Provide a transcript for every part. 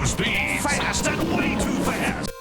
Speed fast and way too fast.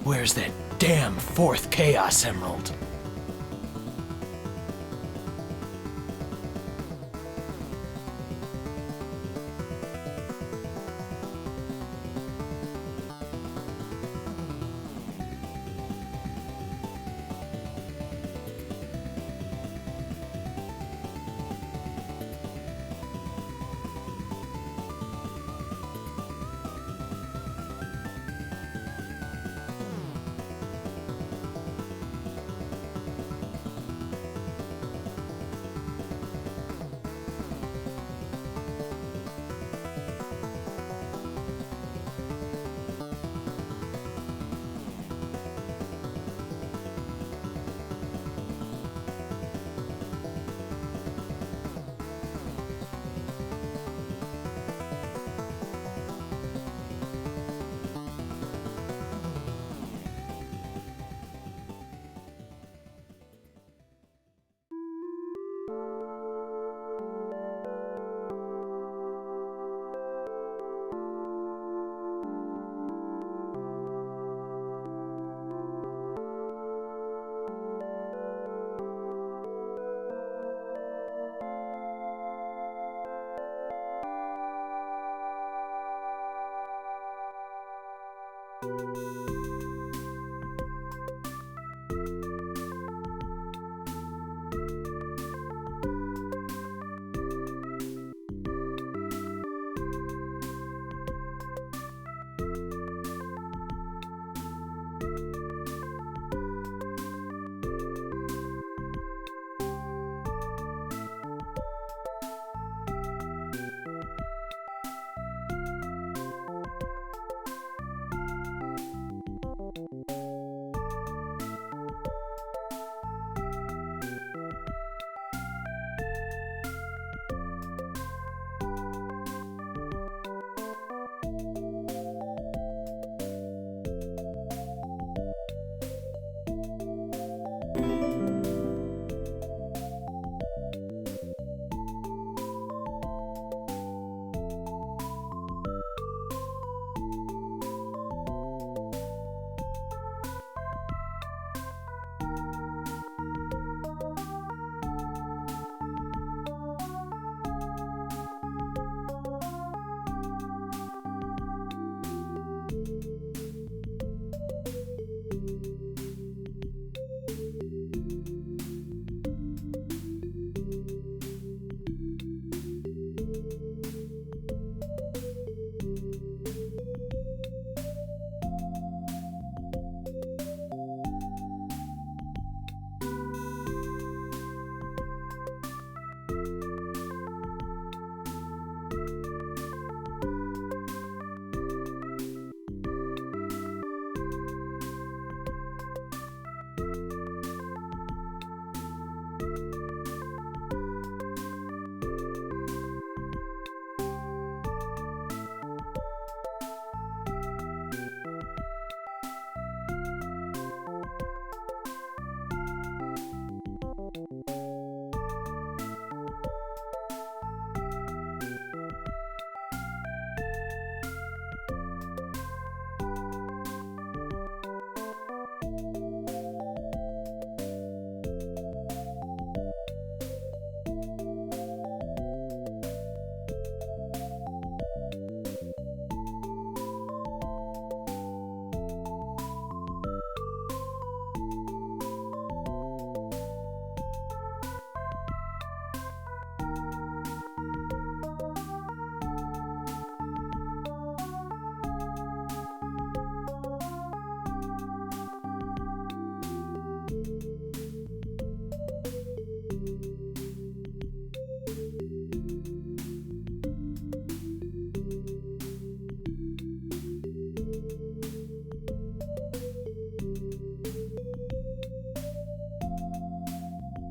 Where's that damn fourth Chaos Emerald?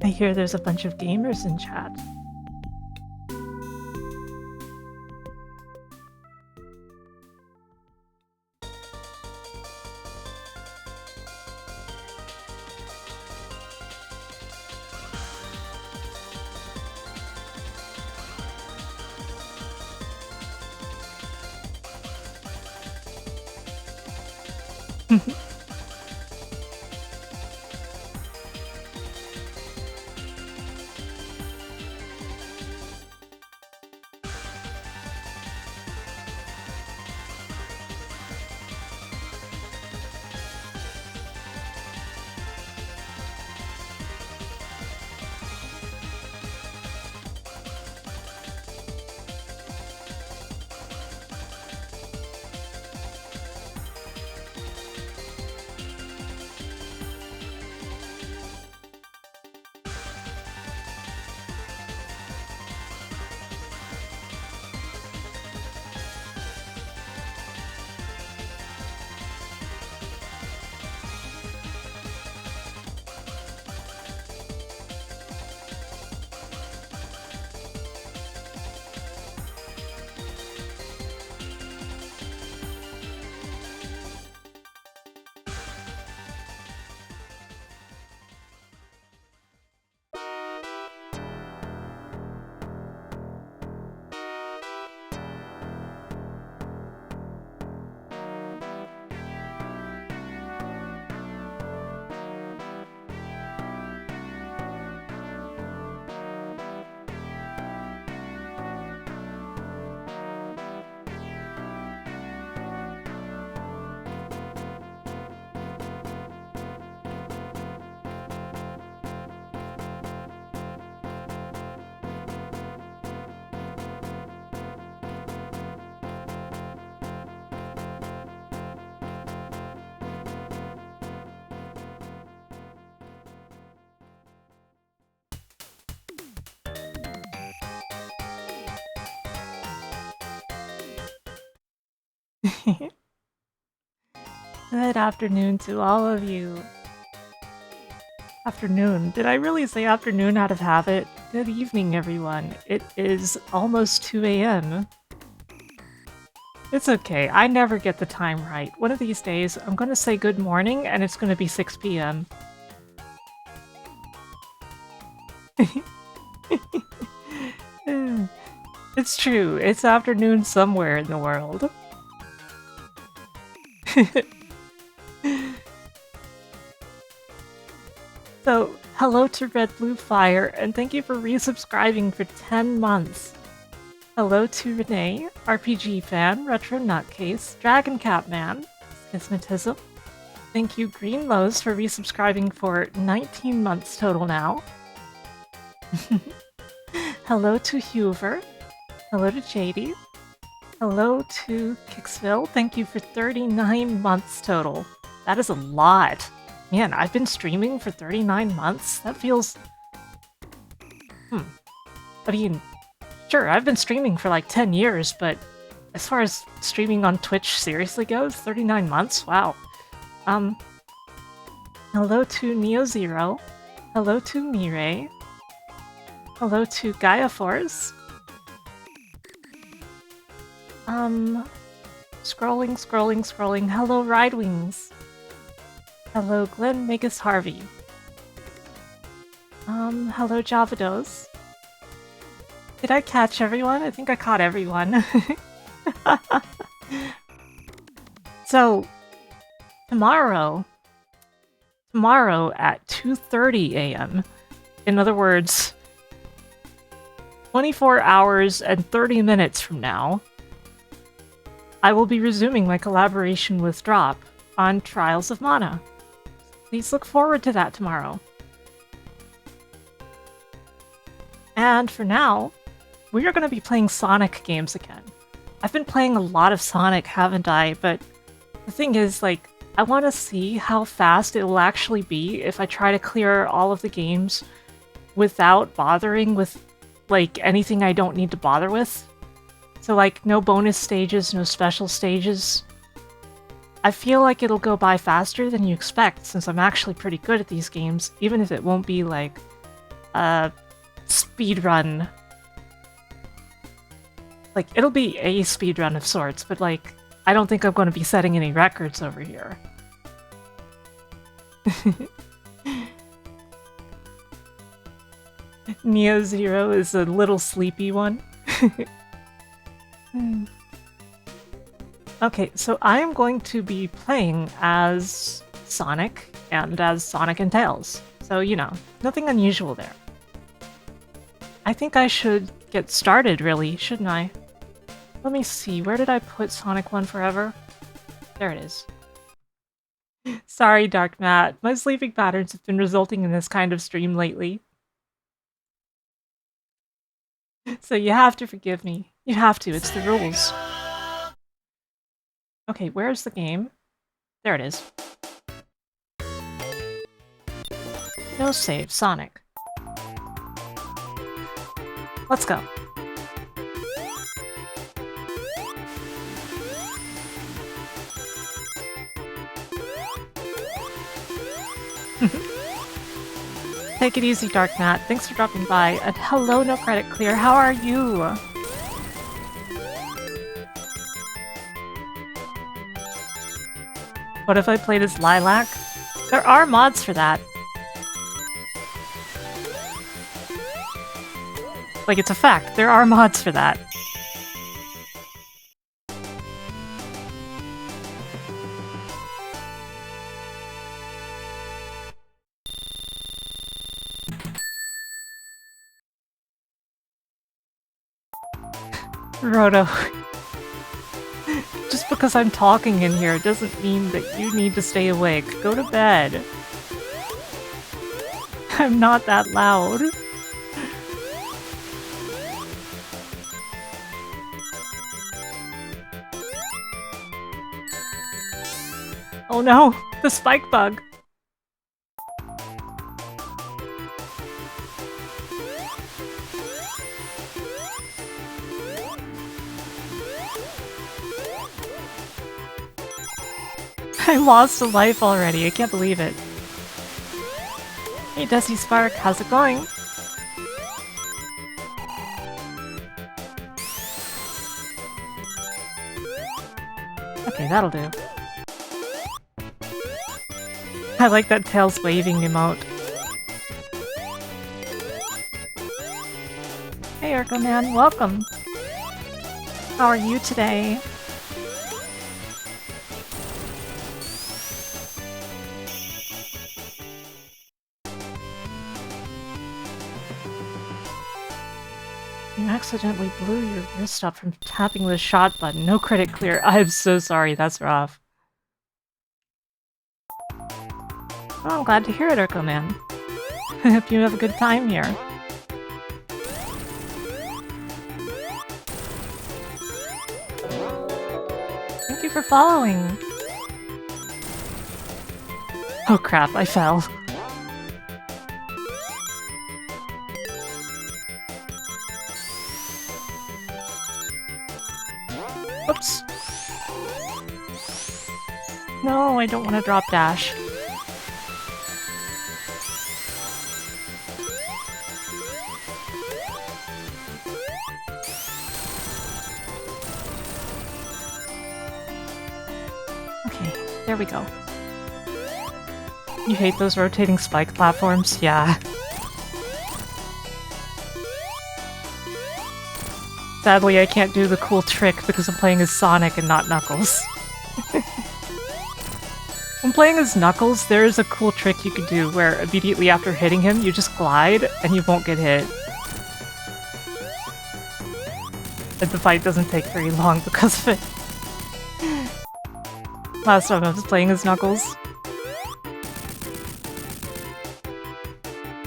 I hear there's a bunch of gamers in chat. Good afternoon to all of you. Afternoon. Did I really say afternoon out of habit? Good evening, everyone. It is almost 2 a.m. It's okay. I never get the time right. One of these days, I'm going to say good morning, and it's going to be 6 p.m. It's true. It's afternoon somewhere in the world. So, hello to Red Blue Fire, and thank you for resubscribing for 10 months. Hello to Renee, RPG Fan, Retro Nutcase, Dragon Cat Man, Schismatism. Thank you Greenlows for resubscribing for 19 months total now. Hello to Hoover. Hello to JD. Hello to Kicksville. Thank you for 39 months total. That is a lot. Man, I've been streaming for 39 months? That feels... I mean, sure, I've been streaming for like 10 years, but as far as streaming on Twitch seriously goes, 39 months? Wow. Hello to Neo Zero. Hello to Mirai. Hello to Gaia Force. Scrolling. Hello, Ridewings. Hello, Glenn Megas Harvey. Hello, Javados. Did I catch everyone? I think I caught everyone. So, tomorrow at 2:30 a.m., in other words, 24 hours and 30 minutes from now, I will be resuming my collaboration with Drop on Trials of Mana. Please look forward to that tomorrow. And for now, we are going to be playing Sonic games again. I've been playing a lot of Sonic, haven't I? But the thing is, like, I want to see how fast it will actually be if I try to clear all of the games without bothering with, like, anything I don't need to bother with. So, like, no bonus stages, no special stages. I feel like it'll go by faster than you expect, since I'm actually pretty good at these games, even if it won't be, like, a speedrun. Like, it'll be a speedrun of sorts, but like, I don't think I'm going to be setting any records over here. Neo Zero is a little sleepy one. Okay, so I am going to be playing as Sonic and as Sonic and Tails. So, you know, nothing unusual there. I think I should get started, really, shouldn't I? Let me see, where did I put Sonic 1 Forever? There it is. Sorry, Dark Matt. My sleeping patterns have been resulting in this kind of stream lately. So you have to forgive me. You have to, it's the rules. Okay, where's the game? There it is. No save, Sonic. Let's go. Take it easy, Dark Matt. Thanks for dropping by. And hello, No Credit Clear. How are you? What if I played as Lilac? There are mods for that. Like, it's a fact. There are mods for that. Roto. Just because I'm talking in here doesn't mean that you need to stay awake. Go to bed. I'm not that loud. Oh no! The spike bug! I lost a life already, I can't believe it. Hey Dusty Spark, how's it going? Okay, that'll do. I like that Tails waving emote. Hey Urko Man, welcome! How are you today? You accidentally blew your wrist up from tapping the shot button. No credit clear. I'm so sorry, that's rough. Oh, I'm glad to hear it, Urko Man. I hope you have a good time here. Thank you for following. Oh crap, I fell. Oops. No, I don't want to drop dash. Okay, there we go. You hate those rotating spike platforms? Yeah. Sadly, I can't do the cool trick because I'm playing as Sonic and not Knuckles. When playing as Knuckles, there is a cool trick you can do where immediately after hitting him, you just glide and you won't get hit. And the fight doesn't take very long because of it. Last time I was playing as Knuckles.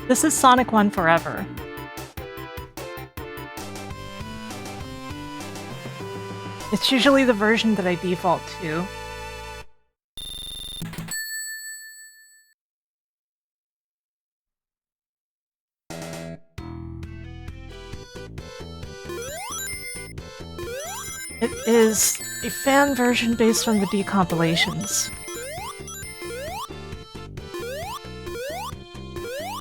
This is Sonic 1 Forever. It's usually the version that I default to. It is a fan version based on the decompilations.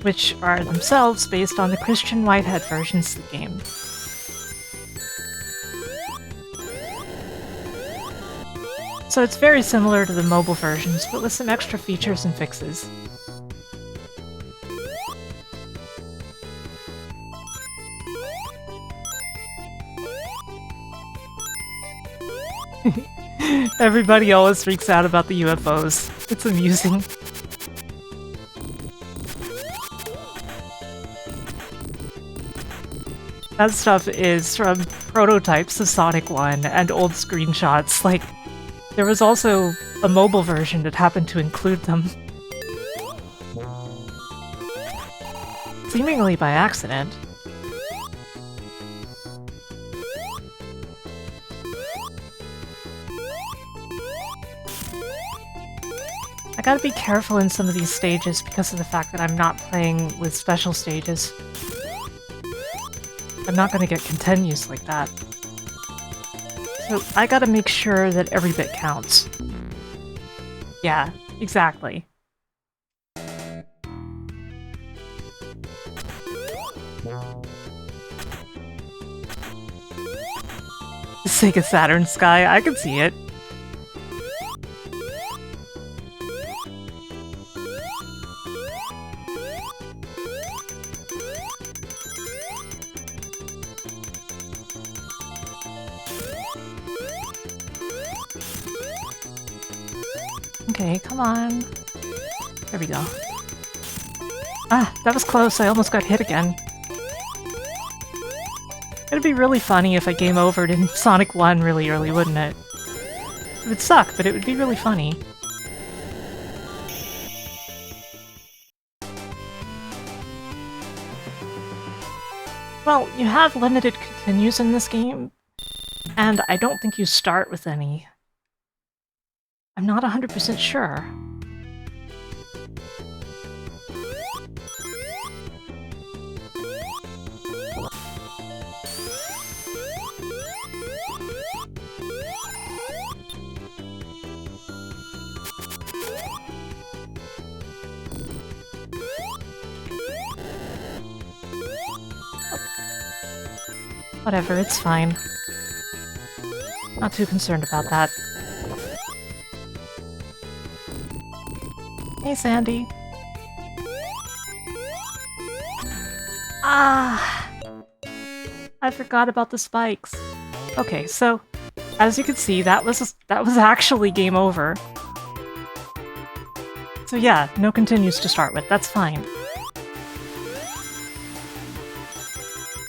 which are themselves based on the Christian Whitehead versions of the game. So it's very similar to the mobile versions, but with some extra features and fixes. Everybody always freaks out about the UFOs. It's amusing. That stuff is from prototypes of Sonic 1 and old screenshots. Like, there was also a mobile version that happened to include them. Seemingly by accident. I gotta be careful in some of these stages because of the fact that I'm not playing with special stages. I'm not gonna get continues like that. So I gotta make sure that every bit counts. Yeah, exactly. The Sega Saturn sky, I can see it. Okay, come on. There we go. Ah, that was close. I almost got hit again. It'd be really funny if I game overed in Sonic 1 really early, wouldn't it? It would suck, but it would be really funny. Well, you have limited continues in this game, and I don't think you start with any. I'm not 100% sure. Whatever, it's fine. Not too concerned about that. Hey, Sandy. Ah! I forgot about the spikes. Okay, so as you can see, that was actually game over. So yeah, no continues to start with. That's fine.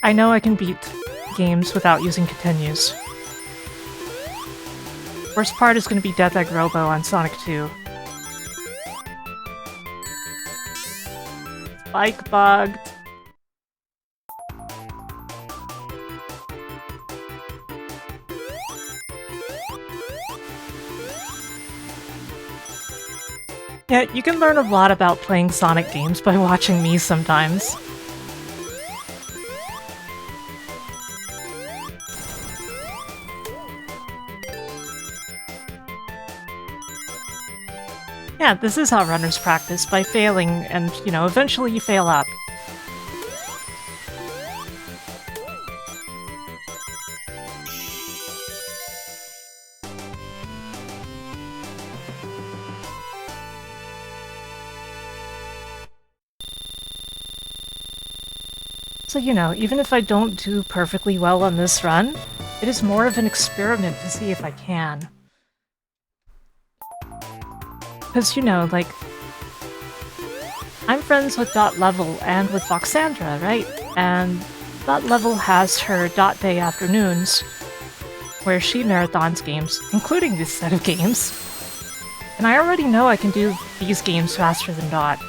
I know I can beat games without using continues. Worst part is going to be Death Egg Robo on Sonic 2. Spike bugged. Yeah, you can learn a lot about playing Sonic games by watching me sometimes. Yeah, this is how runners practice, by failing, and, you know, eventually you fail up. So, you know, even if I don't do perfectly well on this run, it is more of an experiment to see if I can. Because, you know, like, I'm friends with Dot Level and with Voxandra, right? And Dot Level has her Dot Day afternoons, where she marathons games, including this set of games. And I already know I can do these games faster than Dot.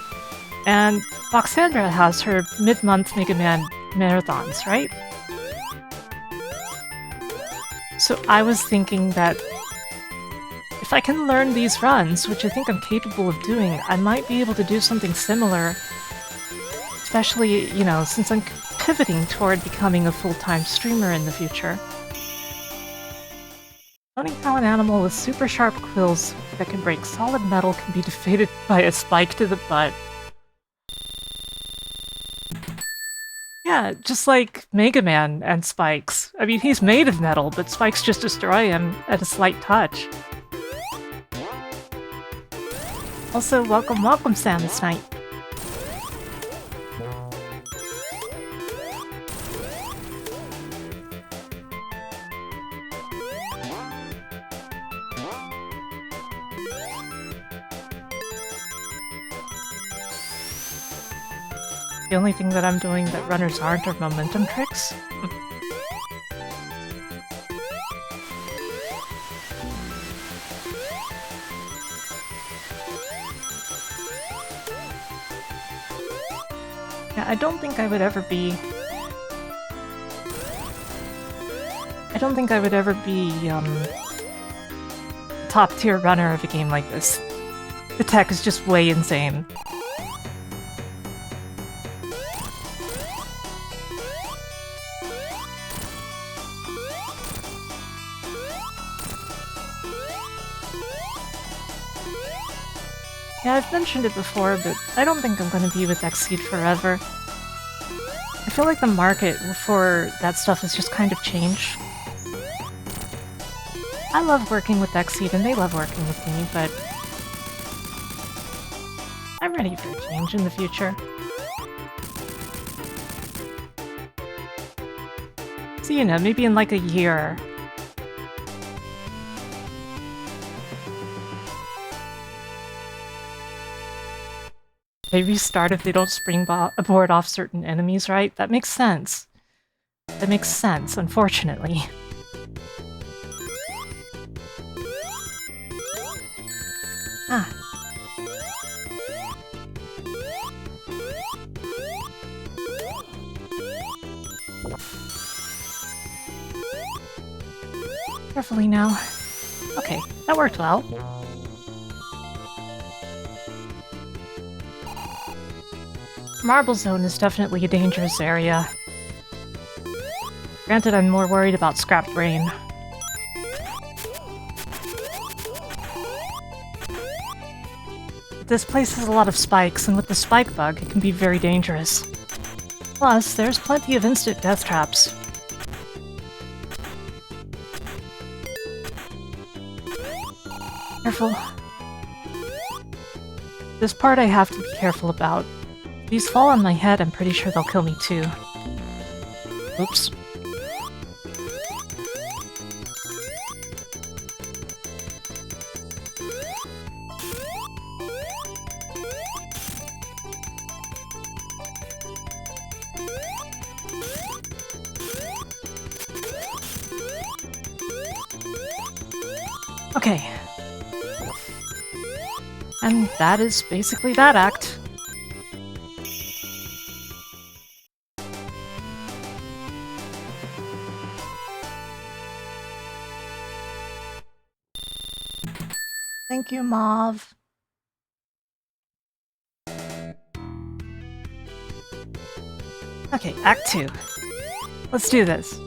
And Voxandra has her mid-month Mega Man marathons, right? So I was thinking that if I can learn these runs, which I think I'm capable of doing, I might be able to do something similar. Especially, you know, since I'm pivoting toward becoming a full-time streamer in the future. Learning how an animal with super sharp quills that can break solid metal can be defeated by a spike to the butt. Yeah, just like Mega Man and Spikes. I mean, he's made of metal, but Spikes just destroy him at a slight touch. Also, welcome, welcome, Samus Knight. The only thing that I'm doing that runners aren't are momentum tricks. Yeah, I don't think I would ever be... top tier runner of a game like this. The tech is just way insane. Yeah, I've mentioned it before, but I don't think I'm going to be with Xseed forever. I feel like the market for that stuff has just kind of changed. I love working with Xseed and they love working with me, but I'm ready for a change in the future. So, you know, maybe in like a year. They restart if they don't springboard off certain enemies, right? That makes sense. That makes sense, unfortunately. Ah. Carefully now. Okay, that worked well. Marble Zone is definitely a dangerous area. Granted, I'm more worried about Scrap Brain. This place has a lot of spikes, and with the spike bug, it can be very dangerous. Plus, there's plenty of instant death traps. Careful. This part I have to be careful about. If these fall on my head, I'm pretty sure they'll kill me too. Oops. Okay. And that is basically that act. Thank you, Mauve. Okay, Act 2. Let's do this.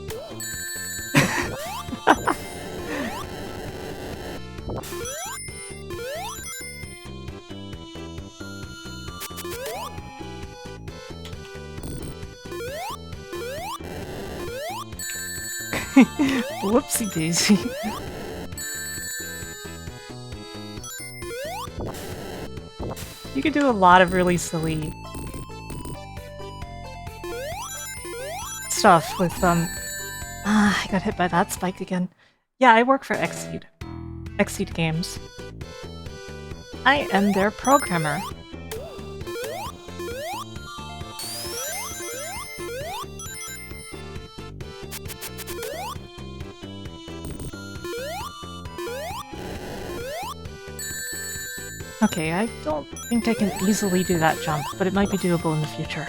Whoopsie daisy. You can do a lot of really silly stuff with I got hit by that spike again. Yeah, I work for Xseed. Xseed Games. I am their programmer. Okay, I don't think I can easily do that jump, but it might be doable in the future.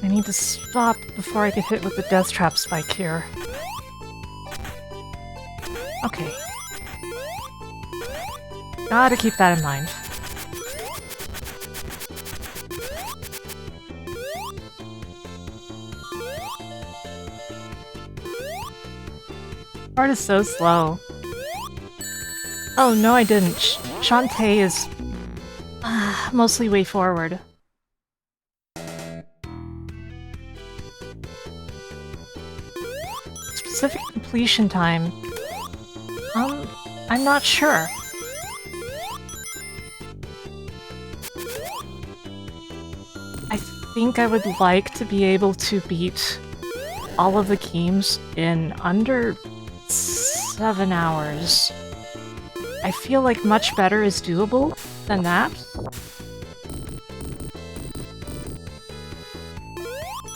I need to stop before I get hit with the death trap spike here. Okay. Gotta keep that in mind. Part is so slow. Oh, no I didn't. Shantae is... mostly WayForward. Specific completion time? I'm not sure. I think I would like to be able to beat all of the games in under 7 hours. I feel like much better is doable than that.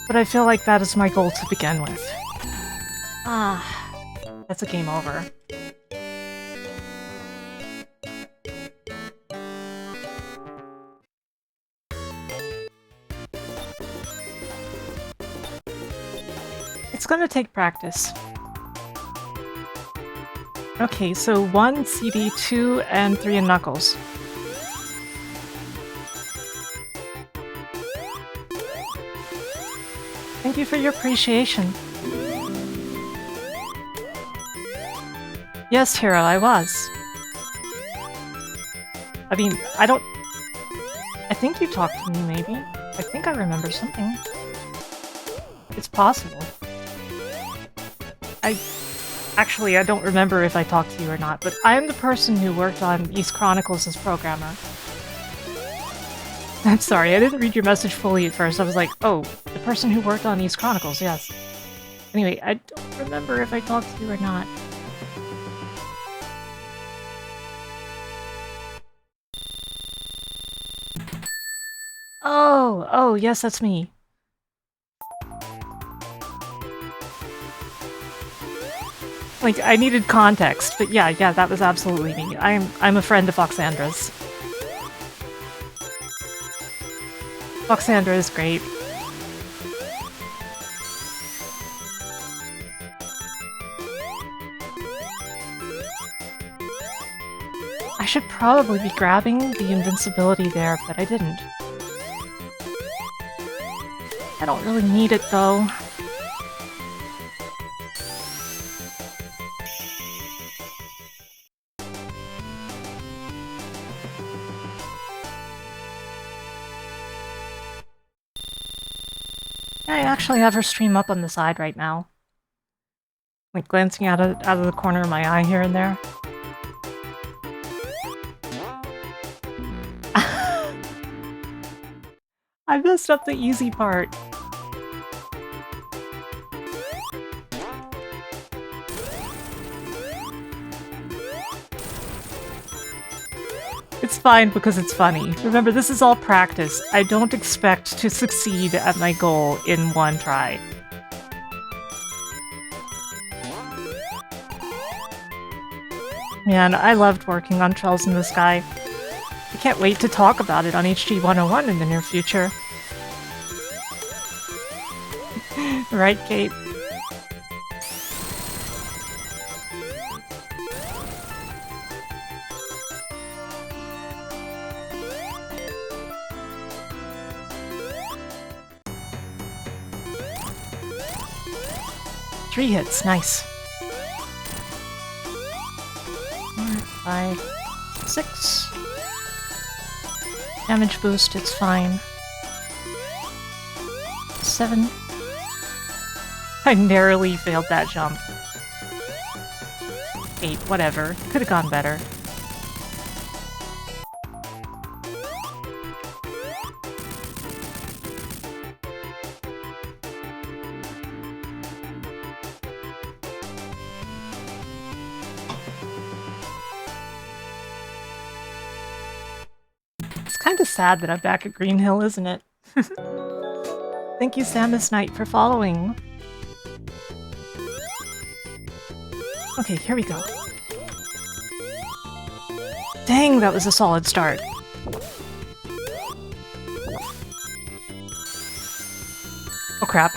But I feel like that is my goal to begin with. Ah, that's a game over. It's gonna take practice. Okay, so 1 CD, 2, and 3 in Knuckles. Thank you for your appreciation. Yes, Hero, I was. I mean, I think you talked to me, maybe? I think I remember something. It's possible. Actually, I don't remember if I talked to you or not, but I am the person who worked on Ys Chronicles as programmer. I'm sorry, I didn't read your message fully at first. I was like, oh, the person who worked on Ys Chronicles, yes. Anyway, I don't remember if I talked to you or not. Oh, yes, that's me. Like, I needed context, but yeah, that was absolutely me. I'm a friend of Foxandra's. Foxandra is great. I should probably be grabbing the invincibility there, but I didn't. I don't really need it, though. I actually have her stream up on the side right now. Like, glancing out of the corner of my eye here and there. I messed up the easy part. It's fine because it's funny. Remember, this is all practice. I don't expect to succeed at my goal in one try. Man, I loved working on Trails in the Sky. I can't wait to talk about it on HG 101 in the near future. Right, Kate? Three hits, nice. 4, 5, 6. Damage boost, it's fine. 7. I narrowly failed that jump. 8, whatever. Could have gone better. Kinda sad that I'm back at Green Hill, isn't it? Thank you, Samus Knight, for following. Okay, here we go. Dang, that was a solid start. Oh crap.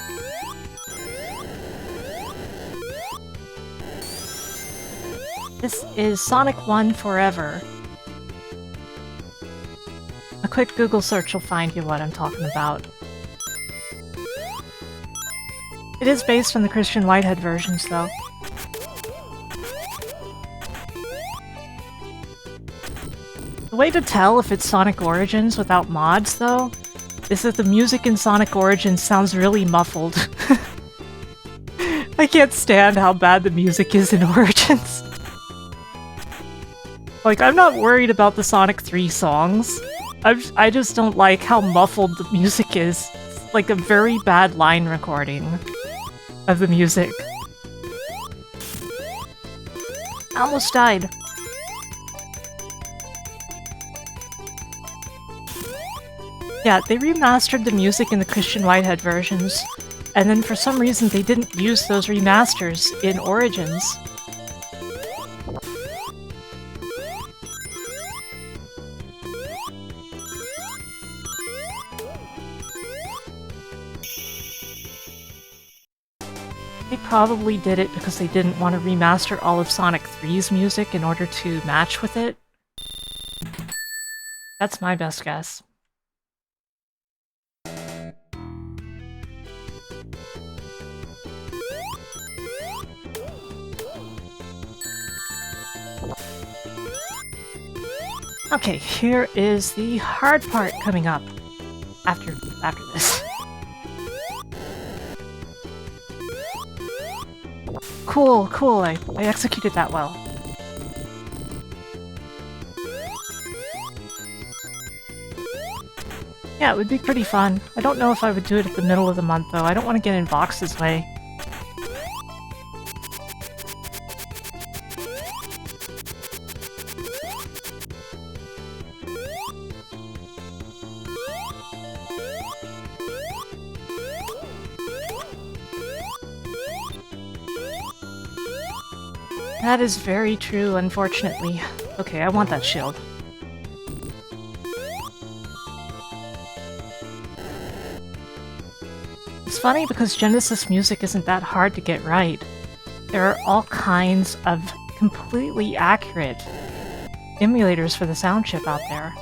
This is Sonic 1 Forever. A quick Google search will find you what I'm talking about. It is based on the Christian Whitehead versions, though. The way to tell if it's Sonic Origins without mods, though, is that the music in Sonic Origins sounds really muffled. I can't stand how bad the music is in Origins. Like, I'm not worried about the Sonic 3 songs. I just don't like how muffled the music is. It's like a very bad line recording of the music. I almost died. Yeah, they remastered the music in the Christian Whitehead versions, and then for some reason they didn't use those remasters in Origins. They probably did it because they didn't want to remaster all of Sonic 3's music in order to match with it. That's my best guess. Okay, here is the hard part coming up after this. Cool, cool, I executed that well. Yeah, it would be pretty fun. I don't know if I would do it at the middle of the month, though. I don't want to get in Vox's way. That is very true, unfortunately. Okay, I want that shield. It's funny because Genesis music isn't that hard to get right. There are all kinds of completely accurate emulators for the sound chip out there.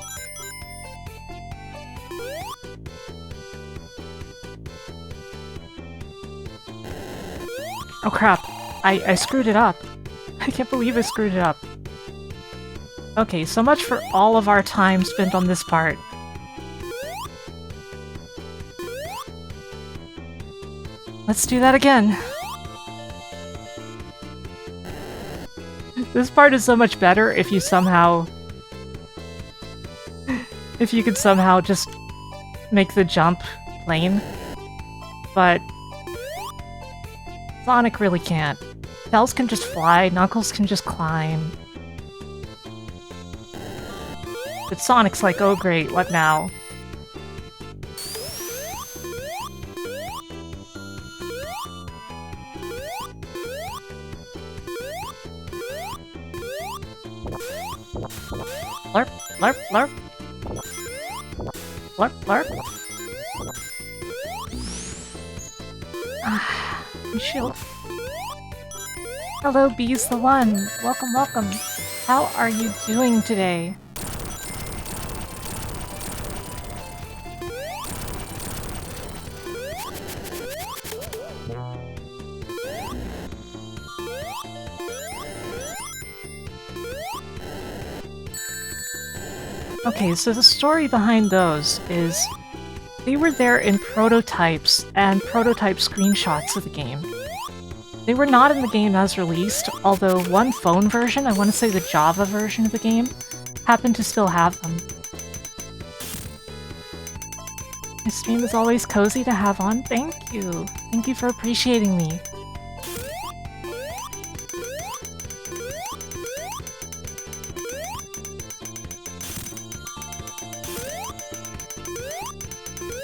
Oh crap, I screwed it up. I can't believe I screwed it up. Okay, so much for all of our time spent on this part. Let's do that again. This part is so much better if you somehow... if you could somehow just make the jump plain. But... Sonic really can't. Tails can just fly, Knuckles can just climb. But Sonic's like, oh great, what now? Lurp, lurp, lurp. Lurp, lurp. Ah, my shield. Hello, Bees the One. Welcome, welcome. How are you doing today? Okay, so the story behind those is they were there in prototypes and prototype screenshots of the game. They were not in the game as released, although one phone version, I want to say the Java version of the game, happened to still have them. My stream is always cozy to have on. Thank you. Thank you for appreciating me.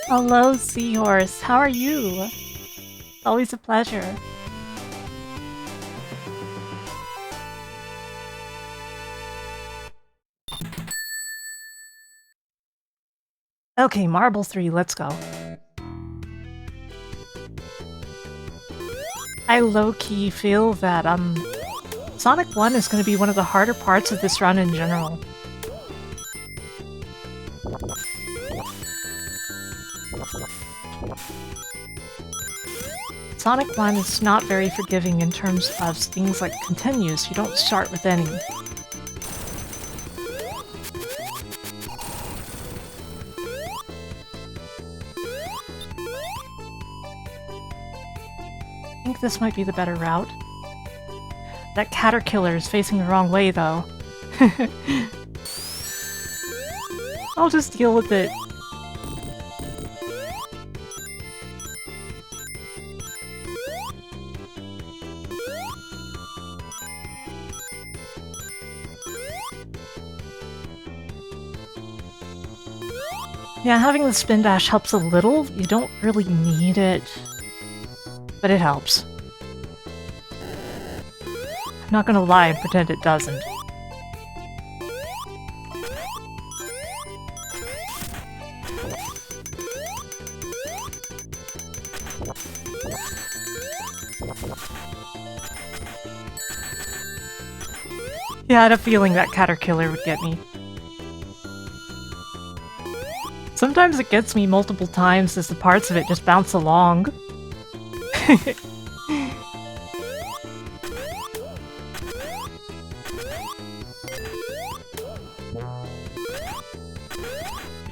Hello, Seahorse. How are you? Always a pleasure. Okay, Marble 3, let's go. I low-key feel that, Sonic 1 is going to be one of the harder parts of this run in general. Sonic 1 is not very forgiving in terms of things like continues. You don't start with any. this might be the better route. That Caterkiller is facing the wrong way, though. I'll just deal with it. Yeah, having the spin dash helps a little. You don't really need it, but it helps. I'm not gonna lie and pretend it doesn't. Yeah, I had a feeling that Caterkiller would get me. Sometimes it gets me multiple times as the parts of it just bounce along. I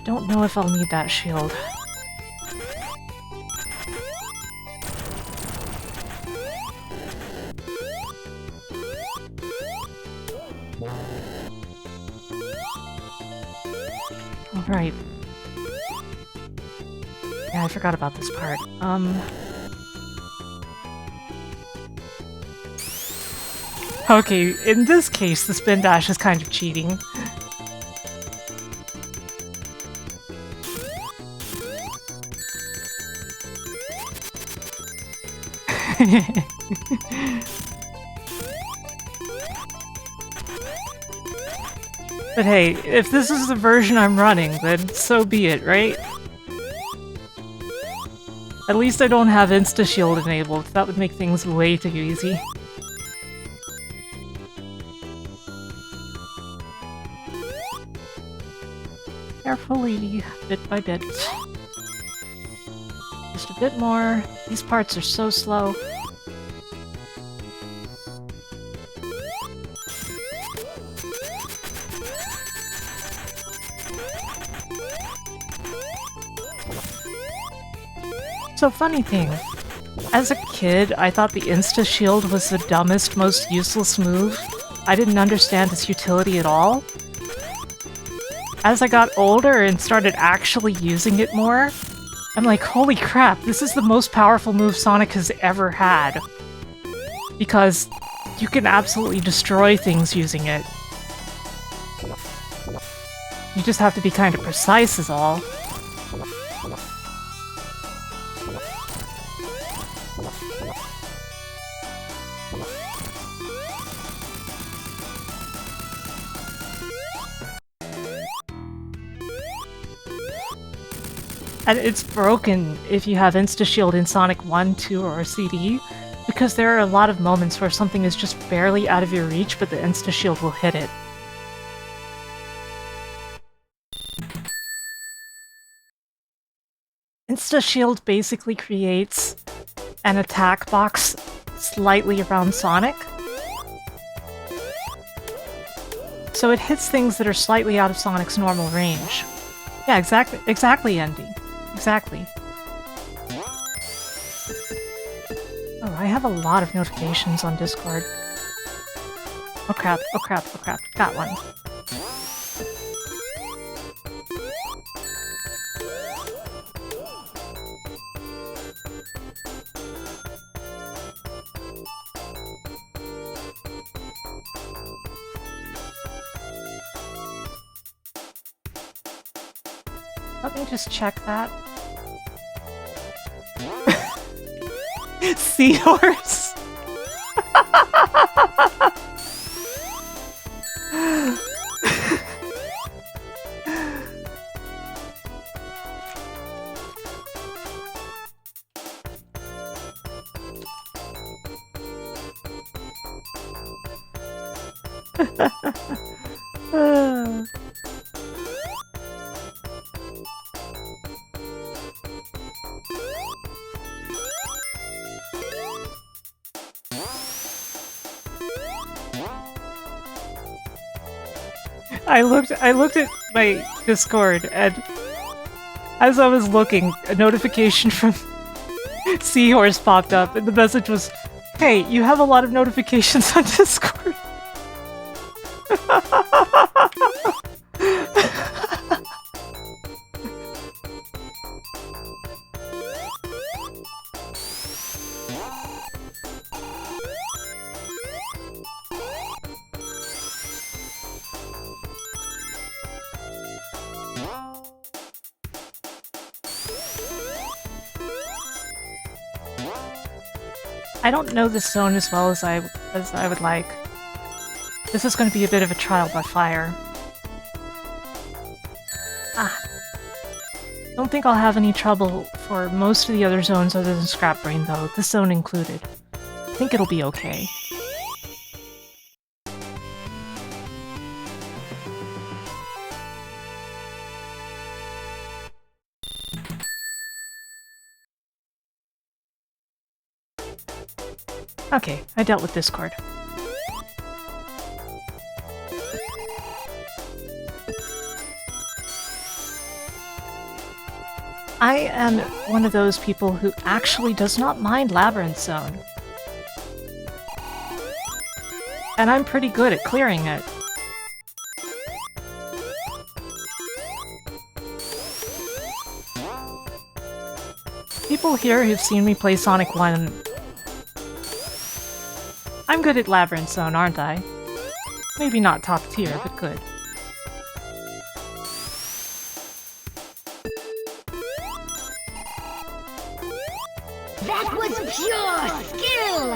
don't know if I'll need that shield. Alright. Yeah, I forgot about this part. Okay, in this case, the spin dash is kind of cheating. But hey, if this is the version I'm running, then so be it, right? At least I don't have Insta-Shield enabled. That would make things way too easy. Carefully, bit by bit. Just a bit more. These parts are so slow. So funny thing, as a kid, I thought the Insta-Shield was the dumbest, most useless move. I didn't understand its utility at all. As I got older and started actually using it more, I'm like, holy crap, this is the most powerful move Sonic has ever had. Because you can absolutely destroy things using it. You just have to be kind of precise is all. And it's broken if you have Insta-Shield in Sonic 1, 2, or CD, because there are a lot of moments where something is just barely out of your reach, but the Insta-Shield will hit it. Insta-Shield basically creates an attack box slightly around Sonic. So it hits things that are slightly out of Sonic's normal range. Yeah, exactly, Andy. Exactly. Oh, I have a lot of notifications on Discord. Oh crap, oh crap, oh crap. Got one. Let me just check that. Seahorse! I looked at my Discord, and as I was looking, a notification from Seahorse popped up, and the message was, Hey, you have a lot of notifications on Discord. I don't know this zone as well as I would like. This is going to be a bit of a trial by fire. Don't think I'll have any trouble for most of the other zones other than Scrap Brain though, this zone included. I think it'll be okay. Okay, I dealt with Discord. I am one of those people who actually does not mind Labyrinth Zone. And I'm pretty good at clearing it. People here who've seen me play Sonic 1... I'm good at Labyrinth Zone, aren't I? Maybe not top tier, but good. That was pure skill!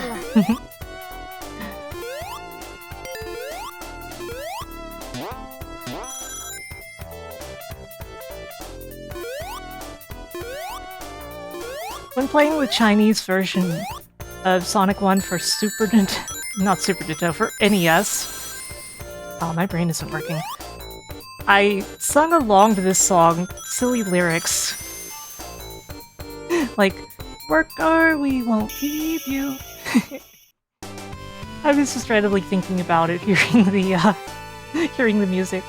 When playing the Chinese version of Sonic 1 for Super Nintendo, not Super Nintendo, for NES. Oh, my brain isn't working. I sung along to this song, silly lyrics. Like, work or we won't leave you. I was just randomly thinking about it, hearing the music.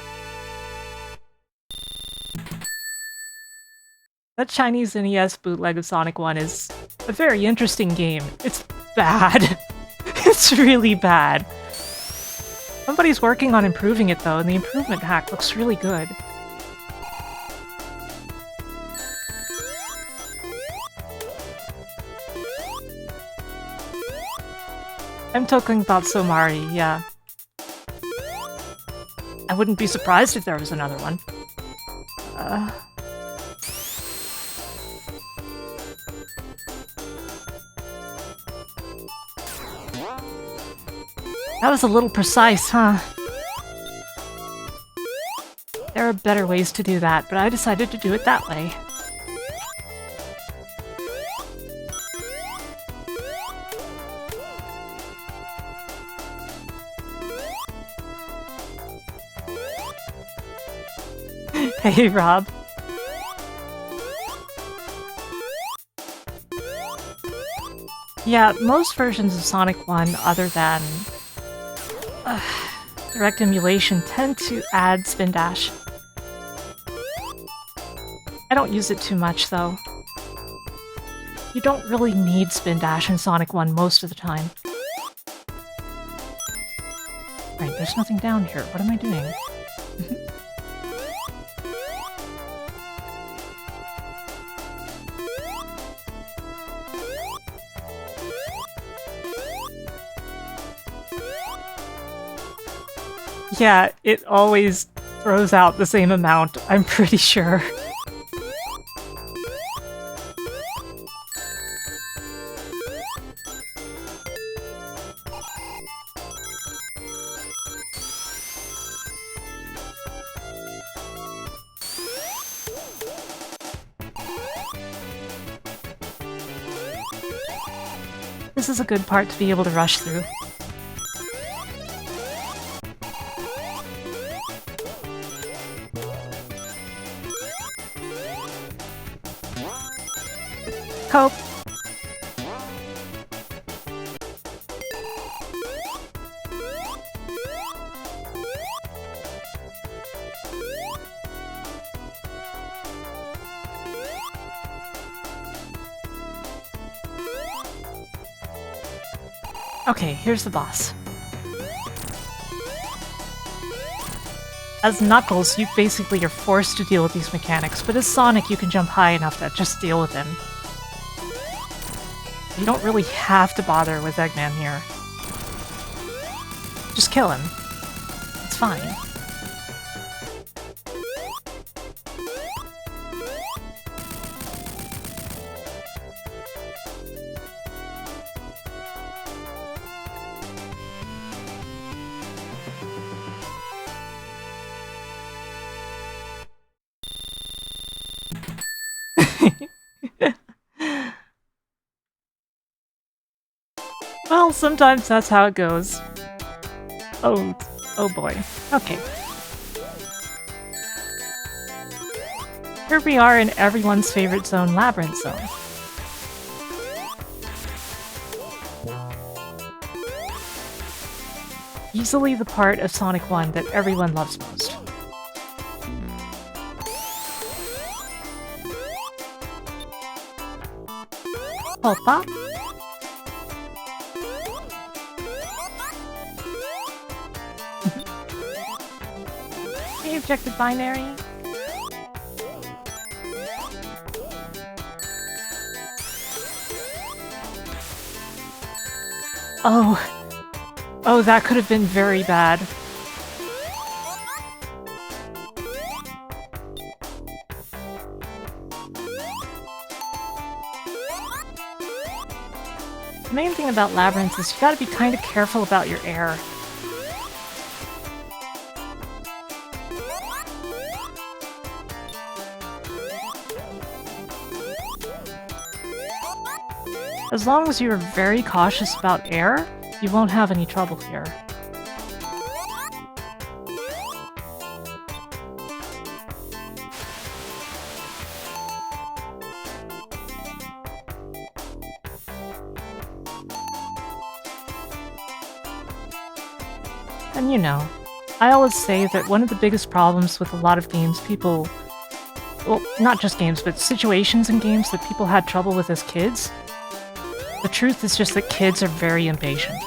That Chinese NES bootleg of Sonic 1 is a very interesting game. It's bad. It's really bad. Somebody's working on improving it though, and the improvement hack looks really good. I'm talking about Somari, yeah. I wouldn't be surprised if there was another one. That was a little precise, huh? There are better ways to do that, but I decided to do it that way. Hey, Rob. Yeah, most versions of Sonic 1, other than direct emulation, tend to add Spin Dash. I don't use it too much, though. You don't really need Spin Dash in Sonic 1 most of the time. Right, there's nothing down here. What am I doing? Yeah, it always throws out the same amount, I'm pretty sure. This is a good part to be able to rush through. Cope. Okay, here's the boss. As Knuckles, you basically are forced to deal with these mechanics, but as Sonic, you can jump high enough to just deal with him. You don't really have to bother with Eggman here. Just kill him. It's fine. Well, sometimes that's how it goes. Oh boy. Okay. Here we are in everyone's favorite zone, Labyrinth Zone. Easily the part of Sonic 1 that everyone loves most. Opa. Hey, objective binary. Oh, that could have been very bad. The main thing about labyrinths is you gotta be kind of careful about your air. As long as you're very cautious about air, you won't have any trouble here. And you know, I always say that one of the biggest problems with a lot of games people... Well, not just games, but situations in games that people had trouble with as kids. The truth is just that kids are very impatient.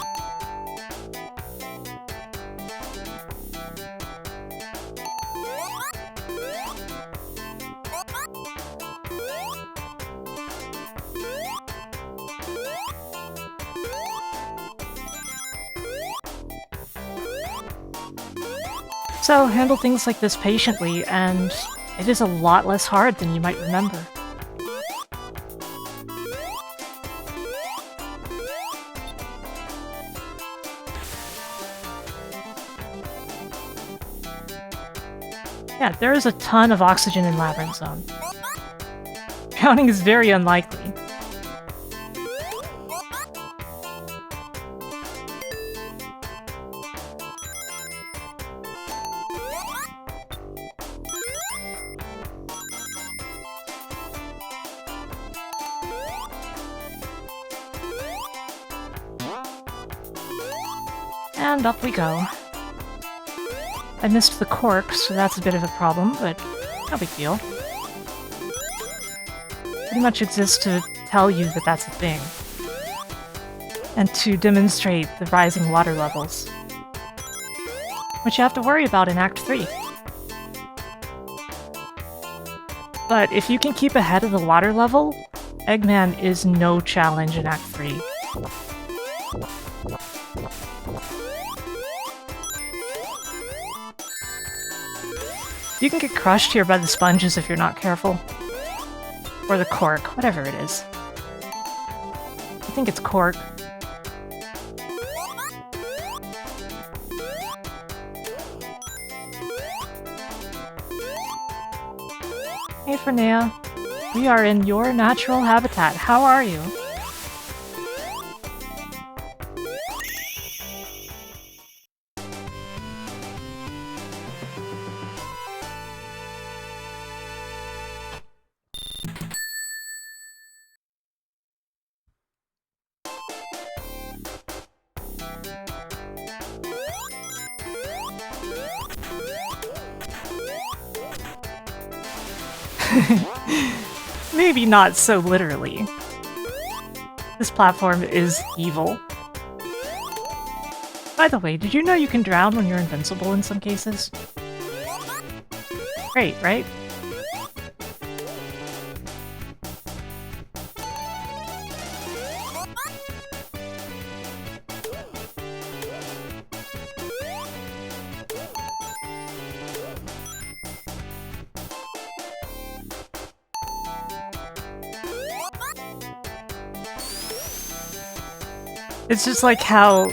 So handle things like this patiently, and it is a lot less hard than you might remember. Yeah, there is a ton of oxygen in Labyrinth Zone. Drowning is very unlikely. And up we go. I missed the cork, so that's a bit of a problem, but no big deal. Pretty much exists to tell you that that's a thing. And to demonstrate the rising water levels. Which you have to worry about in Act 3. But if you can keep ahead of the water level, Eggman is no challenge in Act 3. You can get crushed here by the sponges if you're not careful. Or the cork, whatever it is. I think it's cork. Hey Fernea, we are in your natural habitat. How are you? Maybe not so literally. This platform is evil. By the way, did you know you can drown when you're invincible in some cases? Great, right? It's just like how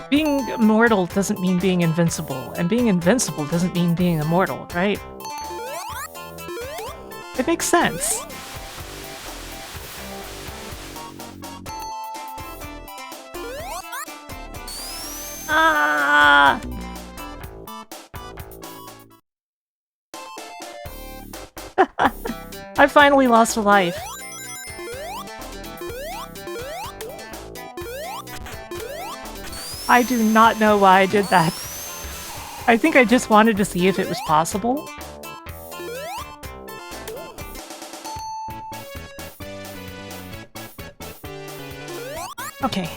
being immortal doesn't mean being invincible, and being invincible doesn't mean being immortal, right? It makes sense. Ah! I finally lost a life. I do not know why I did that. I think I just wanted to see if it was possible. Okay.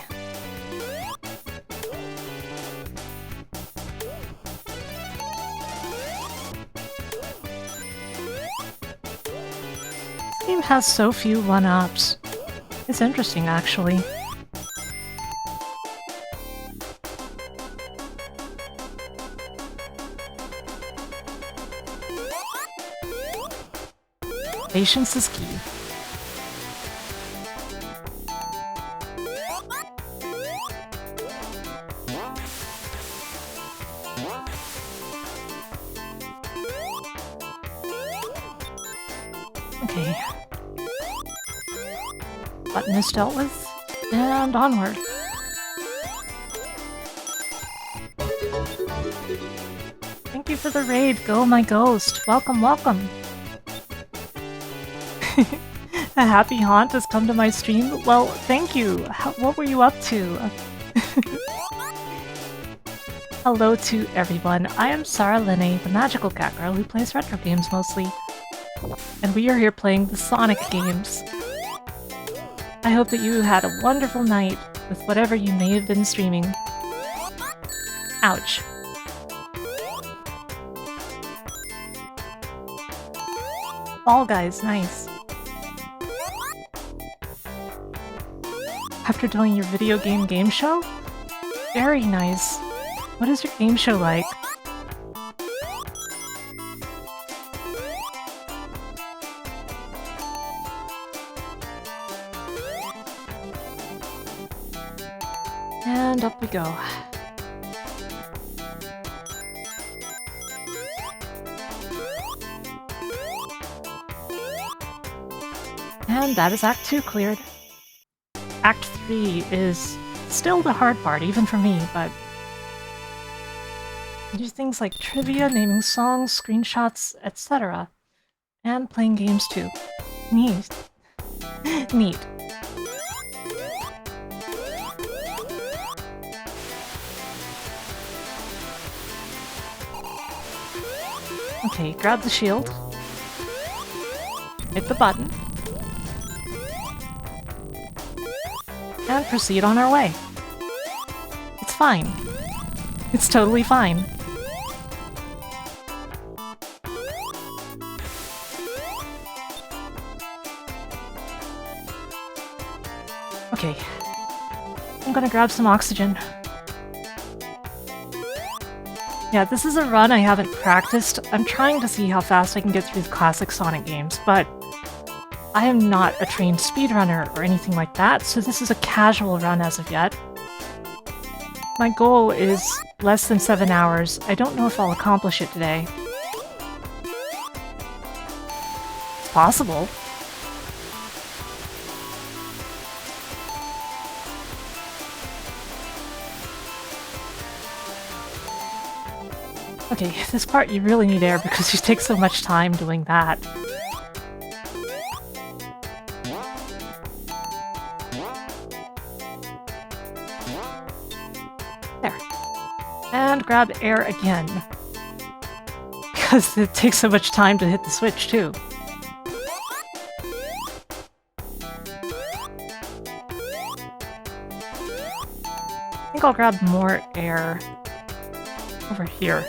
This game has so few one-ups. It's interesting, actually. Patience is key. Okay. Button is dealt with, and onward. Thank you for the raid, Go My Ghost. Welcome, welcome. A happy haunt has come to my stream. Well, thank you. What were you up to? Hello to everyone. I am Sarah Linne, the magical cat girl who plays retro games mostly. And we are here playing the Sonic games. I hope that you had a wonderful night with whatever you may have been streaming. Ouch. Fall Guys, nice. After doing your video game show? Very nice. What is your game show like? And up we go. And that is Act 2 cleared. Act 3 is still the hard part, even for me, but do things like trivia, naming songs, screenshots, etc. And playing games too. Neat. Neat. Okay, grab the shield. Hit the button. And proceed on our way. It's fine. It's totally fine. Okay. I'm gonna grab some oxygen. Yeah, this is a run I haven't practiced. I'm trying to see how fast I can get through the classic Sonic games, but I am not a trained speedrunner or anything like that, so this is a casual run as of yet. My goal is less than 7 hours. I don't know if I'll accomplish it today. It's possible. Okay, this part you really need air because you take so much time doing that. There. And grab air again. Because it takes so much time to hit the switch, too. I think I'll grab more air over here.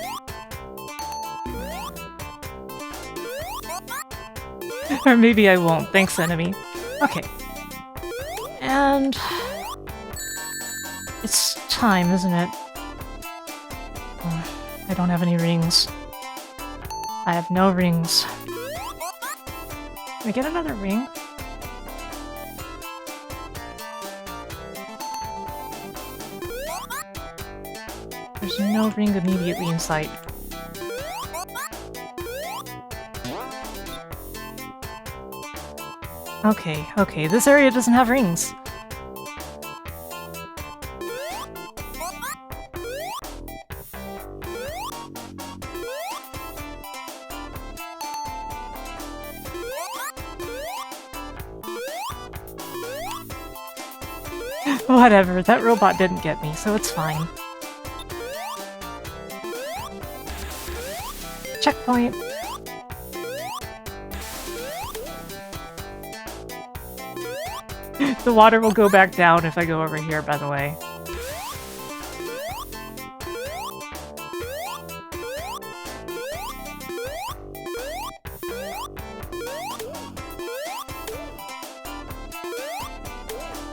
Or maybe I won't. Thanks, enemy. Okay. And... it's time, isn't it? I don't have any rings. I have no rings. Can I get another ring? There's no ring immediately in sight. Okay, this area doesn't have rings. Whatever, that robot didn't get me, so it's fine. Checkpoint. The water will go back down if I go over here, by the way.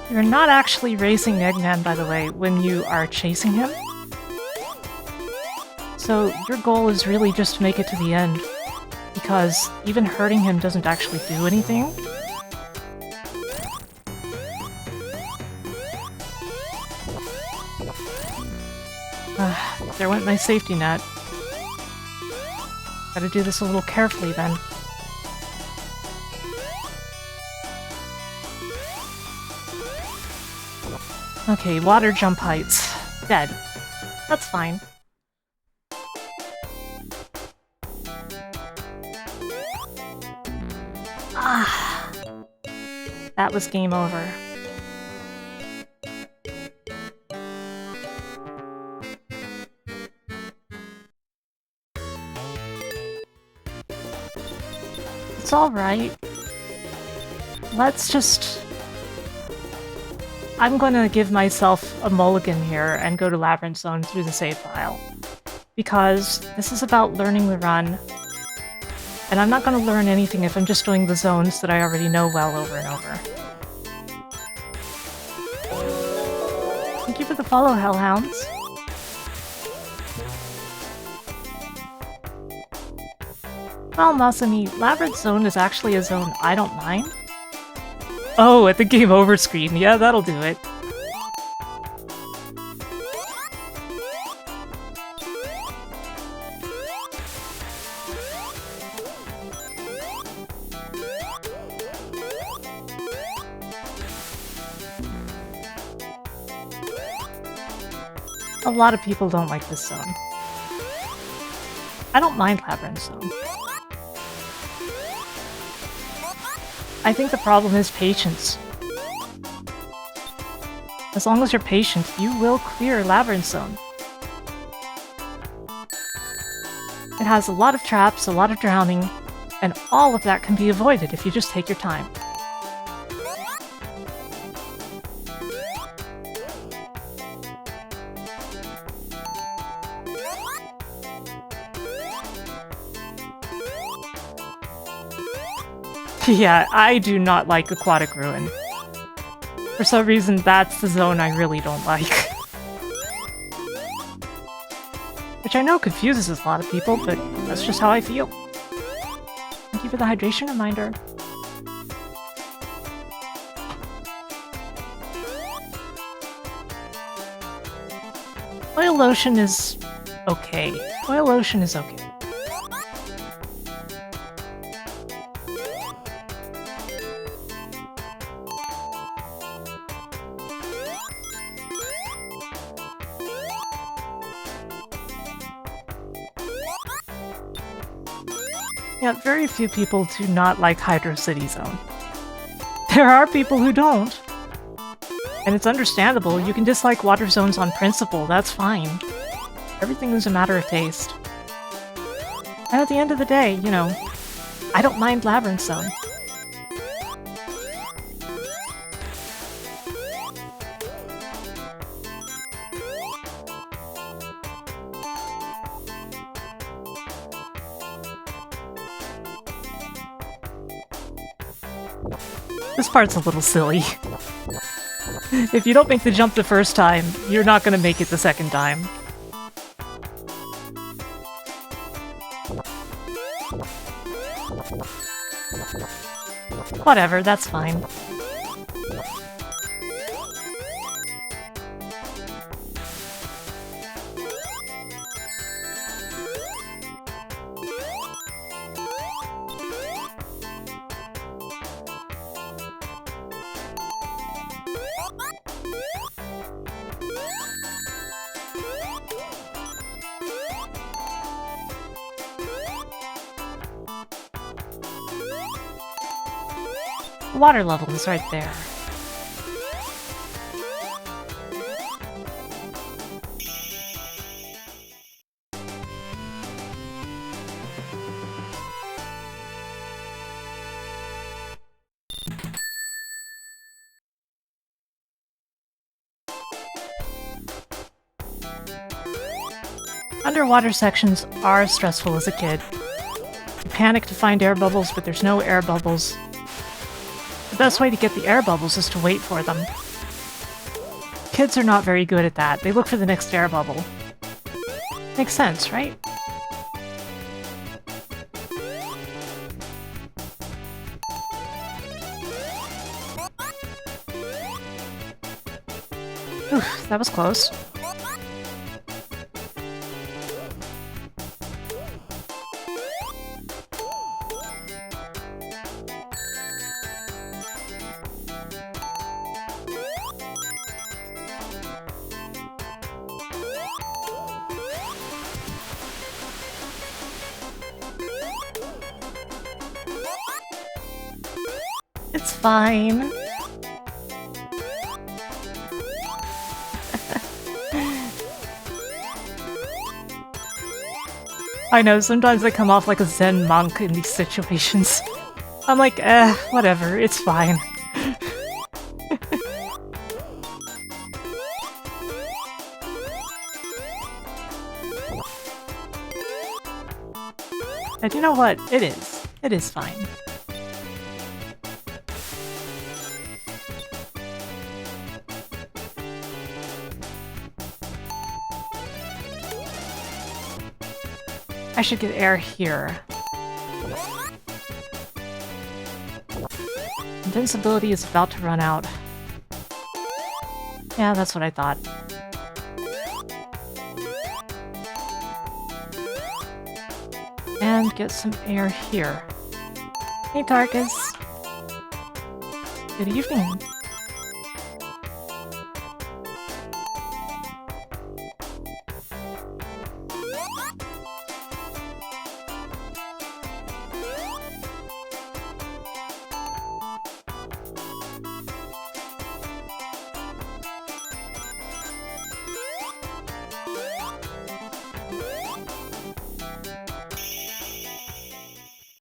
You're not actually racing Eggman, by the way, when you are chasing him. So your goal is really just to make it to the end, because even hurting him doesn't actually do anything. There went my safety net. Gotta do this a little carefully then. Okay, water jump heights. Dead. That's fine. Ah! That was game over. It's alright. Let's just... I'm gonna give myself a mulligan here and go to Labyrinth Zone through the save file. Because this is about learning the run. And I'm not gonna learn anything if I'm just doing the zones that I already know well over and over. Thank you for the follow, Hellhounds. Well, Masami, Labyrinth Zone is actually a zone I don't mind. Oh, at the game over screen. Yeah, that'll do it. A lot of people don't like this zone. I don't mind Labyrinth Zone. I think the problem is patience. As long as you're patient, you will clear Labyrinth Zone. It has a lot of traps, a lot of drowning, and all of that can be avoided if you just take your time. Yeah, I do not like Aquatic Ruin. For some reason, that's the zone I really don't like. Which I know confuses a lot of people, but that's just how I feel. Thank you for the hydration reminder. Oil Lotion is okay. Oil Lotion is okay. Yeah, very few people do not like Hydro City Zone. There are people who don't. And it's understandable, you can dislike water zones on principle, that's fine. Everything is a matter of taste. And at the end of the day, you know, I don't mind Labyrinth Zone. This part's a little silly. If you don't make the jump the first time, you're not gonna make it the second time. Whatever, that's fine. The water level is right there. Underwater sections are stressful as a kid. You panic to find air bubbles, but there's no air bubbles. The best way to get the air bubbles is to wait for them. Kids are not very good at that. They look for the next air bubble. Makes sense, right? Oof, that was close. It's fine. I know, sometimes I come off like a Zen monk in these situations. I'm like, whatever, it's fine. And you know what? It is. It is fine. I should get air here. Invincibility is about to run out. Yeah, that's what I thought. And get some air here. Hey, Tarkus. Good evening.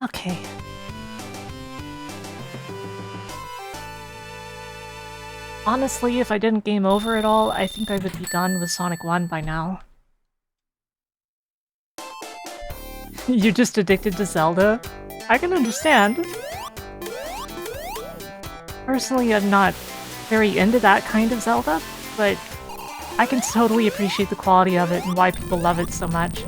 Okay. Honestly, if I didn't game over at all, I think I would be done with Sonic 1 by now. You're just addicted to Zelda? I can understand. Personally, I'm not very into that kind of Zelda, but I can totally appreciate the quality of it and why people love it so much.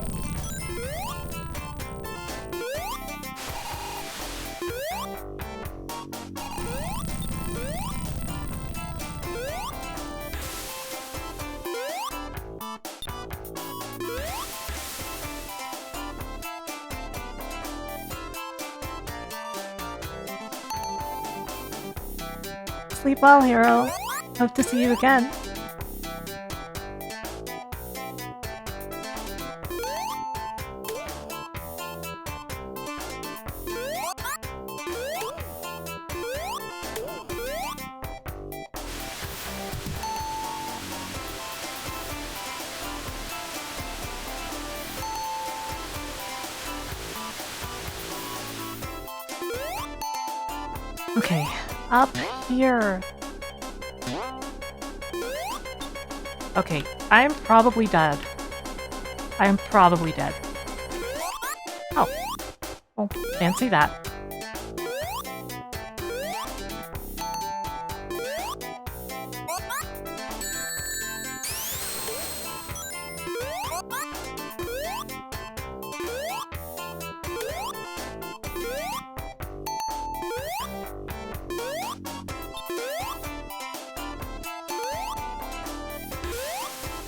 Sleep well, hero. Hope to see you again. Okay, up here. Okay, I'm probably dead. I am probably dead. Oh. Well, fancy that.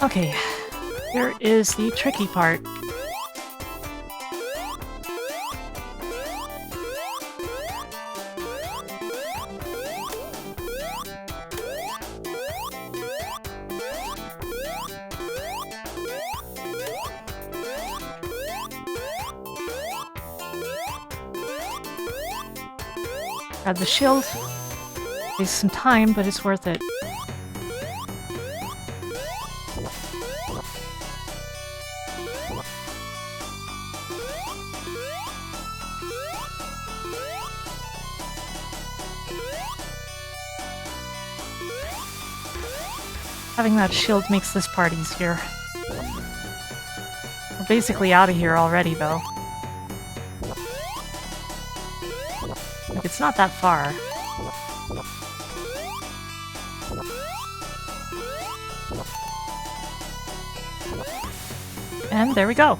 Okay, here is the tricky part. Grab the shield. Takes some time, but it's worth it. Having that shield makes this part easier. We're basically out of here already, though. Like, it's not that far. And there we go.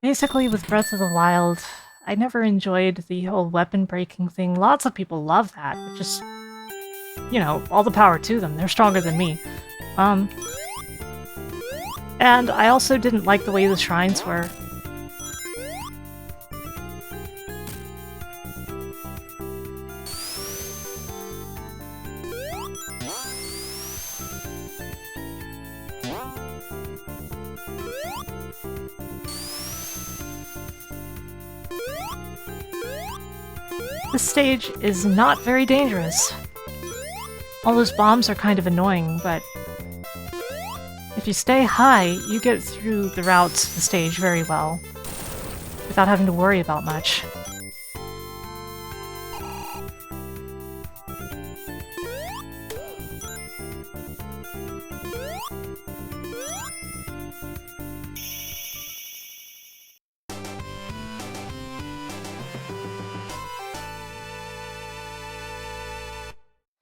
Basically, with Breath of the Wild, I never enjoyed the whole weapon breaking thing. Lots of people love that, which is, you know, all the power to them. They're stronger than me. And I also didn't like the way the shrines were. This stage is not very dangerous. All those bombs are kind of annoying, but if you stay high, you get through the routes of the stage very well, without having to worry about much.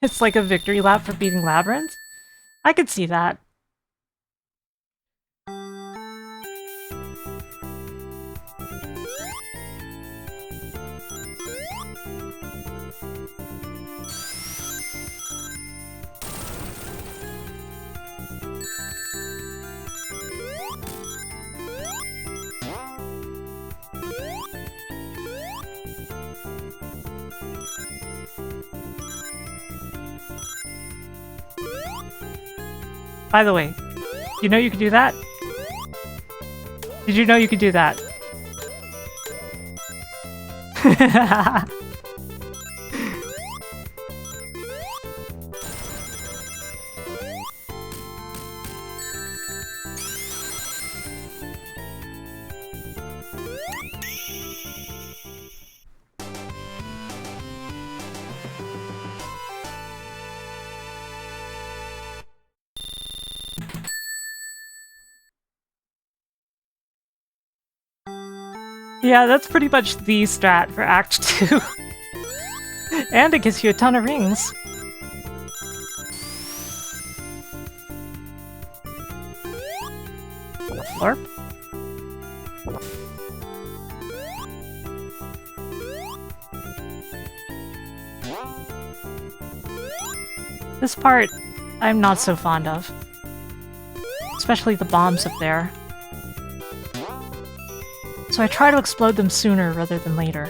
It's like a victory lap for beating Labyrinth? I could see that. By the way, you know you could do that? Did you know you could do that? Yeah, that's pretty much the strat for Act 2. And it gives you a ton of rings. Florp. This part, I'm not so fond of. Especially the bombs up there. So I try to explode them sooner rather than later.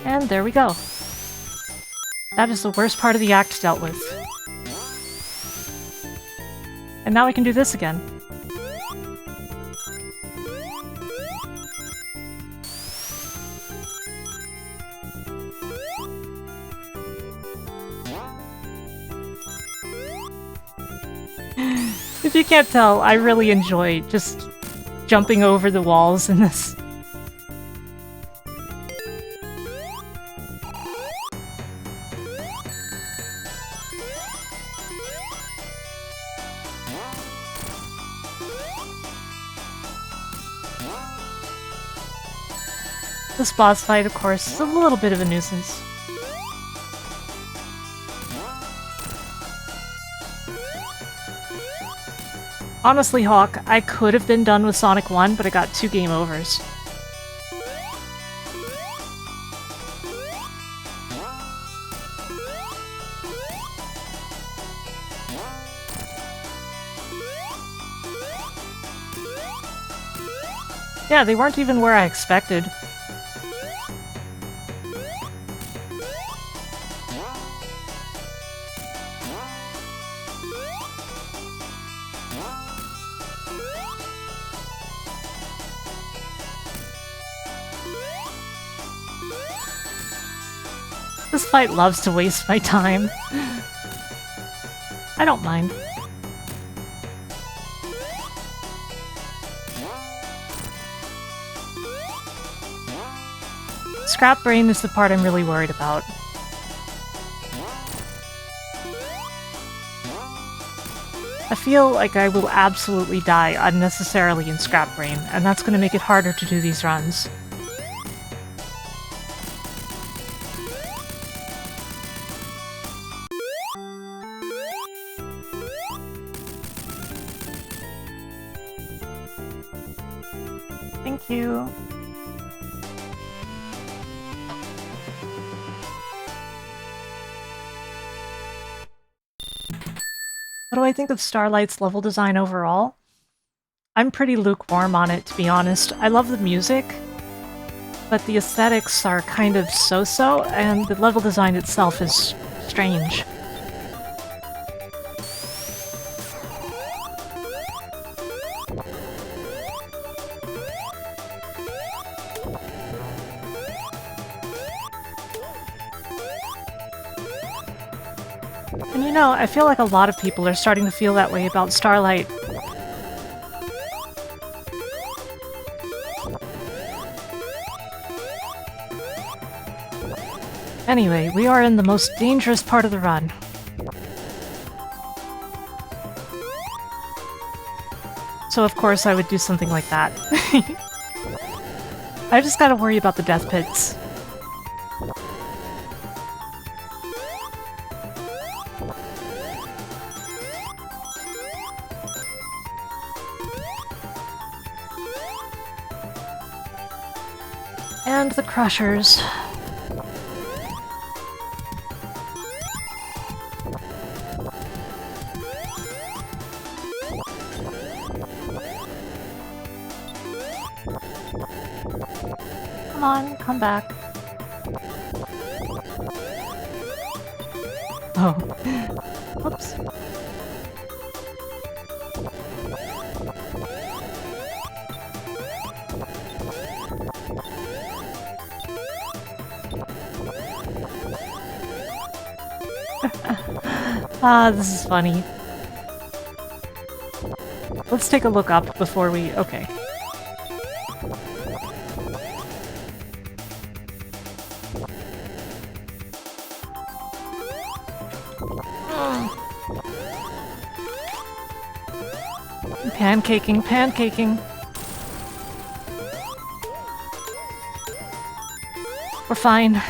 And there we go. That is the worst part of the act dealt with. And now we can do this again. If you can't tell, I really enjoy just jumping over the walls in this. This boss fight, of course, is a little bit of a nuisance. Honestly, Hawk, I could have been done with Sonic 1, but I got 2 game overs. Yeah, they weren't even where I expected. This fight loves to waste my time. I don't mind. Scrap Brain is the part I'm really worried about. I feel like I will absolutely die unnecessarily in Scrap Brain, and that's going to make it harder to do these runs. Thank you. What do I think of Starlight's level design overall? I'm pretty lukewarm on it, to be honest. I love the music, but the aesthetics are kind of so-so, and the level design itself is strange. And you know, I feel like a lot of people are starting to feel that way about Starlight. Anyway, we are in the most dangerous part of the run. So of course I would do something like that. I just gotta worry about the death pits. And the crushers. Come on, come back. Oh. Whoops. Ah, this is funny. Let's take a look up before we... Okay. Pancaking, pancaking. We're fine.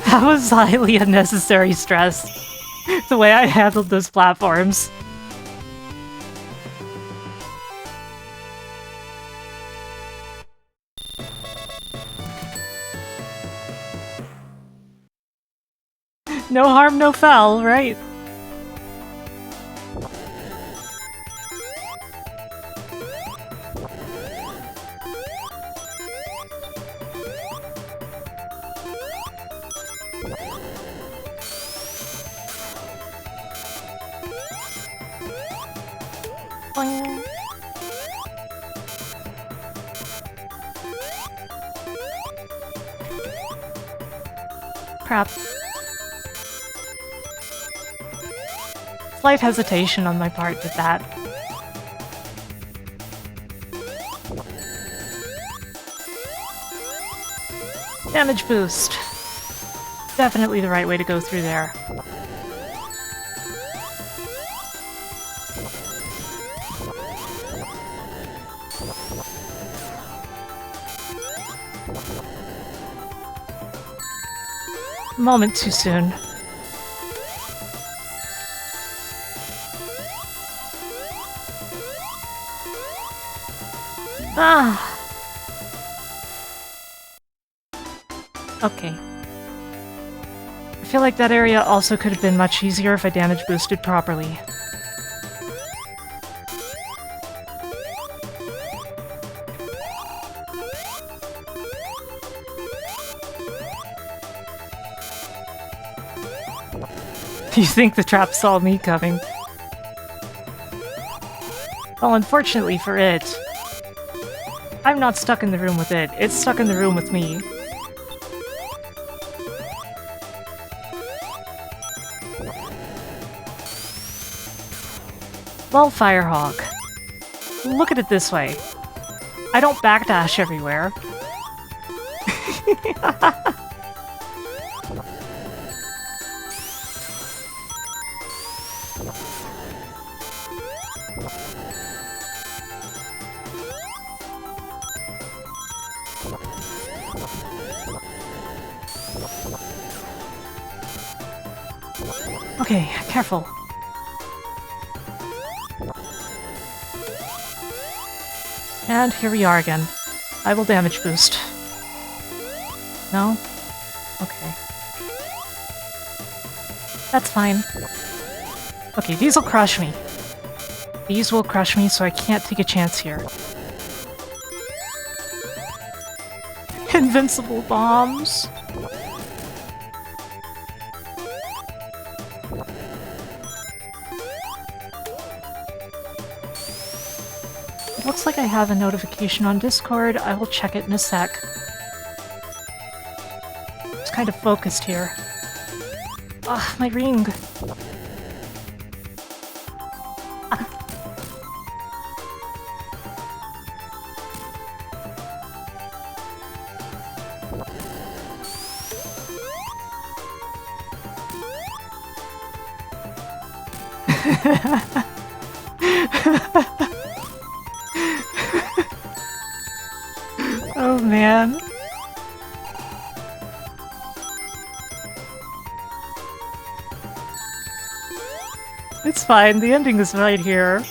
That was highly unnecessary stress. The way I handled those platforms. No harm, no foul, right? Boing. crap. Slight hesitation on my part did that. Damage boost. Definitely the right way to go through there. A moment too soon. Ah. Okay. I feel like that area also could have been much easier if I damage boosted properly. You think the trap saw me coming? Well, unfortunately for it, I'm not stuck in the room with it. It's stuck in the room with me. Well, Firehawk, look at it this way. I don't backdash everywhere. Okay, careful. And here we are again. I will damage boost. No? Okay. That's fine. Okay, these will crush me. These will crush me, so I can't take a chance here. Invincible bombs! Looks like I have a notification on Discord. I will check it in a sec. It's kind of focused here. Ah, my ring! Oh man. It's fine, the ending is right here.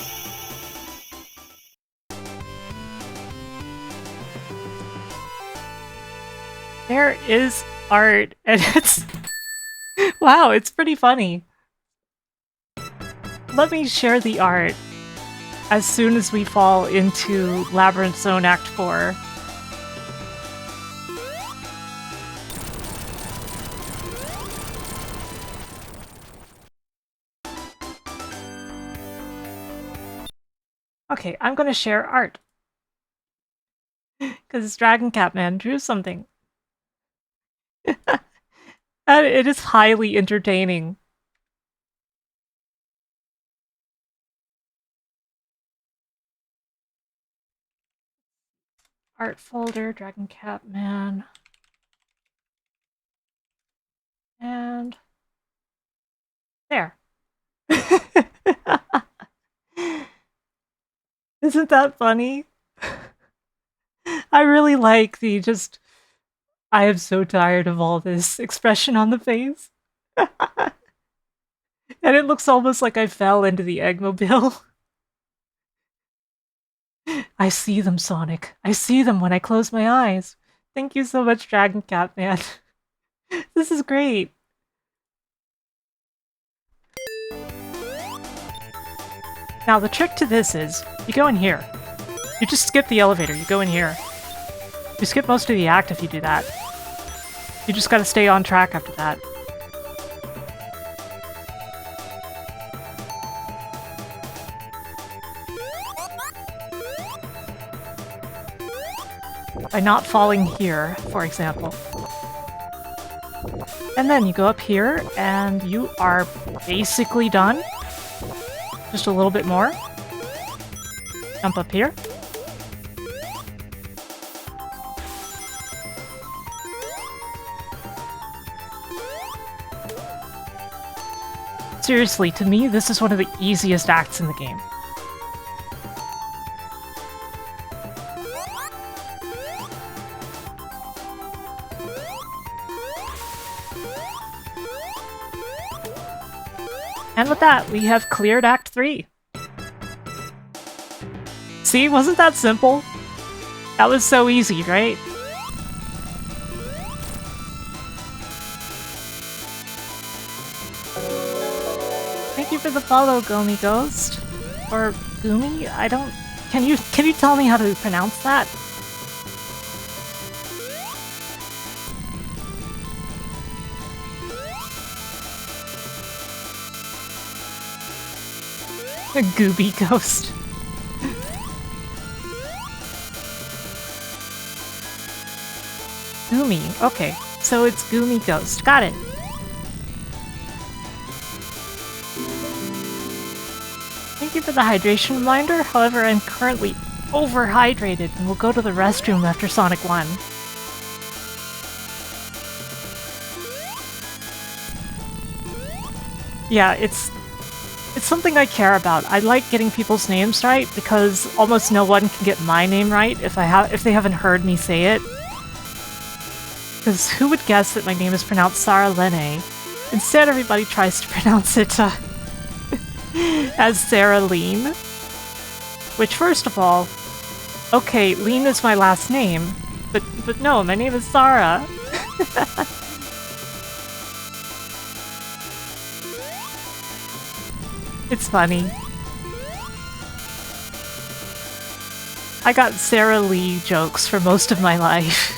There is art, and it's... wow, it's pretty funny. Let me share the art as soon as we fall into Labyrinth Zone Act 4. Okay, I'm gonna share art. Because Dragon Catman drew something. And it is highly entertaining. Art folder, Dragon Catman. And... there. Isn't that funny? I really like the just, I am so tired of all this expression on the face. And it looks almost like I fell into the Eggmobile. I see them, Sonic. I see them when I close my eyes. Thank you so much, Dragon Catman. This is great. Now, the trick to this is, you go in here. You just skip the elevator, you go in here. You skip most of the act if you do that. You just gotta stay on track after that. By not falling here, for example. And then you go up here, and you are basically done. Just a little bit more. Jump up here. Seriously, to me, this is one of the easiest acts in the game. And with that, we have cleared Act 3. See, wasn't that simple? That was so easy, right? Thank you for the follow, Gomi Ghost. Or Gumi? I don't... Can you tell me how to pronounce that? A Gooby Ghost. Gumi. Okay, so it's Gumi Ghost. Got it. Thank you for the hydration reminder. However, I'm currently overhydrated and will go to the restroom after Sonic 1. Yeah, it's something I care about. I like getting people's names right because almost no one can get my name right if they haven't heard me say it. Because who would guess that my name is pronounced Sarah Lene? Instead, everybody tries to pronounce it as Sarah Lean. Which, first of all, okay, Lean is my last name, but no, my name is Sarah. It's funny. I got Sarah Lee jokes for most of my life.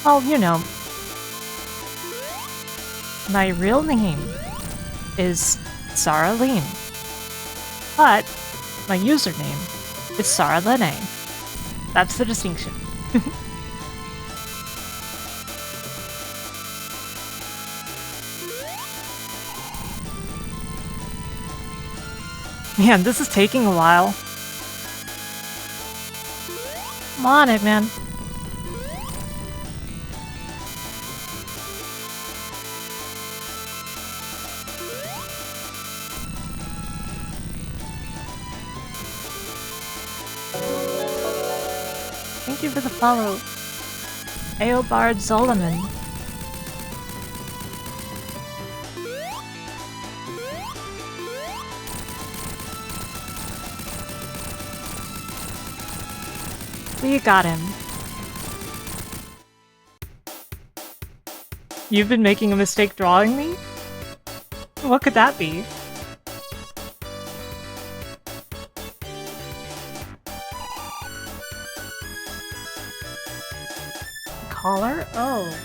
Well, you know, my real name is Sarah Lean, but my username is Sarah Lene. That's the distinction. Man, this is taking a while. Come on, Eggman. Thank you for the follow, Eobard Zolaman. We got him. You've been making a mistake drawing me? What could that be? Collar? Oh.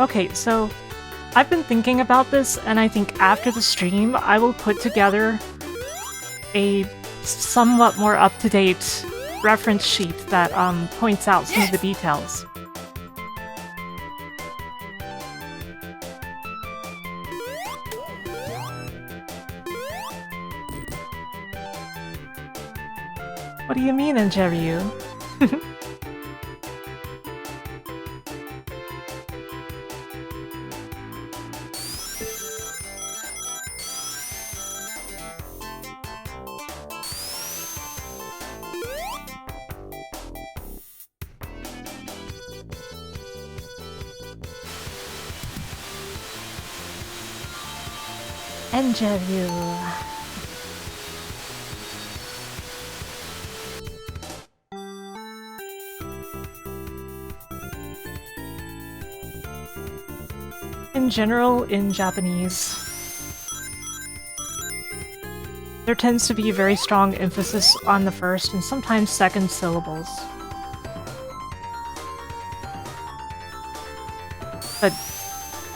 Okay, so I've been thinking about this, and I think after the stream, I will put together a somewhat more up-to-date reference sheet that points out some of the details. What do you mean, Angeryu? Angeryu. in general, in Japanese, there tends to be a very strong emphasis on the first and sometimes second syllables. But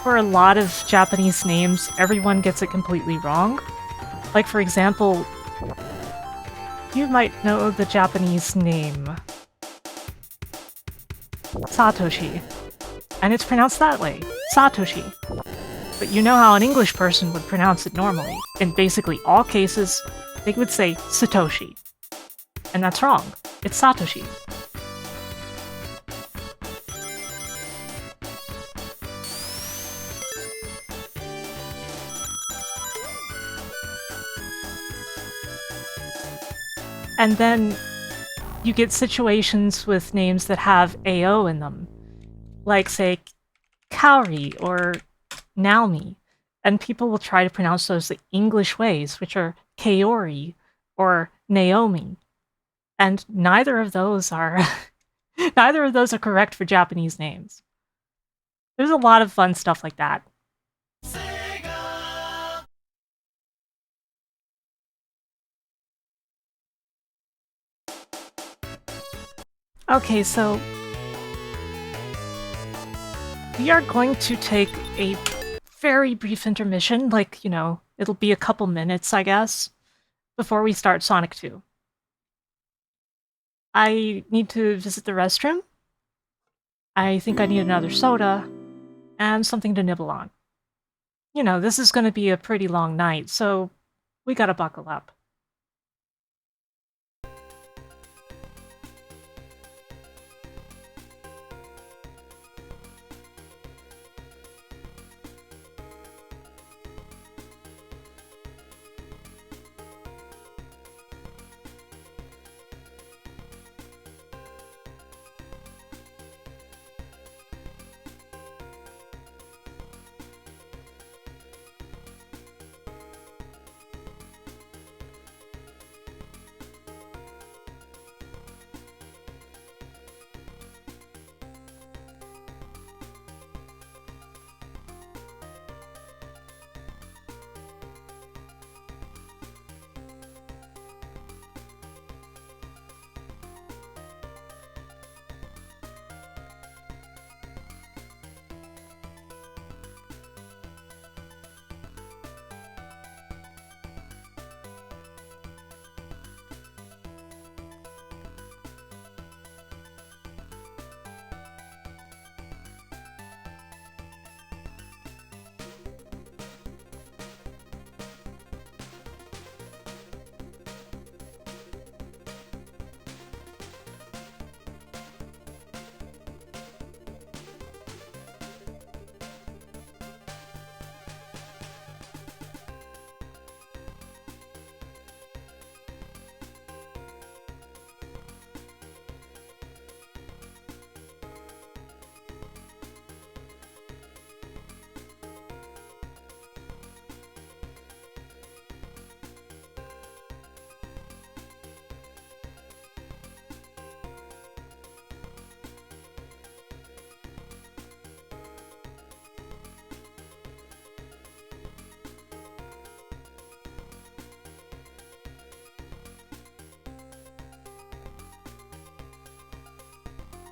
for a lot of Japanese names, everyone gets it completely wrong. Like, for example, you might know the Japanese name Satoshi, and it's pronounced that way, Satoshi. But you know how an English person would pronounce it normally. In basically all cases, they would say Satoshi. And that's wrong. It's Satoshi. And then you get situations with names that have AO in them. Like, say, Kaori or Naomi. And people will try to pronounce those the English ways, which are Kaori or Naomi. And neither of those are neither of those are correct for Japanese names. There's a lot of fun stuff like that. Okay, so we are going to take a very brief intermission, like, you know, it'll be a couple minutes, I guess, before we start Sonic 2. I need to visit the restroom. I think I need another soda, and something to nibble on. You know, this is going to be a pretty long night, so we gotta buckle up.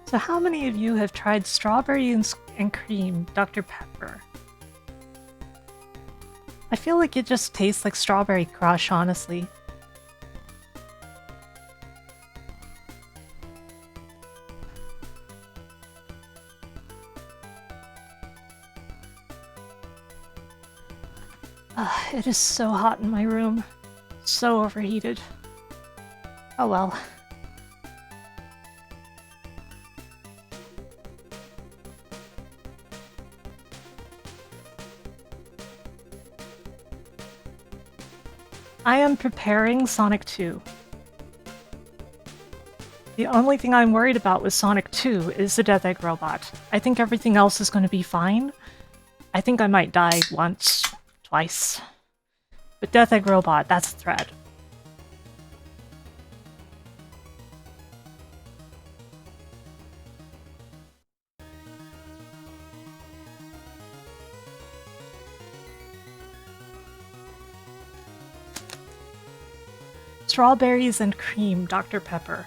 So how many of you have tried strawberry and cream Dr. Pepper? I feel like it just tastes like Strawberry Crush, honestly. It is so hot in my room. So overheated. Oh well. I am preparing Sonic 2. The only thing I'm worried about with Sonic 2 is the Death Egg Robot. I think everything else is going to be fine. I think I might die once, twice. But Death Egg Robot, that's a threat. Strawberries and cream, Dr. Pepper.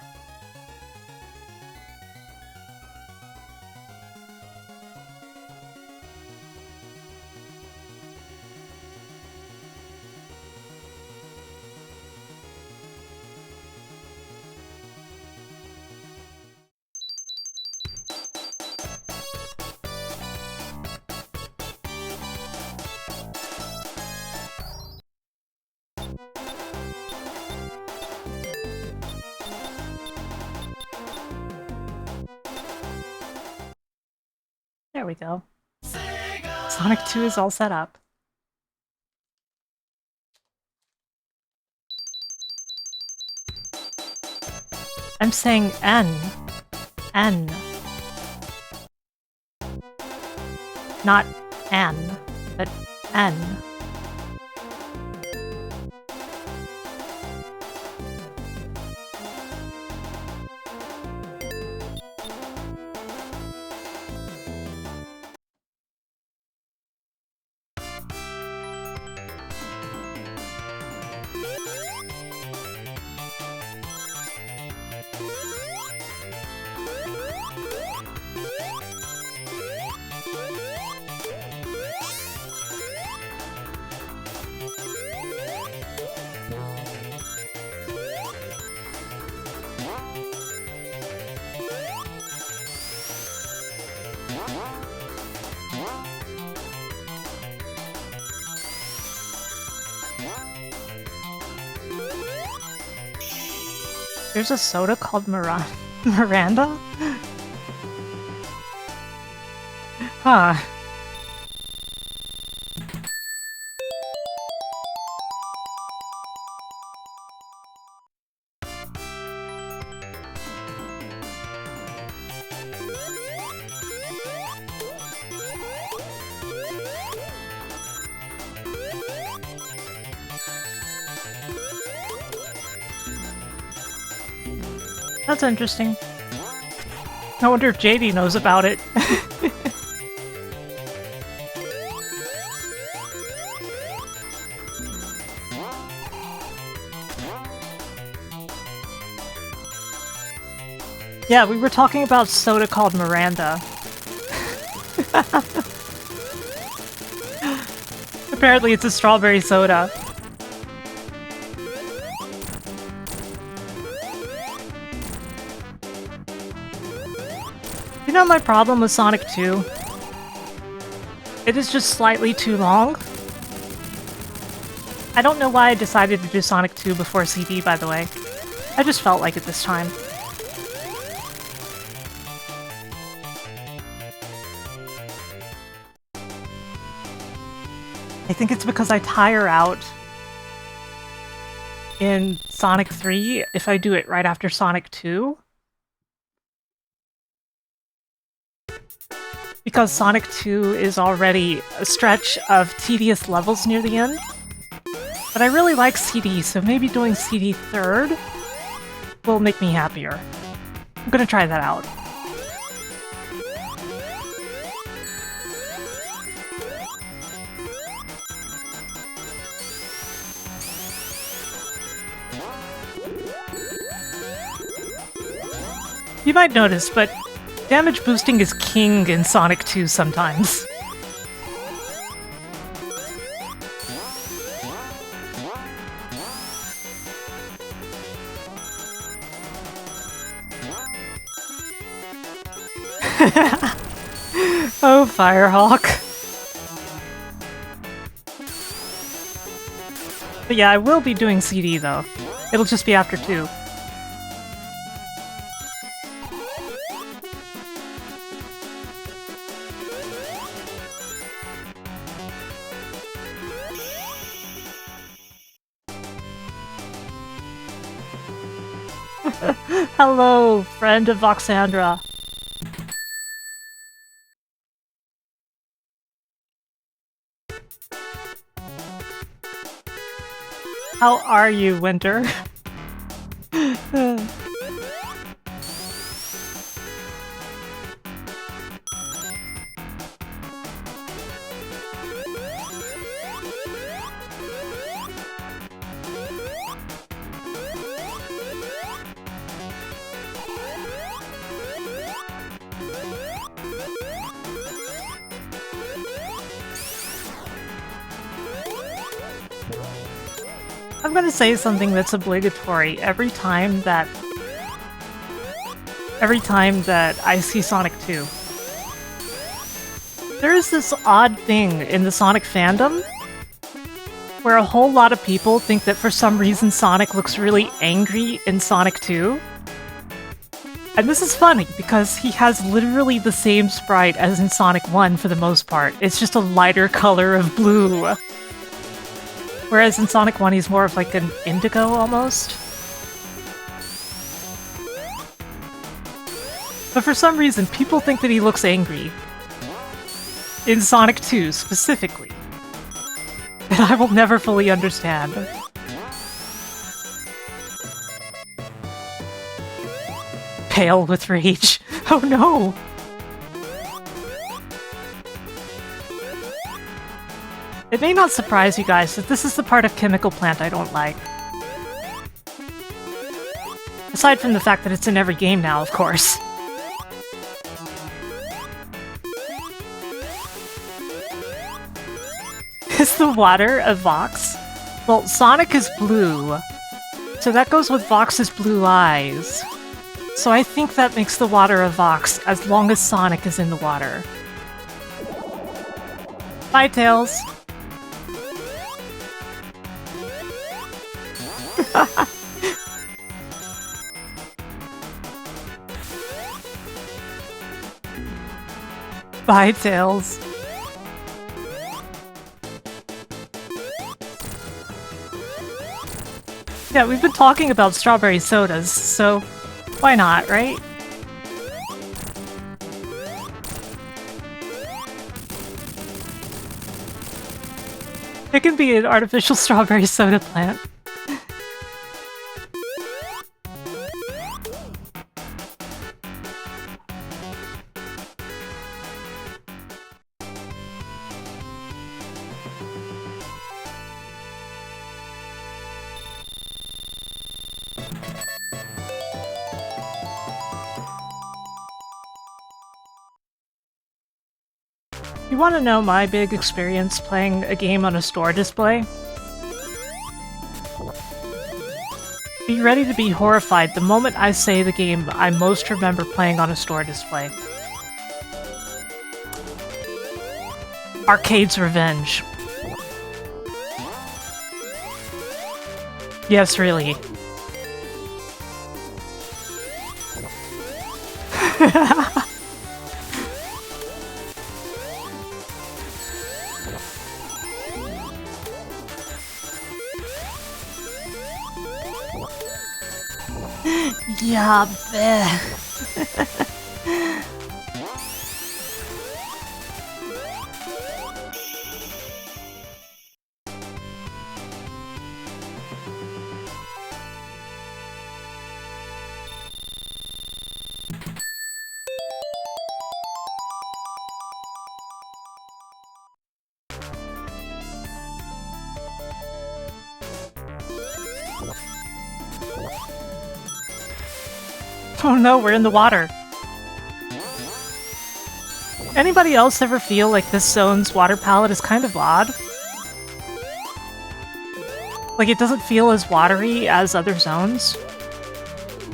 There we go. Sonic 2 is all set up. I'm saying N. N. Not N, but N. There's a soda called Miranda? Huh. That's interesting. I wonder if JD knows about it. Yeah, we were talking about soda called Miranda. Apparently it's a strawberry soda. You know my problem with Sonic 2? It is just slightly too long. I don't know why I decided to do Sonic 2 before CD, by the way. I just felt like it this time. I think it's because I tire out in Sonic 3 if I do it right after Sonic 2. Because Sonic 2 is already a stretch of tedious levels near the end. But I really like CD, so maybe doing CD third will make me happier. I'm gonna try that out. You might notice, but damage boosting is king in Sonic 2 sometimes. Oh, Firehawk. But yeah, I will be doing CD though. It'll just be after 2. Hello, friend of Voxandra. How are you, Winter? I'm gonna say something that's obligatory every time that I see Sonic 2. There is this odd thing in the Sonic fandom where a whole lot of people think that for some reason Sonic looks really angry in Sonic 2. And this is funny because he has literally the same sprite as in Sonic 1 for the most part. It's just a lighter color of blue. Whereas in Sonic 1 he's more of like an indigo almost. But for some reason people think that he looks angry. In Sonic 2 specifically. And I will never fully understand. Pale with rage. Oh no! It may not surprise you guys that this is the part of Chemical Plant I don't like. Aside from the fact that it's in every game now, of course. Is the water a Vox? Well, Sonic is blue, so that goes with Vox's blue eyes. So I think that makes the water a Vox as long as Sonic is in the water. Bye, Tails! Bye, Tails. Yeah, we've been talking about strawberry sodas, so why not, right? It can be an artificial strawberry soda plant. You want to know my big experience playing a game on a store display? Be ready to be horrified the moment I say the game I most remember playing on a store display. Arcade's Revenge. Yes, really. Yeah, bleh. Oh no, we're in the water. Anybody else ever feel like this zone's water palette is kind of odd? Like it doesn't feel as watery as other zones.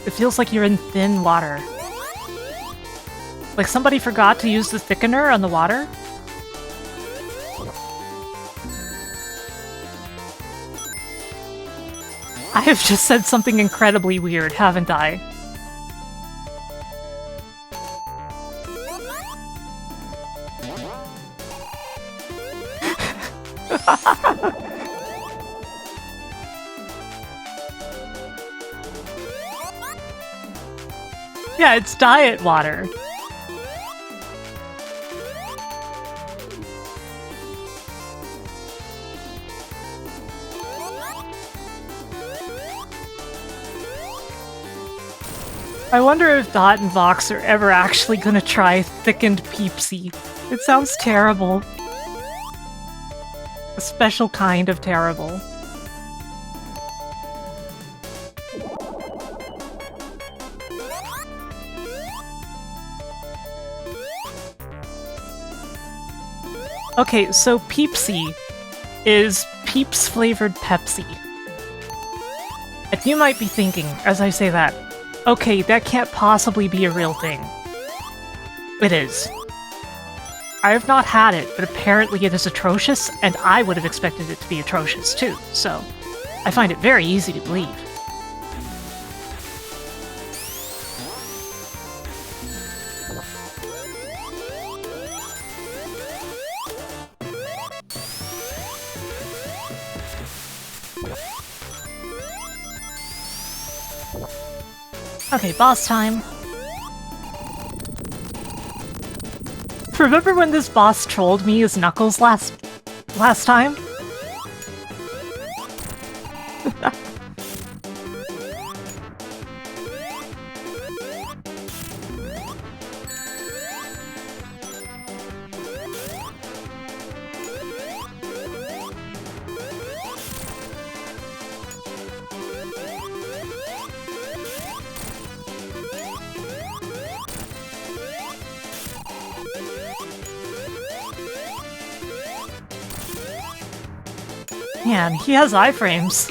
It feels like you're in thin water. Like somebody forgot to use the thickener on the water? I have just said something incredibly weird, haven't I? Yeah, it's diet water. I wonder if Dot and Vox are ever actually gonna try thickened Peepsy. It sounds terrible. A special kind of terrible. Okay, so Peepsy is Peeps flavored Pepsi. And you might be thinking, as I say that, okay, that can't possibly be a real thing. It is. I have not had it, but apparently it is atrocious, and I would have expected it to be atrocious too, so I find it very easy to believe. Okay, boss time. Remember when this boss trolled me as Knuckles last time? Man, he has iframes.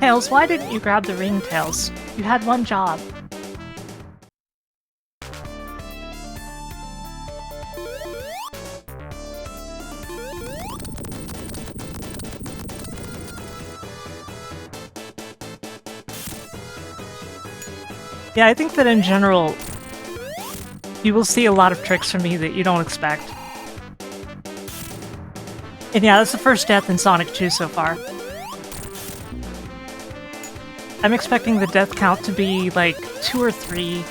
Tails, why didn't you grab the ring, Tails? You had one job. Yeah, I think that in general, you will see a lot of tricks from me that you don't expect. And yeah, that's the first death in Sonic 2 so far. I'm expecting the death count to be like 2 or 3,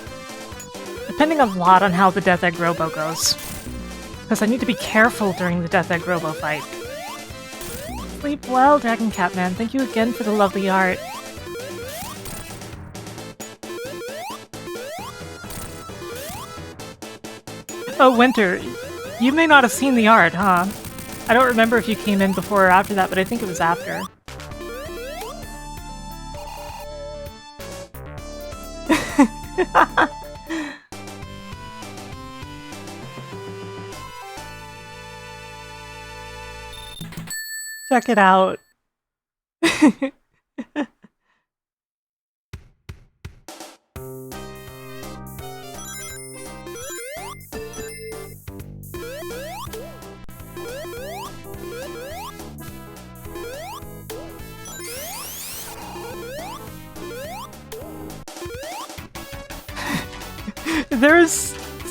depending a lot on how the Death Egg Robo goes. Because I need to be careful during the Death Egg Robo fight. Sleep well, Dragon Catman. Thank you again for the lovely art. Oh, Winter, you may not have seen the art, huh? I don't remember if you came in before or after that, but I think it was after. Check it out.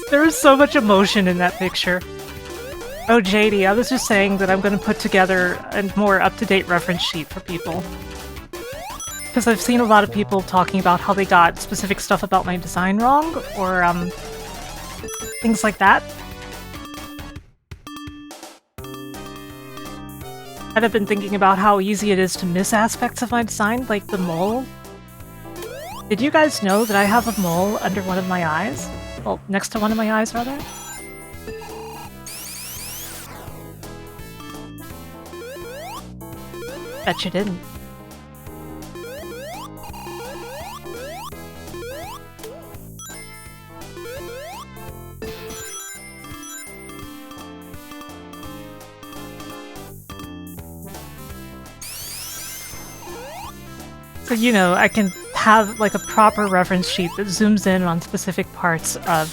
There is so much emotion in that picture. Oh, JD, I was just saying that I'm going to put together a more up-to-date reference sheet for people. Because I've seen a lot of people talking about how they got specific stuff about my design wrong, or, things like that. And I've been thinking about how easy it is to miss aspects of my design, like the mole. Did you guys know that I have a mole under one of my eyes? Well, next to one of my eyes, rather? Bet you didn't. So, you know, I can have like a proper reference sheet that zooms in on specific parts of...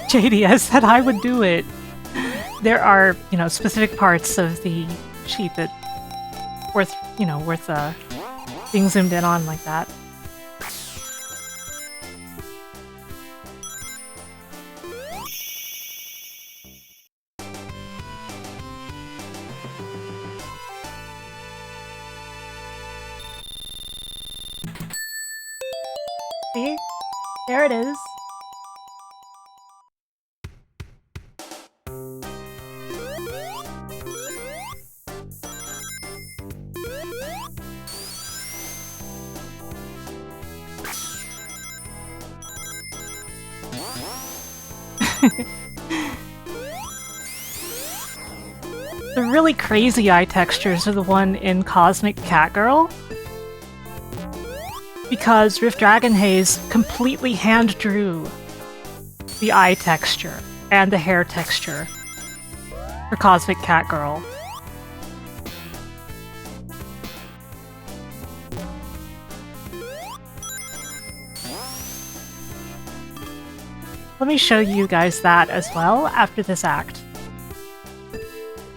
JD, I said I would do it. There are, you know, specific parts of the sheet that worth being zoomed in on like that. See? There it is. The really crazy eye textures are the one in Cosmic Catgirl. Because Rift Dragon Haze completely hand-drew the eye texture. and the hair texture for Cosmic Cat Girl. Let me show you guys that as well after this act.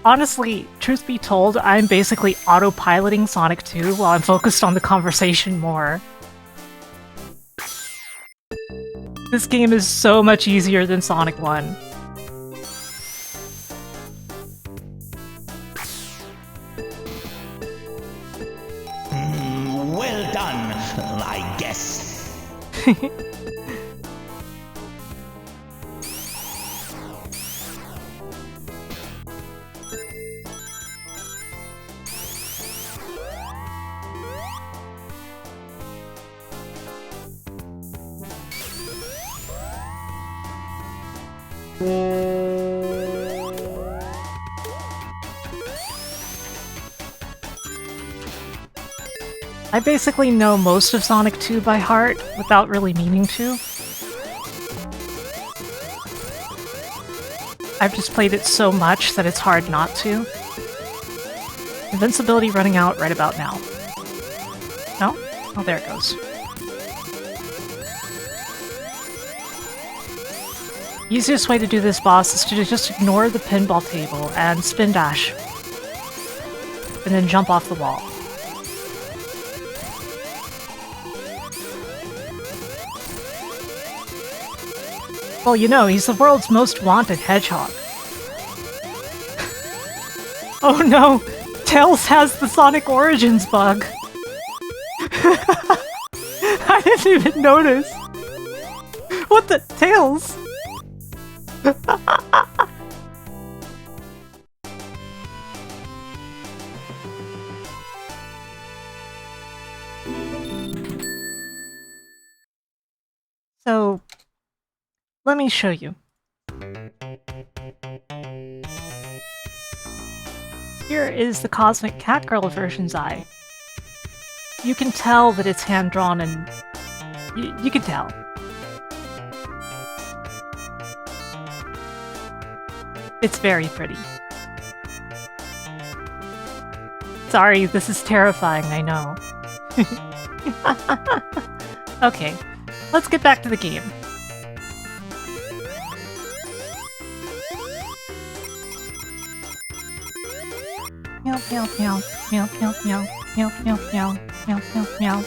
Honestly, truth be told, I'm basically autopiloting Sonic 2 while I'm focused on the conversation more. This game is so much easier than Sonic 1. Well done, I guess. I basically know most of Sonic 2 by heart, without really meaning to. I've just played it so much that it's hard not to. Invincibility running out right about now. No? Oh, there it goes. Easiest way to do this boss is to just ignore the pinball table and spin dash. And then jump off the wall. Well, you know, he's the world's most wanted hedgehog. Oh no! Tails has the Sonic Origins bug! I didn't even notice! What the— Tails? So, let me show you. Here is the Cosmic Cat Girl version's eye. You can tell that it's hand-drawn and... you can tell. It's very pretty. Sorry, this is terrifying, I know. Okay, let's get back to the game. Meow meow meow meow meow meow meow meow meow meow meow meow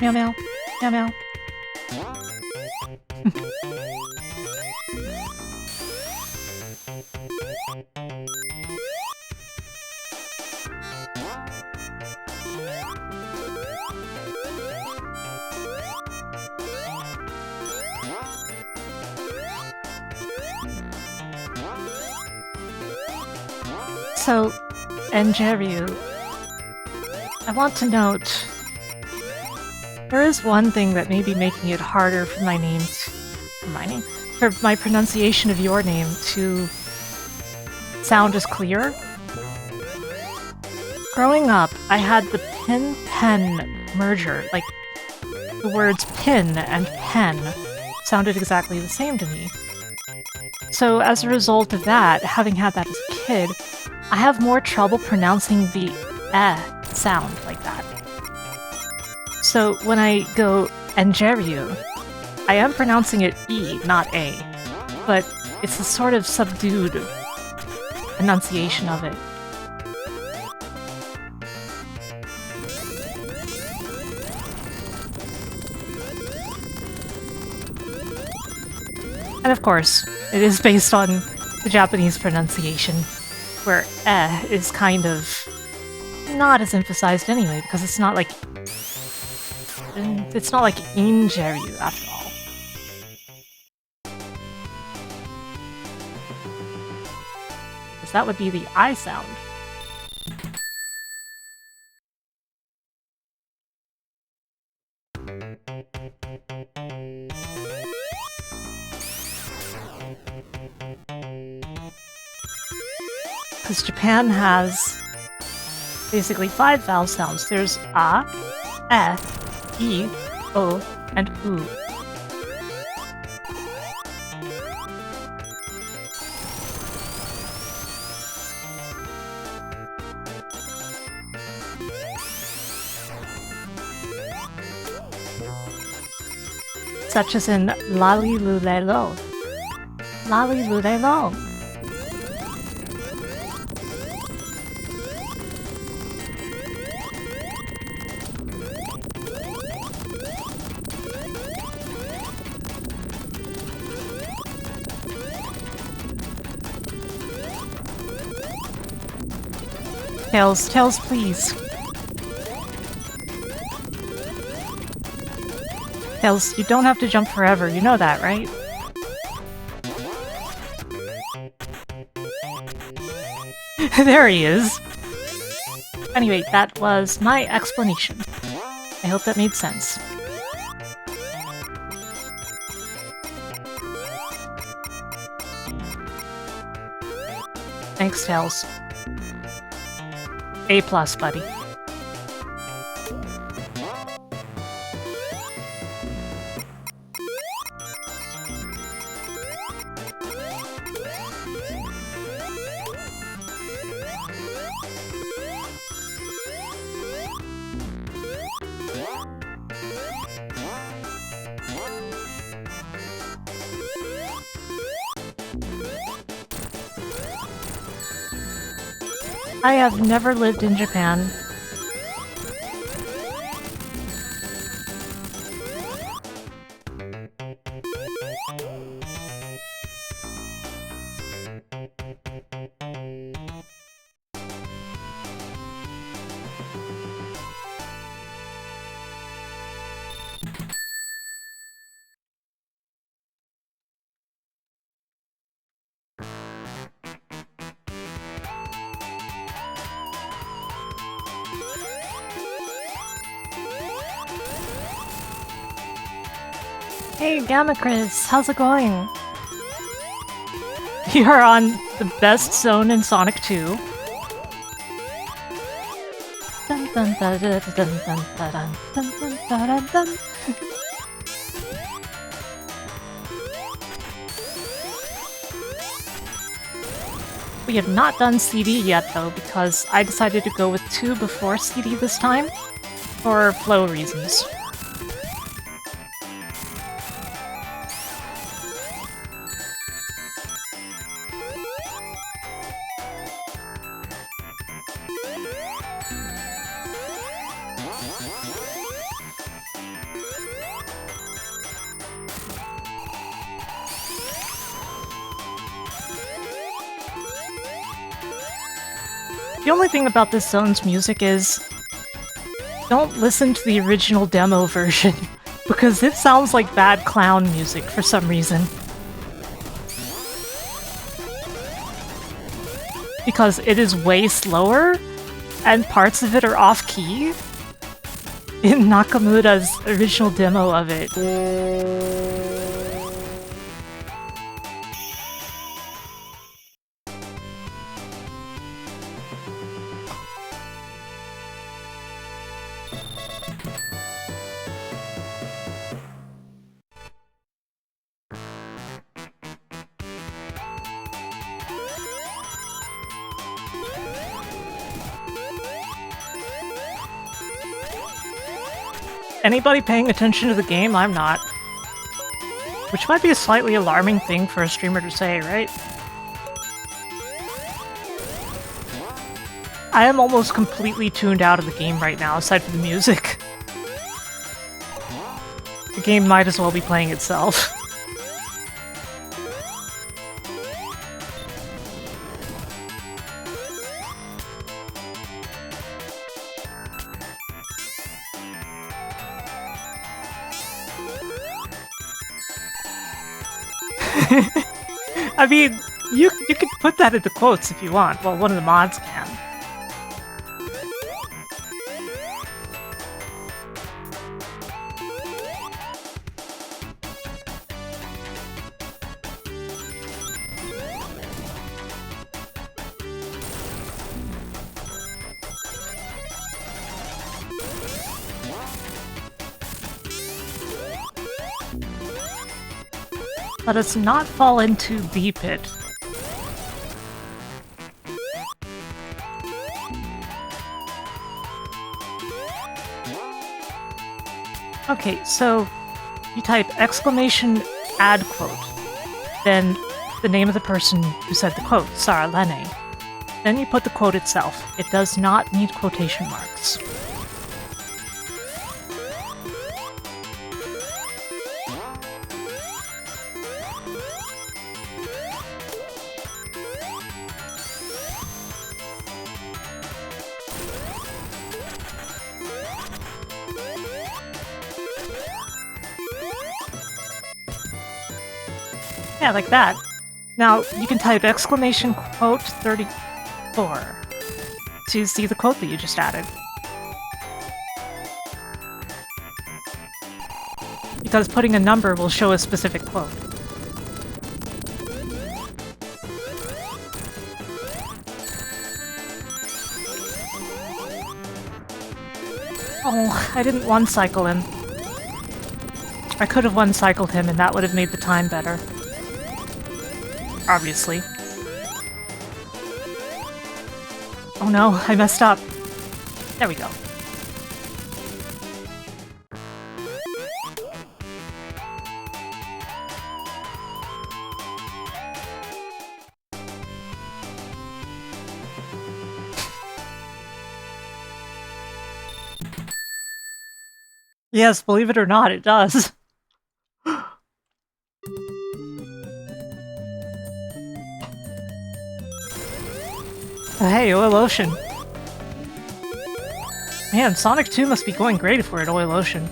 meow meow meow meow. So, Angeryu, I want to note, there is one thing that may be making it harder for my name for my pronunciation of your name to sound as clear. Growing up, I had the pin-pen merger, like, the words pin and pen sounded exactly the same to me. So as a result of that, having had that as a kid, I have more trouble pronouncing the sound like that. So when I go Angeryu, I am pronouncing it E, not A, but it's a sort of subdued enunciation of it. And of course, it is based on the Japanese pronunciation, where is kind of not as emphasized anyway, because it's not like Ingeryu after all. Because that would be the I sound. Because Japan has basically 5 vowel sounds. There's A, E, O, and U. such as in Lali Lulelo. Lali Lulelo. Tails, please. Tails, you don't have to jump forever, you know that, right? There he is! Anyway, that was my explanation. I hope that made sense. Thanks, Tails. A+, buddy. I have never lived in Japan. Hey, Gamma Chris, how's it going? You're on the best zone in Sonic 2. Dun dun dun dun dun dun dun dun dun dun dun. We have not done CD yet though, because I decided to go with 2 before CD this time, for flow reasons. The only thing about this zone's music is, don't listen to the original demo version, because it sounds like bad clown music for some reason. Because it is way slower, and parts of it are off-key in Nakamura's original demo of it. Anybody paying attention to the game? I'm not. Which might be a slightly alarming thing for a streamer to say, right? I am almost completely tuned out of the game right now, aside from the music. The game might as well be playing itself. I mean, you could put that into quotes if you want. Well, one of the mods can. Let us not fall into the pit. Okay, so you type exclamation add quote, then the name of the person who said the quote, Sarah Lene. Then you put the quote itself. It does not need quotation marks. Yeah, like that. Now, you can type exclamation quote 34 to see the quote that you just added. Because putting a number will show a specific quote. Oh, I didn't one-cycle him. I could have one-cycled him and that would have made the time better. Obviously. Oh no, I messed up. There we go. Yes, believe it or not, it does. Hey, Oil Ocean. Man, Sonic 2 must be going great if we're at Oil Ocean.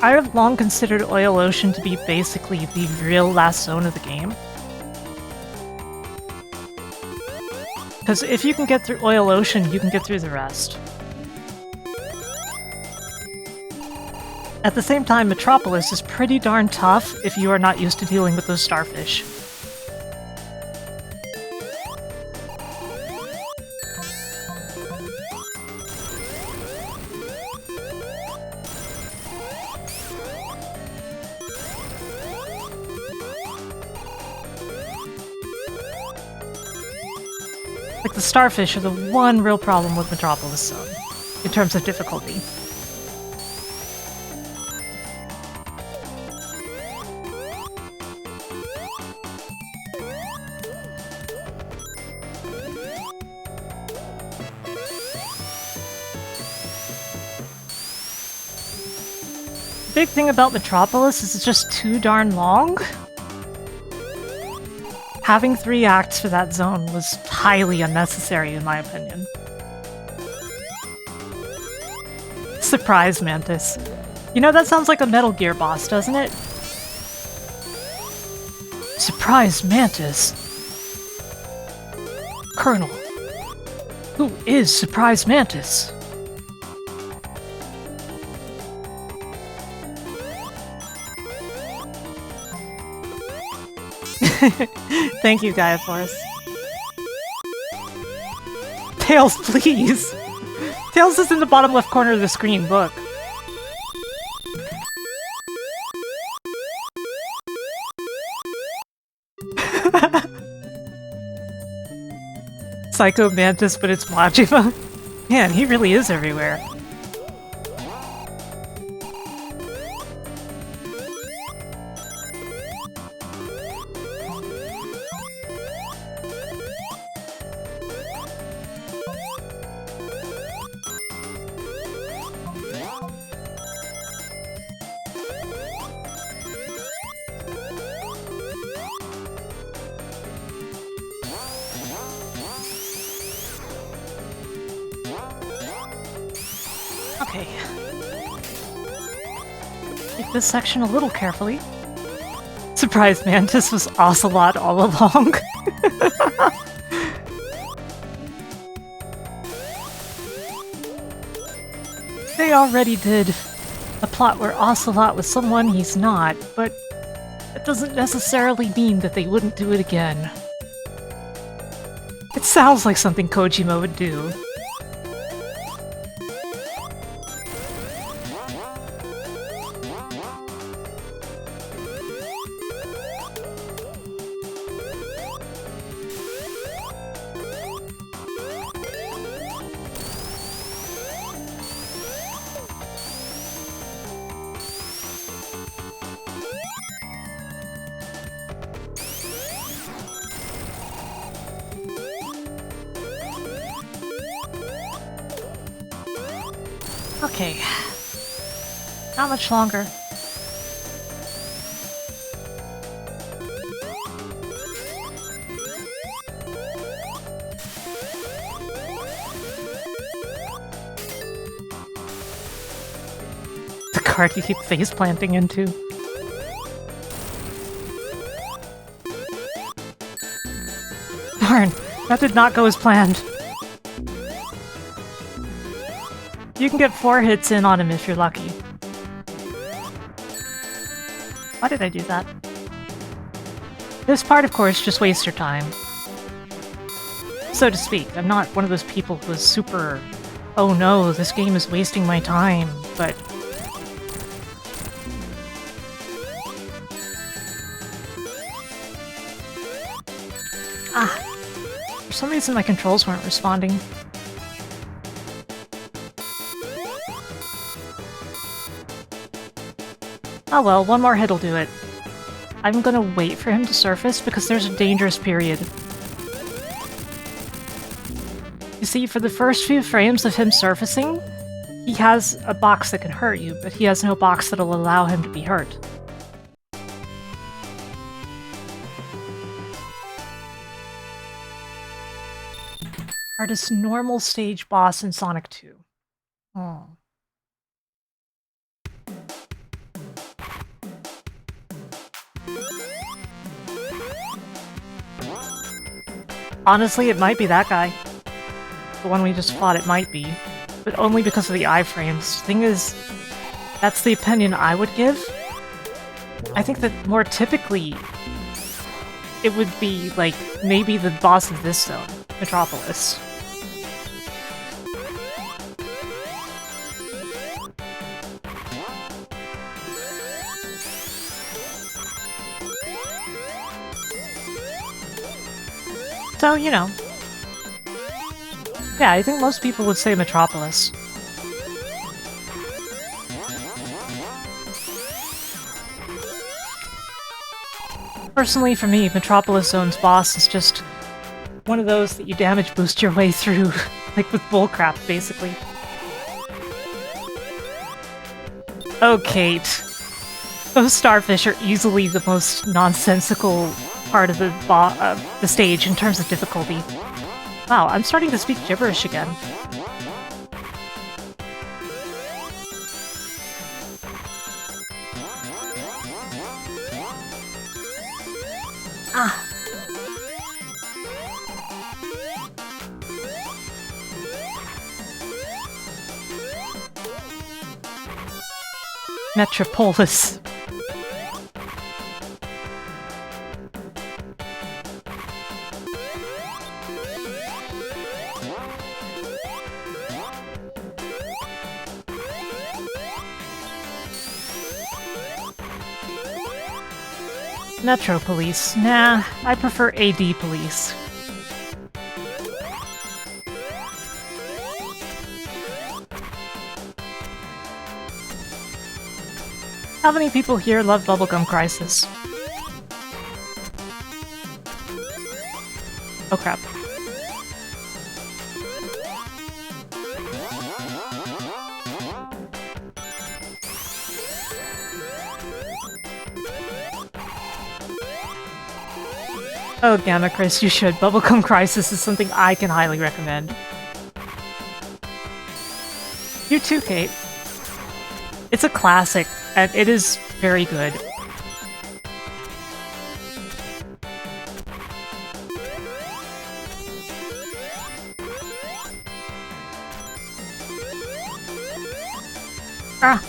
I have long considered Oil Ocean to be basically the real last zone of the game. Because if you can get through Oil Ocean, you can get through the rest. At the same time, Metropolis is pretty darn tough if you are not used to dealing with those starfish. Like, the starfish are the one real problem with Metropolis Zone, in terms of difficulty. The big thing about Metropolis is it's just too darn long. Having 3 acts for that zone was highly unnecessary, in my opinion. Surprise Mantis. You know, that sounds like a Metal Gear boss, doesn't it? Surprise Mantis. Colonel. Who is Surprise Mantis? Thank you, Gaia Force. Tails, please! Tails is in the bottom left corner of the screen, look. Psycho Mantis, but it's Majima. Man, he really is everywhere. Okay. Take this section a little carefully. Surprise Mantis was Ocelot all along. They already did a plot where Ocelot was someone he's not, but that doesn't necessarily mean that they wouldn't do it again. Sounds like something Kojima would do. Okay. Not much longer. The card you keep face planting into. Darn, that did not go as planned. You can get 4 hits in on him if you're lucky. Why did I do that? This part, of course, just wastes your time. So to speak, I'm not one of those people who is super, oh no, this game is wasting my time, but... For some reason my controls weren't responding. Oh well, one more hit'll do it. I'm gonna wait for him to surface because there's a dangerous period. You see, for the first few frames of him surfacing, he has a box that can hurt you, but he has no box that'll allow him to be hurt. Hardest normal stage boss in Sonic 2. Oh. Honestly, it might be that guy. The one we just fought, it might be. But only because of the iframes. Thing is, that's the opinion I would give. I think that more typically, it would be, like, maybe the boss of this zone, Metropolis. So, you know. Yeah, I think most people would say Metropolis. Personally, for me, Metropolis Zone's boss is just one of those that you damage boost your way through, like with bullcrap, basically. Oh, Kate. Those starfish are easily the most nonsensical part of the stage in terms of difficulty. Wow, I'm starting to speak gibberish again. Ah. Metropolis. Metro Police. Nah, I prefer AD Police. How many people here love Bubblegum Crisis? Oh crap. Oh, Gamma Chris, you should. Bubblegum Crisis is something I can highly recommend. You too, Kate. It's a classic, and it is very good. Ah!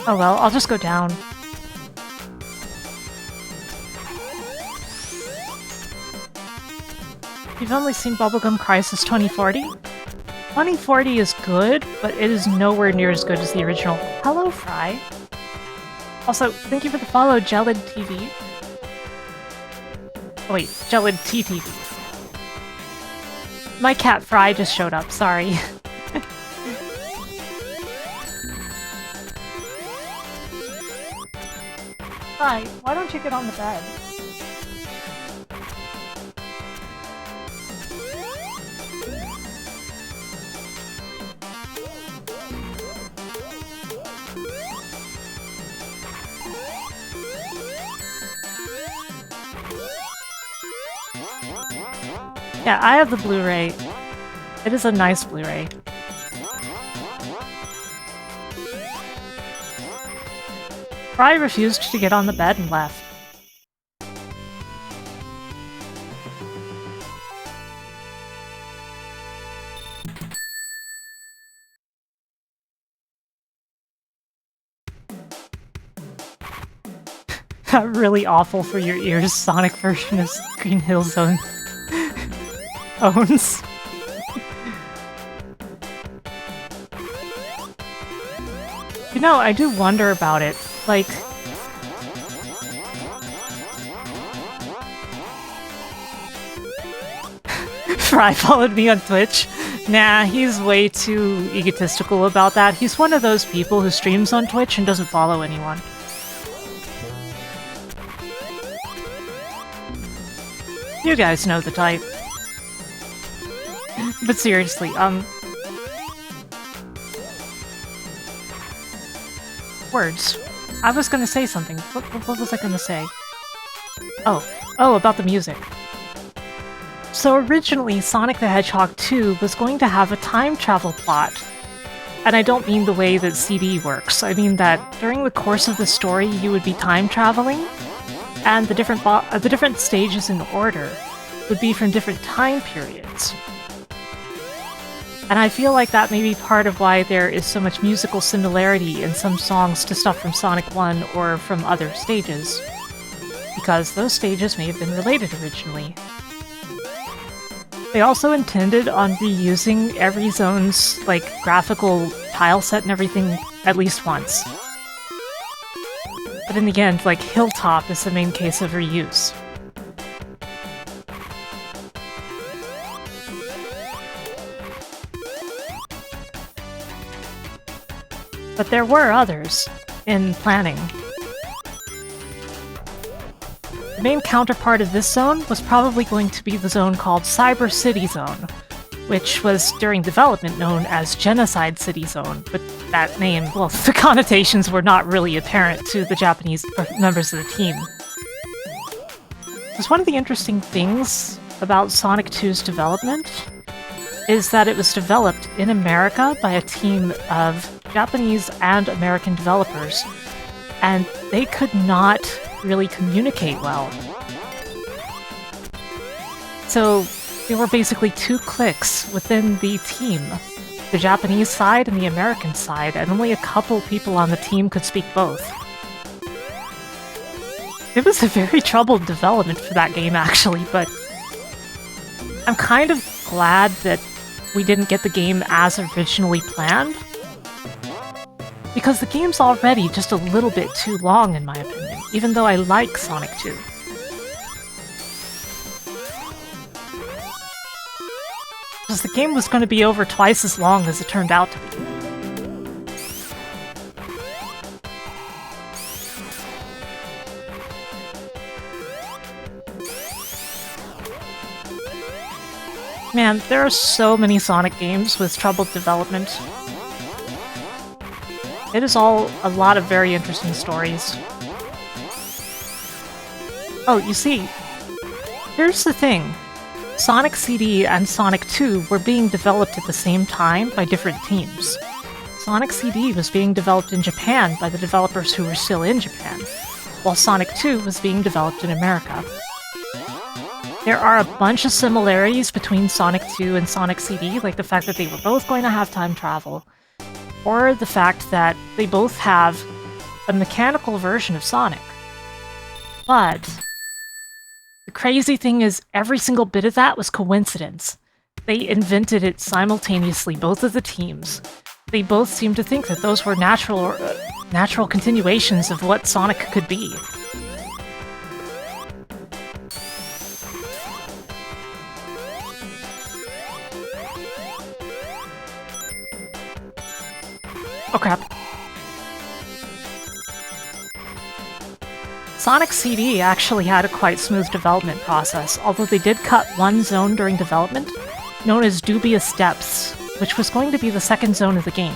Oh well, I'll just go down. You've only seen Bubblegum Crisis 2040? 2040 is good, but it is nowhere near as good as the original. Hello, Fry. Also, thank you for the follow, Gelid TV. Oh, wait, Gelid TTV. My cat Fry just showed up, sorry. Fry, why don't you get on the bed? Yeah, I have the Blu-ray. It is a nice Blu-ray. Fry refused to get on the bed and left. Really awful for your ears, Sonic version of Green Hill Zone owns. You know, I do wonder about it. Like, Fry followed me on Twitch. Nah, he's way too egotistical about that. He's one of those people who streams on Twitch and doesn't follow anyone. You guys know the type. But seriously, words. I was gonna say something. What was I gonna say? Oh, about the music. So originally, Sonic the Hedgehog 2 was going to have a time travel plot. And I don't mean the way that CD works. I mean that during the course of the story, you would be time traveling, and the different stages in order would be from different time periods. And I feel like that may be part of why there is so much musical similarity in some songs to stuff from Sonic 1 or from other stages, because those stages may have been related originally. They also intended on reusing every zone's, like, graphical tile set and everything at least once. But in the end, like, Hilltop is the main case of reuse. But there were others in planning. The main counterpart of this zone was probably going to be the zone called Cyber City Zone, which was during development known as Genocide City Zone, but that name, well, the connotations were not really apparent to the Japanese members of the team. Because one of the interesting things about Sonic 2's development is that it was developed in America by a team of Japanese and American developers, and they could not really communicate well. So there were basically two cliques within the team, the Japanese side and the American side, and only a couple people on the team could speak both. It was a very troubled development for that game, actually, but I'm kind of glad that we didn't get the game as originally planned, because the game's already just a little bit too long, in my opinion, even though I like Sonic 2. Because the game was going to be over twice as long as it turned out to be. Man, there are so many Sonic games with troubled development. It is all a lot of very interesting stories. Oh, you see, here's the thing. Sonic CD and Sonic 2 were being developed at the same time by different teams. Sonic CD was being developed in Japan by the developers who were still in Japan, while Sonic 2 was being developed in America. There are a bunch of similarities between Sonic 2 and Sonic CD, like the fact that they were both going to have time travel, or the fact that they both have a mechanical version of Sonic. But the crazy thing is, every single bit of that was coincidence. They invented it simultaneously, both of the teams. They both seemed to think that those were natural continuations of what Sonic could be. Oh crap. Sonic CD actually had a quite smooth development process, although they did cut one zone during development, known as Dubious Depths, which was going to be the second zone of the game.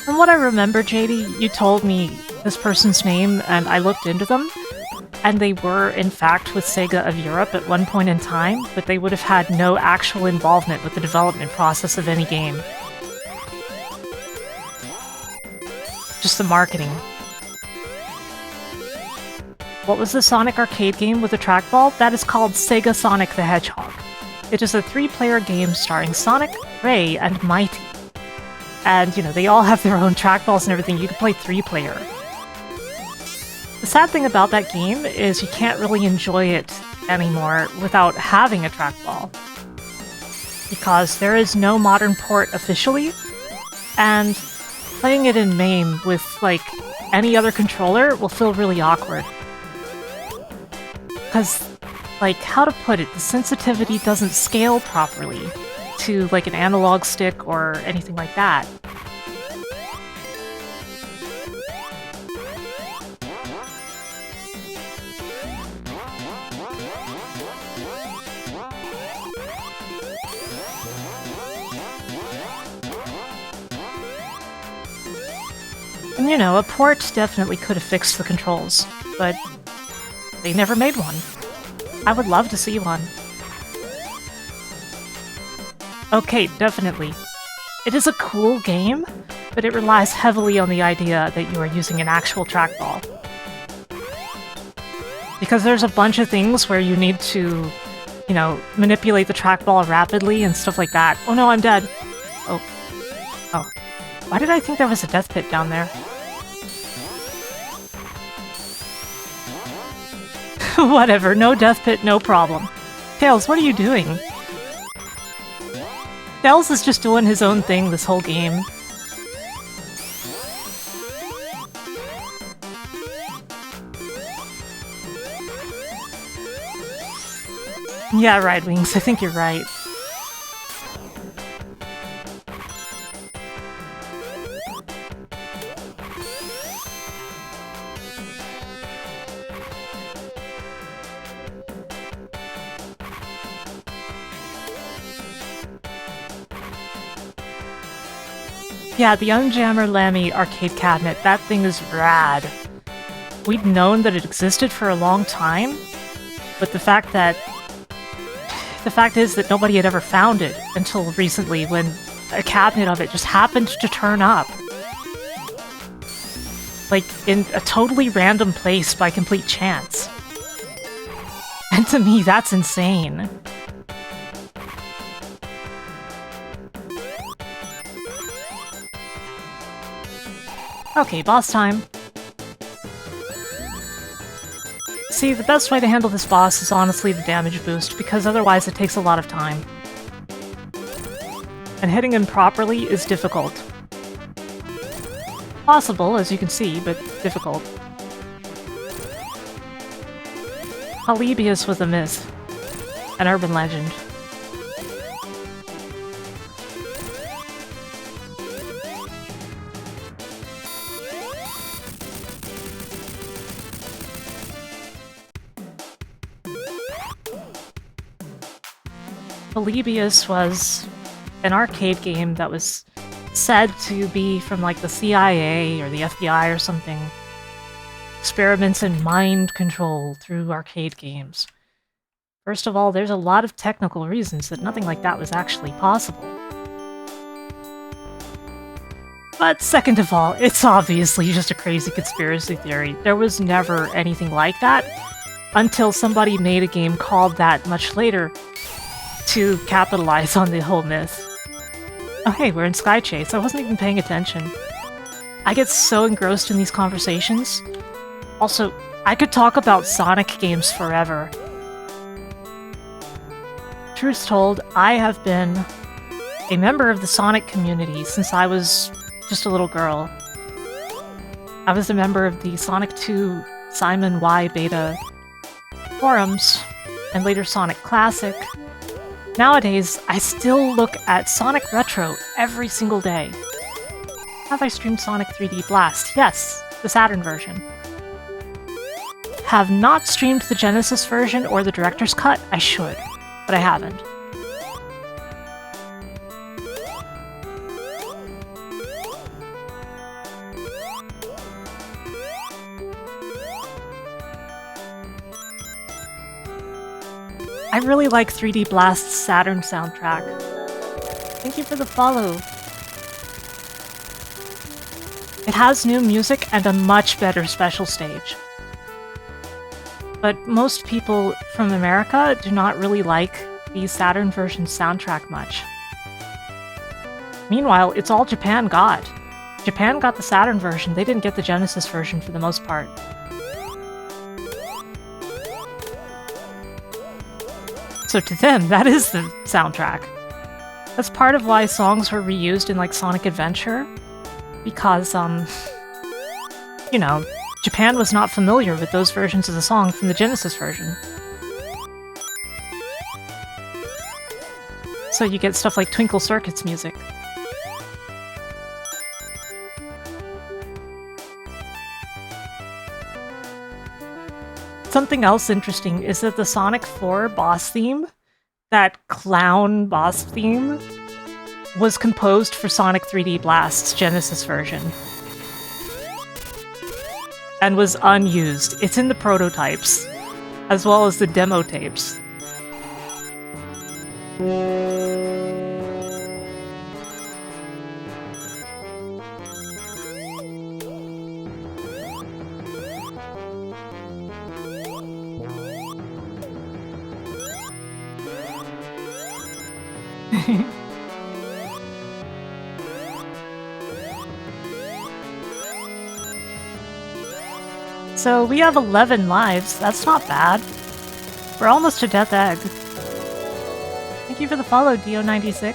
From what I remember, JD, you told me this person's name, and I looked into them, and they were, in fact, with Sega of Europe at one point in time, but they would have had no actual involvement with the development process of any game. Just the marketing. What was the Sonic arcade game with the trackball? That is called Sega Sonic the Hedgehog. It is a 3-player game starring Sonic, Ray, and Mighty. And, you know, they all have their own trackballs and everything. You can play 3-player. The sad thing about that game is you can't really enjoy it anymore without having a trackball. Because there is no modern port officially, and playing it in MAME with, like, any other controller will feel really awkward. Because, like, how to put it, the sensitivity doesn't scale properly to, like, an analog stick or anything like that. And you know, a port definitely could have fixed the controls, but they never made one. I would love to see one. Okay, definitely. It is a cool game, but it relies heavily on the idea that you are using an actual trackball. Because there's a bunch of things where you need to, you know, manipulate the trackball rapidly and stuff like that. Oh no, I'm dead! Oh. Oh. Why did I think there was a death pit down there? Whatever, no death pit, no problem. Tails, what are you doing? Tails is just doing his own thing this whole game. Yeah, right, Wings, I think you're right. Yeah, the Unjammer Lemmy arcade cabinet, that thing is rad. We'd known that it existed for a long time, but the fact is that nobody had ever found it until recently when a cabinet of it just happened to turn up. Like, in a totally random place by complete chance. And to me, that's insane. Okay, boss time. See, the best way to handle this boss is honestly the damage boost, because otherwise it takes a lot of time. And hitting him properly is difficult. Possible, as you can see, but difficult. Polybius was a myth. An urban legend. Polybius was an arcade game that was said to be from like the CIA or the FBI or something. Experiments in mind control through arcade games. First of all, there's a lot of technical reasons that nothing like that was actually possible. But second of all, it's obviously just a crazy conspiracy theory. There was never anything like that until somebody made a game called that much later to capitalize on the whole myth. Oh hey, we're in Sky Chase. I wasn't even paying attention. I get so engrossed in these conversations. Also, I could talk about Sonic games forever. Truth told, I have been a member of the Sonic community since I was just a little girl. I was a member of the Sonic 2 Simon Y Beta forums, and later Sonic Classic. Nowadays, I still look at Sonic Retro every single day. Have I streamed Sonic 3D Blast? Yes, the Saturn version. Have not streamed the Genesis version or the Director's Cut. I should, but I haven't. I really like 3D Blast's Saturn soundtrack. Thank you for the follow. It has new music and a much better special stage. But most people from America do not really like the Saturn version soundtrack much. Meanwhile, it's all Japan got. Japan got the Saturn version, they didn't get the Genesis version for the most part. So to them, that is the soundtrack. That's part of why songs were reused in like Sonic Adventure, because, you know, Japan was not familiar with those versions of the song from the Genesis version. So you get stuff like Twinkle Circuit's music. Something else interesting is that the Sonic 4 boss theme, that clown boss theme, was composed for Sonic 3D Blast's Genesis version. And was unused. It's in the prototypes, as well as the demo tapes. So we have 11 lives, that's not bad. We're almost to Death Egg. Thank you for the follow, Dio96.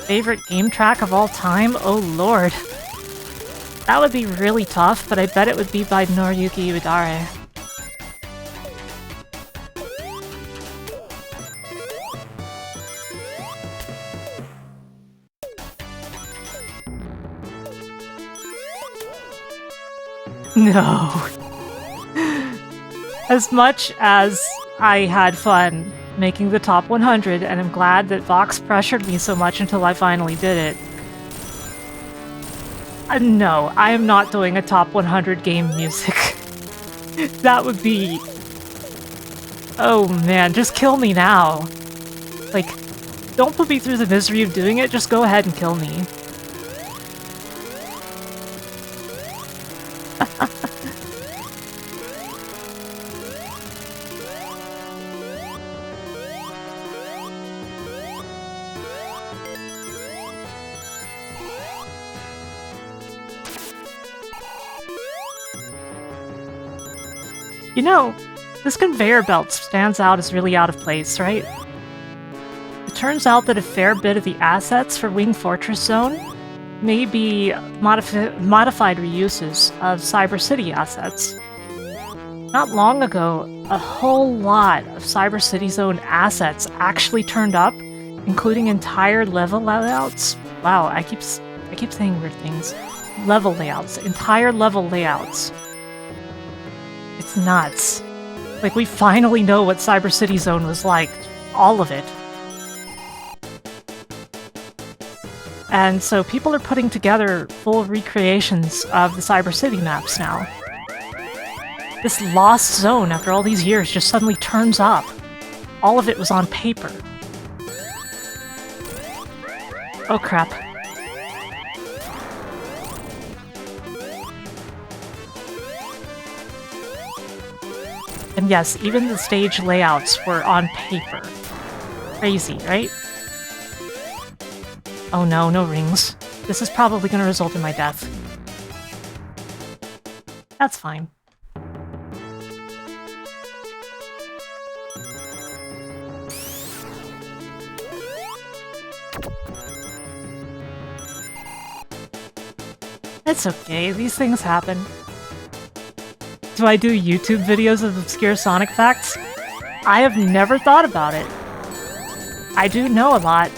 Favorite game track of all time? Oh lord. That would be really tough, but I bet it would be by Noriyuki Uedare. No. As much as I had fun making the top 100, and I'm glad that Vox pressured me so much until I finally did it. No, I am not doing a top 100 game music. That would be... Oh man, just kill me now. Like, don't put me through the misery of doing it, just go ahead and kill me. You know, this conveyor belt stands out as really out of place, right? It turns out that a fair bit of the assets for Wing Fortress Zone may be modified reuses of Cyber City assets. Not long ago, a whole lot of Cyber City Zone assets actually turned up, including entire level layouts. Wow, I keep saying weird things. Level layouts, entire level layouts. It's nuts. Like, we finally know what Cyber City Zone was like. All of it. And so people are putting together full recreations of the Cyber City maps now. This lost zone, after all these years, just suddenly turns up. All of it was on paper. Oh crap. And yes, even the stage layouts were on paper. Crazy, right? Oh no, no rings. This is probably going to result in my death. That's fine. It's okay, these things happen. Do I do YouTube videos of obscure Sonic facts? I have never thought about it. I do know a lot.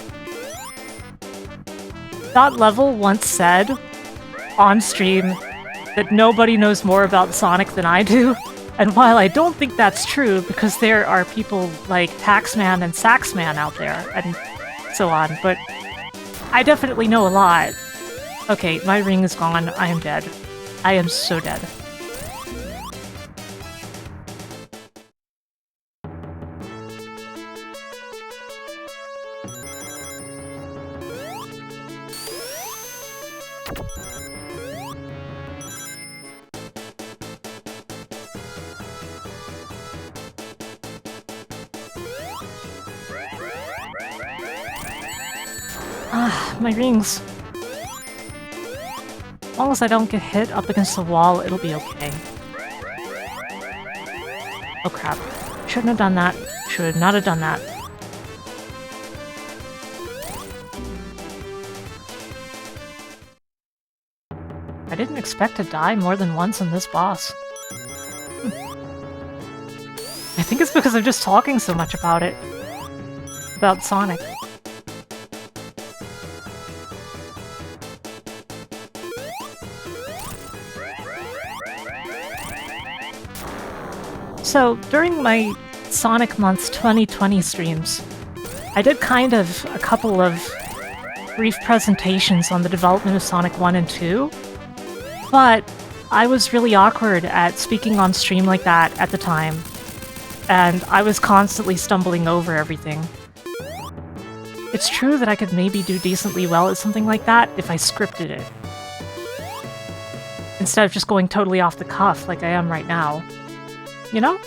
Dot Level once said on stream that nobody knows more about Sonic than I do, and while I don't think that's true because there are people like Taxman and Saxman out there and so on, but I definitely know a lot. Okay, my ring is gone. I am dead. I am so dead. Ah, my rings. As long as I don't get hit up against the wall, it'll be okay. Oh crap. Shouldn't have done that. Should not have done that. I didn't expect to die more than once in this boss. I think it's because I'm just talking so much about it. About Sonic. So, during my Sonic Month 2020 streams, I did kind of a couple of brief presentations on the development of Sonic 1 and 2, but I was really awkward at speaking on stream like that at the time, and I was constantly stumbling over everything. It's true that I could maybe do decently well at something like that if I scripted it, instead of just going totally off the cuff like I am right now. You know?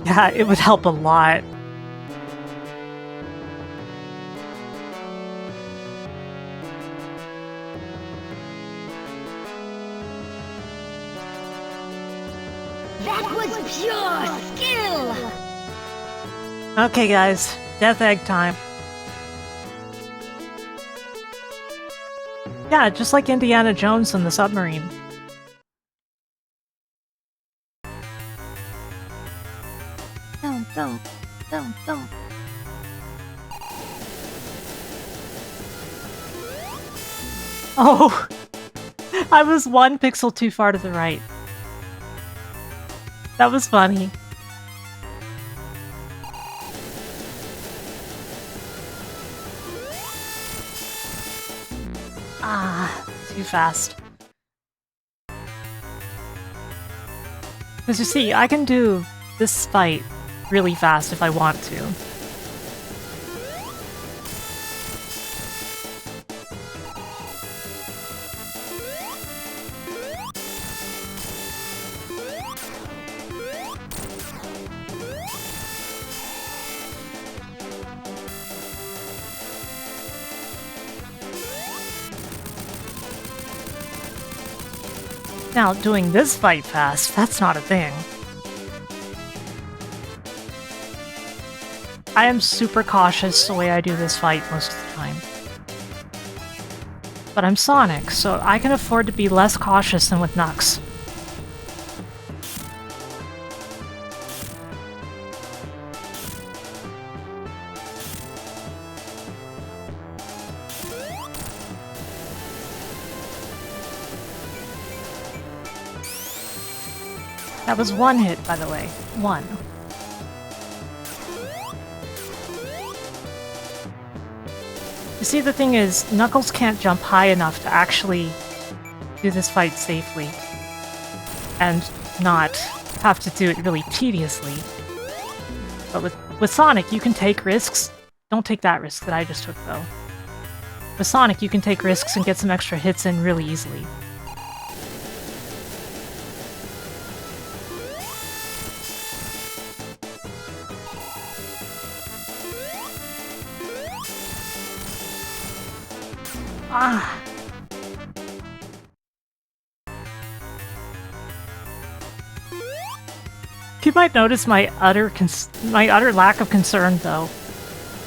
Yeah, it would help a lot. That was pure skill! Okay guys, Death Egg time. Yeah, just like Indiana Jones and the submarine. Don't. Oh! I was one pixel too far to the right. That was funny. Ah, too fast. As you see, I can do this fight really fast if I want to. Now, doing this fight fast, that's not a thing. I am super cautious the way I do this fight most of the time. But I'm Sonic, so I can afford to be less cautious than with Knux. That was one hit, by the way. One. You see, the thing is, Knuckles can't jump high enough to actually do this fight safely. and not have to do it really tediously. But with Sonic, you can take risks. Don't take that risk that I just took, though. With Sonic, you can take risks and get some extra hits in really easily. Ah! You might notice my utter lack of concern, though.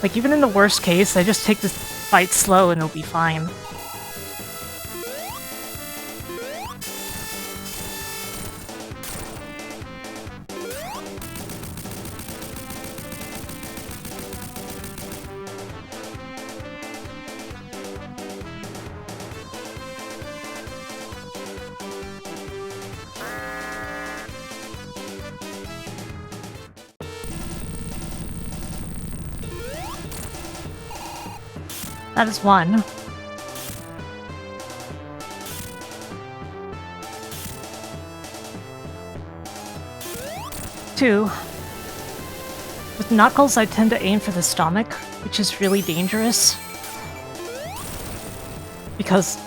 Like, even in the worst case, I just take this fight slow and it'll be fine. That is one. Two. With Knuckles, I tend to aim for the stomach, which is really dangerous. Because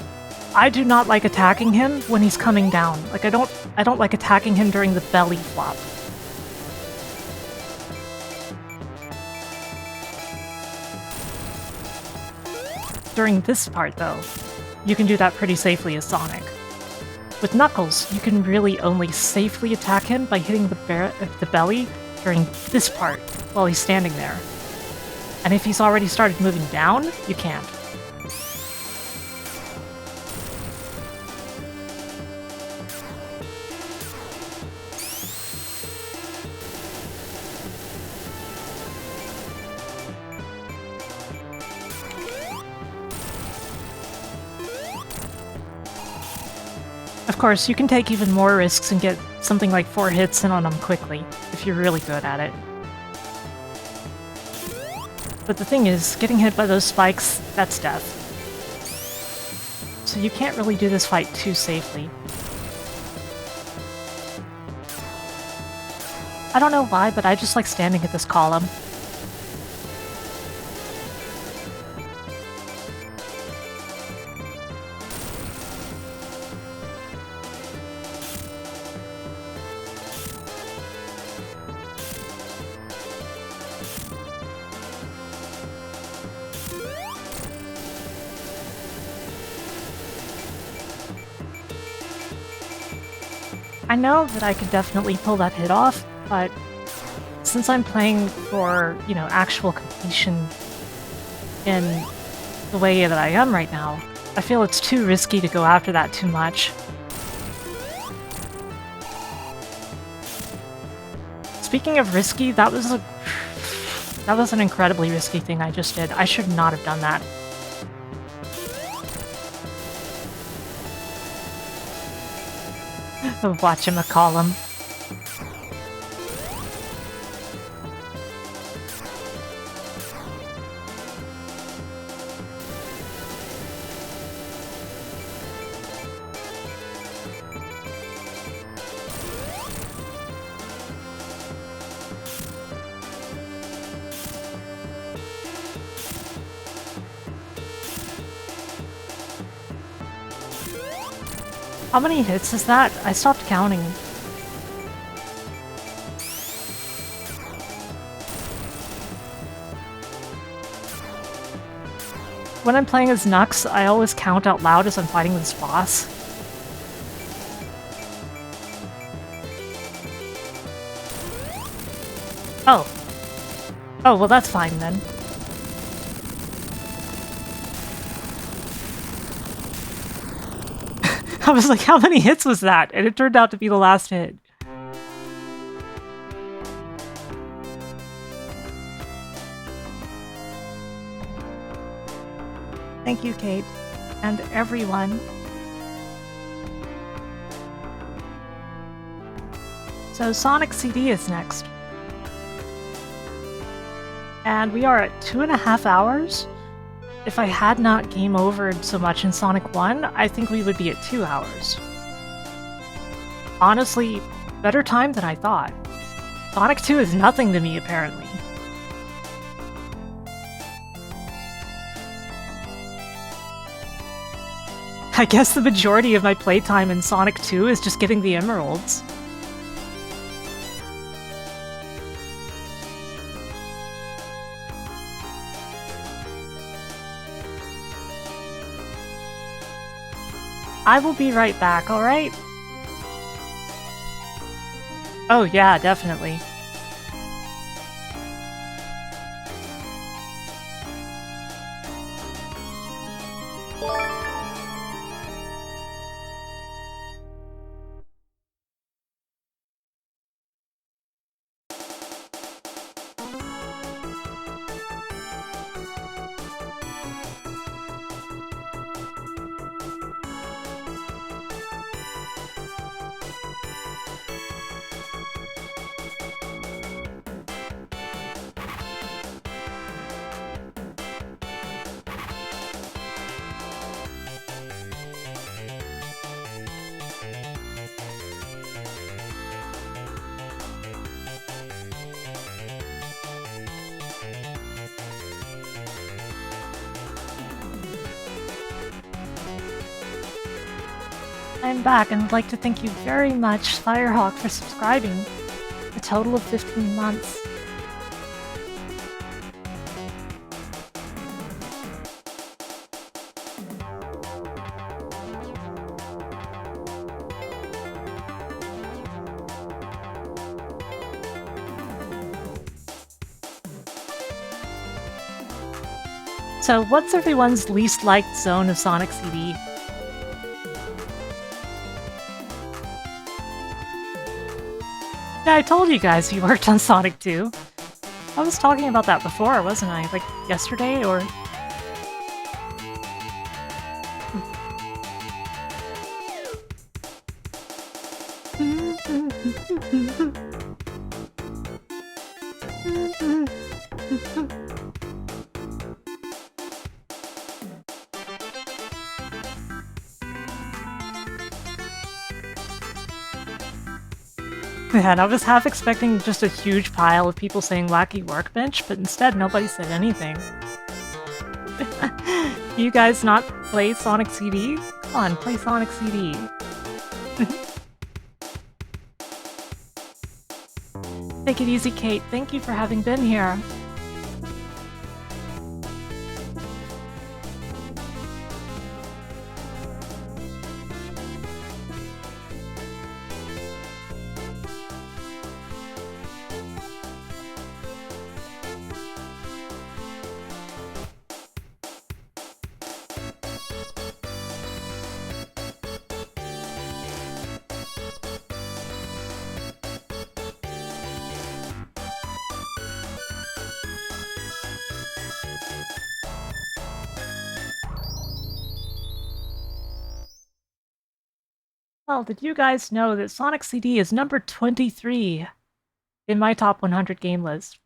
I do not like attacking him when he's coming down. Like, I don't like attacking him during the belly flop. During this part, though, you can do that pretty safely as Sonic. With Knuckles, you can really only safely attack him by hitting the belly during this part while he's standing there. And if he's already started moving down, you can't. Of course, you can take even more risks and get something like 4 hits in on them quickly, if you're really good at it. But the thing is, getting hit by those spikes, that's death. So you can't really do this fight too safely. I don't know why, but I just like standing at this column. I know that I could definitely pull that hit off, but since I'm playing for, you know, actual completion in the way that I am right now, I feel it's too risky to go after that too much. Speaking of risky, that was an incredibly risky thing I just did. I should not have done that. Whatchamacallum. How many hits is that? I stopped counting. When I'm playing as Nux, I always count out loud as I'm fighting this boss. Oh. Oh, well that's fine then. I was like, how many hits was that? And it turned out to be the last hit. Thank you, Kate. And everyone. So Sonic CD is next. And we are at 2.5 hours. If I had not game overed so much in Sonic 1, I think we would be at 2 hours. honestly, better time than I thought. Sonic 2 is nothing to me, apparently. I guess the majority of my playtime in Sonic 2 is just getting the emeralds. I will be right back, alright? Oh yeah, definitely. I'm back and would like to thank you very much, Firehawk, for subscribing. A total of 15 months. So, what's everyone's least liked zone of Sonic CD? Yeah, I told you guys he worked on Sonic 2. I was talking about that before, wasn't I? Like, yesterday, or... Man, I was half expecting just a huge pile of people saying Wacky Workbench, but instead nobody said anything. You guys not play Sonic CD? Come on, play Sonic CD. Take it easy, Kate. Thank you for having been here. Well, did you guys know that Sonic CD is number 23 in my top 100 game list?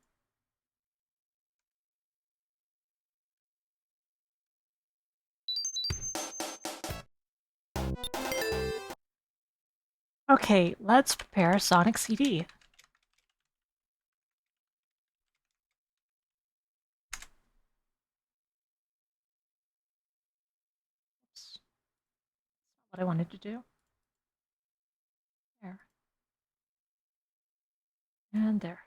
Okay, let's prepare Sonic CD. Oops. That's not what I wanted to do. There. And there.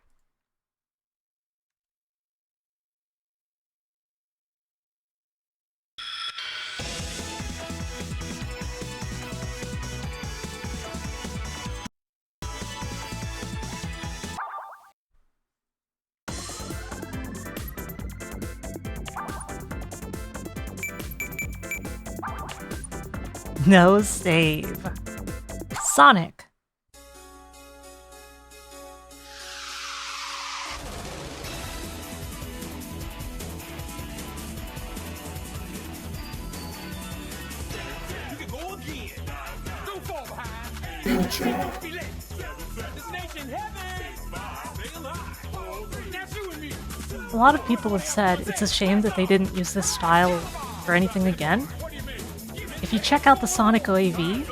No save. Sonic. A lot of people have said it's a shame that they didn't use this style for anything again. If you check out the Sonic OAV,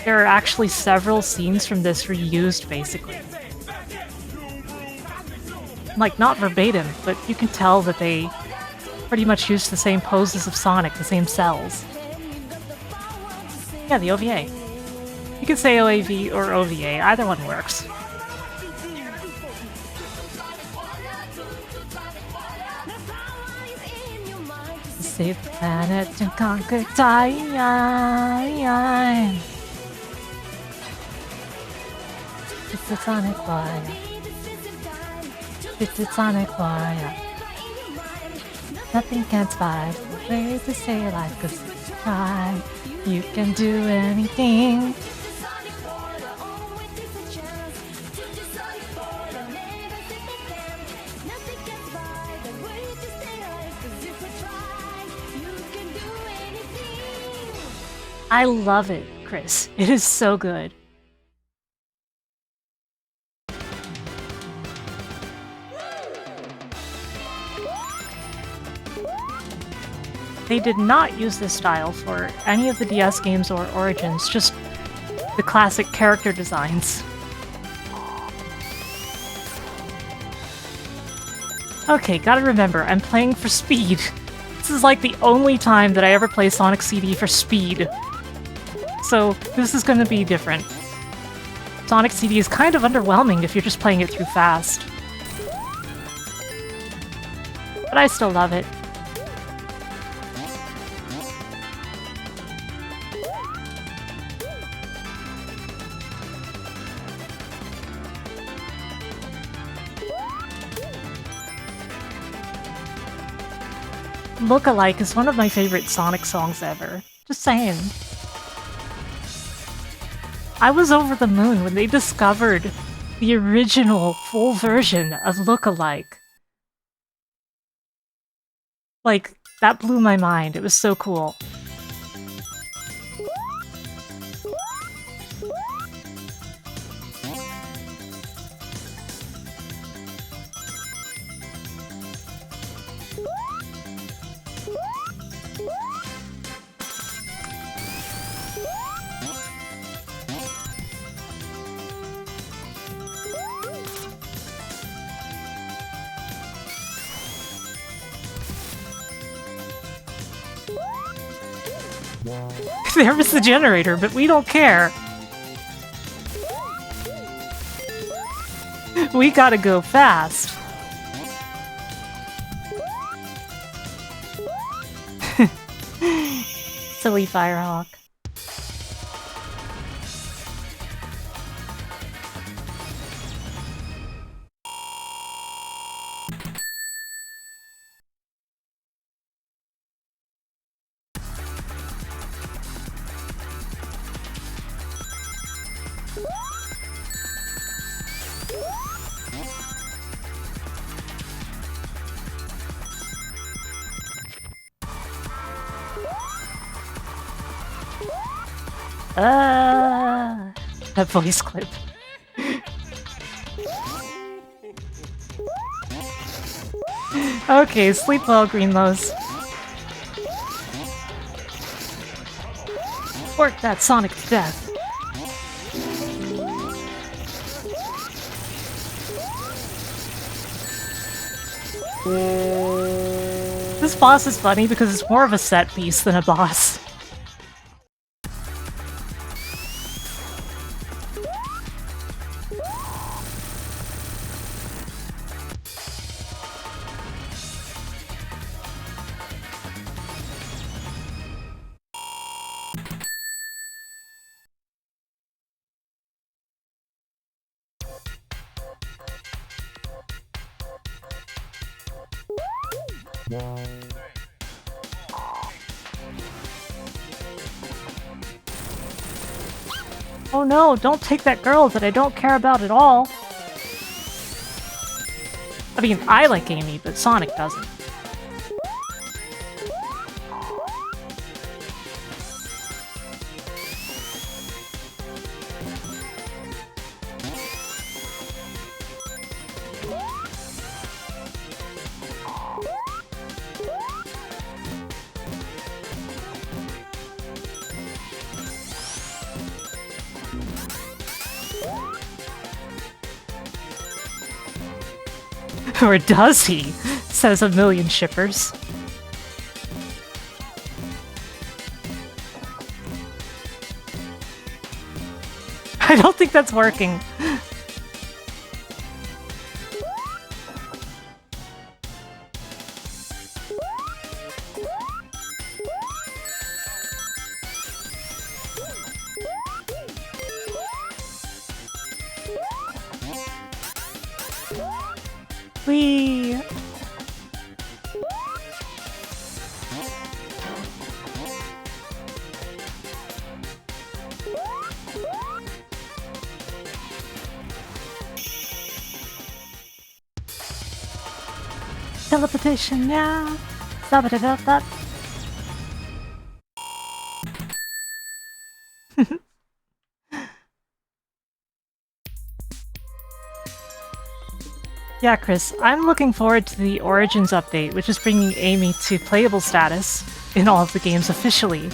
there are actually several scenes from this reused, basically. Like, not verbatim, but you can tell that they pretty much used the same poses of Sonic, the same cells. Yeah, the OVA. You can say OAV or OVA, either one works. Save the planet and conquer time. It's a Sonic wire. It's a Sonic wire. Nothing can survive the way to stay alive, 'cause if you try, you can do anything. I love it, Chris. It is so good. They did not use this style for any of the DS games or Origins, just the classic character designs. Okay, gotta remember, I'm playing for speed. This is like the only time that I ever play Sonic CD for speed. So this is gonna be different. Sonic CD is kind of underwhelming if you're just playing it through fast. But I still love it. Look-alike is one of my favorite Sonic songs ever. Just saying. I was over the moon when they discovered the original full version of Look-alike. Like, that blew my mind. It was so cool. There was the generator, but we don't care. We gotta go fast. Silly Firehawk. That voice clip. Okay, sleep well, Greenlows. Work that Sonic to death. This boss is funny because it's more of a set piece than a boss. Oh no, don't take that girl that I don't care about at all. I mean, I like Amy, but Sonic doesn't. Or does he? Says a million shippers. I don't think that's working. Whee! Teleportation, yeah. Sabadadadad. Yeah, Chris, I'm looking forward to the Origins update, which is bringing Amy to playable status in all of the games officially.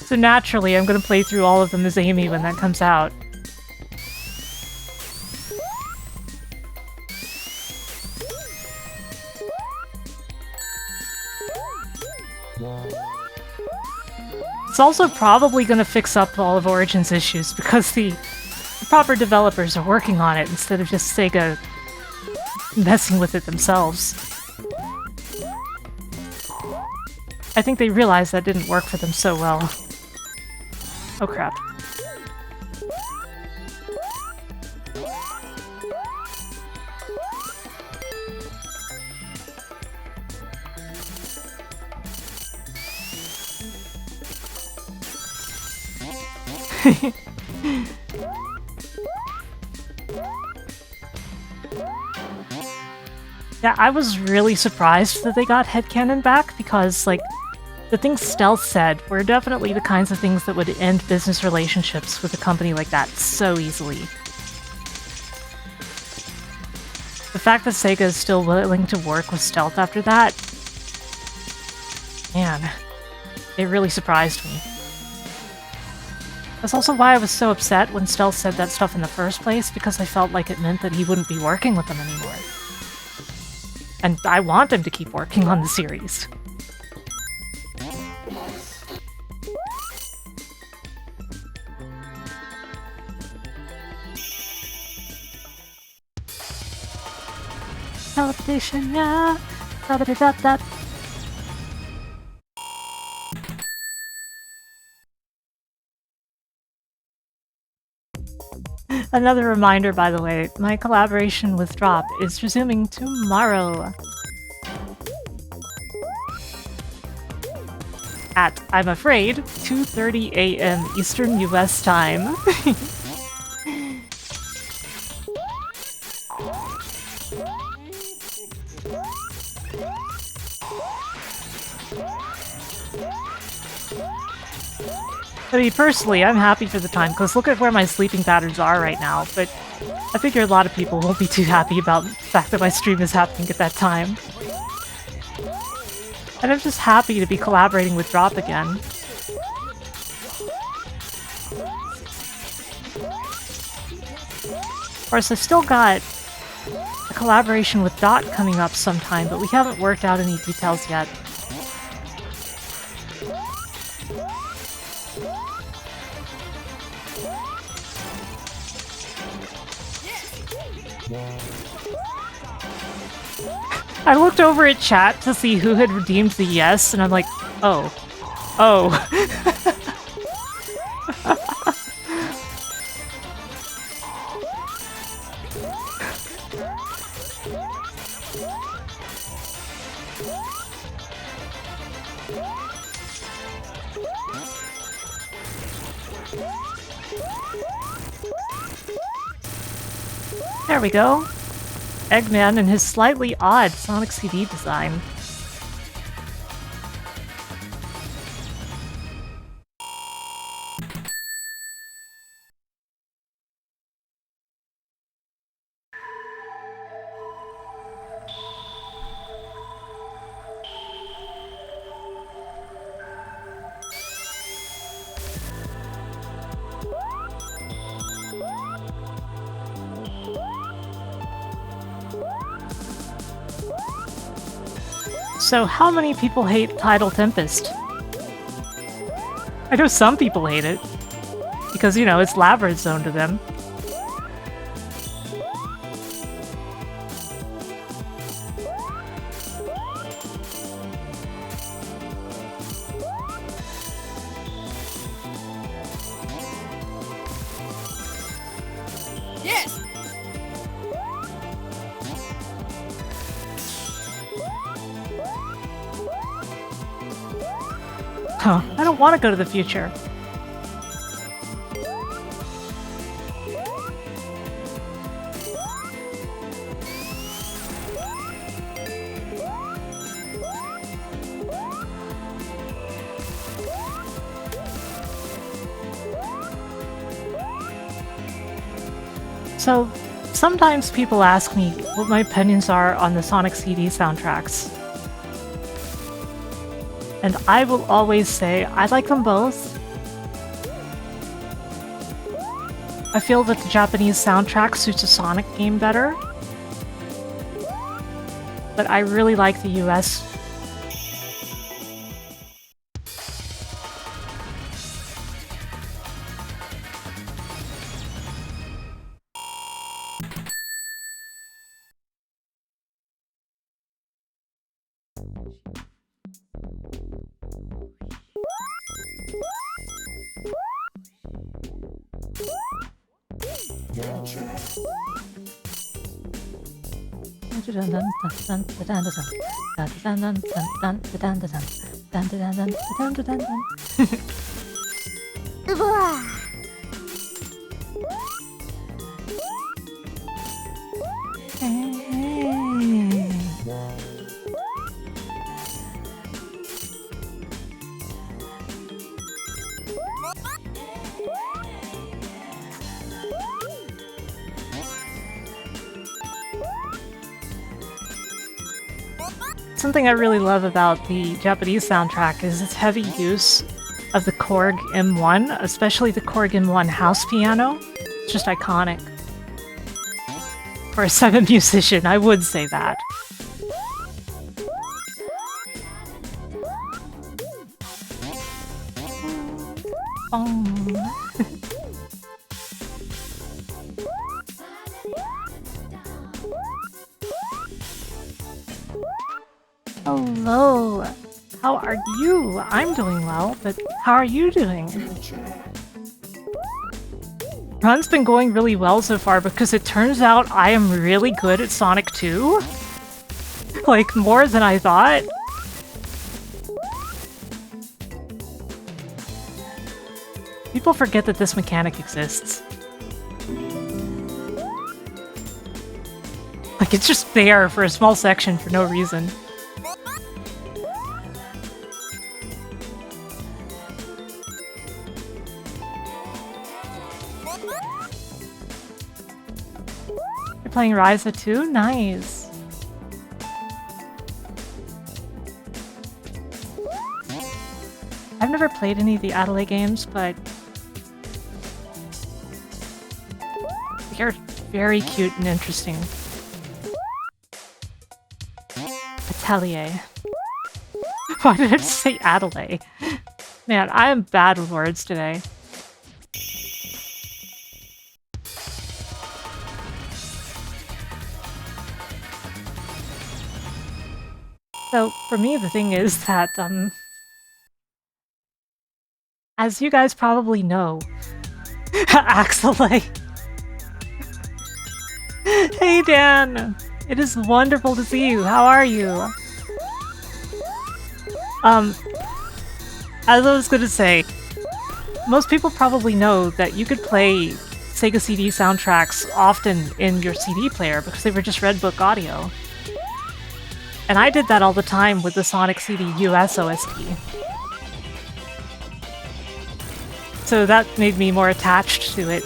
So naturally, I'm going to play through all of them as Amy when that comes out. It's also probably going to fix up all of Origin's issues because the proper developers are working on it instead of just Sega messing with it themselves. I think they realized that didn't work for them so well. Oh crap. Yeah, I was really surprised that they got Headcanon back because, like, the things Stealth said were definitely the kinds of things that would end business relationships with a company like that so easily. The fact that Sega is still willing to work with Stealth after that, man, it really surprised me. That's also why I was so upset when Stealth said that stuff in the first place, because I felt like it meant that he wouldn't be working with them anymore. And I want him to keep working on the series. Teleportation, yeah. Da-da-da-da-da. Another reminder, by the way, my collaboration with Drop is resuming tomorrow. At, I'm afraid, 2:30 a.m. Eastern US time. I mean, personally, I'm happy for the time, because look at where my sleeping patterns are right now, but I figure a lot of people won't be too happy about the fact that my stream is happening at that time. And I'm just happy to be collaborating with Drop again. Of course, I've still got a collaboration with Dot coming up sometime, but we haven't worked out any details yet. I looked over at chat to see who had redeemed the yes, and I'm like, oh. Oh. There we go. Eggman and his slightly odd Sonic CD design. So how many people hate Tidal Tempest? I know some people hate it. Because, you know, it's Labyrinth Zone to them. Yes! Huh, I don't want to go to the future. So, sometimes people ask me what my opinions are on the Sonic CD soundtracks. And I will always say I like them both. I feel that the Japanese soundtrack suits a Sonic game better. But I really like the US. Blah. Something I really love about the Japanese soundtrack is its heavy use of the Korg M1, especially the Korg M1 house piano. It's just iconic. For a 7 musician, I would say that. Hello! How are you? I'm doing well, but how are you doing? Run's been going really well so far because it turns out I am really good at Sonic 2. Like, more than I thought. People forget that this mechanic exists. Like, it's just there for a small section for no reason. You're playing Ryza 2? Nice. I've never played any of the Adelaide games, but they're very cute and interesting. Atelier. Why did I just say Adelaide? Man, I am bad with words today. So, for me, the thing is that, as you guys probably know, Axelay. Hey, Dan! It is wonderful to see you. How are you? As I was gonna say, most people probably know that you could play Sega CD soundtracks often in your CD player because they were just Redbook audio. And I did that all the time with the Sonic CD US OST. So that made me more attached to it.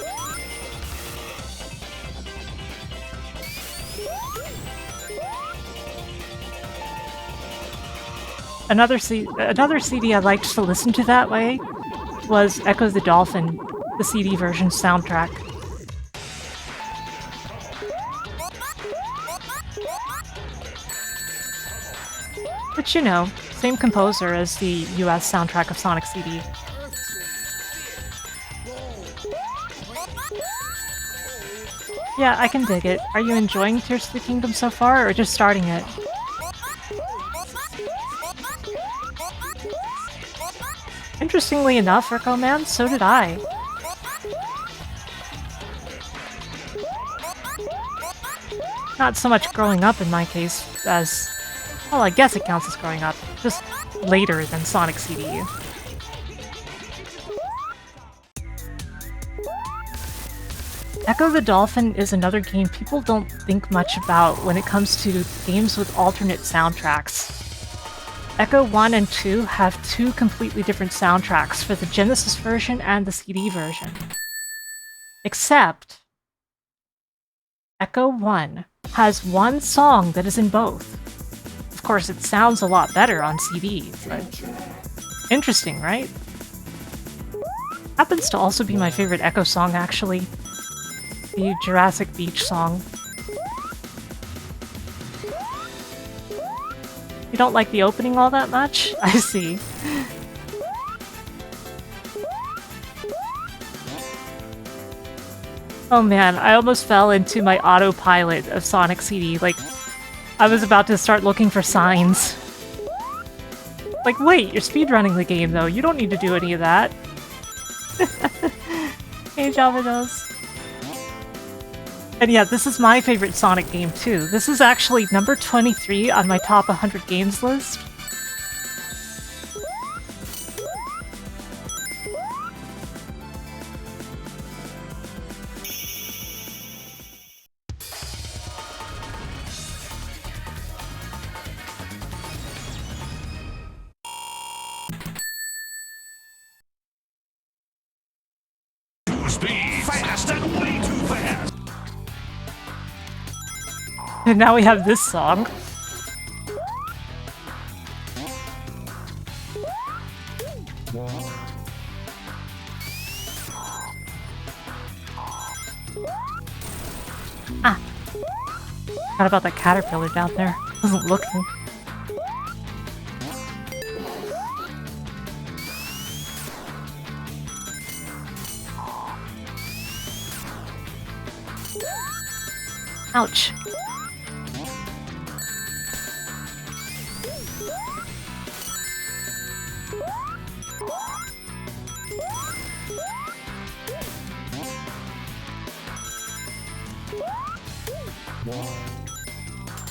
Another CD I liked to listen to that way was Echo the Dolphin, the CD version soundtrack. But you know, same composer as the US soundtrack of Sonic CD. Yeah, I can dig it. Are you enjoying Tears of the Kingdom so far, or just starting it? Interestingly enough, Rico Man, so did I. Not so much growing up in my case as... well, I guess it counts as growing up. Just later than Sonic CD. Echo the Dolphin is another game people don't think much about when it comes to games with alternate soundtracks. Echo 1 and 2 have two completely different soundtracks for the Genesis version and the CD version. Except, Echo 1 has one song that is in both. Of course, it sounds a lot better on CD, but interesting, right? Happens to also be my favorite Echo song, actually. The Jurassic Beach song. You don't like the opening all that much? I see. Oh man, I almost fell into my autopilot of Sonic CD. Like, I was about to start looking for signs. Like, wait, you're speedrunning the game though. You don't need to do any of that. Hey, Javados. And yeah, this is my favorite Sonic game too. This is actually number 23 on my top 100 games list. Speed fast and way too fast. And now we have this song. Ah! Forgot about that caterpillar down there. Wasn't looking. Ouch.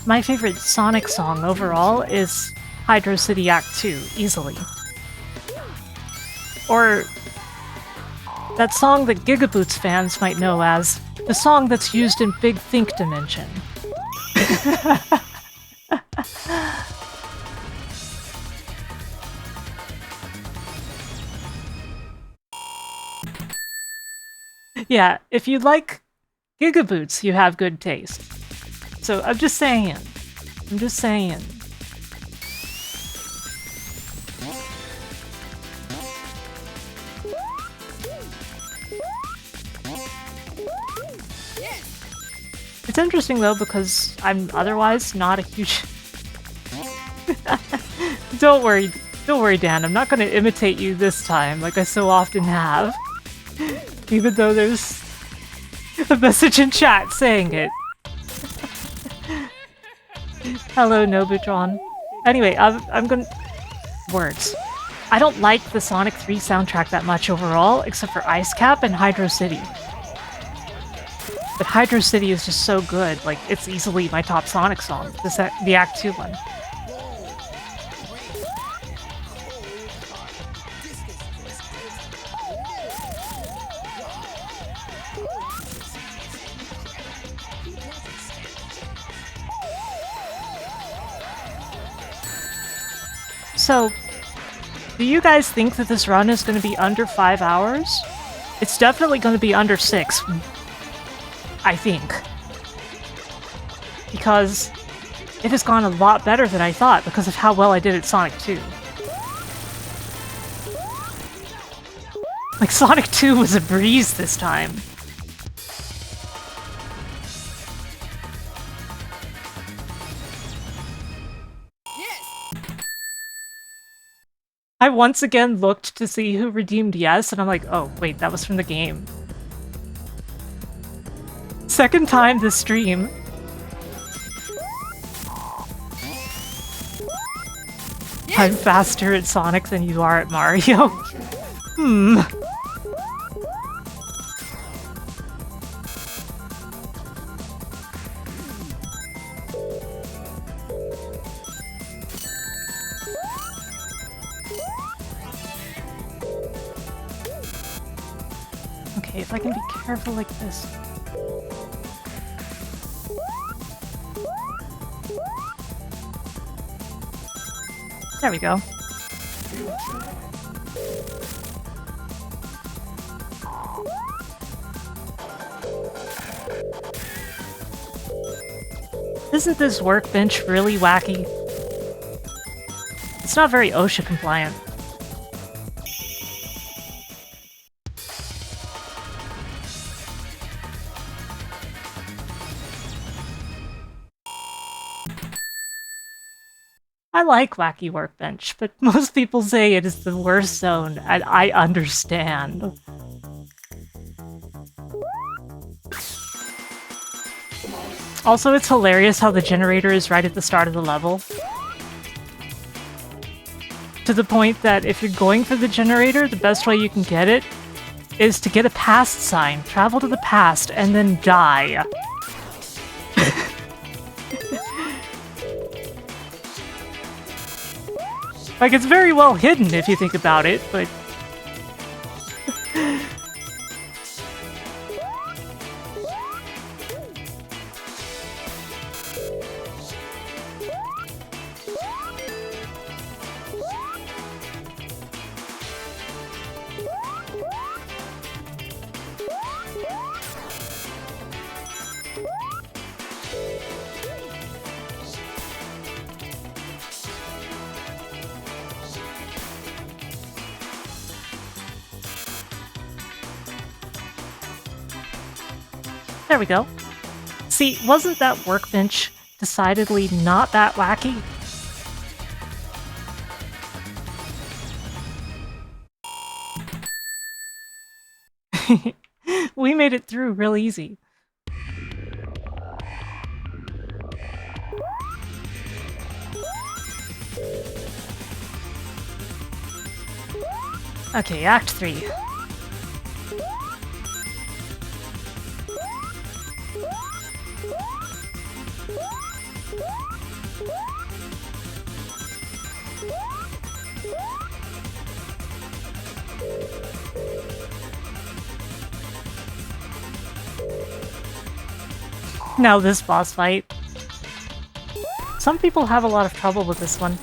My favorite Sonic song overall is Hydro City Act 2, easily. Or that song that Gigaboots fans might know as the song that's used in Big Think Dimension. Yeah, if you like Gigaboots, you have good taste. So I'm just saying. I'm just saying. It's interesting though because I'm otherwise not a huge... Don't worry, Dan. I'm not going to imitate you this time like I so often have. Even though there's a message in chat saying it. Hello, Nobutron. Anyway, I'm gonna... Words. I don't like the Sonic 3 soundtrack that much overall, except for Ice Cap and Hydro City. But Hydro City is just so good, like, it's easily my top Sonic song, the Act 2 one. So, do you guys think that this run is going to be under 5 hours? It's definitely going to be under 6. I think. Because it has gone a lot better than I thought because of how well I did at Sonic 2. Like, Sonic 2 was a breeze this time. I once again looked to see who redeemed yes, and I'm like, oh, wait, that was from the game. Second time this stream. I'm faster at Sonic than you are at Mario. Hmm. Okay, if I can be careful like this. There we go. Isn't this workbench really wacky? It's not very OSHA compliant. I like Wacky Workbench, but most people say it is the worst zone, and I understand. Also, it's hilarious how the generator is right at the start of the level. To the point that if you're going for the generator, the best way you can get it is to get a past sign, travel to the past, and then die. Like, it's very well hidden if you think about it, but... There we go. See, wasn't that workbench decidedly not that wacky? We made it through real easy. Okay, Act 3. Now this boss fight. Some people have a lot of trouble with this one.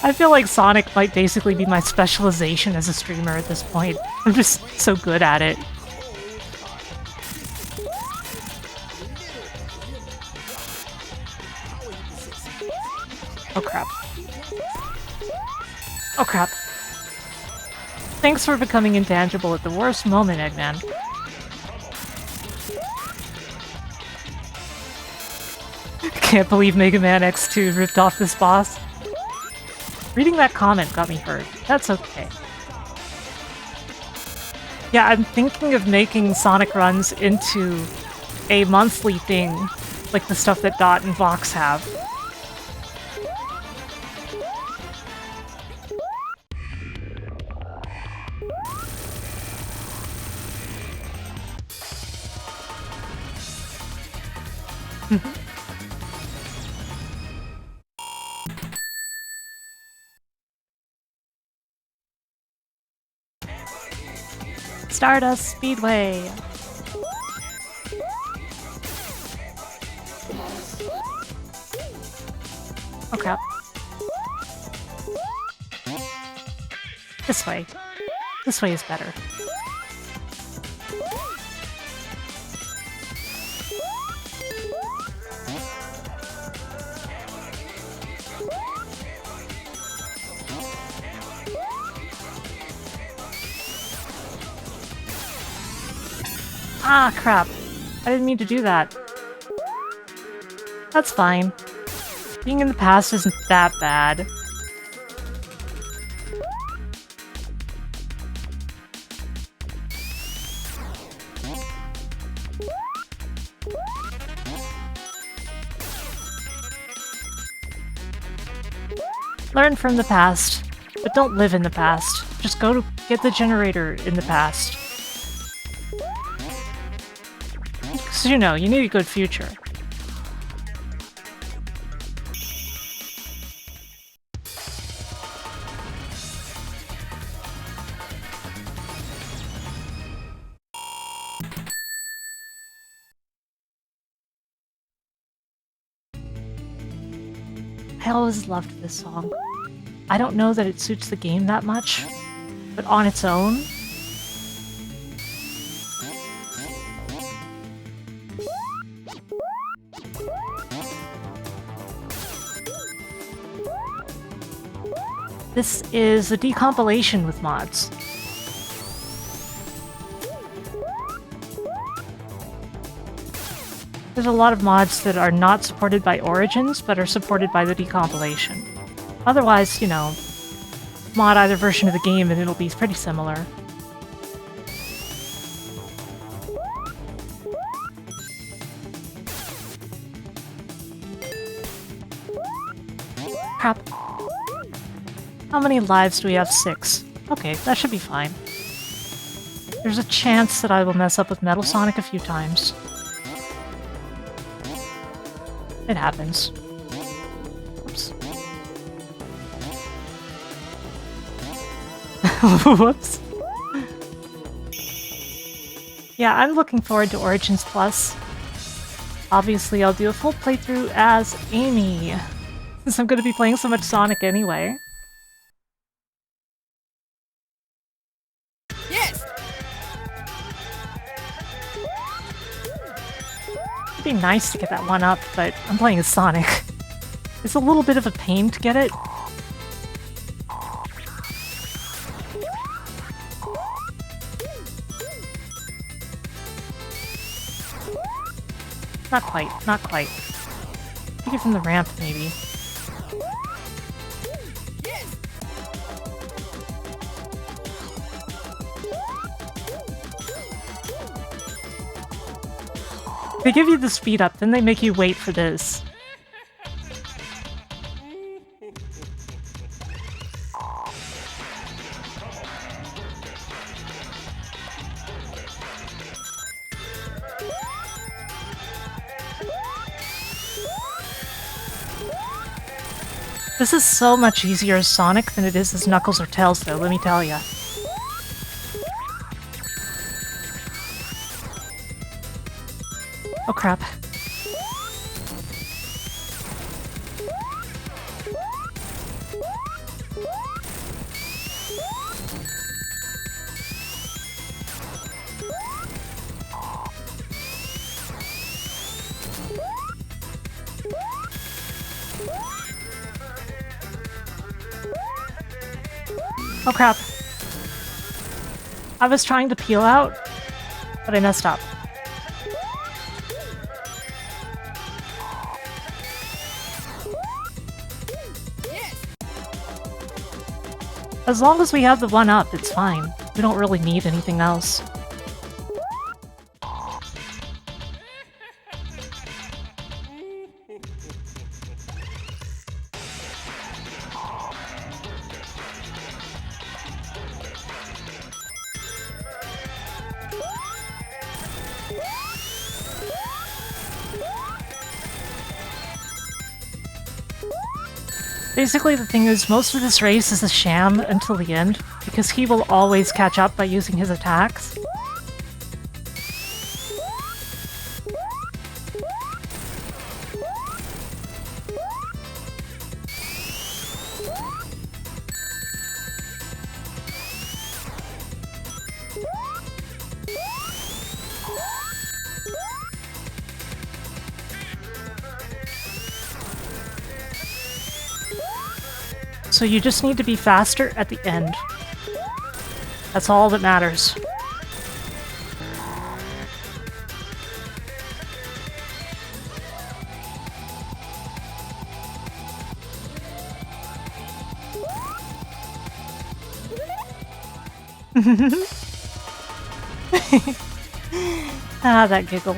I feel like Sonic might basically be my specialization as a streamer at this point. I'm just so good at it. Oh crap. Oh crap. Thanks for becoming intangible at the worst moment, Eggman. Can't believe Mega Man X2 ripped off this boss. Reading that comment got me hurt. That's okay. Yeah, I'm thinking of making Sonic runs into a monthly thing, like the stuff that Dot and Vox have. Stardust Speedway! Oh crap. This way. This way is better. Ah, crap. I didn't mean to do that. That's fine. Being in the past isn't that bad. Learn from the past, but don't live in the past. Just go to get the generator in the past. Because, you know, you need a good future. I always loved this song. I don't know that it suits the game that much, but on its own... This is a decompilation with mods. There's a lot of mods that are not supported by Origins, but are supported by the decompilation. Otherwise, you know, mod either version of the game and it'll be pretty similar. Crap. How many lives do we have? 6. Okay, that should be fine. There's a chance that I will mess up with Metal Sonic a few times. It happens. Oops. Whoops. Yeah, I'm looking forward to Origins Plus. Obviously, I'll do a full playthrough as Amy, since I'm going to be playing so much Sonic anyway. Yes! It'd be nice to get that one up, but I'm playing as Sonic. It's a little bit of a pain to get it. Not quite, not quite. Take it from the ramp, maybe. They give you the speed up, then they make you wait for this. This is so much easier as Sonic than it is as Knuckles or Tails, though, let me tell ya. Oh crap. Oh crap. I was trying to peel out, but I messed up. As long as we have the 1-up, it's fine. We don't really need anything else. Basically, the thing is, most of this race is a sham until the end, because he will always catch up by using his attacks. So you just need to be faster at the end. That's all that matters. Ah, that giggle.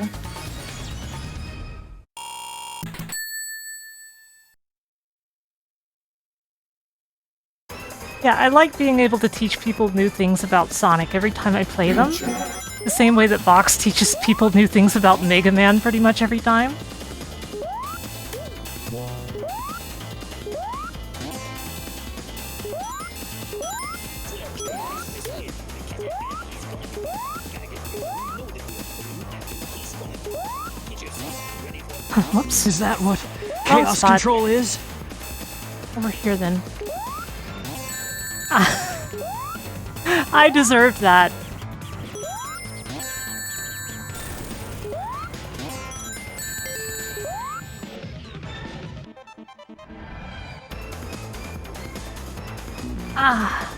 Yeah, I like being able to teach people new things about Sonic every time I play them. The same way that Vox teaches people new things about Mega Man pretty much every time. Whoops. Is that what Oh, chaos God. control is? Over here then. I deserved that. Ah,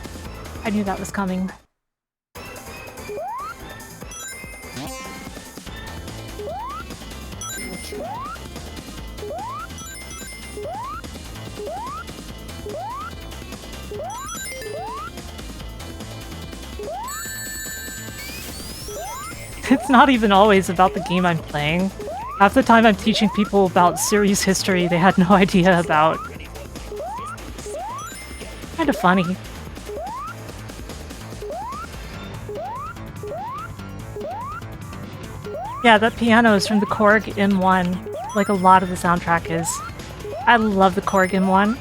I knew that was coming. It's not even always about the game I'm playing. Half the time I'm teaching people about series history they had no idea about. Kinda funny. Yeah, that piano is from the Korg M1, like a lot of the soundtrack is. I love the Korg M1.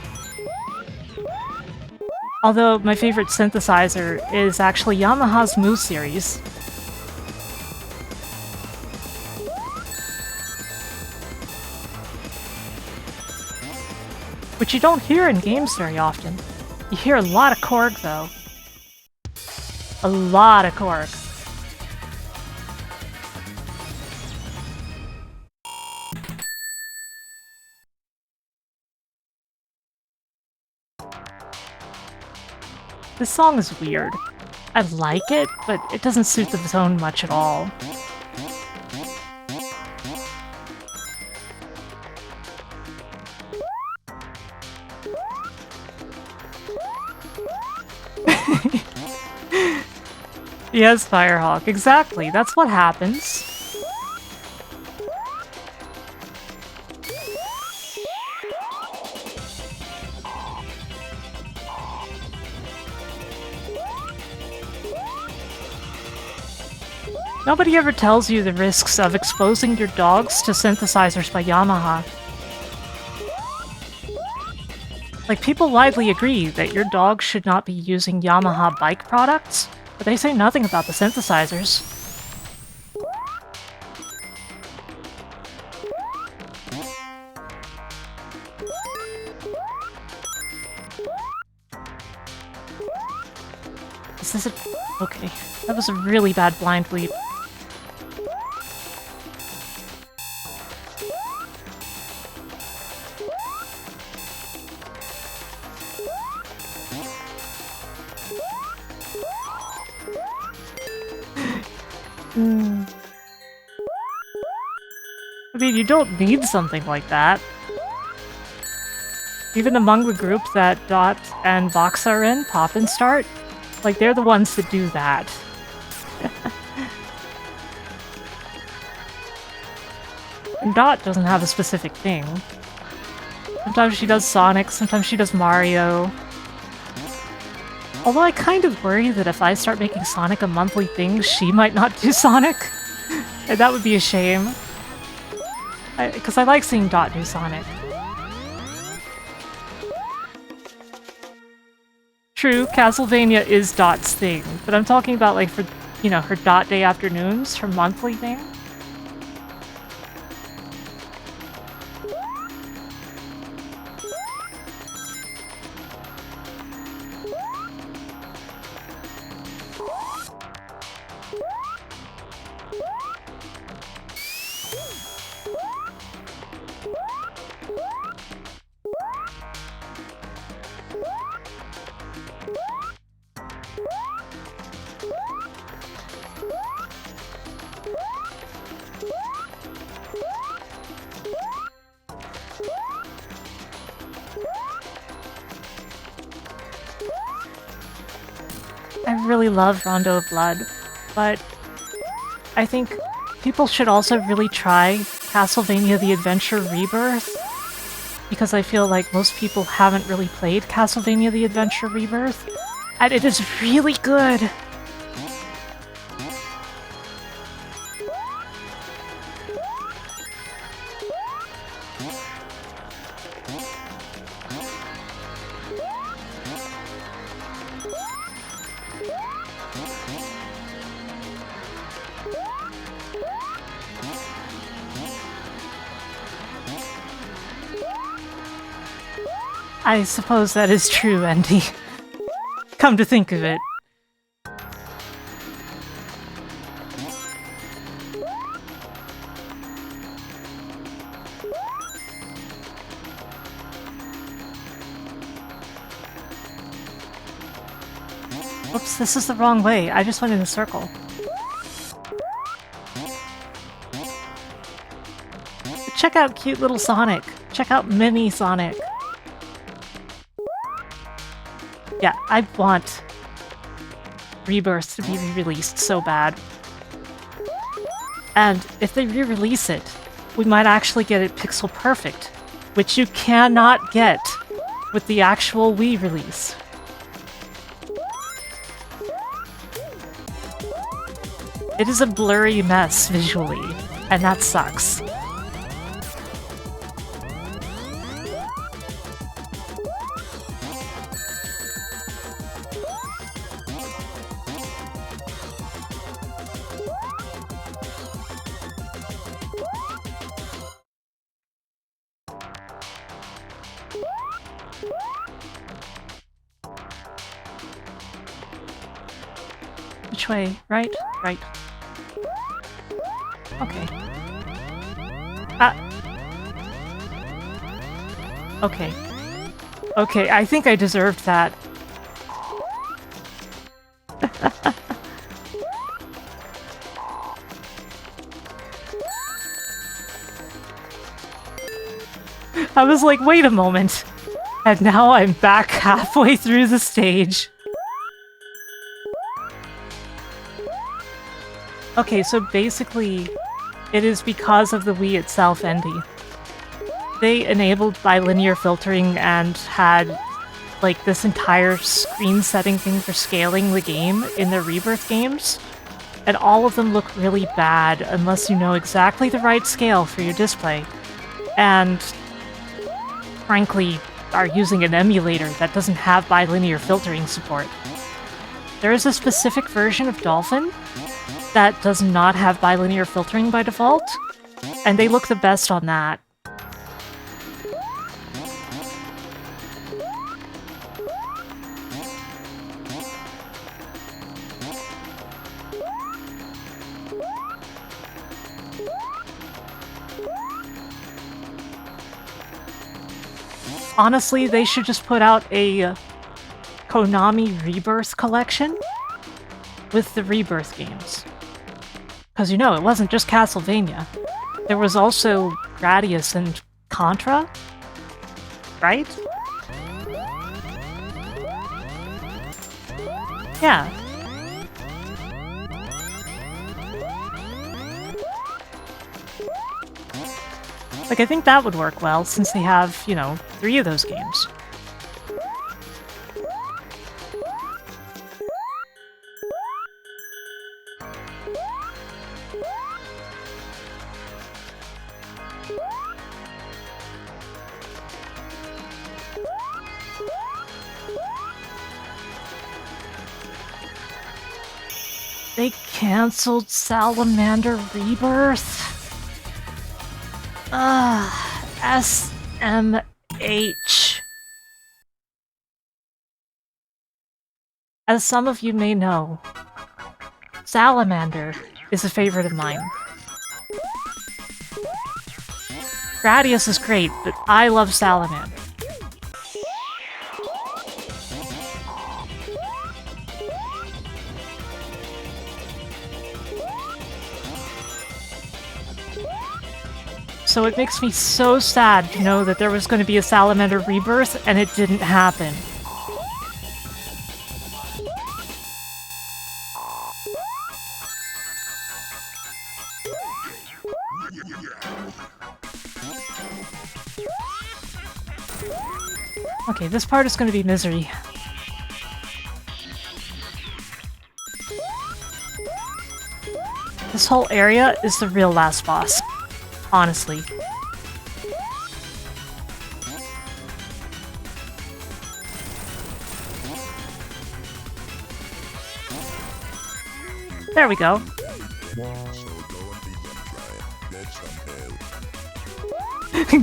Although my favorite synthesizer is actually Yamaha's Mu series. Which you don't hear in games very often. You hear a lot of Korg, though. A lot of Korg. This song is weird. I like it, but it doesn't suit the tone much at all. Yes, Firehawk, exactly. That's what happens. Nobody ever tells you the risks of exposing your dogs to synthesizers by Yamaha. Like, people widely agree that your dog should not be using Yamaha bike products, but they say nothing about the synthesizers. Is this a... Okay, that was a really bad blind leap. I mean, you don't need something like that. Even among the group that Dot and Vox are in, Pop and Start, like, they're the ones that do that. And Dot doesn't have a specific thing. Sometimes she does Sonic, sometimes she does Mario. Although I kind of worry that if I start making Sonic a monthly thing, she might not do Sonic. And that would be a shame. Because I like seeing Dot do Sonic. True, Castlevania is Dot's thing, but I'm talking about, like, for, you know, her Dot Day afternoons, her monthly thing. I really love Rondo of Blood, but I think people should also really try Castlevania The Adventure Rebirth, because I feel like most people haven't really played Castlevania The Adventure Rebirth, and it is really good! I suppose that is true, Andy. Come to think of it. Oops, this is the wrong way. I just went in a circle. Check out cute little Sonic. Check out mini Sonic. Yeah, I want Rebirth to be re-released so bad. And if they re-release it, we might actually get it pixel perfect, which you cannot get with the actual Wii release. It is a blurry mess visually, and that sucks. Which way? Right? Right. Okay. Okay. Okay, I think I deserved that. I was like, wait a moment. And now I'm back halfway through the stage. Okay, so basically, it is because of the Wii itself, Andy. They enabled bilinear filtering and had, like, this entire screen setting thing for scaling the game in the Rebirth games, and all of them look really bad unless you know exactly the right scale for your display, and frankly, are using an emulator that doesn't have bilinear filtering support. There is a specific version of Dolphin that does not have bilinear filtering by default, and they look the best on that. Honestly, they should just put out a Konami Rebirth collection with the Rebirth games. Because, you know, it wasn't just Castlevania. There was also Gradius and Contra, right? Yeah. Like, I think that would work well, since they have, you know, 3 of those games. They cancelled Salamander Rebirth? SMH. As some of you may know, Salamander is a favorite of mine. Gradius is great, but I love Salamander. So it makes me so sad to know that there was going to be a Salamander Rebirth and it didn't happen. Okay, this part is going to be misery. This whole area is the real last boss. Honestly. There we go.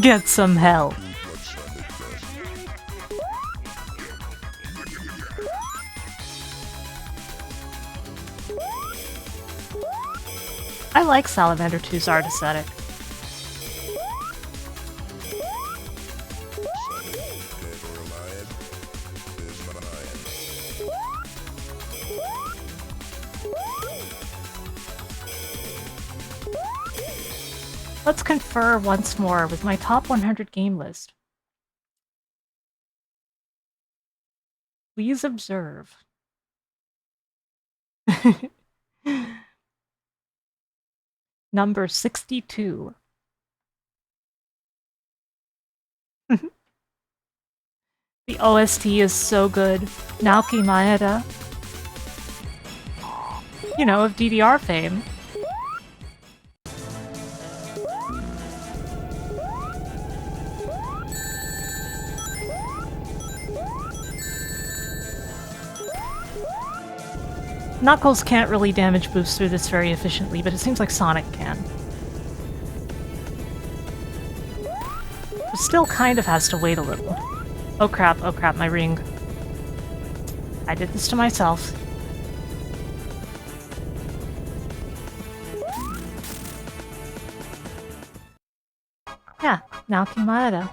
Get some help. I like Salamander 2's art aesthetic. Let's confer once more with my top 100 game list. Please observe. Number 62. The OST is so good. Naoki Maeda. You know, of DDR fame. Knuckles can't really damage boost through this very efficiently, but it seems like Sonic can. But still kind of has to wait a little. Oh crap, my ring. I did this to myself. Yeah, Naoki Maeda.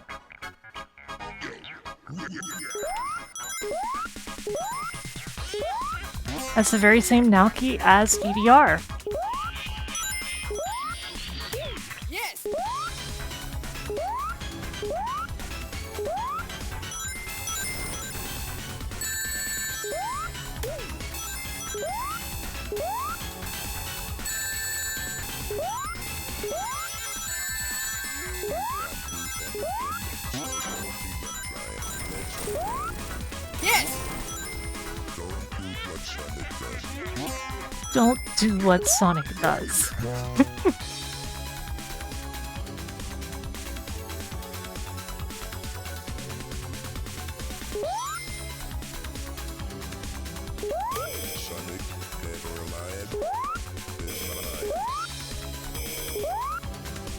That's the very same Naoki as DDR. Yes. Yes. Don't do what Sonic does.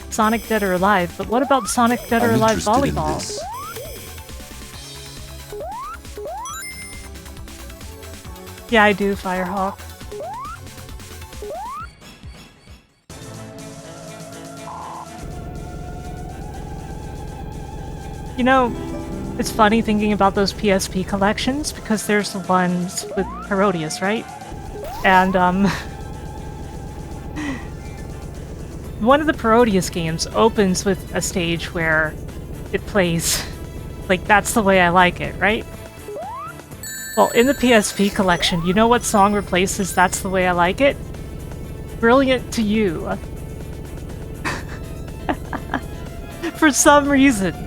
Sonic Dead or Alive, but what about Sonic Dead or Alive Volleyball? Yeah, I do, Firehawk. You know, it's funny thinking about those PSP collections, because there's the ones with Parodius, right? And, one of the Parodius games opens with a stage where it plays, like, That's the Way I Like It, right? Well, in the PSP collection, you know what song replaces That's the Way I Like It? Brilliant to You. For some reason.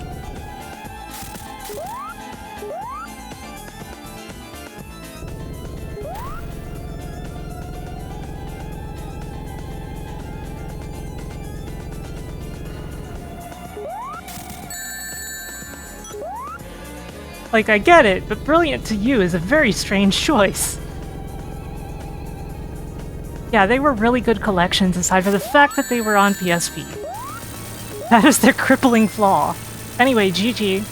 Like, I get it, but Brilliant to You is a very strange choice. Yeah, they were really good collections aside from the fact that they were on PSP. That is their crippling flaw. Anyway, GG.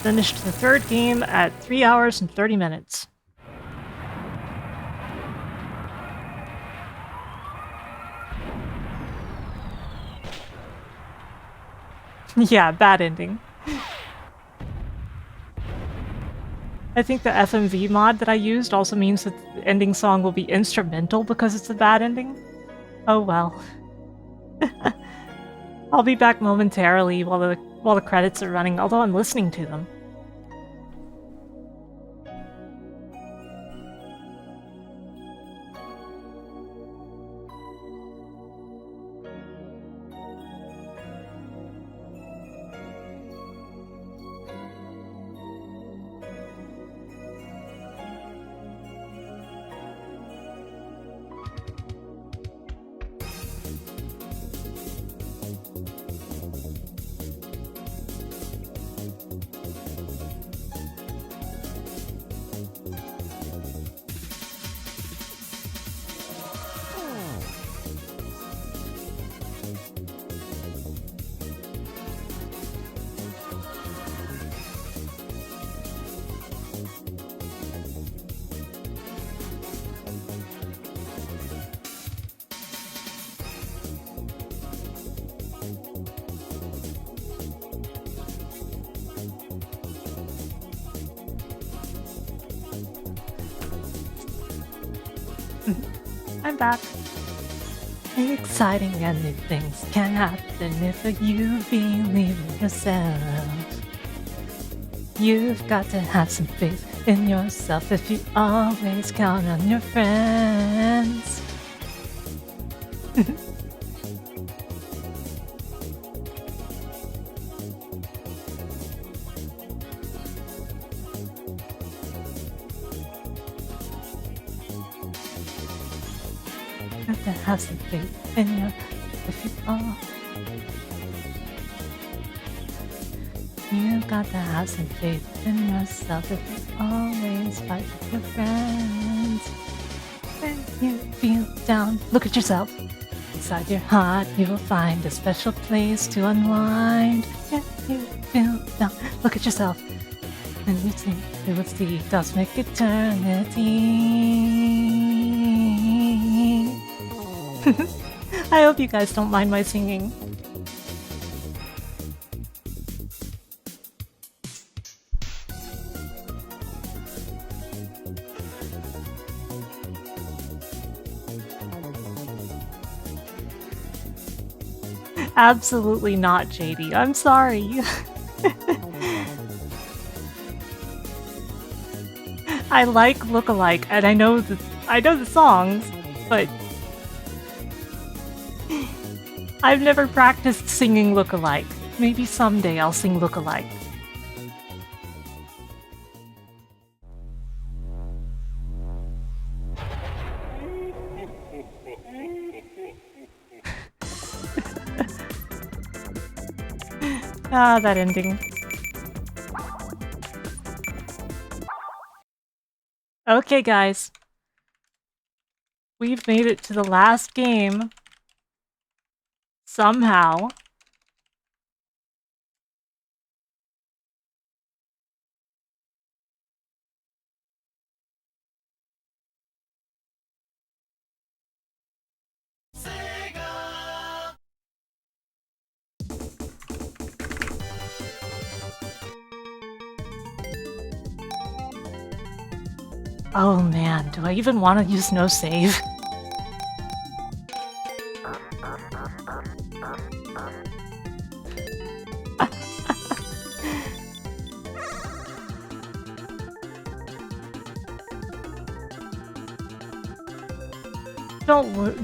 Finished the third game at 3 hours and 30 minutes. Yeah, bad ending. I think the FMV mod that I used also means that the ending song will be instrumental because it's a bad ending. Oh well. I'll be back momentarily while the credits are running, although I'm listening to them. I'm back. Exciting and new things can happen if you believe in yourself. You've got to have some faith in yourself if you always count on your friends. Got to have some faith in your if you all. You got to have some faith in yourself if you always fight with your friends. When you feel down, look at yourself. Inside your heart, you will find a special place to unwind. When you feel down, look at yourself. And you see, you will see, does make eternity. I hope you guys don't mind my singing. Absolutely not, JD. I'm sorry. I like Lookalike, and I know the songs, but I've never practiced singing Lookalike. Maybe someday I'll sing Lookalike. Ah, that ending. Okay, guys. We've made it to the last game. Somehow. Oh man, do I even want to use no save?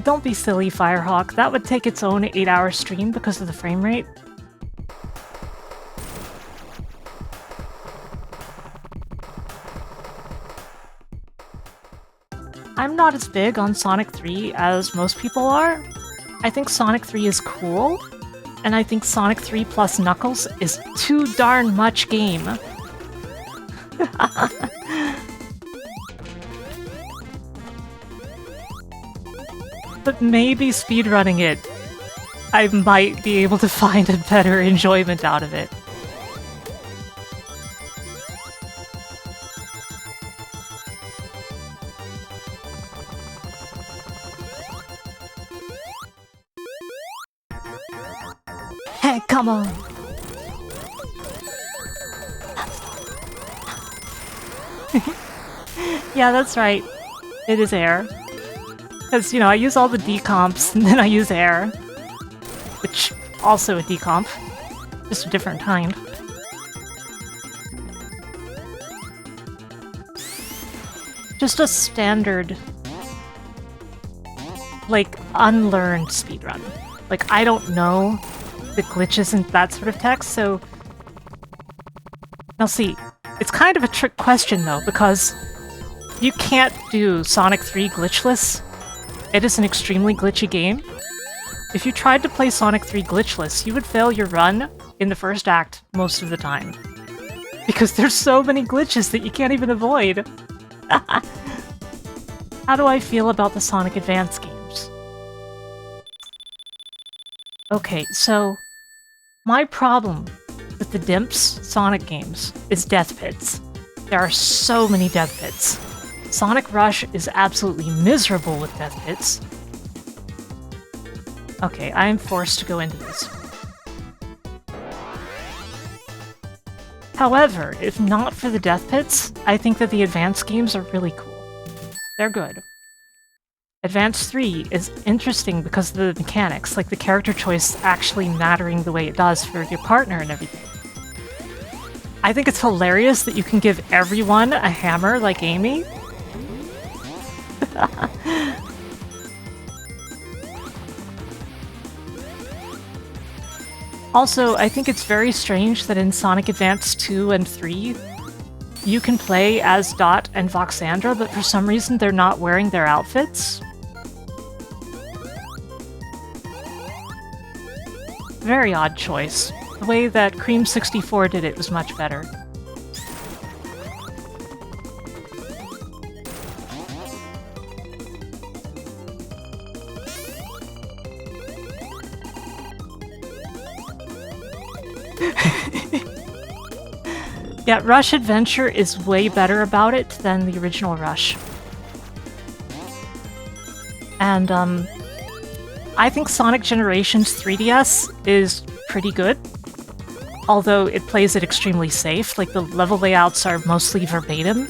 Don't be silly, Firehawk. That would take its own 8-hour stream because of the frame rate. I'm not as big on Sonic 3 as most people are. I think Sonic 3 is cool, and I think Sonic 3 plus Knuckles is too darn much game. But maybe speedrunning it, I might be able to find a better enjoyment out of it. Hey, come on! Yeah, that's right. It is air. Because, you know, I use all the decomps, and then I use air. Which, also a decomp. Just a different kind. Just a standard, like, unlearned speedrun. Like, I don't know the glitches and that sort of text, so... Now see, it's kind of a trick question, though, because you can't do Sonic 3 glitchless. It is an extremely glitchy game. If you tried to play Sonic 3 glitchless, you would fail your run in the first act most of the time. Because there's so many glitches that you can't even avoid. How do I feel about the Sonic Advance games? Okay, so my problem with the Dimps Sonic games is death pits. There are so many death pits. Sonic Rush is absolutely miserable with death pits. Okay, I am forced to go into this. However, if not for the death pits, I think that the advanced games are really cool. They're good. Advance 3 is interesting because of the mechanics, like the character choice actually mattering the way it does for your partner and everything. I think it's hilarious that you can give everyone a hammer like Amy. Also, I think it's very strange that in Sonic Advance 2 and 3, you can play as Dot and Voxandra, but for some reason they're not wearing their outfits. Very odd choice. The way that Cream 64 did it was much better. Yeah, Rush Adventure is way better about it than the original Rush. And, I think Sonic Generations 3DS is pretty good, although it plays it extremely safe, like the level layouts are mostly verbatim.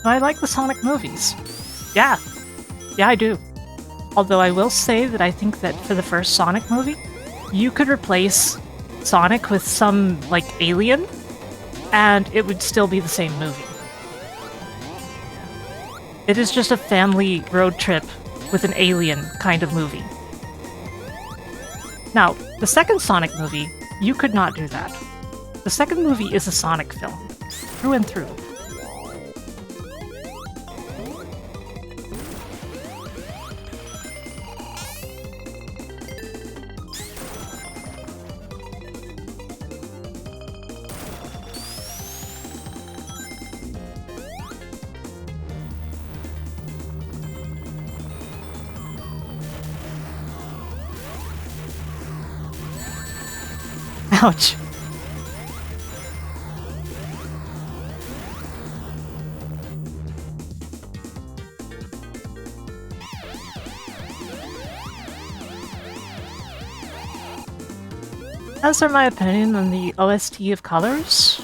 I like the Sonic movies. Yeah, I do. Although I will say that I think that for the first Sonic movie, you could replace Sonic with some, like, alien, and it would still be the same movie. It is just a family road trip with an alien kind of movie. Now, the second Sonic movie, you could not do that. The second movie is a Sonic film, through and through. Ouch. As for my opinion on the OST of Colors,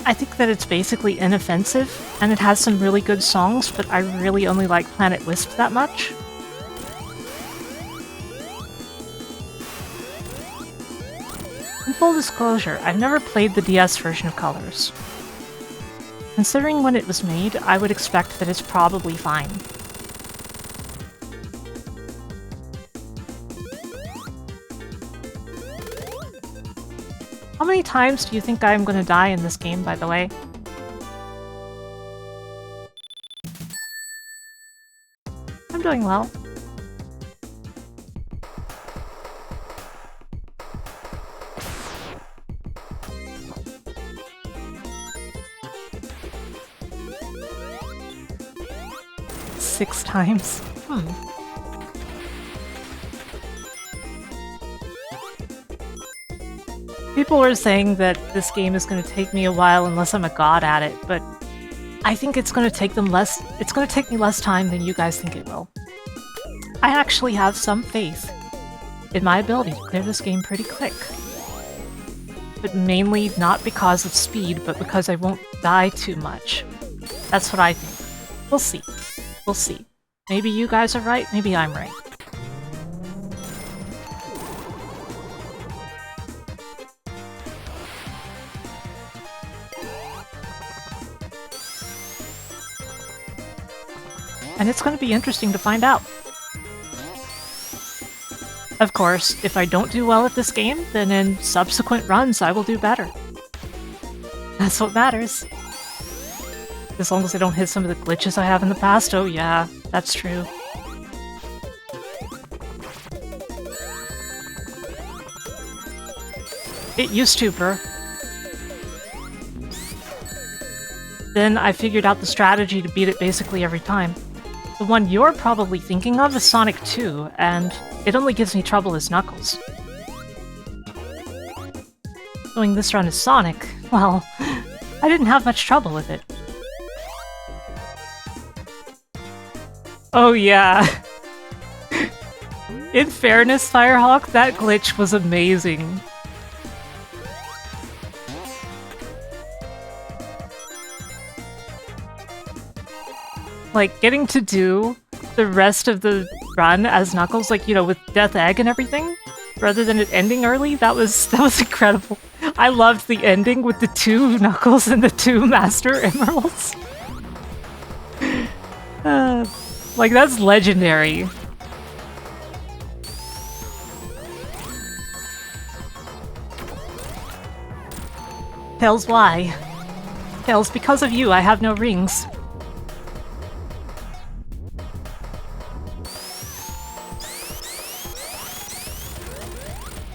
I think that it's basically inoffensive, and it has some really good songs, but I really only like Planet Wisp that much. In full disclosure, I've never played the DS version of Colors. Considering when it was made, I would expect that it's probably fine. How many times do you think I'm gonna die in this game, by the way? I'm doing well. Six times? People were saying that this game is going to take me a while unless I'm a god at it, but I think it's going to take me less time than you guys think it will. I actually have some faith in my ability to clear this game pretty quick. But mainly not because of speed, but because I won't die too much. That's what I think. We'll see. We'll see. Maybe you guys are right, maybe I'm right. And it's going to be interesting to find out. Of course, if I don't do well at this game, then in subsequent runs I will do better. That's what matters. As long as I don't hit some of the glitches I have in the past, oh yeah, that's true. It used to, bruh. Then I figured out the strategy to beat it basically every time. The one you're probably thinking of is Sonic 2, and it only gives me trouble as Knuckles. Doing this run as Sonic, well, I didn't have much trouble with it. Oh yeah. In fairness, Firehawk, that glitch was amazing. Like, getting to do the rest of the run as Knuckles, like, you know, with Death Egg and everything, rather than it ending early, that was incredible. I loved the ending with the 2 Knuckles and the 2 Master Emeralds. Like, that's legendary. Tails, why? Tails, because of you, I have no rings.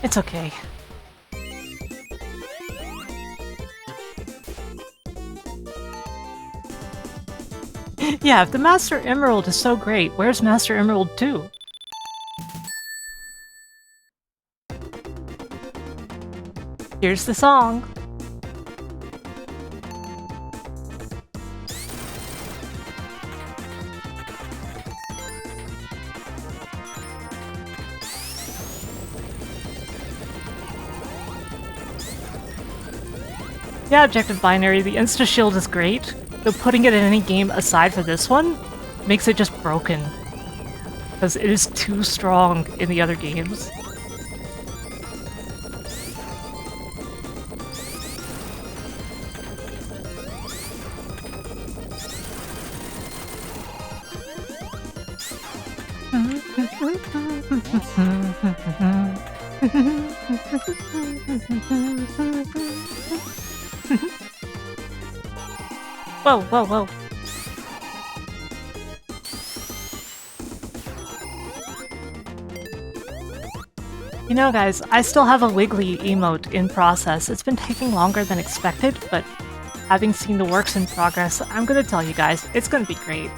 It's okay. Yeah, if the Master Emerald is so great, where's Master Emerald 2? Here's the song. Yeah, Objective Binary, the Insta-Shield is great, but putting it in any game aside for this one makes it just broken. Because it is too strong in the other games. Whoa, whoa, whoa. You know, guys, I still have a Wiggly emote in process. It's been taking longer than expected, but having seen the works in progress, I'm gonna tell you guys, it's gonna be great.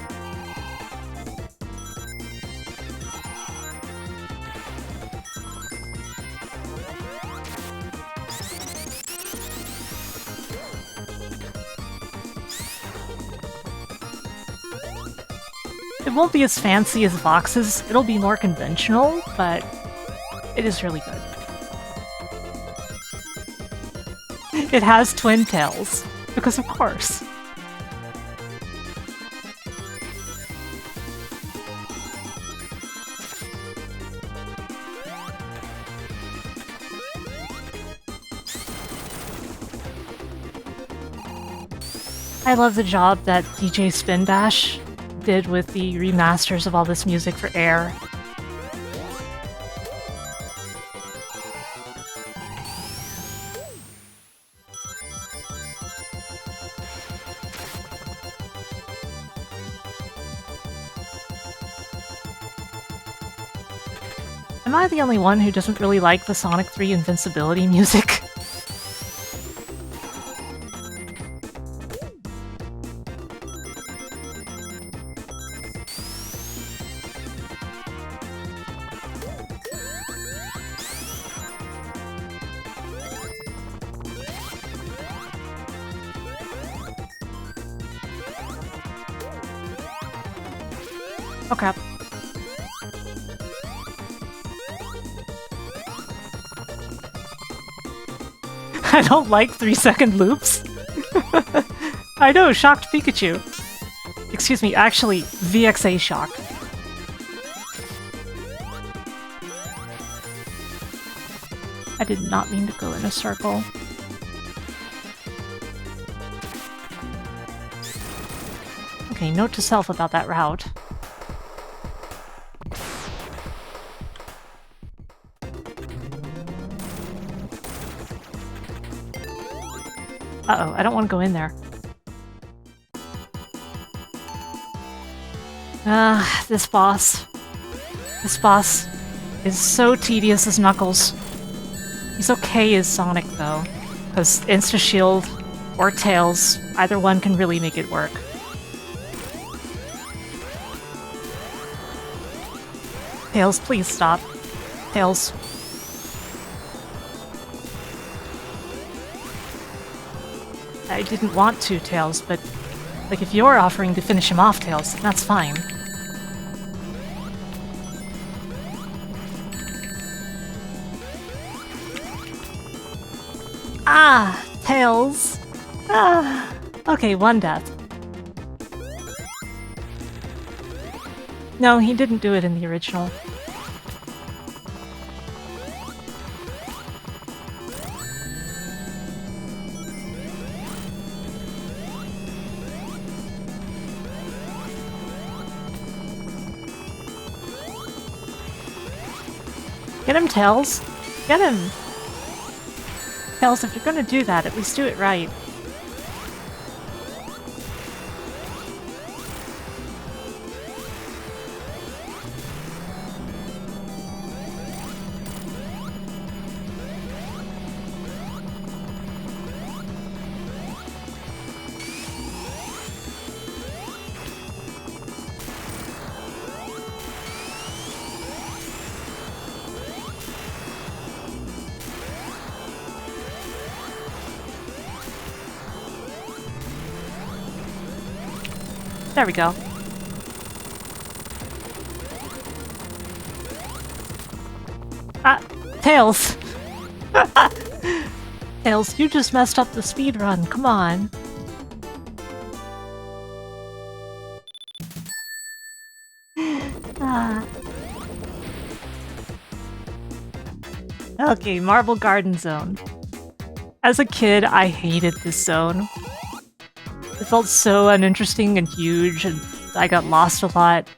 It won't be as fancy as Vox's, it'll be more conventional, but it is really good. It has twin tails, because of course. I love the job that DJ Spin Dash did with the remasters of all this music for Air. Am I the only one who doesn't really like the Sonic 3 Invincibility music? Oh crap. I don't like 3-second loops. I know, shocked Pikachu. Excuse me, actually, VXA shock. I did not mean to go in a circle. Okay, note to self about that route. Uh-oh, I don't want to go in there. This boss. This boss is so tedious as Knuckles. He's okay as Sonic, though, because Insta-Shield or Tails, either one can really make it work. Tails, please stop. Tails. I didn't want to, Tails, but like if you're offering to finish him off, Tails, that's fine. Ah, Tails. Ah, okay, one death. No, he didn't do it in the original. Get him, Tails! Get him! Tails, if you're gonna do that, at least do it right. There we go. Ah, Tails! Tails, you just messed up the speed run. Come on. Ah. Okay, Marble Garden Zone. As a kid, I hated this zone. It felt so uninteresting and huge, and I got lost a lot.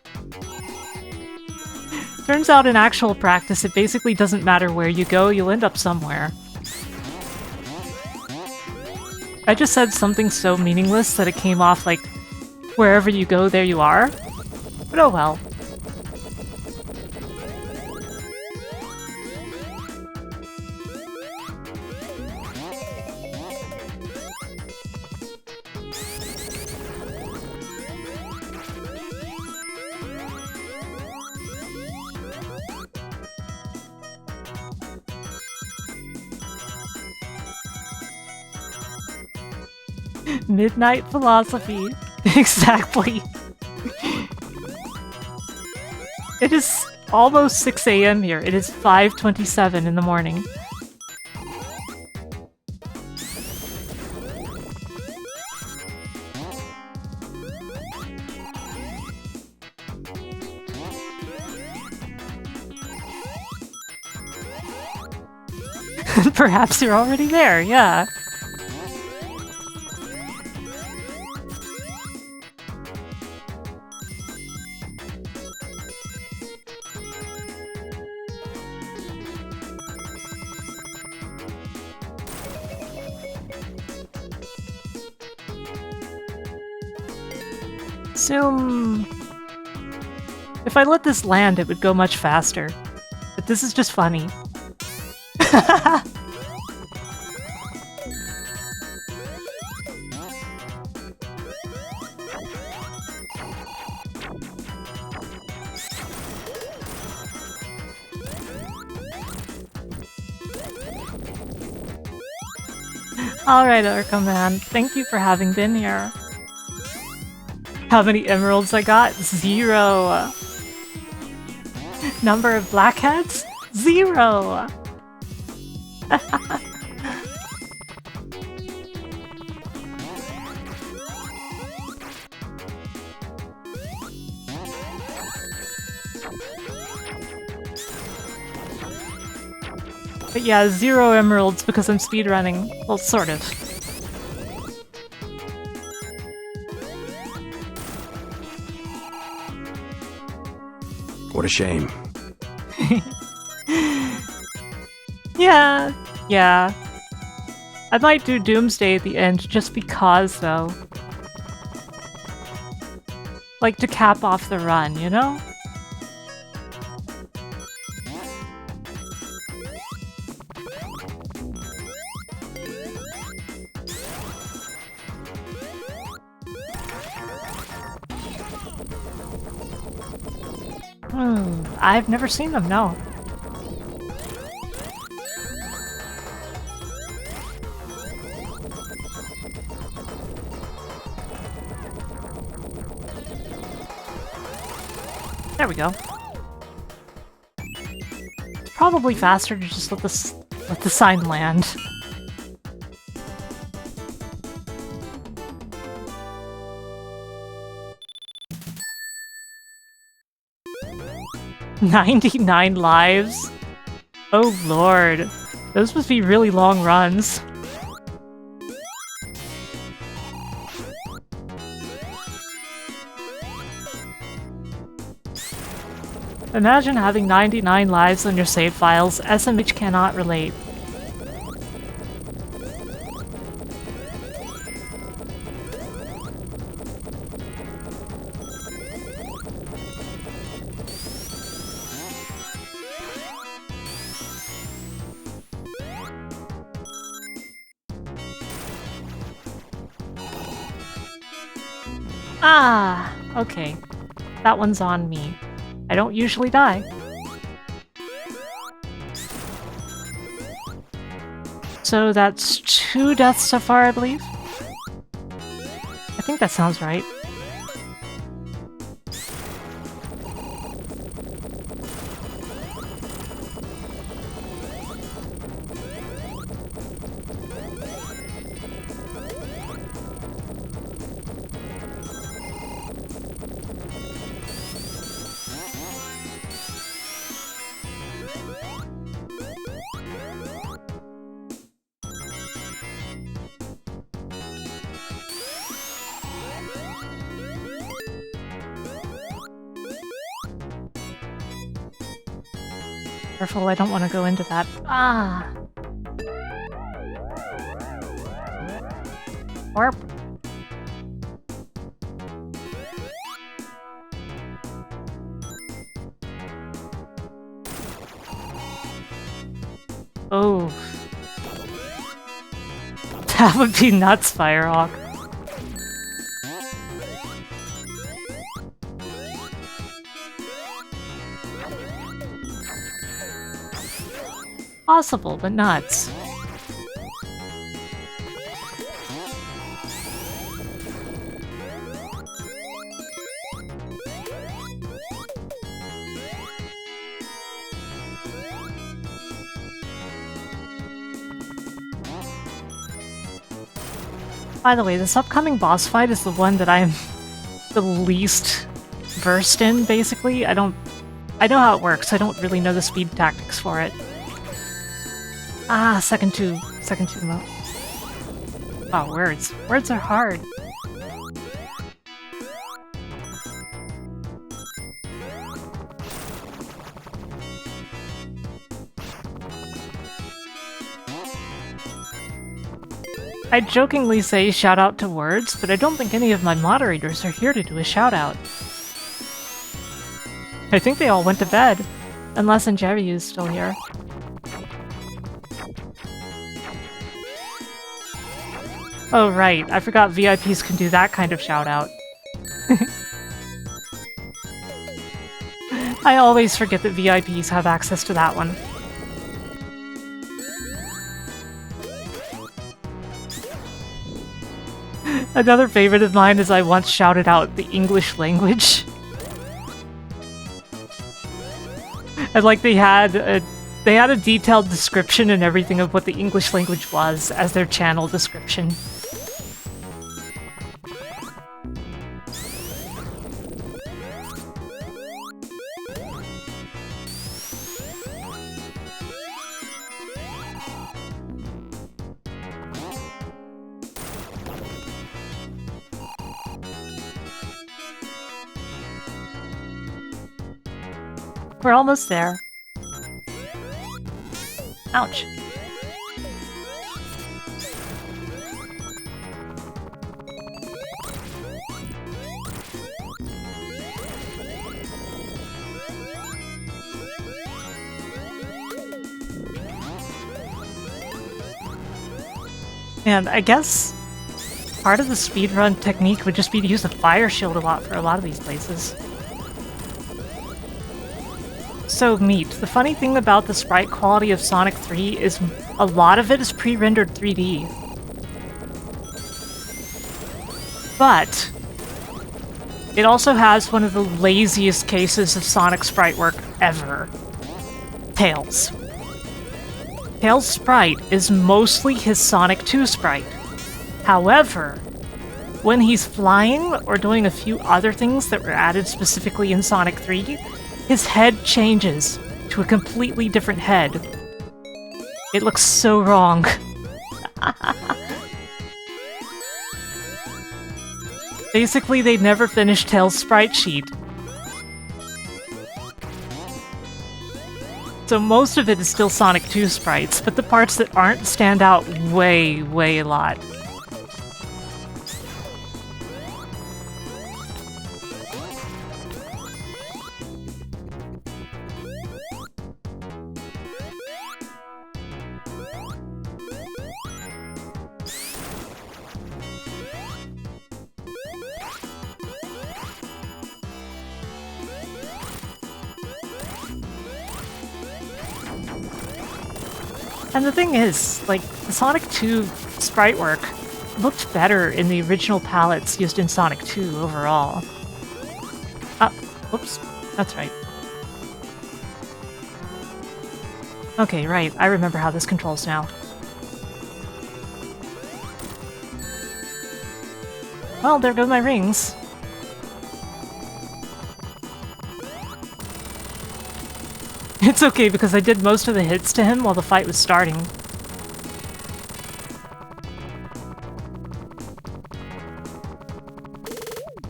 Turns out in actual practice, it basically doesn't matter where you go, you'll end up somewhere. I just said something so meaningless that it came off like, wherever you go, there you are. But oh well. Midnight philosophy. Exactly. It is almost 6 AM here. It is 5:27 in the morning. Perhaps you're already there, yeah. Assume... If I let this land, it would go much faster. But this is just funny. Alright, Urka Man. Thank you for having been here. How many emeralds I got? 0. Number of blackheads? 0. But yeah, 0 emeralds because I'm speedrunning. Well, sort of. What a shame. Yeah. I might do Doomsday at the end just because, though. Like to cap off the run, you know? I've never seen them, no. There we go. It's probably faster to just let the sign land. 99 lives? Oh lord. Those must be really long runs. Imagine having 99 lives on your save files. SMH cannot relate. Ah, okay. That one's on me. I don't usually die. So that's 2 deaths so far, I believe? I think that sounds right. Careful, I don't want to go into that. Ah! Warp. Oh. That would be nuts, Firehawk. Possible, but nuts. By the way, this upcoming boss fight is the one that I'm the least versed in, basically. I know how it works, I don't really know the speed tactics for it. Ah, second two mode. Wow, words. Words are hard. I jokingly say shout out to words, but I don't think any of my moderators are here to do a shout out. I think they all went to bed, unless Anjeri is still here. Oh right, I forgot VIPs can do that kind of shout-out. I always forget that VIPs have access to that one. Another favorite of mine is I once shouted out the English language. And like they had a detailed description and everything of what the English language was as their channel description. We're almost there. Ouch. And I guess part of the speedrun technique would just be to use the fire shield a lot for a lot of these places. So, Meat, the funny thing about the sprite quality of Sonic 3 is a lot of it is pre-rendered 3D. But it also has one of the laziest cases of Sonic sprite work ever. Tails. Tails' sprite is mostly his Sonic 2 sprite. However, when he's flying or doing a few other things that were added specifically in Sonic 3, His head changes to a completely different head. It looks so wrong. Basically, they never finished Tails' sprite sheet. So most of it is still Sonic 2 sprites, but the parts that aren't stand out way, way a lot. And the thing is, like, the Sonic 2 sprite work looked better in the original palettes used in Sonic 2 overall. Oops, that's right. Okay, right, I remember how this controls now. Well, there go my rings. It's okay, because I did most of the hits to him while the fight was starting.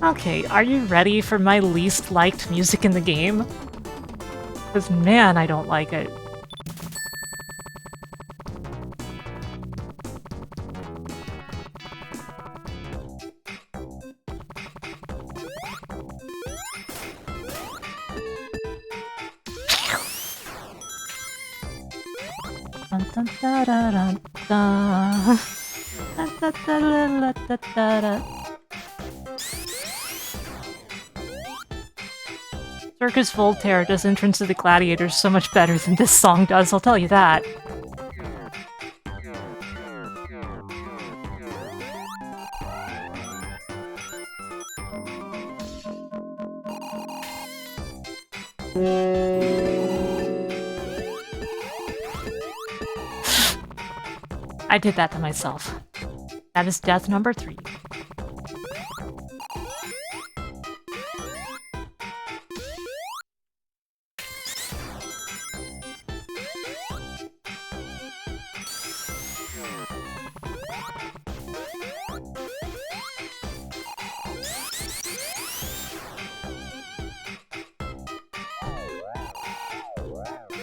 Okay, are you ready for my least liked music in the game? Because man, I don't like it. Circus Voltaire does Entrance of the Gladiators so much better than this song does, I'll tell you that. I did that to myself. That is death number 3.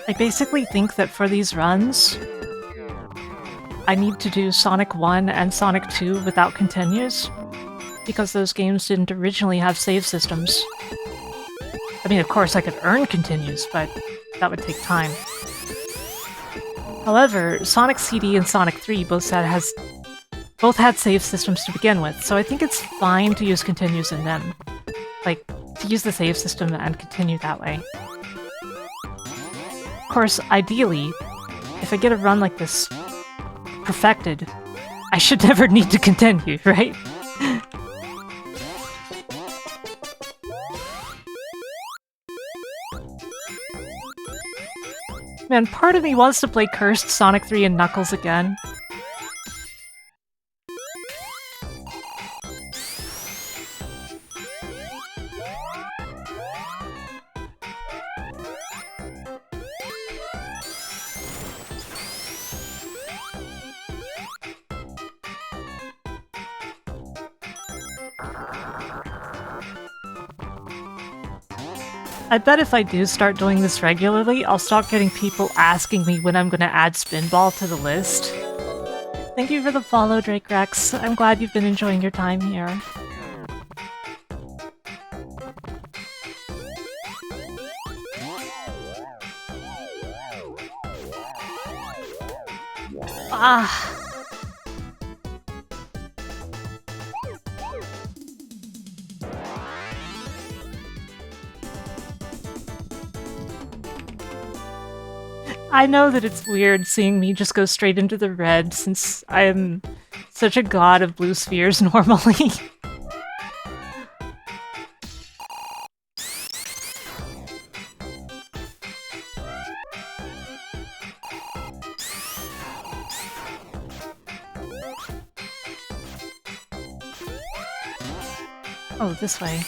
I basically think that for these runs, I need to do Sonic 1 and Sonic 2 without continues, because those games didn't originally have save systems. I mean, of course I could earn continues, but that would take time. However, Sonic CD and Sonic 3 both had save systems to begin with, so I think it's fine to use continues in them. Like, to use the save system and continue that way. Of course, ideally, if I get a run like this perfected, I should never need to continue, right? Man, part of me wants to play Cursed Sonic 3 and Knuckles again. I bet if I do start doing this regularly, I'll start getting people asking me when I'm gonna add Spinball to the list. Thank you for the follow, Drake Rex. I'm glad you've been enjoying your time here. Ah! I know that it's weird seeing me just go straight into the red since I am such a god of blue spheres normally. Oh, this way.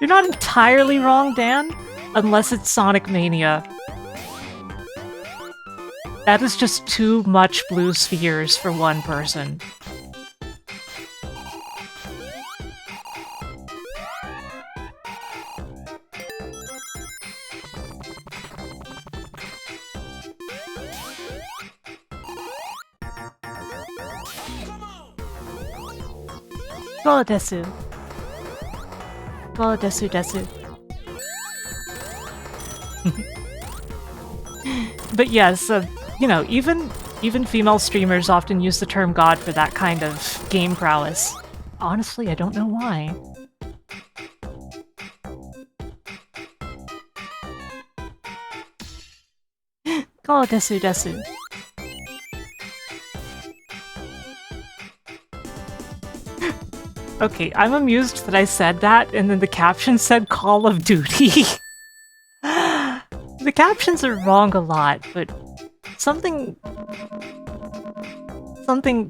You're not entirely wrong, Dan, unless it's Sonic Mania. That is just too much blue spheres for one person. Go desu. Go desu desu. But yes, you know, even female streamers often use the term god for that kind of game prowess. Honestly, I don't know why. Go desu desu. Okay, I'm amused that I said that, and then the caption said Call of Duty. The captions are wrong a lot, but something,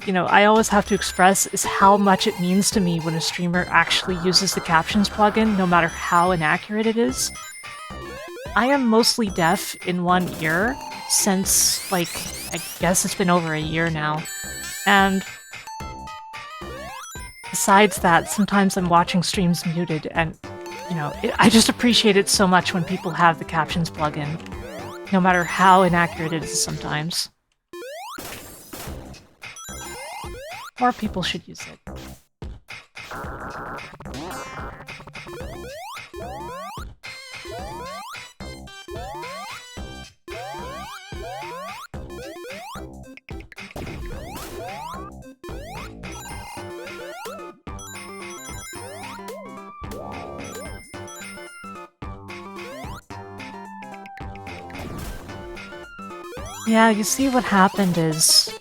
you know, I always have to express is how much it means to me when a streamer actually uses the captions plugin, no matter how inaccurate it is. I am mostly deaf in one ear since, like, I guess it's been over a year now, and besides that, sometimes I'm watching streams muted, and, you know, I just appreciate it so much when people have the captions plugin, no matter how inaccurate it is sometimes. More people should use it. Yeah, you see what happened is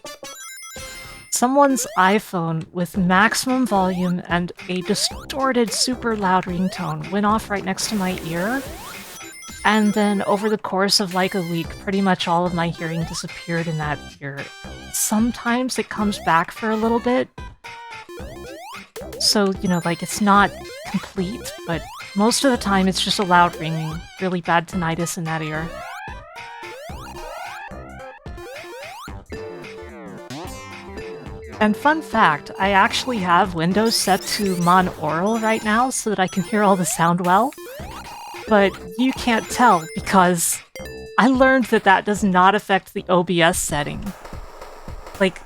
someone's iPhone with maximum volume and a distorted super loud ringtone went off right next to my ear, and then over the course of like a week, pretty much all of my hearing disappeared in that ear. Sometimes it comes back for a little bit, so, you know, like, it's not complete, but most of the time it's just a loud ringing, really bad tinnitus in that ear. And fun fact, I actually have Windows set to monaural right now so that I can hear all the sound well. But you can't tell because I learned that that does not affect the OBS setting. Like,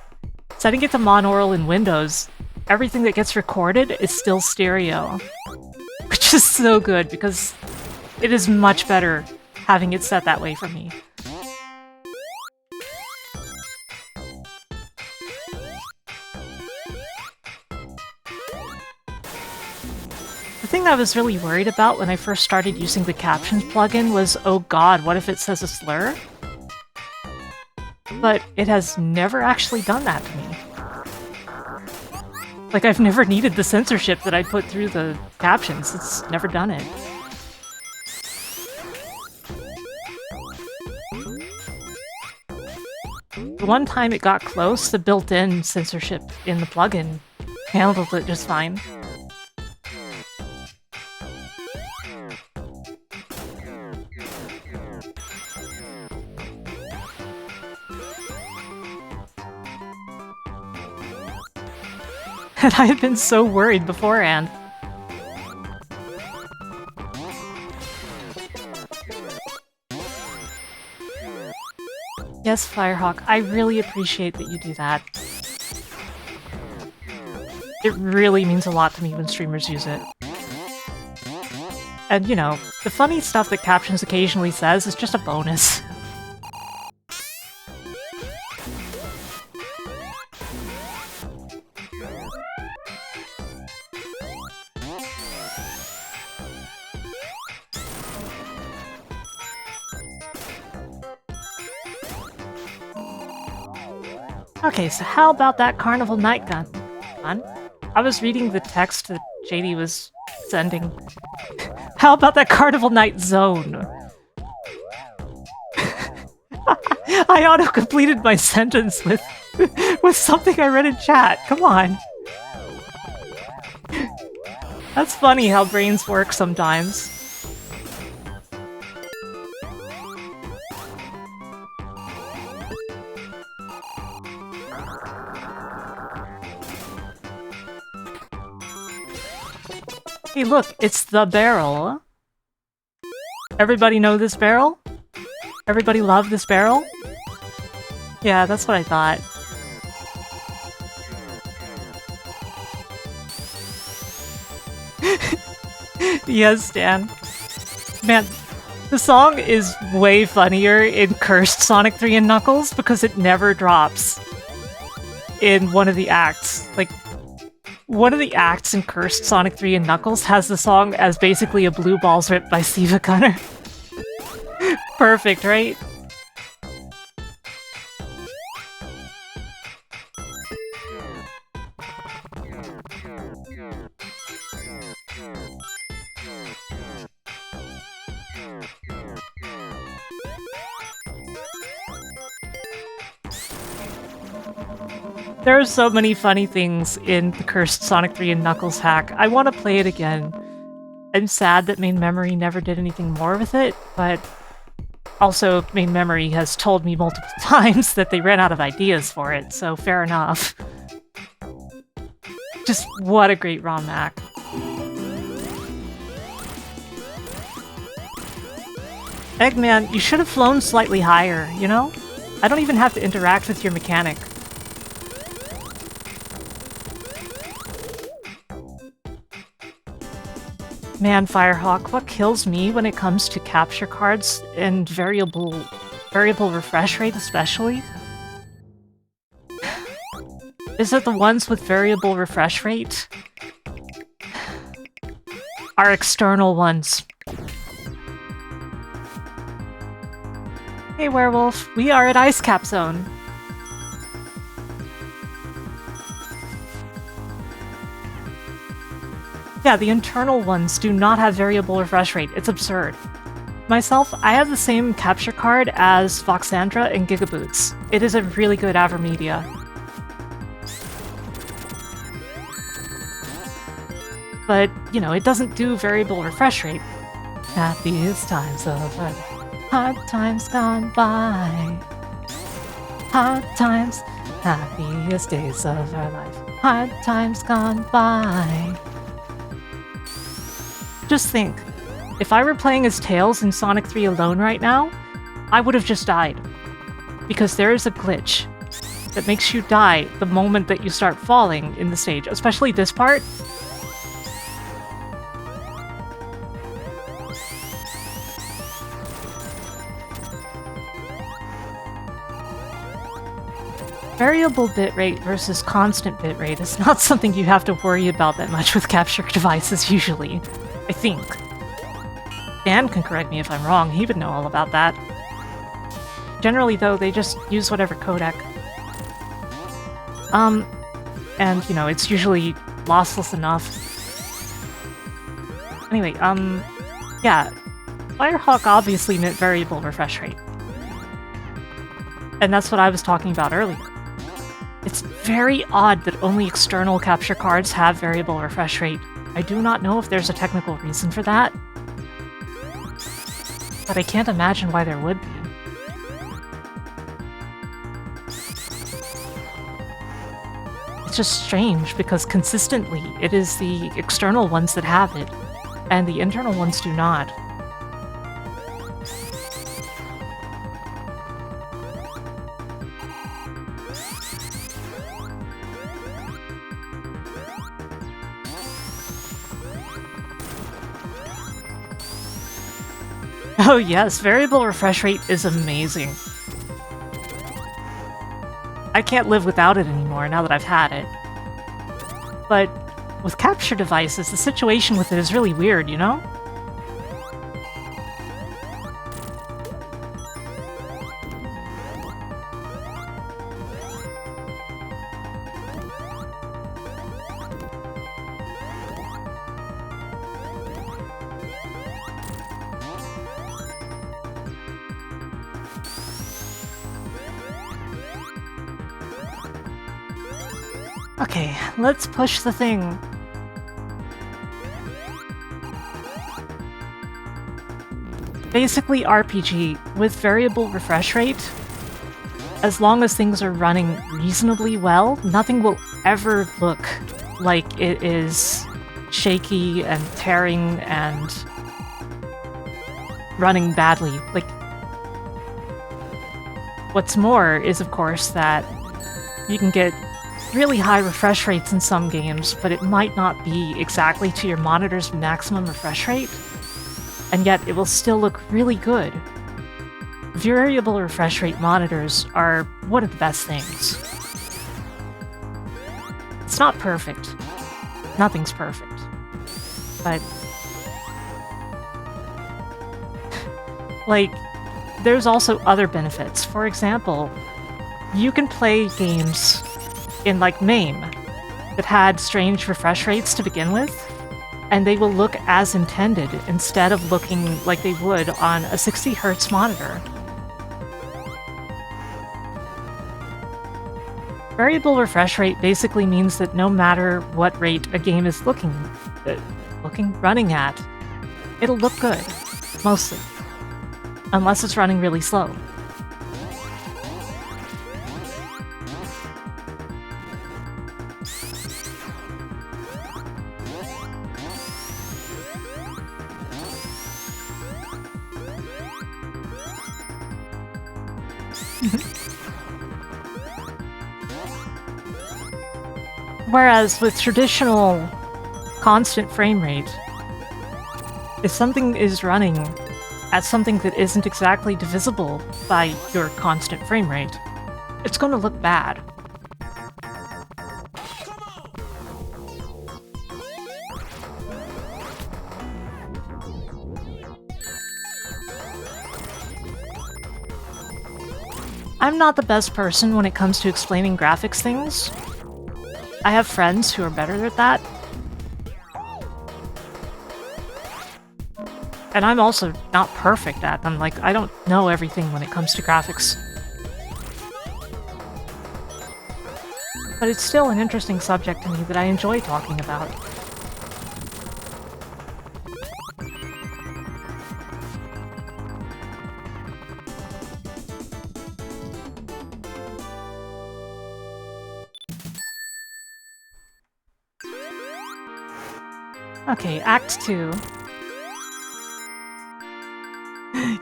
setting it to monaural in Windows, everything that gets recorded is still stereo. Which is so good because it is much better having it set that way for me. The thing I was really worried about when I first started using the captions plugin was, oh god, what if it says a slur? But it has never actually done that to me. Like, I've never needed the censorship that I put through the captions. It's never done it. The one time it got close, the built-in censorship in the plugin handled it just fine. And I had been so worried beforehand. Yes, Firehawk, I really appreciate that you do that. It really means a lot to me when streamers use it. And, you know, the funny stuff that Captions occasionally says is just a bonus. Okay, so how about that Carnival Night Gun? I was reading the text that JD was sending. How about that Carnival Night Zone? I auto-completed my sentence with something I read in chat. Come on. That's funny how brains work sometimes. Hey look, it's the barrel. Everybody know this barrel? Everybody love this barrel? Yeah, that's what I thought. Yes, Dan. Man, the song is way funnier in Cursed Sonic 3 and Knuckles because it never drops in one of the acts. Like, one of the acts in Cursed Sonic 3 and Knuckles has the song as basically a Blue Balls rip by Siva Gunner. Perfect, right? There are so many funny things in the Cursed Sonic 3 and Knuckles hack. I want to play it again. I'm sad that Main Memory never did anything more with it, but also Main Memory has told me multiple times that they ran out of ideas for it, so fair enough. Just what a great ROM hack. Eggman, you should have flown slightly higher, you know? I don't even have to interact with your mechanic. Man, Firehawk, what kills me when it comes to capture cards and variable refresh rate especially is that the ones with variable refresh rate are external ones. Hey Werewolf, we are at Ice Cap Zone. Yeah, the internal ones do not have variable refresh rate. It's absurd. Myself, I have the same capture card as Voxandra and Gigaboots. It is a really good Avermedia. But, you know, it doesn't do variable refresh rate. Happiest times of our hard times gone by. Hard times, happiest days of our life. Hard times gone by. Just think, if I were playing as Tails in Sonic 3 alone right now, I would have just died. Because there is a glitch that makes you die the moment that you start falling in the stage, especially this part. Variable bitrate versus constant bitrate is not something you have to worry about that much with capture devices usually. I think. Dan can correct me if I'm wrong, he would know all about that. Generally though, they just use whatever codec. And you know, it's usually lossless enough. Anyway, yeah. Firehawk obviously meant variable refresh rate. And that's what I was talking about earlier. It's very odd that only external capture cards have variable refresh rate. I do not know if there's a technical reason for that, but I can't imagine why there would be. It's just strange because consistently it is the external ones that have it, and the internal ones do not. Oh yes, variable refresh rate is amazing. I can't live without it anymore now that I've had it. But with capture devices, the situation with it is really weird, you know? Okay, let's push the thing. basically RPG with variable refresh rate. As long as things are running reasonably well, nothing will ever look like it is shaky and tearing and running badly. Like, what's more is, of course, that you can get really high refresh rates in some games, but it might not be exactly to your monitor's maximum refresh rate, and yet it will still look really good. Variable refresh rate monitors are one of the best things. It's not perfect. Nothing's perfect. But like, there's also other benefits. For example, you can play games in like MAME that had strange refresh rates to begin with, and they will look as intended instead of looking like they would on a 60 Hz monitor. Variable refresh rate basically means that no matter what rate a game is running at, it'll look good, mostly. Unless it's running really slow. Whereas with traditional constant frame rate, if something is running at something that isn't exactly divisible by your constant frame rate, it's going to look bad. I'm not the best person when it comes to explaining graphics things. I have friends who are better at that. And I'm also not perfect at them. Like, I don't know everything when it comes to graphics. But it's still an interesting subject to me that I enjoy talking about. Okay, Act 2.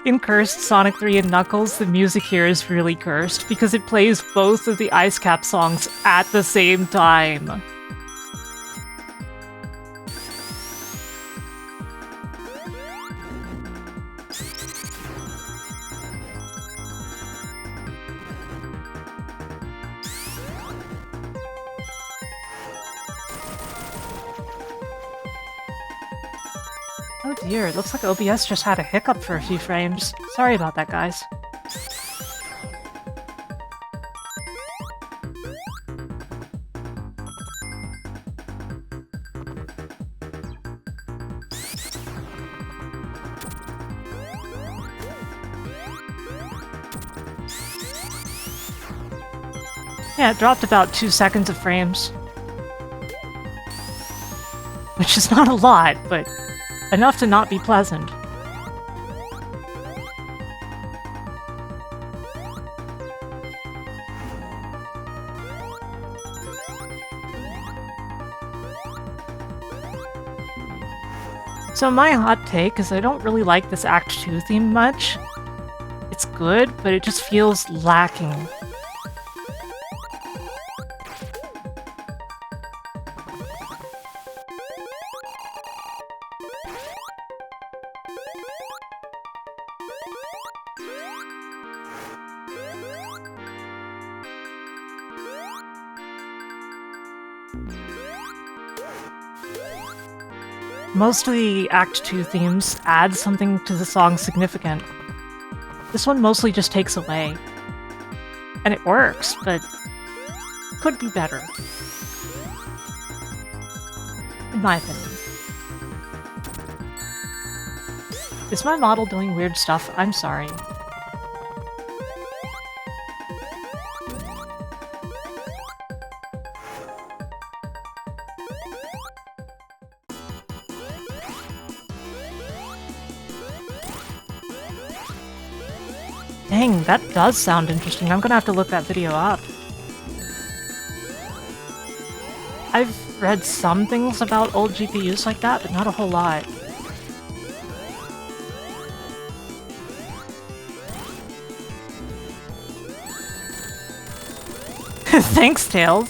In Cursed Sonic 3 and Knuckles, the music here is really cursed because it plays both of the Ice Cap songs at the same time. Oh dear, it looks like OBS just had a hiccup for a few frames. Sorry about that, guys. Yeah, it dropped about 2 seconds of frames. Which is not a lot, but enough to not be pleasant. So my hot take is I don't really like this Act 2 theme much. It's good, but it just feels lacking. Most of the Act 2 themes add something to the song significant. This one mostly just takes away. And it works, but could be better. In my opinion. Is my model doing weird stuff? I'm sorry. Dang, that does sound interesting. I'm gonna have to look that video up. I've read some things about old GPUs like that, but not a whole lot. Thanks, Tails.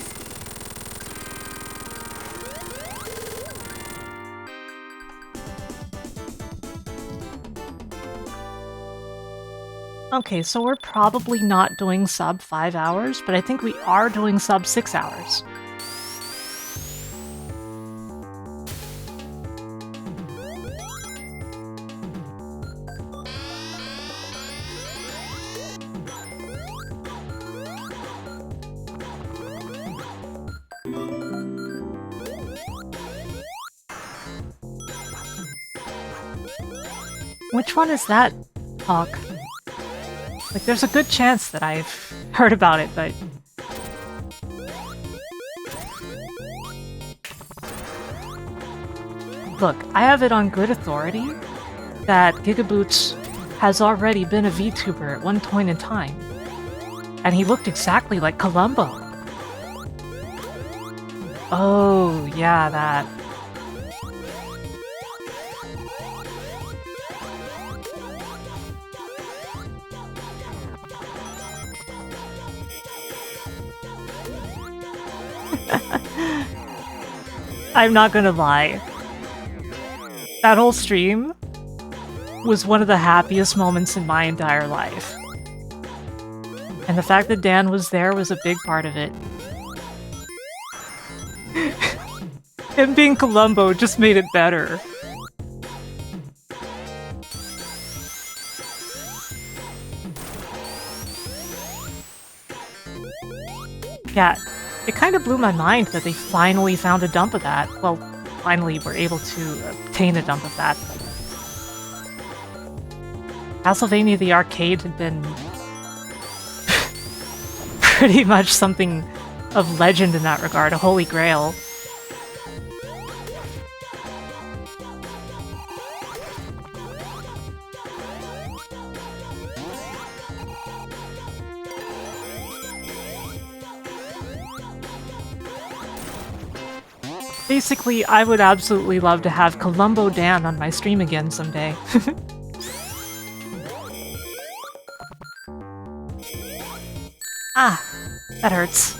Okay, so we're probably not doing sub 5 hours, but I think we are doing sub 6 hours. Which one is that, Hawk? Like, there's a good chance that I've heard about it, but... Look, I have it on good authority that Gigaboots has already been a VTuber at one point in time. And he looked exactly like Columbo. Oh, yeah, that. I'm not gonna lie. That whole stream was one of the happiest moments in my entire life. And the fact that Dan was there was a big part of it. Him being Columbo just made it better. Yeah, it kind of blew my mind that they finally found a dump of that. Well, finally were able to obtain a dump of that. Castlevania the Arcade had been pretty much something of legend in that regard, a holy grail. Basically, I would absolutely love to have Columbo Dan on my stream again someday. Ah, that hurts.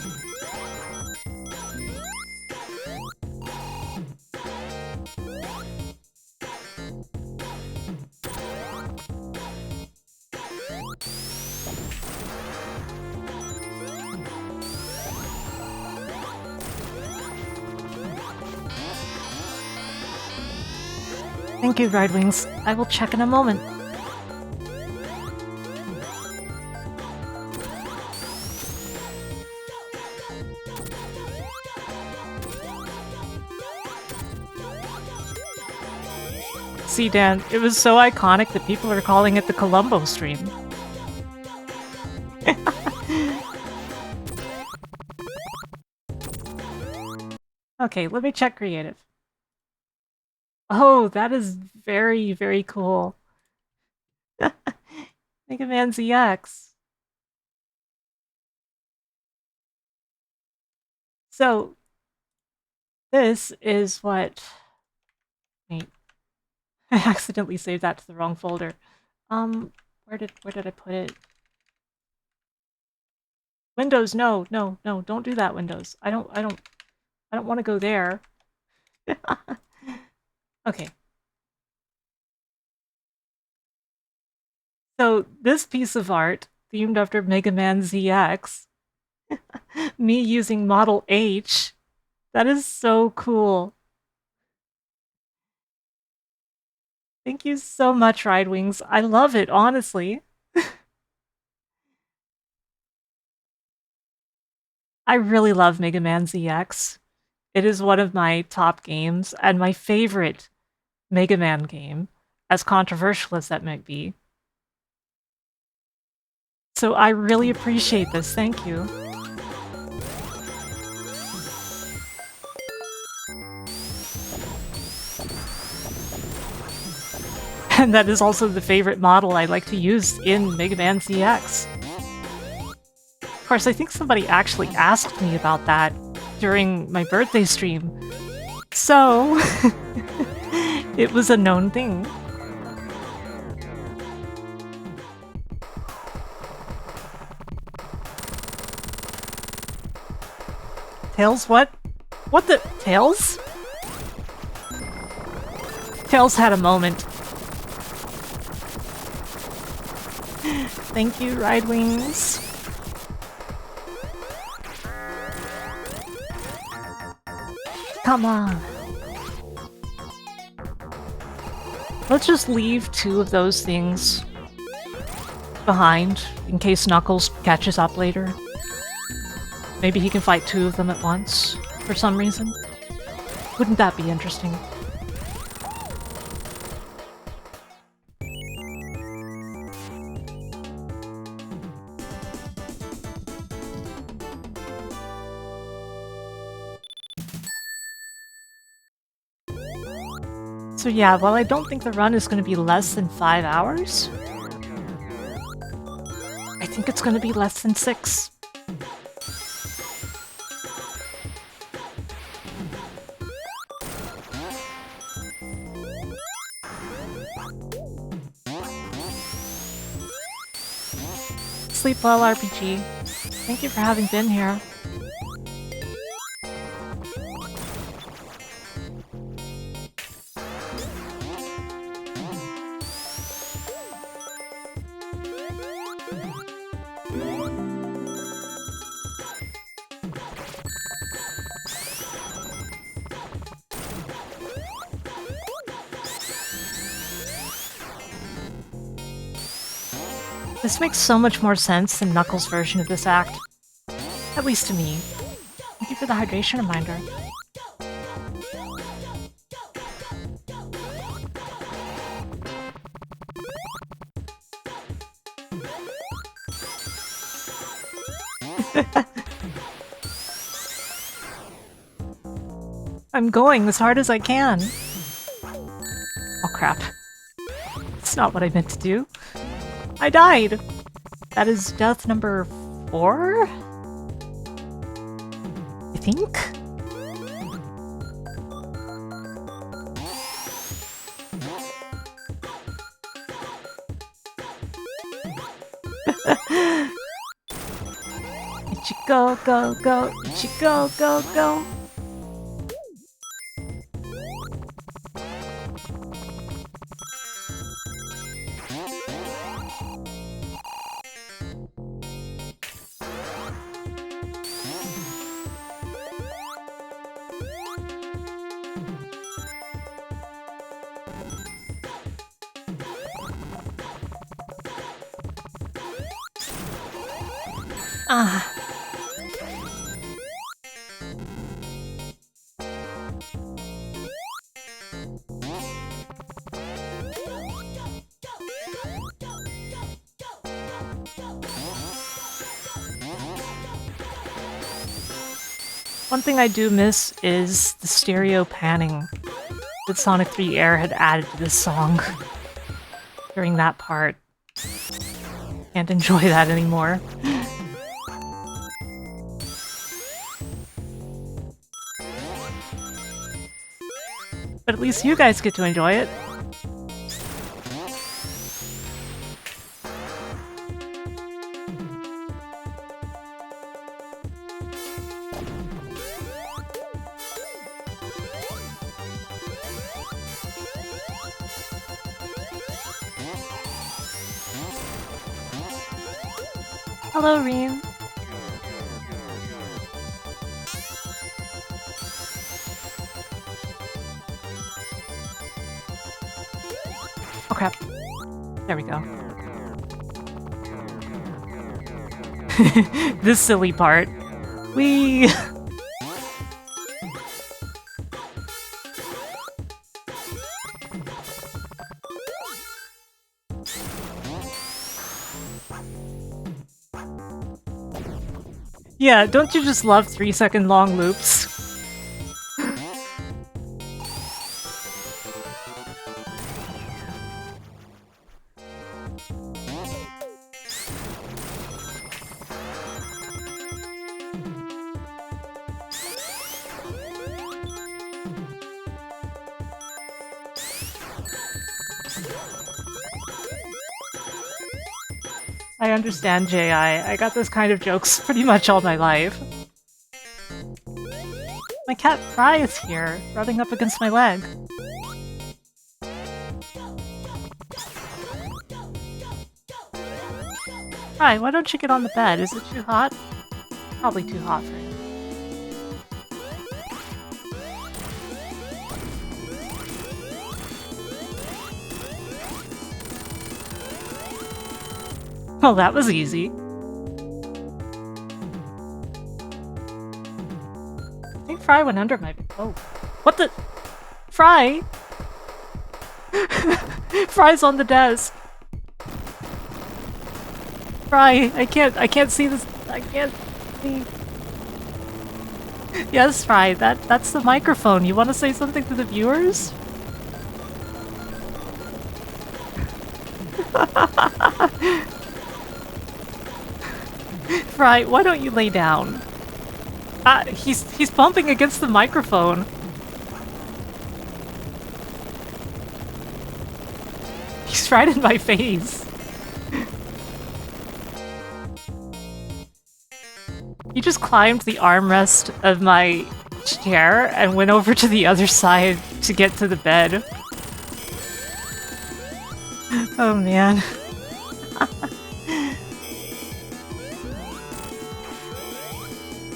Thank you, Ridewings. I will check in a moment. See, Dan, it was so iconic that people are calling it the Columbo stream. Okay, let me check creative. Oh, that is very, very cool. Mega Man ZX. So, this is what... Wait. I accidentally saved that to the wrong folder. Where did I put it? Windows, no, don't do that, Windows. I don't want to go there. Okay. So, this piece of art, themed after Mega Man ZX, me using Model H, that is so cool. Thank you so much, Ridewings. I love it, honestly. I really love Mega Man ZX. It is one of my top games, and my favorite Mega Man game, as controversial as that might be. So I really appreciate this, thank you. And that is also the favorite model I like to use in Mega Man ZX. Of course, I think somebody actually asked me about that during my birthday stream. So, it was a known thing. Tails, what? What the? Tails? Tails had a moment. Thank you, Ride Wings. Come on. Let's just leave 2 of those things behind in case Knuckles catches up later. Maybe he can fight 2 of them at once for some reason. Wouldn't that be interesting? So yeah, while I don't think the run is going to be less than 5 hours, I think it's going to be less than 6. Sleep well, RPG. Thank you for having been here. This makes so much more sense than Knuckles' version of this act. At least to me. Thank you for the hydration reminder. I'm going as hard as I can. Oh crap. It's not what I meant to do. I died! That is death number 4? I think? Ichigo, go, go, Ichigo, go, go! Ah. One thing I do miss is the stereo panning that Sonic 3 Air had added to this song during that part. Can't enjoy that anymore. But at least you guys get to enjoy it. Hello, Reem. Oh crap. There we go. This silly part. Whee! Yeah, don't you just love 3-second long loops? I understand, J.I. I got those kind of jokes pretty much all my life. My cat Fry is here, rubbing up against my leg. Fry, why don't you get on the bed? Is it too hot? Probably too hot for you. Well, that was easy. I think Fry went under my... Oh. What the... Fry? Fry's on the desk. Fry, I can't see this... I can't see... Yes, Fry, that's the microphone. You want to say something to the viewers? Fry, why don't you lay down? He's bumping against the microphone. He's right in my face. He just climbed the armrest of my chair and went over to the other side to get to the bed. Oh man.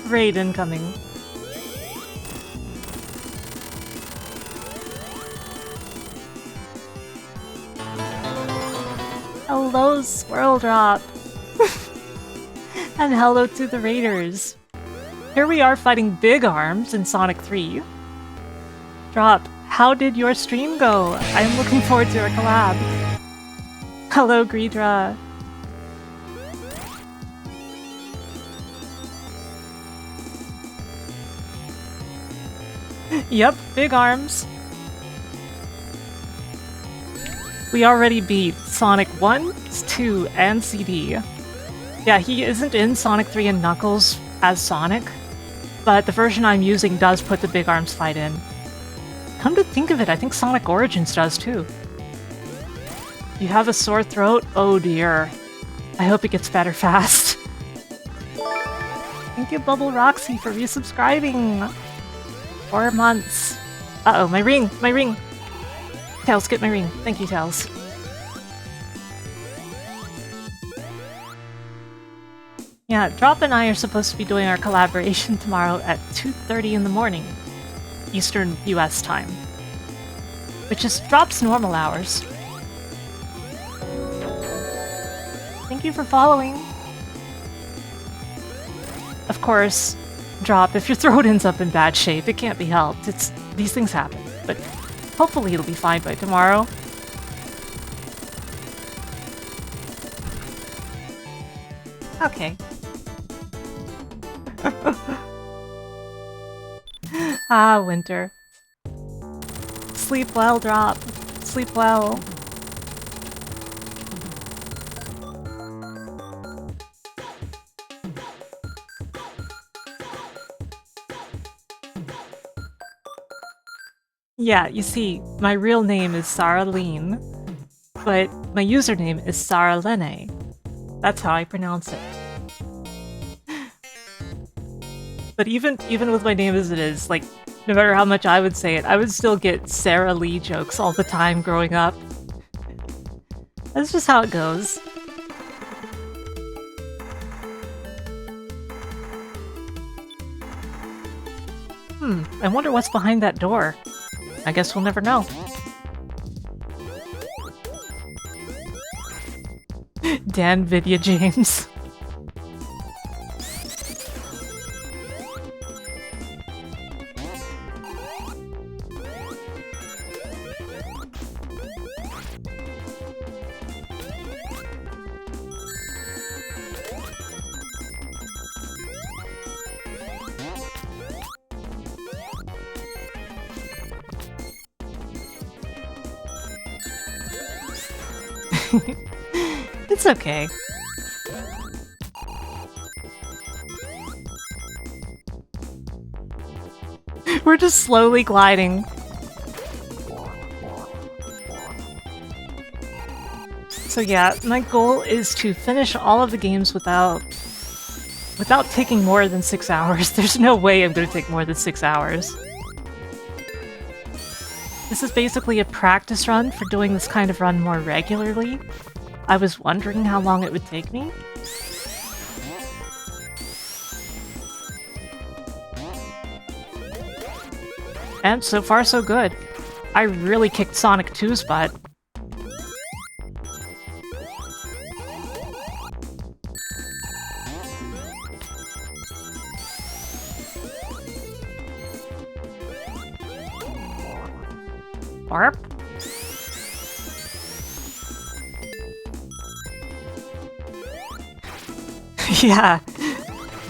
Raid incoming. Hello, Swirl Drop! And hello to the Raiders! Here we are fighting Big Arms in Sonic 3. Drop, how did your stream go? I'm looking forward to our collab. Hello, Greedra! Yep, Big Arms. We already beat Sonic 1, 2, and CD. Yeah, he isn't in Sonic 3 and Knuckles as Sonic, but the version I'm using does put the Big Arms fight in. Come to think of it, I think Sonic Origins does too. You have a sore throat? Oh dear. I hope it gets better fast. Thank you, Bubble Roxy, for resubscribing! 4 months. Uh-oh, my ring! My ring! Tails, get my ring. Thank you, Tails. Yeah, Drop and I are supposed to be doing our collaboration tomorrow at 2:30 in the morning, Eastern US time. Which is Drop's normal hours. Thank you for following. Of course, Drop, if your throat ends up in bad shape, it can't be helped. These things happen, but hopefully it'll be fine by tomorrow. Okay. Ah, winter. Sleep well, Drop. Sleep well. Yeah, you see, my real name is Sarah Lean, but my username is Sarah Lene. That's how I pronounce it. But even with my name as it is, like, no matter how much I would say it, I would still get Sarah Lee jokes all the time growing up. That's just how it goes. I wonder what's behind that door. I guess we'll never know. Dan Vidya James. It's okay. We're just slowly gliding. So yeah, my goal is to finish all of the games without taking more than 6 hours. There's no way I'm going to take more than 6 hours. This is basically a practice run for doing this kind of run more regularly. I was wondering how long it would take me. And so far so good. I really kicked Sonic 2's butt. Warp? Yeah,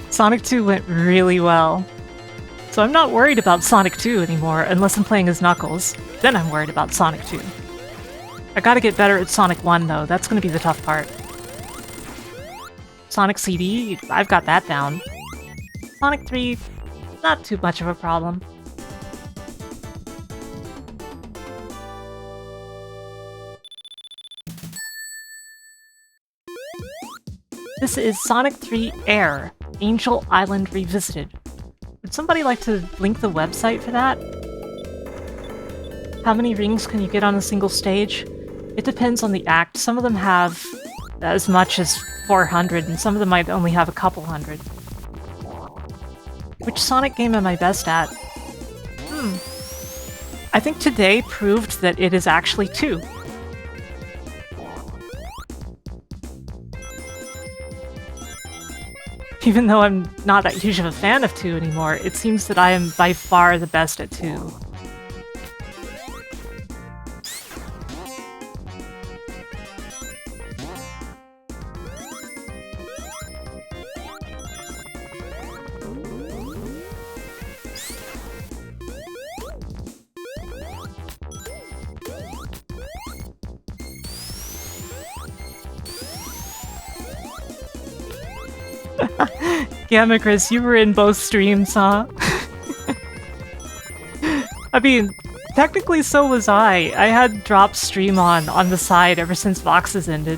Sonic 2 went really well. So I'm not worried about Sonic 2 anymore, unless I'm playing as Knuckles. Then I'm worried about Sonic 2. I gotta get better at Sonic 1 though, that's gonna be the tough part. Sonic CD, I've got that down. Sonic 3, not too much of a problem. This is Sonic 3 Air, Angel Island Revisited. Would somebody like to link the website for that? How many rings can you get on a single stage? It depends on the act. Some of them have as much as 400, and some of them might only have a couple hundred. Which Sonic game am I best at? I think today proved that it is actually 2. Even though I'm not that huge of a fan of 2 anymore, it seems that I am by far the best at 2. Gamma Chris, you were in both streams, huh? I mean, technically so was I. I had dropped stream on the side ever since Voxes ended.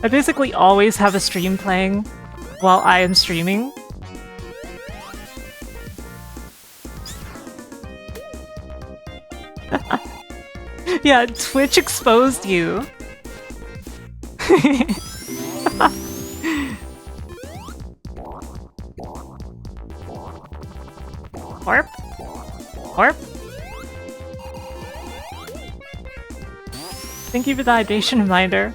I basically always have a stream playing while I am streaming. Yeah, Twitch exposed you. Warp? Warp? Thank you for the hydration reminder.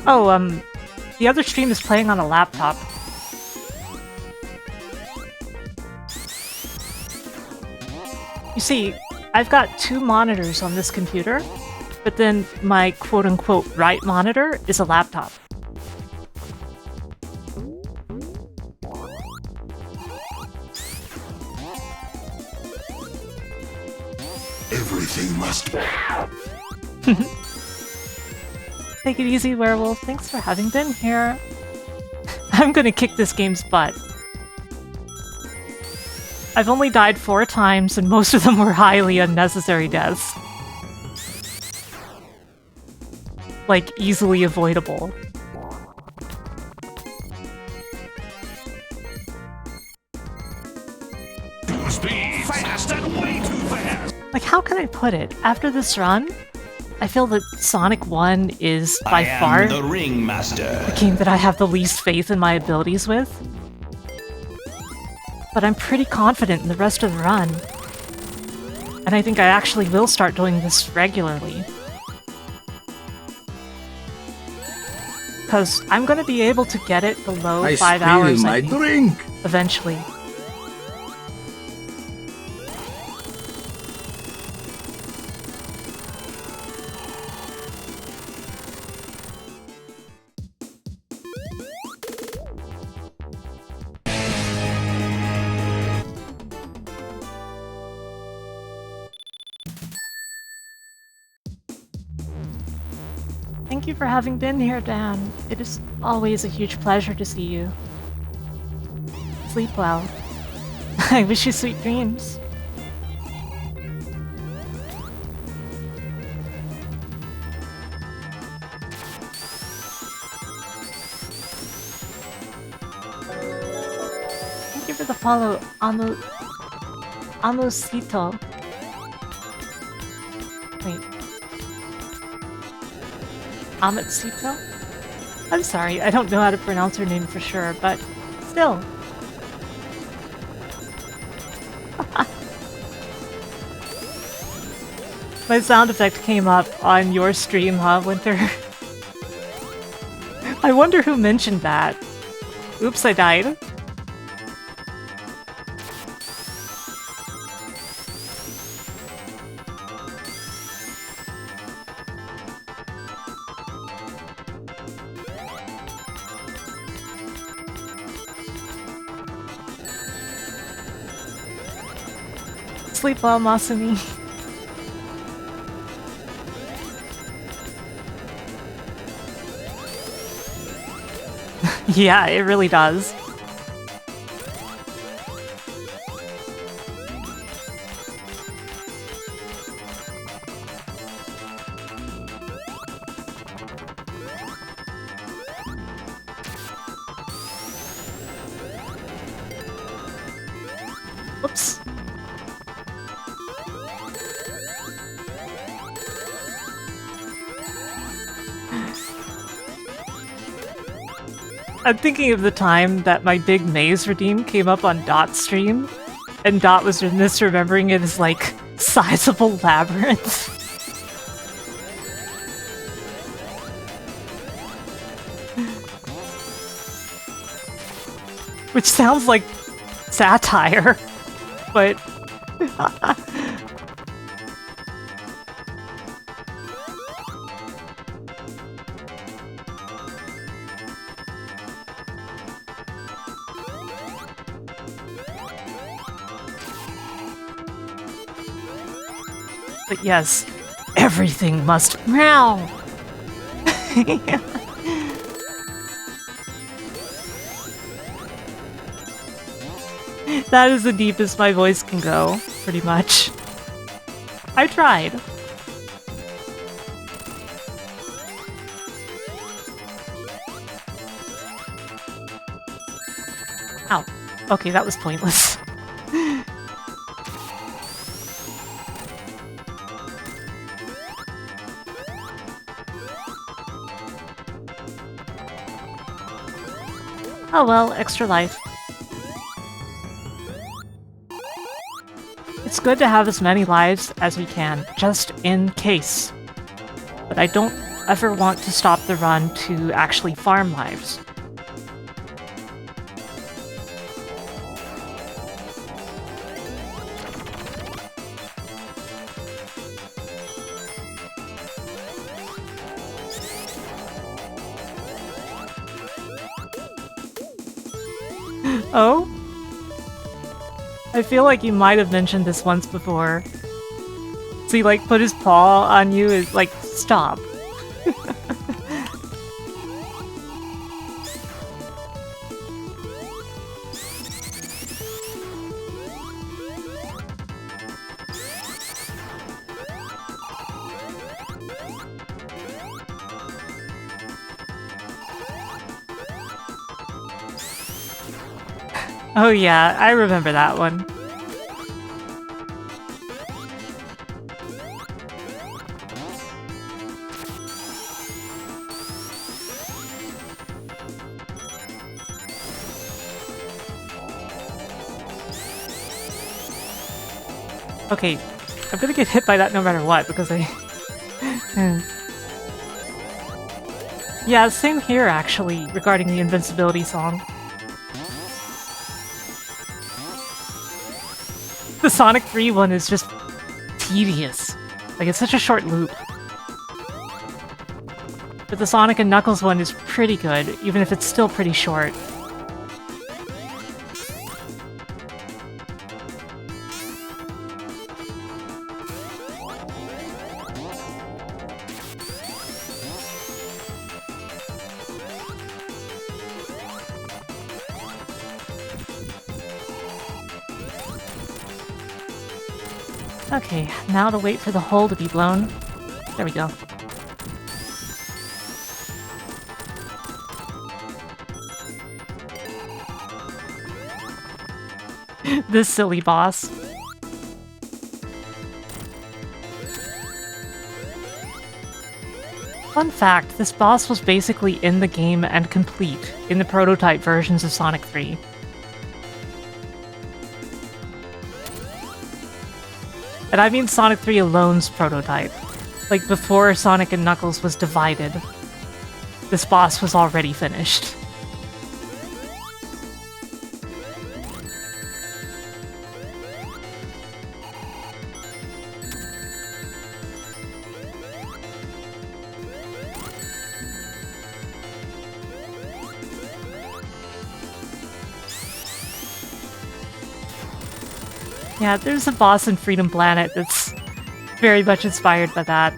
Oh, the other stream is playing on a laptop. You see, I've got 2 monitors on this computer, but then my quote-unquote right monitor is a laptop. Everything must be. Take it easy, Werewolf. Thanks for having been here. I'm gonna kick this game's butt. I've only died 4 times, and most of them were highly unnecessary deaths. Like, easily avoidable. Speed fast and way too fast. Like, how can I put it? After this run, I feel that Sonic 1 is by far the ringmaster. the game that I have the least faith in my abilities with. But I'm pretty confident in the rest of the run. And I think I actually will start doing this regularly. Because I'm going to be able to get it below 5 hours, I think, drink. eventually. Thank you for having been here, Dan. It is always a huge pleasure to see you. Sleep well. I wish you sweet dreams. Thank you for the follow, Amosito. Wait. Amosito? I'm sorry, I don't know how to pronounce her name for sure, but still. My sound effect came up on your stream, huh, Winter? I wonder who mentioned that. Oops, I died. Sleep well, Masumi. Yeah, it really does. Oops. I'm thinking of the time that my big maze redeem came up on Dot's stream, and Dot was misremembering it as, like, sizable labyrinth. Which sounds like satire, but... But yes, everything must meow. That is the deepest my voice can go, pretty much. I tried. Ow. Okay, that was pointless. Oh well, extra life. It's good to have as many lives as we can, just in case. But I don't ever want to stop the run to actually farm lives. Oh? I feel like you might have mentioned this once before. So he, like, put his paw on you and, like, stop. Oh yeah, I remember that one. Okay, I'm gonna get hit by that no matter what, because I... Yeah, same here, actually, regarding the invincibility song. The Sonic 3 one is just tedious. Like, it's such a short loop. But the Sonic and Knuckles one is pretty good, even if it's still pretty short. Okay, now to wait for the hole to be blown. There we go. This silly boss. Fun fact, this boss was basically in the game and complete in the prototype versions of Sonic 3. And I mean Sonic 3 alone's prototype. Like, before Sonic and Knuckles was divided, this boss was already finished. Yeah, there's a boss in Freedom Planet that's very much inspired by that.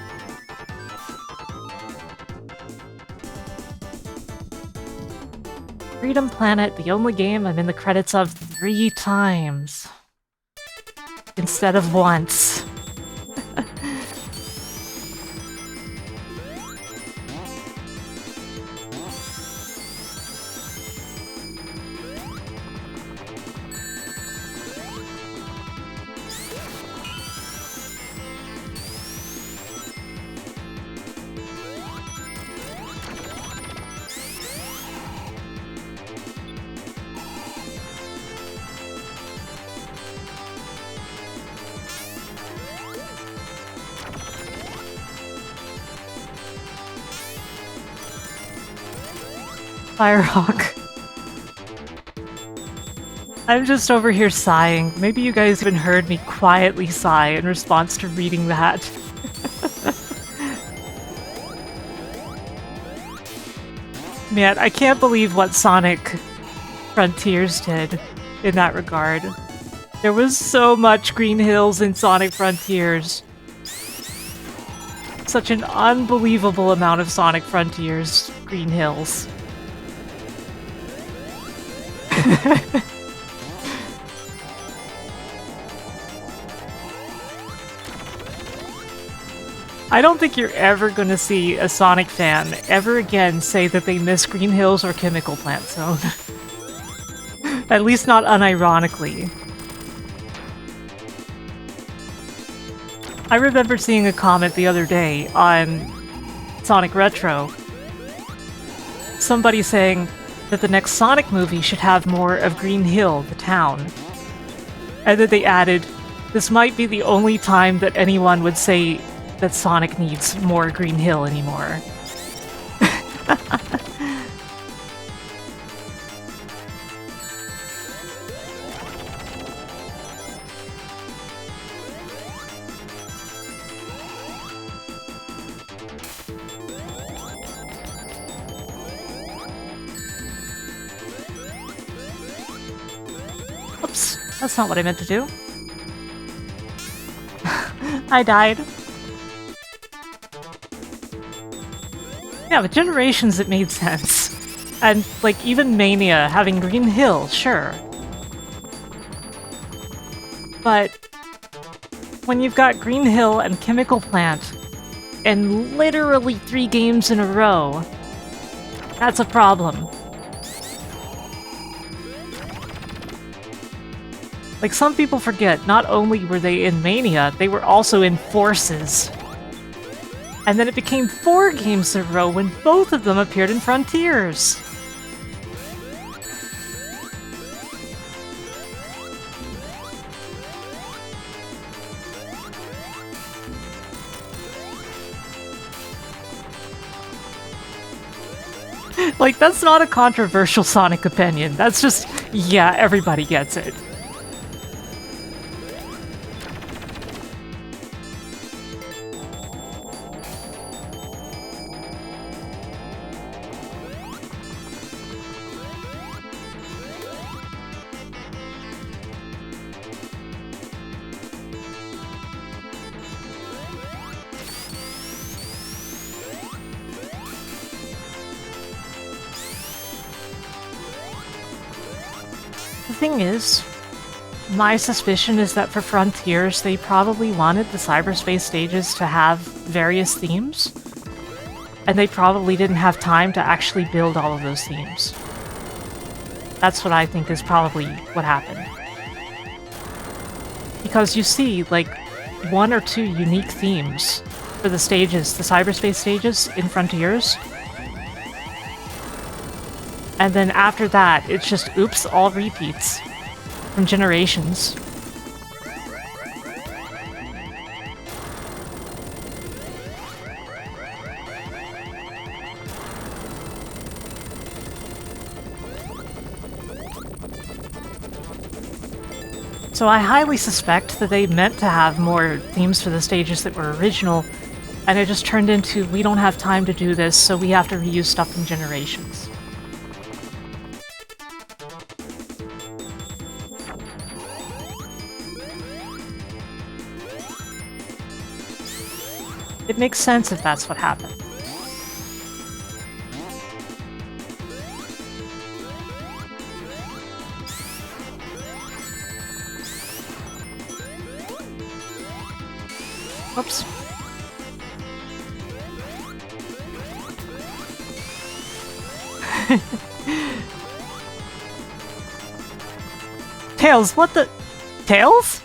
Freedom Planet, the only game I'm in the credits of 3 times. Instead of once. Firehawk. I'm just over here sighing. Maybe you guys even heard me quietly sigh in response to reading that. Man, I can't believe what Sonic Frontiers did in that regard. There was so much Green Hills in Sonic Frontiers. Such an unbelievable amount of Sonic Frontiers Green Hills. I don't think you're ever going to see a Sonic fan ever again say that they miss Green Hills or Chemical Plant Zone. At least not unironically. I remember seeing a comment the other day on Sonic Retro. Somebody saying that the next Sonic movie should have more of Green Hill, the town. And then they added, this might be the only time that anyone would say that Sonic needs more Green Hill anymore. Oops, that's not what I meant to do. I died. Yeah, with Generations it made sense. And, like, even Mania having Green Hill, sure. But when you've got Green Hill and Chemical Plant in literally 3 games in a row, that's a problem. Like, some people forget, not only were they in Mania, they were also in Forces. And then it became 4 games in a row when both of them appeared in Frontiers. Like, that's not a controversial Sonic opinion. That's just, yeah, everybody gets it. The thing is, My suspicion is that for Frontiers, they probably wanted the cyberspace stages to have various themes, and they probably didn't have time to actually build all of those themes. That's what I think is probably what happened. Because you see, like, 1 or 2 unique themes for the stages, the cyberspace stages in Frontiers. And then after that, it's just, oops, all repeats from Generations. So I highly suspect that they meant to have more themes for the stages that were original, and it just turned into, we don't have time to do this, so we have to reuse stuff from Generations. It makes sense if that's what happened. Oops. Tails, what the... Tails?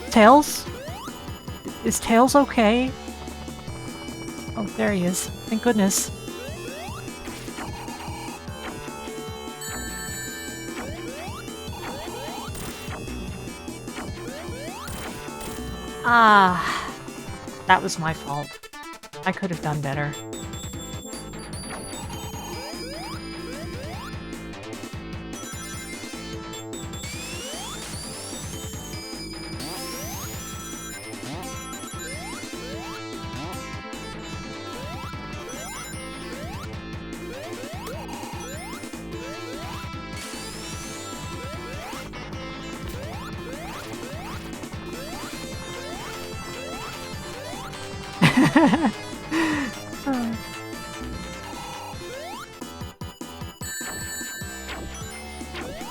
Tails? Is Tails okay? Oh, there he is. Thank goodness. Ah, that was my fault. I could have done better.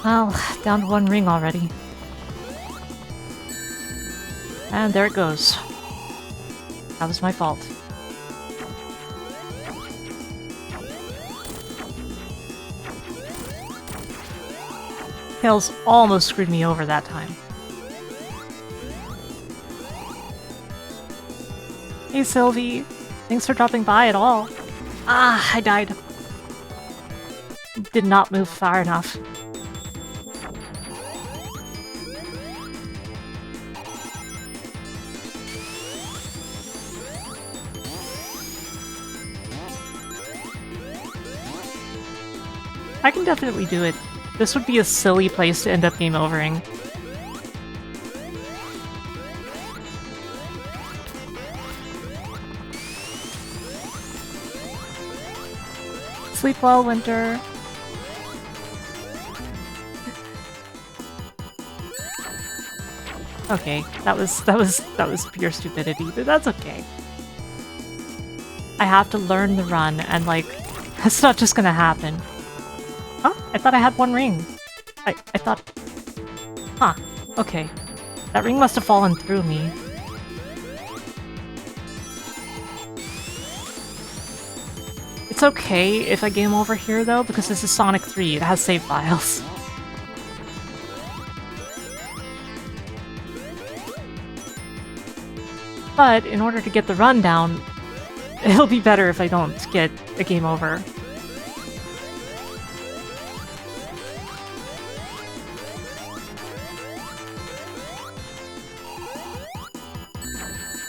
Well, down to 1 ring already. And there it goes. That was my fault. Tails almost screwed me over that time. Hey Sylvie, thanks for dropping by at all. Ah, I died. Did not move far enough. I can definitely do it. This would be a silly place to end up game overing. Sleep well, Winter. Okay, that was pure stupidity, but that's okay. I have to learn the run, and like, that's not just gonna happen. Huh? I thought I had 1 ring. I thought... Huh. Okay. That ring must have fallen through me. It's okay if I game over here, though, because this is Sonic 3. It has save files. But in order to get the run down, it'll be better if I don't get a game over.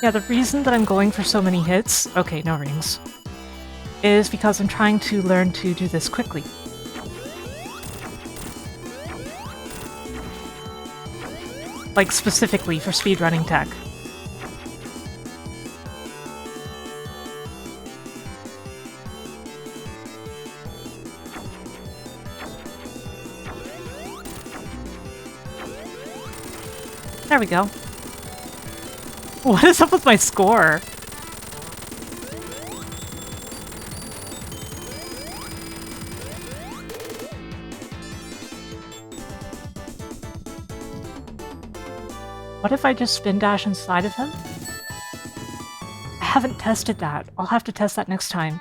Yeah, the reason that I'm going for so many hits— okay, no rings— is because I'm trying to learn to do this quickly. Like, specifically for speedrunning tech. There we go. What is up with my score? What if I just spin dash inside of him? I haven't tested that. I'll have to test that next time.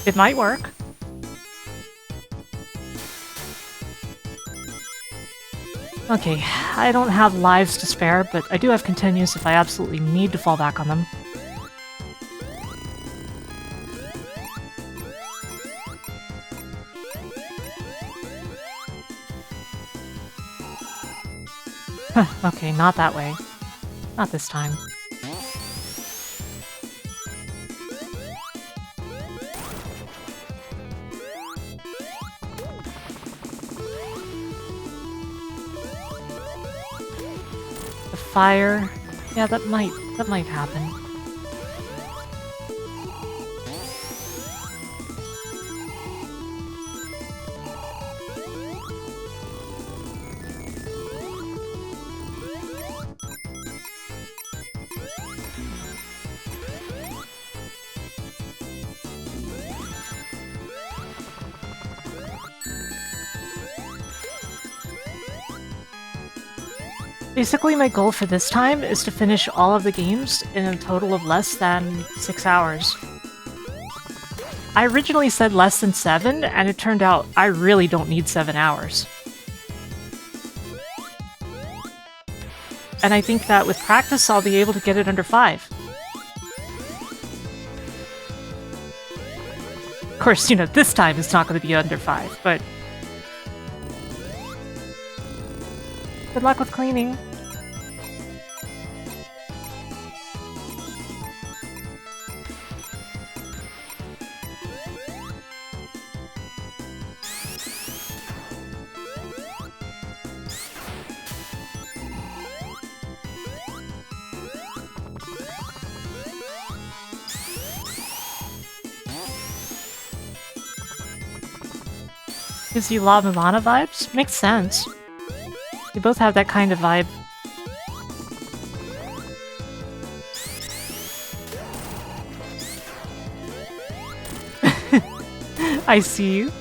It might work. Okay, I don't have lives to spare, but I do have continues if I absolutely need to fall back on them. Okay, not that way. Not this time. The fire... Yeah, that might happen. Basically, my goal for this time is to finish all of the games in a total of less than 6 hours. I originally said less than 7, and it turned out I really don't need 7 hours. And I think that with practice I'll be able to get it under 5. Of course, you know, this time it's not going to be under 5, but... Good luck with cleaning. Gives you La Milana vibes? Makes sense. They both have that kind of vibe. I see you.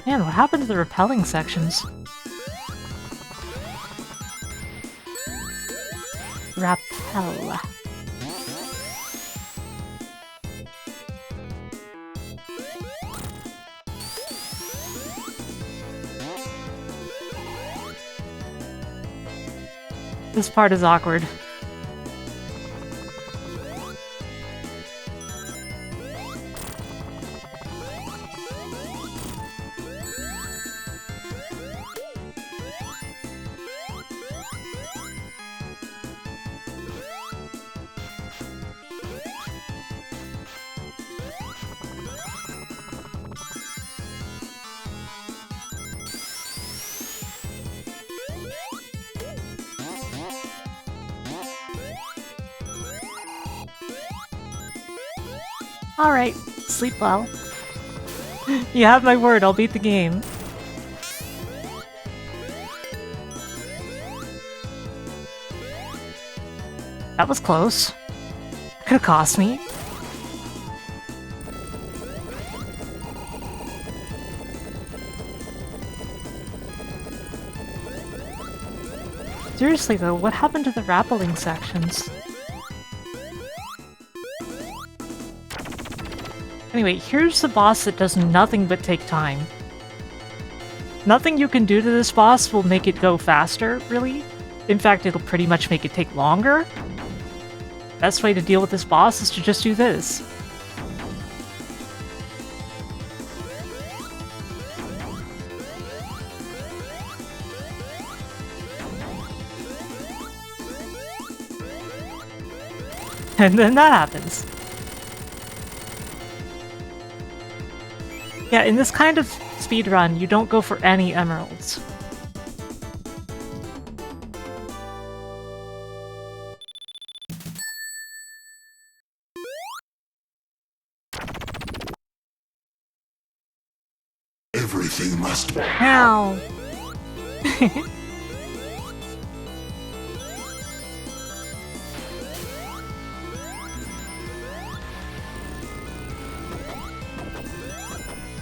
Man, what happened to the repelling sections? Rappel. This part is awkward. Alright, sleep well. You have my word, I'll beat the game. That was close. Could've cost me. Seriously though, what happened to the rappelling sections? Anyway, here's the boss that does nothing but take time. Nothing you can do to this boss will make it go faster, really. In fact, it'll pretty much make it take longer. Best way to deal with this boss is to just do this. And then that happens. Yeah, in this kind of speedrun, you don't go for any emeralds. Something must. Ow!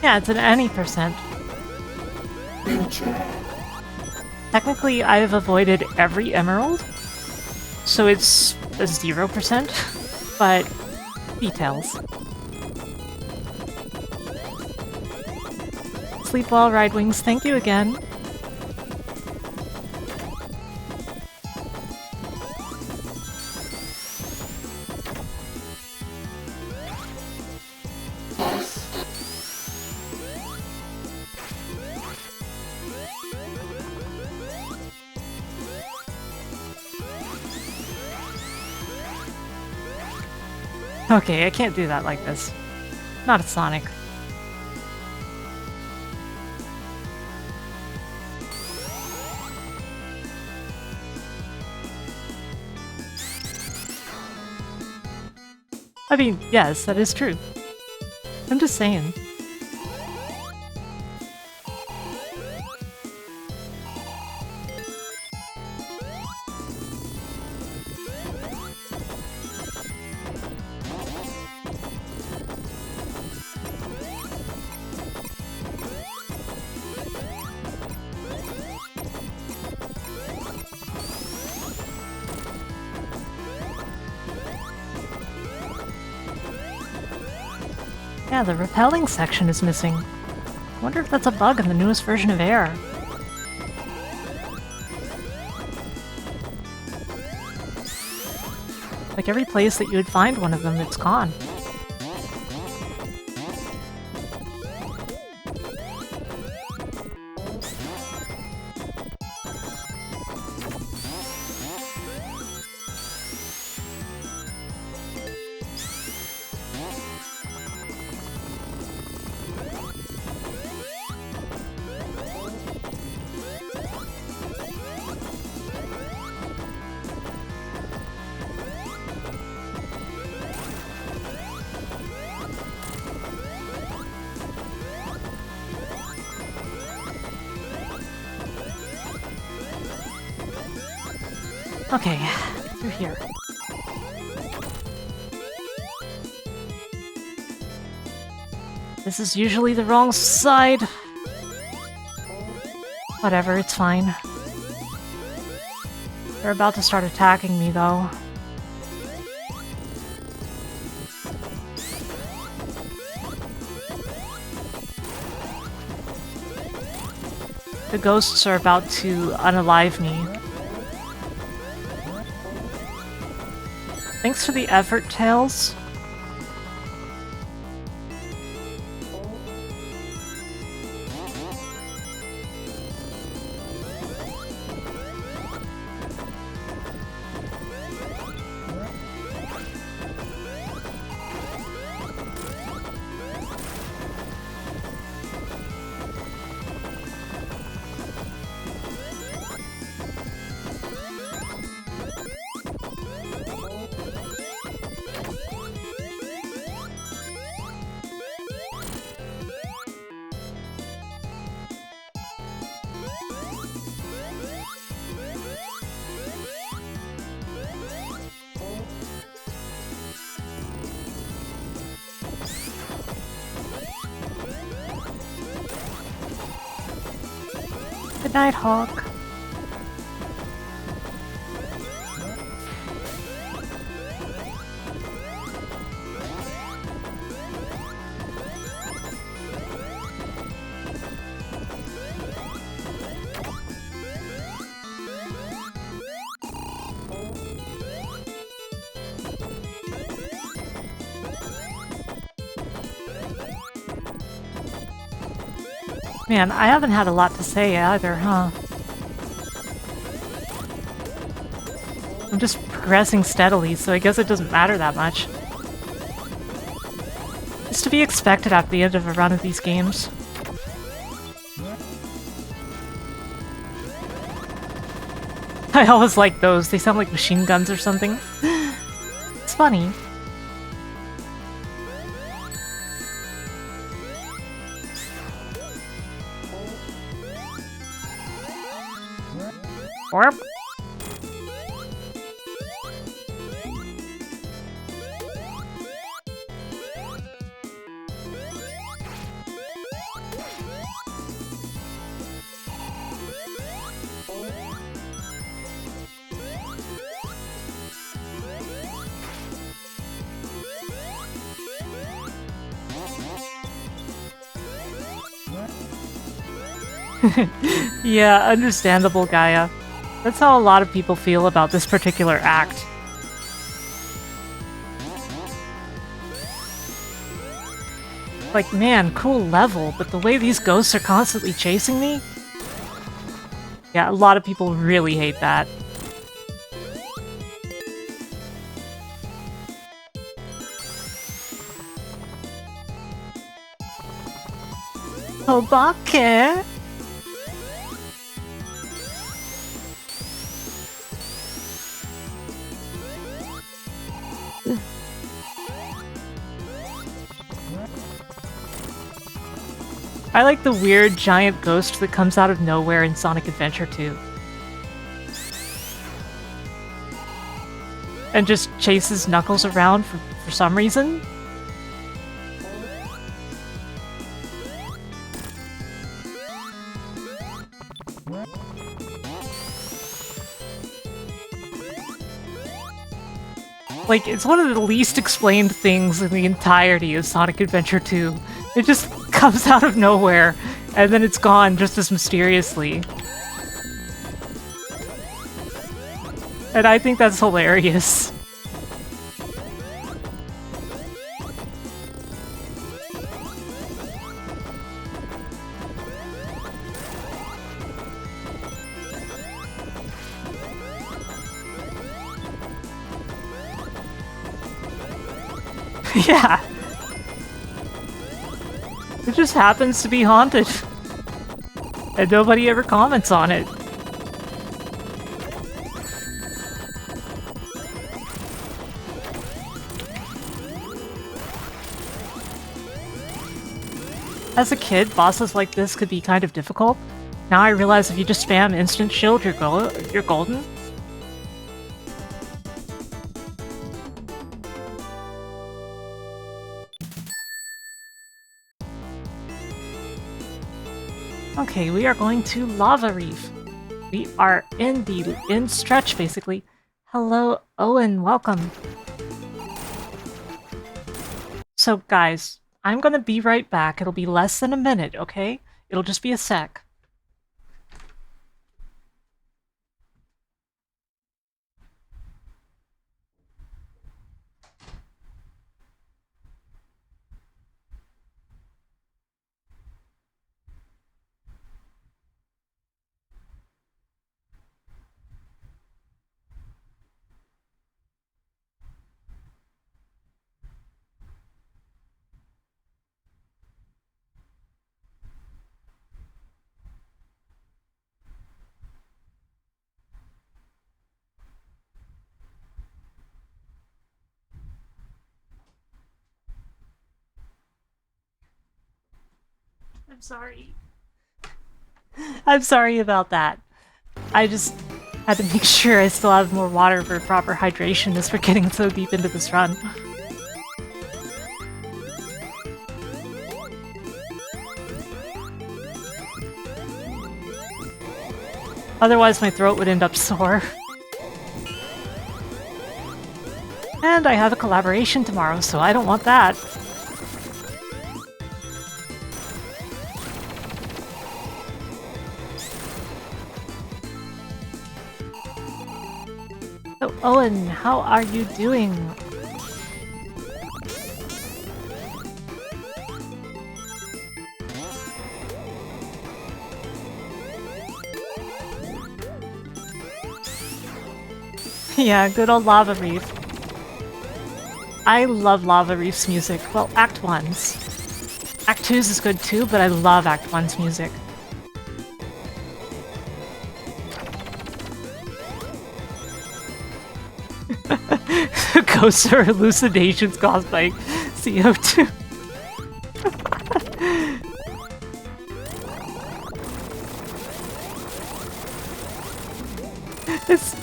Yeah, it's an any percent. Technically, I have avoided every emerald, so it's a 0%, but details. Sleep well, Ride Wings. Thank you again. Okay, I can't do that like this. Not a Sonic. I mean, yes, that is true. I'm just saying. Yeah, the repelling section is missing. I wonder if that's a bug in the newest version of Air. Like every place that you would find one of them, it's gone. Okay, through here. This is usually the wrong side. Whatever, it's fine. They're about to start attacking me, though. The ghosts are about to unalive me. Thanks for the effort, Tails. Good night, Hawk. Man, I haven't had a lot to say either, huh? I'm just progressing steadily, so I guess it doesn't matter that much. It's to be expected at the end of a run of these games. I always like those. They sound like machine guns or something. It's funny. Orb. Yeah, understandable, Gaia. That's how a lot of people feel about this particular act. Like, man, cool level, but the way these ghosts are constantly chasing me? Yeah, a lot of people really hate that. Obake? I like the weird giant ghost that comes out of nowhere in Sonic Adventure 2. And just chases Knuckles around for some reason. Like, it's one of the least explained things in the entirety of Sonic Adventure 2. It just comes out of nowhere, and then it's gone just as mysteriously. And I think that's hilarious. Yeah. It just happens to be haunted. And nobody ever comments on it. As a kid, bosses like this could be kind of difficult. Now I realize if you just spam instant shield, you're golden. Okay, we are going to Lava Reef. We are in the stretch, basically. Hello, Owen, welcome. So, guys, I'm gonna be right back. It'll be less than a minute, okay? It'll just be a sec. I'm sorry. I'm sorry about that. I just had to make sure I still have more water for proper hydration as we're getting so deep into this run. Otherwise my throat would end up sore. And I have a collaboration tomorrow, so I don't want that. So, Owen, how are you doing? Yeah, good old Lava Reef. I love Lava Reef's music. Well, Act 1's. Act 2's is good too, but I love Act 1's music. Ghosts are hallucinations caused by CO2.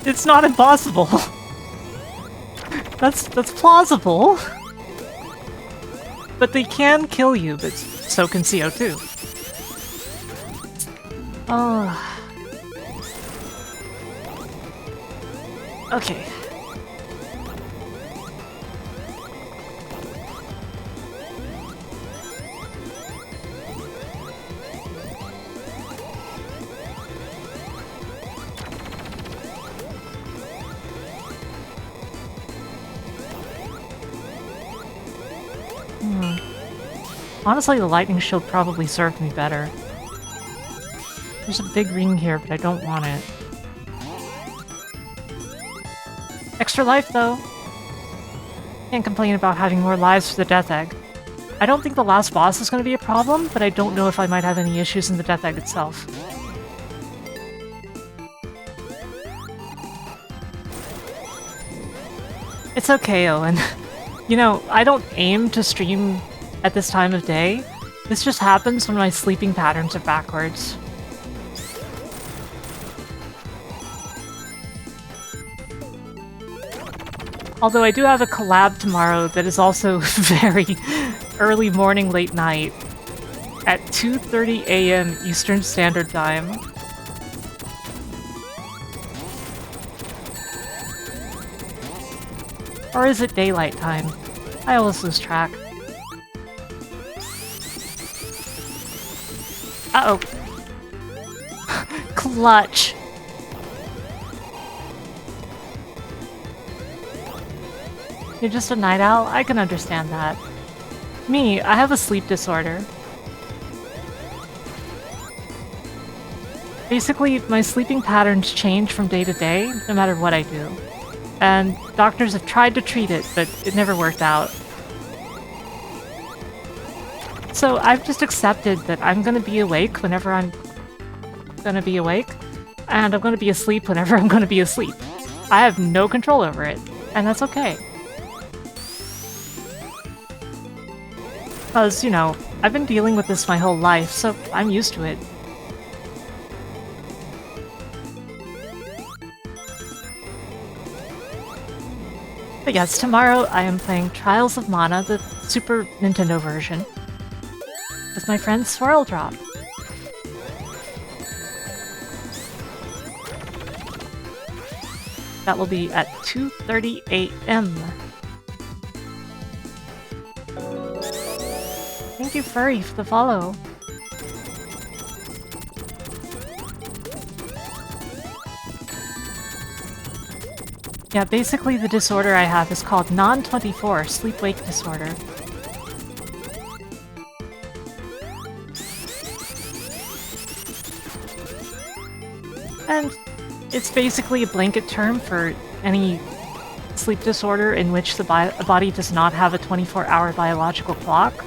It's not impossible. That's plausible. But they can kill you, but so can CO2. Oh. Okay. Honestly, the lightning shield probably served me better. There's a big ring here, but I don't want it. Extra life, though. Can't complain about having more lives for the Death Egg. I don't think the last boss is going to be a problem, but I don't know if I might have any issues in the Death Egg itself. It's okay, Owen. You know, I don't aim to stream at this time of day. This just happens when my sleeping patterns are backwards. Although I do have a collab tomorrow that is also very early morning, late night at 2:30 a.m. Eastern Standard Time. Or is it daylight time? I always lose track. Uh-oh. Clutch. You're just a night owl? I can understand that. Me, I have a sleep disorder. Basically, my sleeping patterns change from day to day, no matter what I do. And doctors have tried to treat it, but it never worked out. So I've just accepted that I'm gonna be awake whenever I'm gonna be awake, and I'm gonna be asleep whenever I'm gonna be asleep. I have no control over it, and that's okay. Because, you know, I've been dealing with this my whole life, so I'm used to it. But yes, tomorrow I am playing Trials of Mana, the Super Nintendo version, with my friend Swirl Drop. That will be at 2:30 a.m. Thank you, Furry, for the follow. Yeah, basically the disorder I have is called non-24 sleep-wake disorder. And it's basically a blanket term for any sleep disorder in which the body does not have a 24-hour biological clock.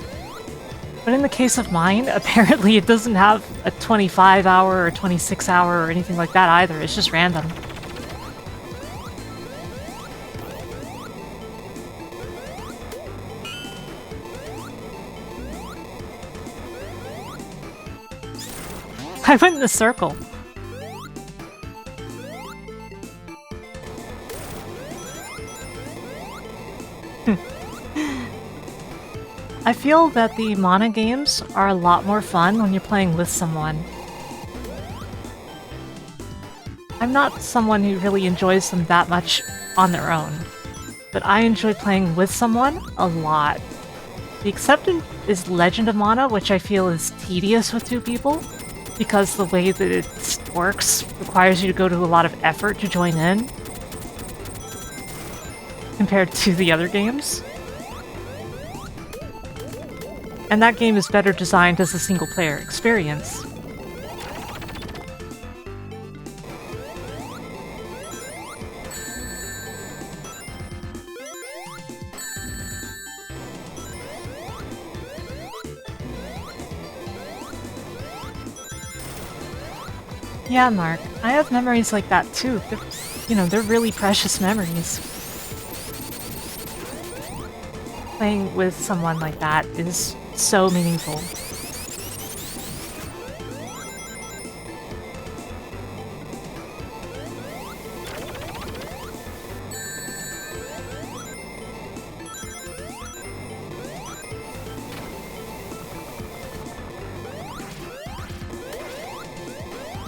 But in the case of mine, apparently it doesn't have a 25-hour or 26-hour or anything like that either. It's just random. I went in a circle. I feel that the Mana games are a lot more fun when you're playing with someone. I'm not someone who really enjoys them that much on their own, but I enjoy playing with someone a lot. The exception is Legend of Mana, which I feel is tedious with two people, because the way that it works requires you to go to a lot of effort to join in, compared to the other games. And that game is better designed as a single-player experience. Yeah, Mark, I have memories like that too. They're really precious memories. Playing with someone like that is so meaningful.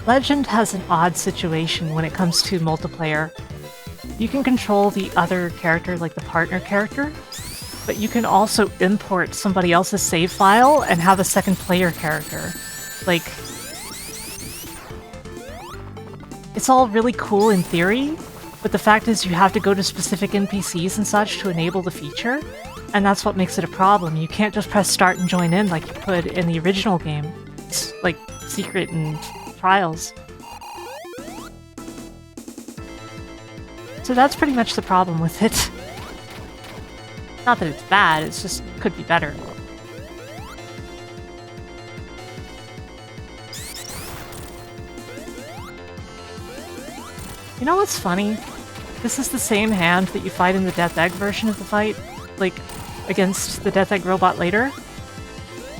Legend has an odd situation when it comes to multiplayer. You can control the other character, like the partner character, but you can also import somebody else's save file and have a second player character. Like, it's all really cool in theory, but the fact is you have to go to specific NPCs and such to enable the feature, and that's what makes it a problem. You can't just press start and join in like you could in the original game. It's like Secret and Trials. So that's pretty much the problem with it. Not that it's bad, it's just could be better. You know what's funny? This is the same hand that you fight in the Death Egg version of the fight, like, against the Death Egg robot later.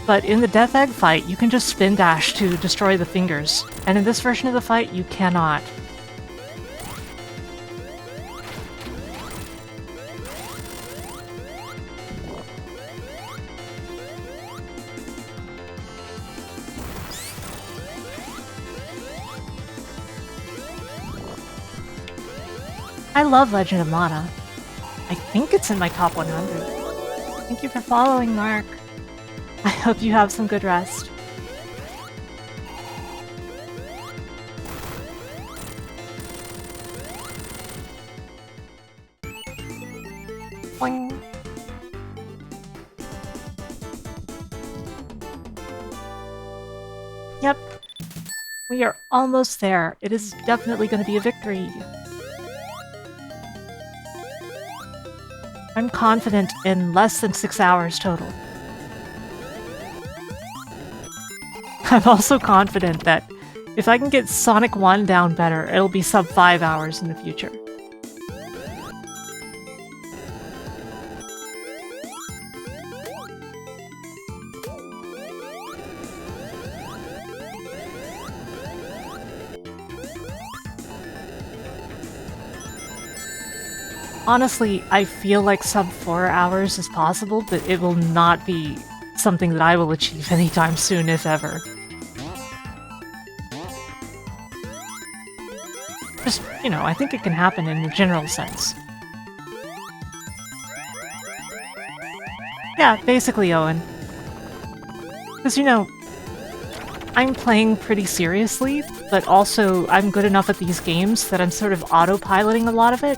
But in the Death Egg fight, you can just spin dash to destroy the fingers, and in this version of the fight, you cannot. I love Legend of Mana. I think it's in my top 100. Thank you for following, Mark. I hope you have some good rest. Boing. Yep. We are almost there. It is definitely going to be a victory. I'm confident in less than 6 hours total. I'm also confident that if I can get Sonic 1 down better, it'll be sub 5 hours in the future. Honestly, I feel like sub 4 hours is possible, but it will not be something that I will achieve anytime soon, if ever. Just, you know, I think it can happen in a general sense. Yeah, basically, Owen. Because, you know, I'm playing pretty seriously, but also I'm good enough at these games that I'm sort of autopiloting a lot of it.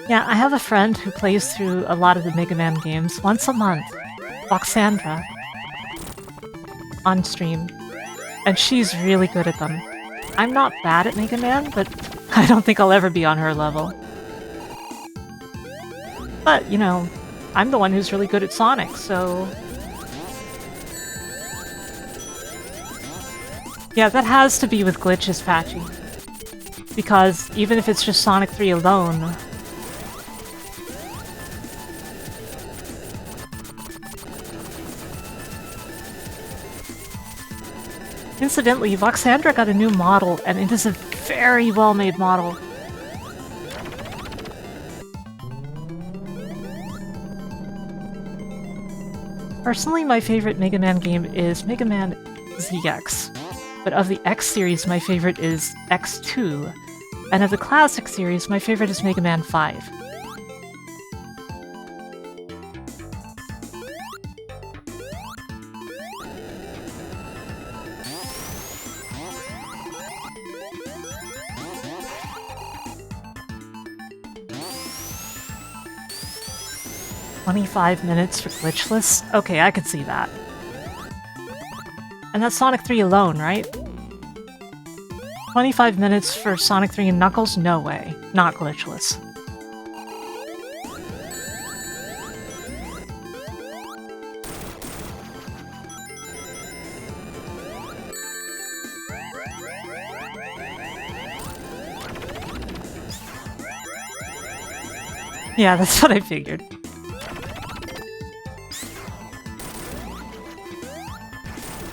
Yeah, I have a friend who plays through a lot of the Mega Man games once a month, Voxandra, on stream, and she's really good at them. I'm not bad at Mega Man, but I don't think I'll ever be on her level. But, you know, I'm the one who's really good at Sonic, so... Yeah, that has to be with glitches patching. Because even if it's just Sonic 3 alone... Incidentally, Voxandra got a new model, and it is a very well-made model. Personally, my favorite Mega Man game is Mega Man ZX. But of the X series, my favorite is X2. And of the classic series, my favorite is Mega Man 5. "25 minutes for glitchless?" Okay, I could see that. And that's Sonic 3 alone, right? 25 minutes for Sonic 3 and Knuckles? No way. Not glitchless. Yeah, that's what I figured.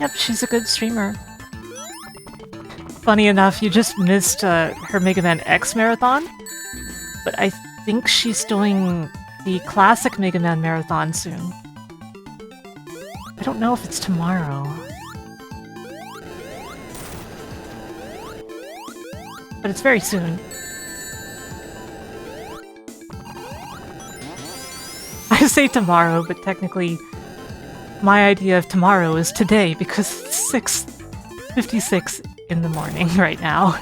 Yep, she's a good streamer. Funny enough, you just missed her Mega Man X marathon, but I think she's doing the classic Mega Man marathon soon. I don't know if it's tomorrow. But it's very soon. I say tomorrow, but technically my idea of tomorrow is today because it's 6:56 in the morning right now.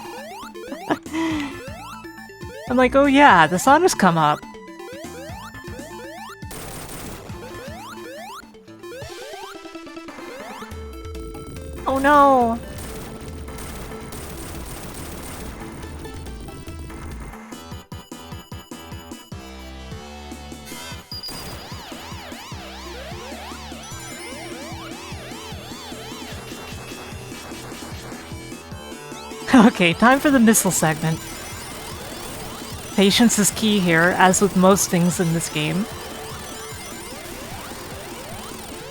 I'm like, oh yeah, the sun has come up. Oh no! Okay, time for the missile segment. Patience is key here, as with most things in this game.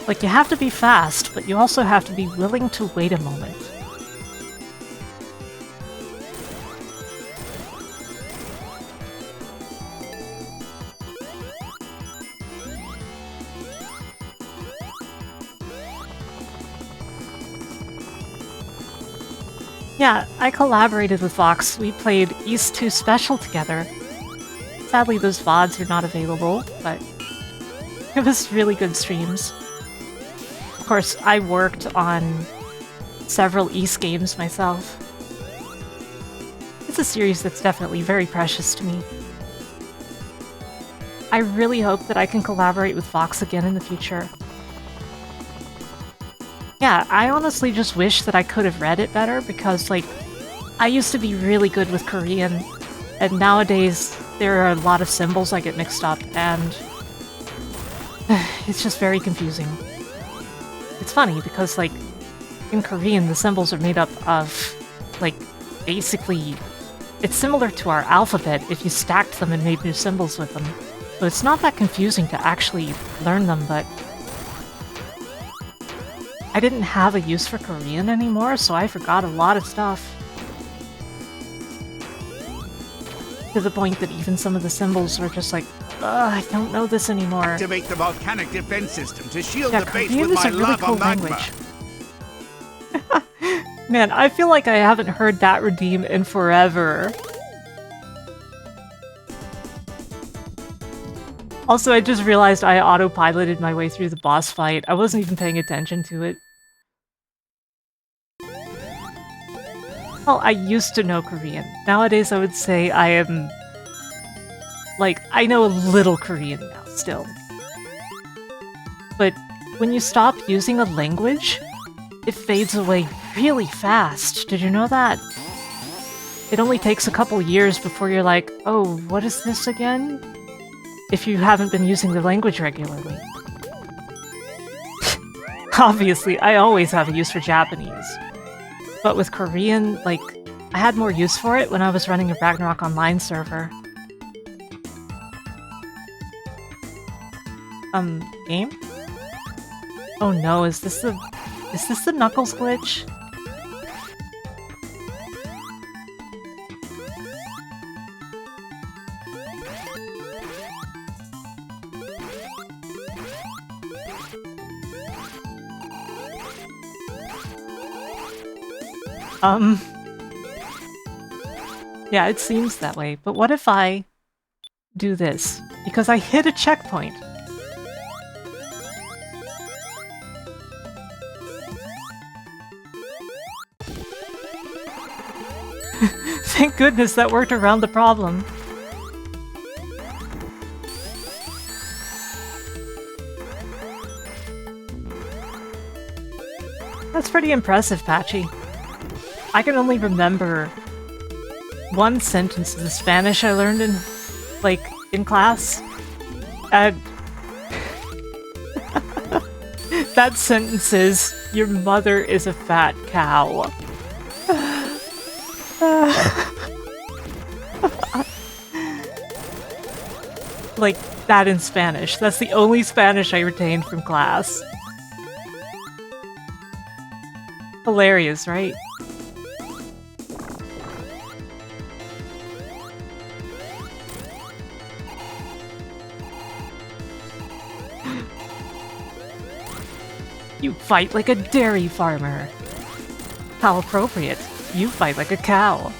Like, you have to be fast, but you also have to be willing to wait a moment. Yeah, I collaborated with Vox. We played East 2 Special together. Sadly, those VODs are not available, but it was really good streams. Of course, I worked on several East games myself. It's a series that's definitely very precious to me. I really hope that I can collaborate with Vox again in the future. Yeah, I honestly just wish that I could have read it better because, like, I used to be really good with Korean, and nowadays there are a lot of symbols I get mixed up, and it's just very confusing. It's funny because, like, in Korean the symbols are made up of, like, basically, it's similar to our alphabet if you stacked them and made new symbols with them. So it's not that confusing to actually learn them, but I didn't have a use for Korean anymore, so I forgot a lot of stuff. To the point that even some of the symbols were just like, ugh, I don't know this anymore. Activate the volcanic defense system to shield Yeah, the base Korean with is my a really lava cool magma. language. Man, I feel like I haven't heard that redeem in forever. Also, I just realized I autopiloted my way through the boss fight. I wasn't even paying attention to it. Well, I used to know Korean. Nowadays, I would say I am... like, I know a little Korean now, still. But when you stop using a language, it fades away really fast. Did you know that? It only takes a couple years before you're like, oh, what is this again? If you haven't been using the language regularly. Obviously, I always have a use for Japanese. But with Korean, like, I had more use for it when I was running a Ragnarok Online server. Game? Oh no, is this the Knuckles glitch? Yeah, it seems that way, but what if I do this? Because I hit a checkpoint. Thank goodness that worked around the problem. That's pretty impressive, Patchy. I can only remember one sentence of the Spanish I learned in, like, in class. And that sentence is, your mother is a fat cow. Like, that in Spanish. That's the only Spanish I retained from class. Hilarious, right? You fight like a dairy farmer. How appropriate. You fight like a cow.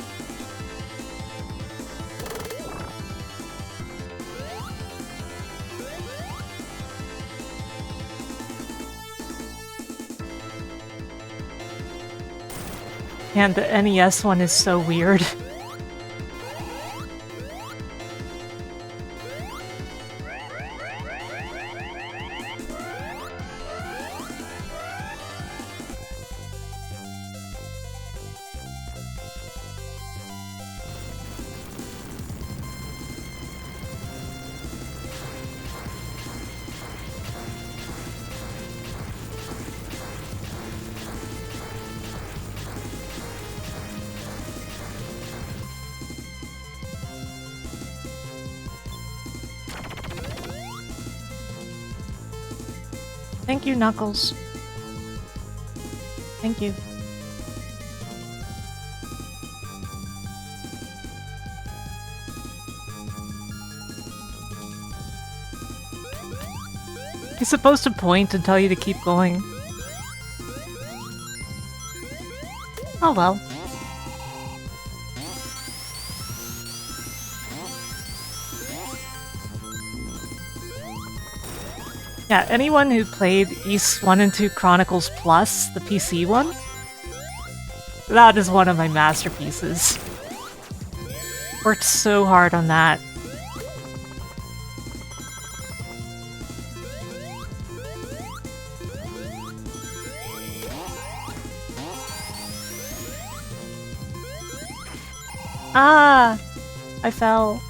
And the NES one is so weird. Thank you, Knuckles. Thank you. He's supposed to point and tell you to keep going. Oh well. Yeah, anyone who played Ys 1 and 2 Chronicles Plus, the PC one, that is one of my masterpieces. Worked so hard on that. Ah! I fell.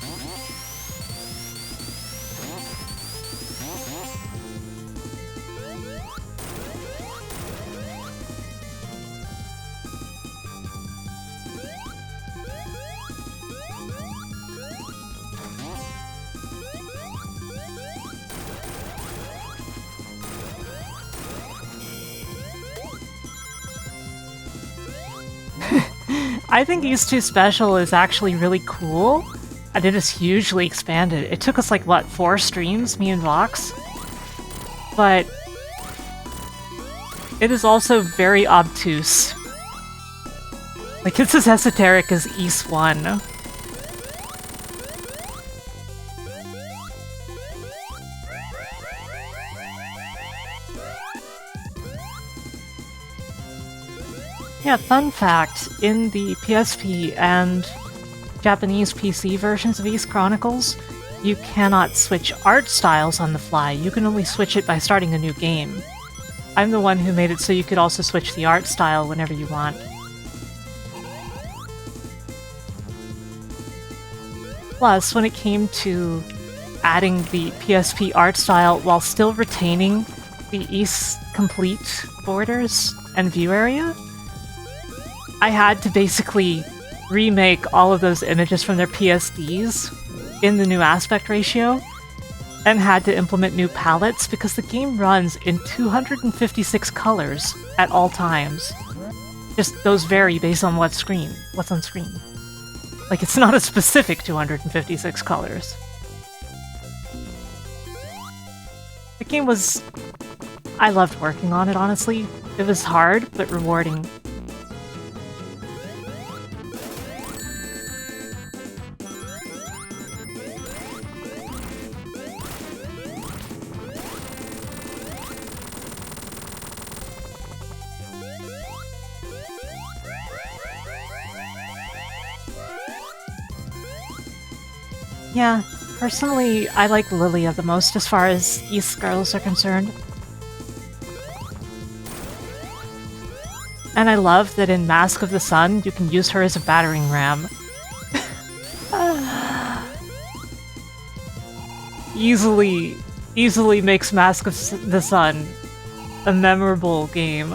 I think Ys 2 Special is actually really cool, and it is hugely expanded. It took us like, what, 4 streams, me and Vox? But it is also very obtuse. Like, it's as esoteric as Ys 1. Yeah, fun fact, in the PSP and Japanese PC versions of Ys Chronicles, you cannot switch art styles on the fly. You can only switch it by starting a new game. I'm the one who made it so you could also switch the art style whenever you want. Plus, when it came to adding the PSP art style while still retaining the Ys complete borders and view area, I had to basically remake all of those images from their PSDs in the new aspect ratio, and had to implement new palettes because the game runs in 256 colors at all times. Just those vary based on what's on screen. Like, it's not a specific 256 colors. The game was... I loved working on it, honestly. It was hard, but rewarding. Yeah, personally, I like Lilia the most as far as Ys girls are concerned. And I love that in Mask of the Sun, you can use her as a battering ram. Easily makes Mask of the Sun a memorable game.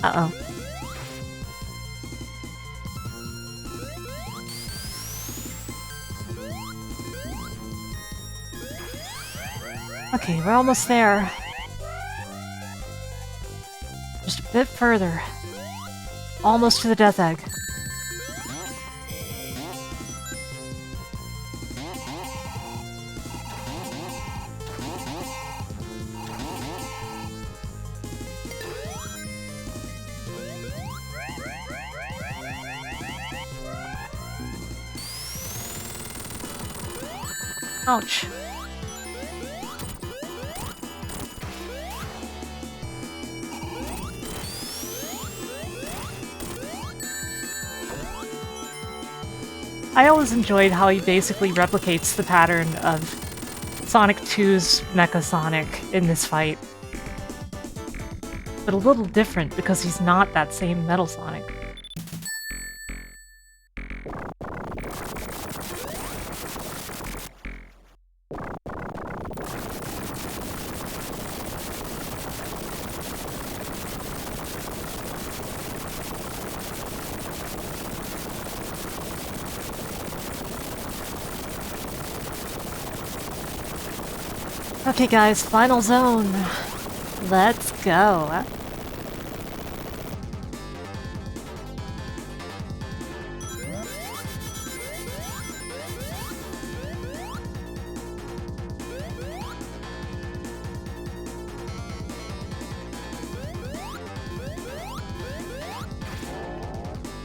Uh-oh. Okay, we're almost there. Just a bit further. Almost to the Death Egg. Ouch. I always enjoyed how he basically replicates the pattern of Sonic 2's Mecha Sonic in this fight. But a little different because he's not that same Metal Sonic. Okay guys, final zone. Let's go.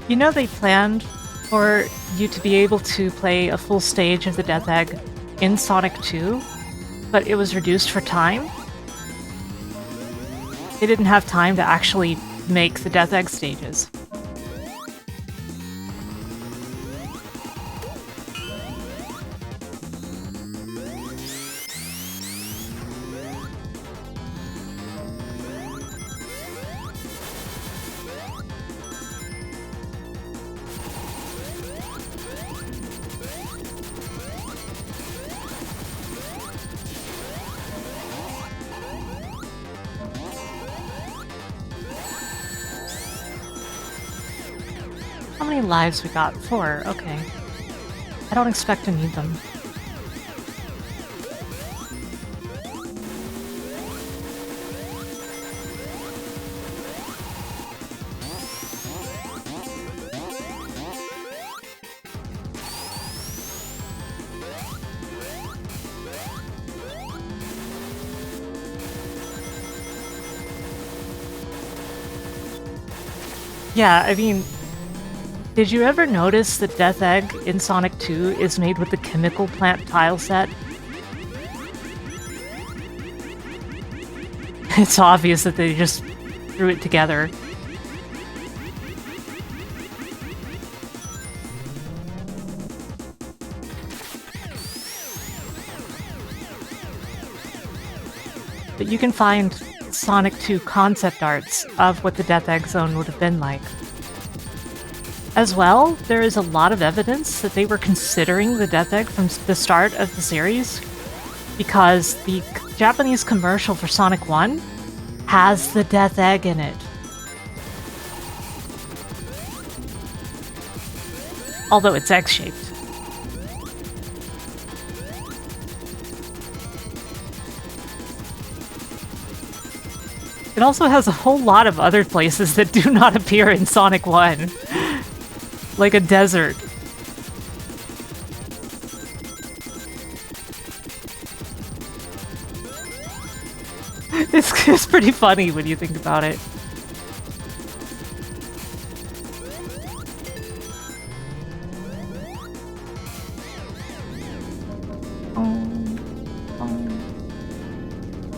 You know they planned for you to be able to play a full stage of the Death Egg in Sonic 2, but it was reduced for time. They didn't have time to actually make the Death Egg stages. How many lives we got? 4, okay. I don't expect to need them. Yeah, I mean, did you ever notice the Death Egg in Sonic 2 is made with the chemical plant tile set? It's obvious that they just threw it together. But you can find Sonic 2 concept arts of what the Death Egg Zone would have been like. As well, there is a lot of evidence that they were considering the Death Egg from the start of the series, because the Japanese commercial for Sonic 1 has the Death Egg in it. Although it's egg-shaped. It also has a whole lot of other places that do not appear in Sonic 1. Like a desert. It's pretty funny when you think about it.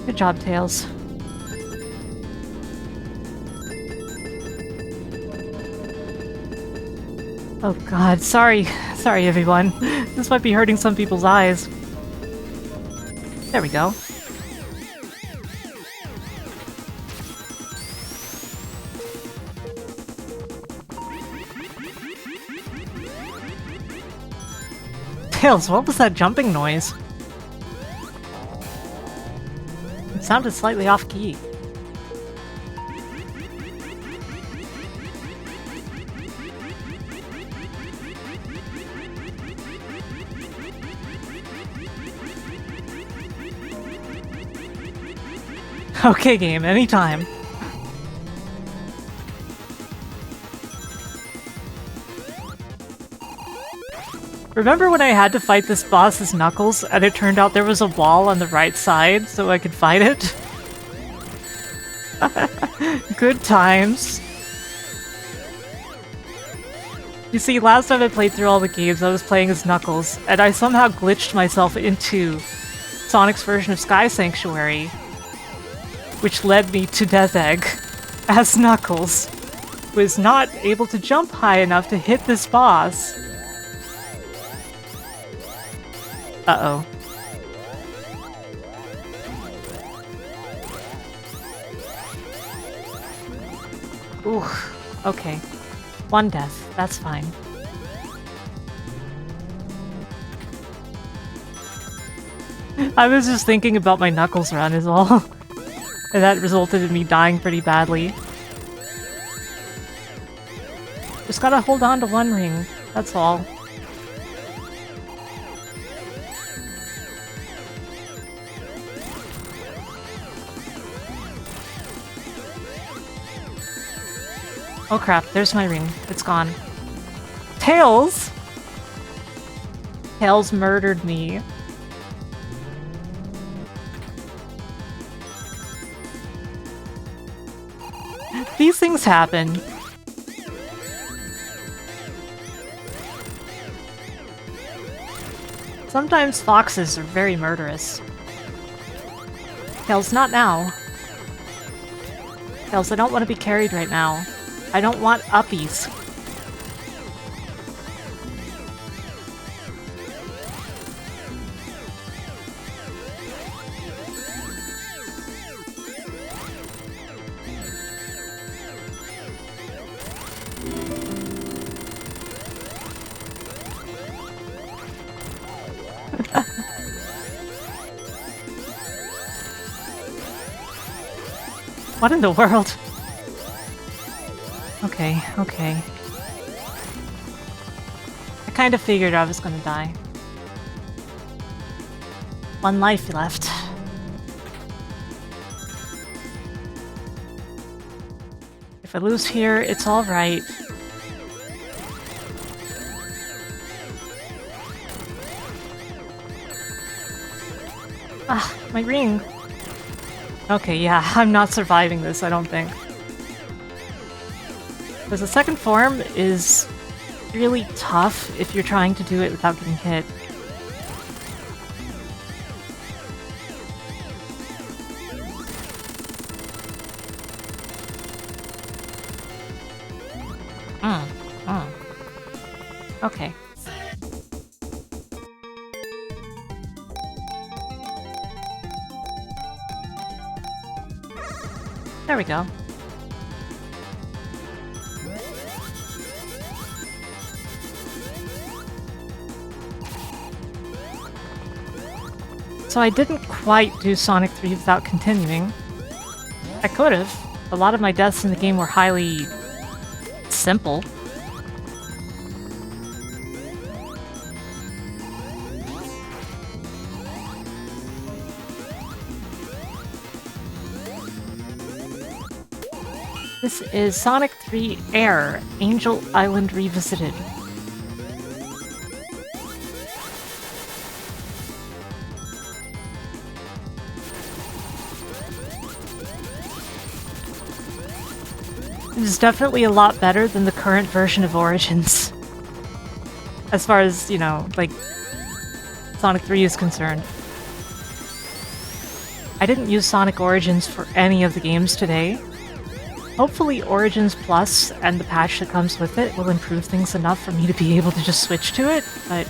Good job, Tails. Oh god, sorry everyone. This might be hurting some people's eyes. There we go. Tails, what was that jumping noise? It sounded slightly off-key. Okay, game, anytime. Remember when I had to fight this boss as Knuckles, and it turned out there was a wall on the right side so I could fight it? Good times. You see, last time I played through all the games, I was playing as Knuckles, and I somehow glitched myself into Sonic's version of Sky Sanctuary, which led me to Death Egg as Knuckles, who is not able to jump high enough to hit this boss. Uh-oh. Ooh, okay. One death, that's fine. I was just thinking about my Knuckles run is all. And that resulted in me dying pretty badly. Just gotta hold on to one ring, that's all. Oh crap, there's my ring. It's gone. Tails! Tails murdered me. These things happen. Sometimes foxes are very murderous. Tails, not now. Tails, I don't want to be carried right now. I don't want uppies. What in the world? Okay, okay. I kind of figured I was gonna die. One life left. If I lose here, it's alright. Ah, my ring! Okay, yeah, I'm not surviving this, I don't think. Because the second form is really tough if you're trying to do it without getting hit. Okay. There we go. So I didn't quite do Sonic 3 without continuing. I could have. A lot of my deaths in the game were highly simple. This is Sonic 3 Air, Angel Island Revisited. It is definitely a lot better than the current version of Origins. As far as, you know, like, Sonic 3 is concerned. I didn't use Sonic Origins for any of the games today. Hopefully Origins Plus and the patch that comes with it will improve things enough for me to be able to just switch to it, but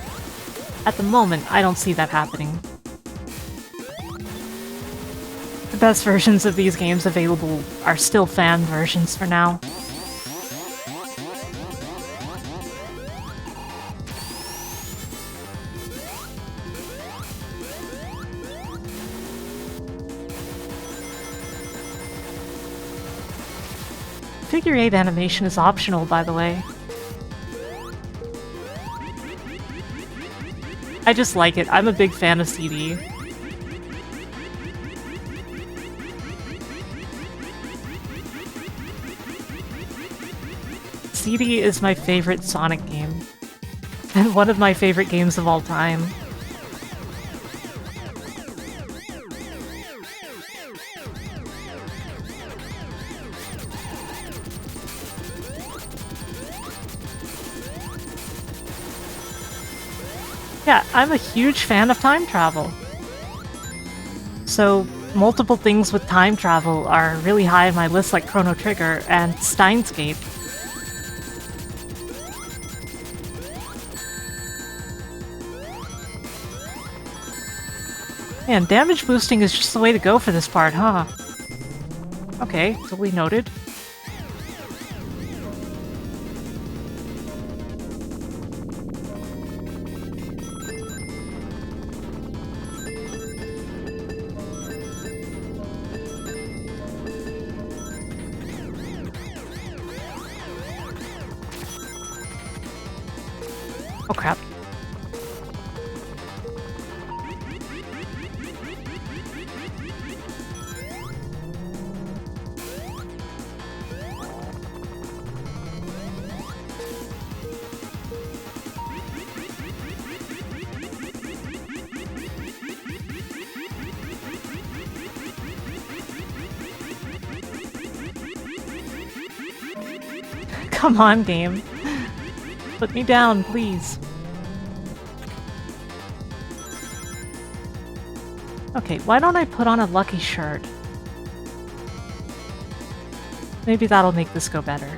at the moment, I don't see that happening. The best versions of these games available are still fan versions for now. Figure 8 animation is optional, by the way. I just like it. I'm a big fan of CD. CD is my favorite Sonic game. And one of my favorite games of all time. Yeah, I'm a huge fan of time travel. So, multiple things with time travel are really high on my list, like Chrono Trigger and Steins Gate. Man, damage boosting is just the way to go for this part, huh? Okay, duly noted. Oh crap. Come on, game. Put me down, please. Okay, why don't I put on a lucky shirt? Maybe that'll make this go better.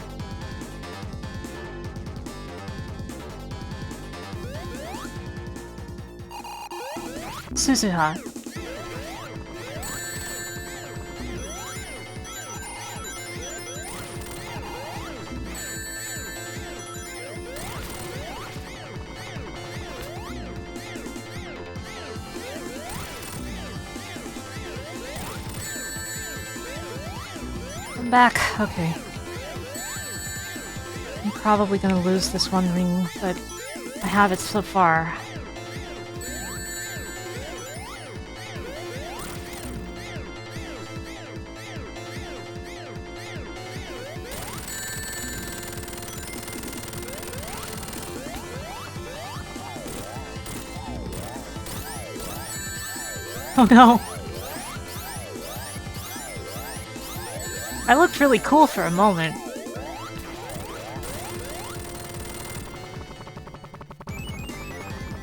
Suzuha. I'm back. Okay. I'm probably gonna lose this one ring, but I have it so far. Oh no! I looked really cool for a moment.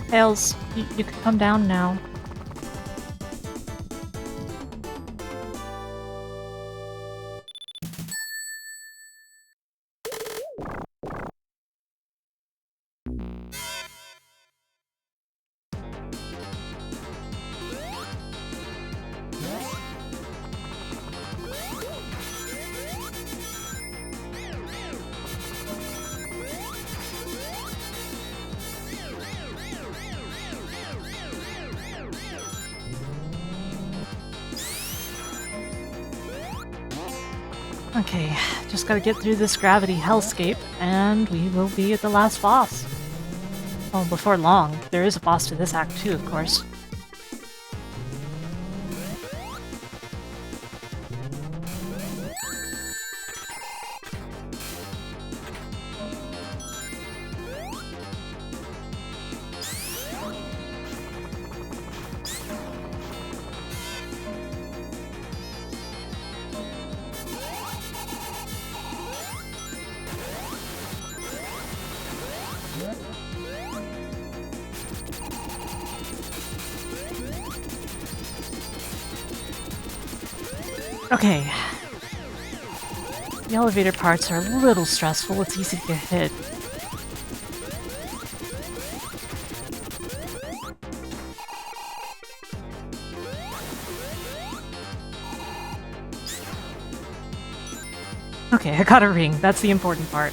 Tails, you can come down now. Okay, just gotta get through this gravity hellscape, and we will be at the last boss. Well, before long. There is a boss to this act too, of course. Okay. The elevator parts are a little stressful, it's easy to get hit. Okay, I got a ring, that's the important part.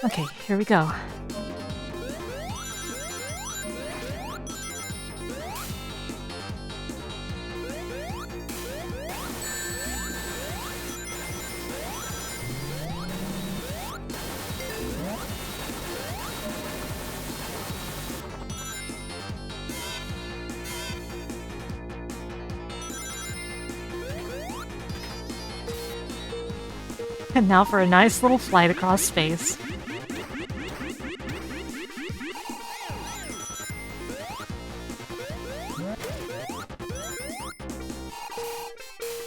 Okay, here we go. And now for a nice little flight across space.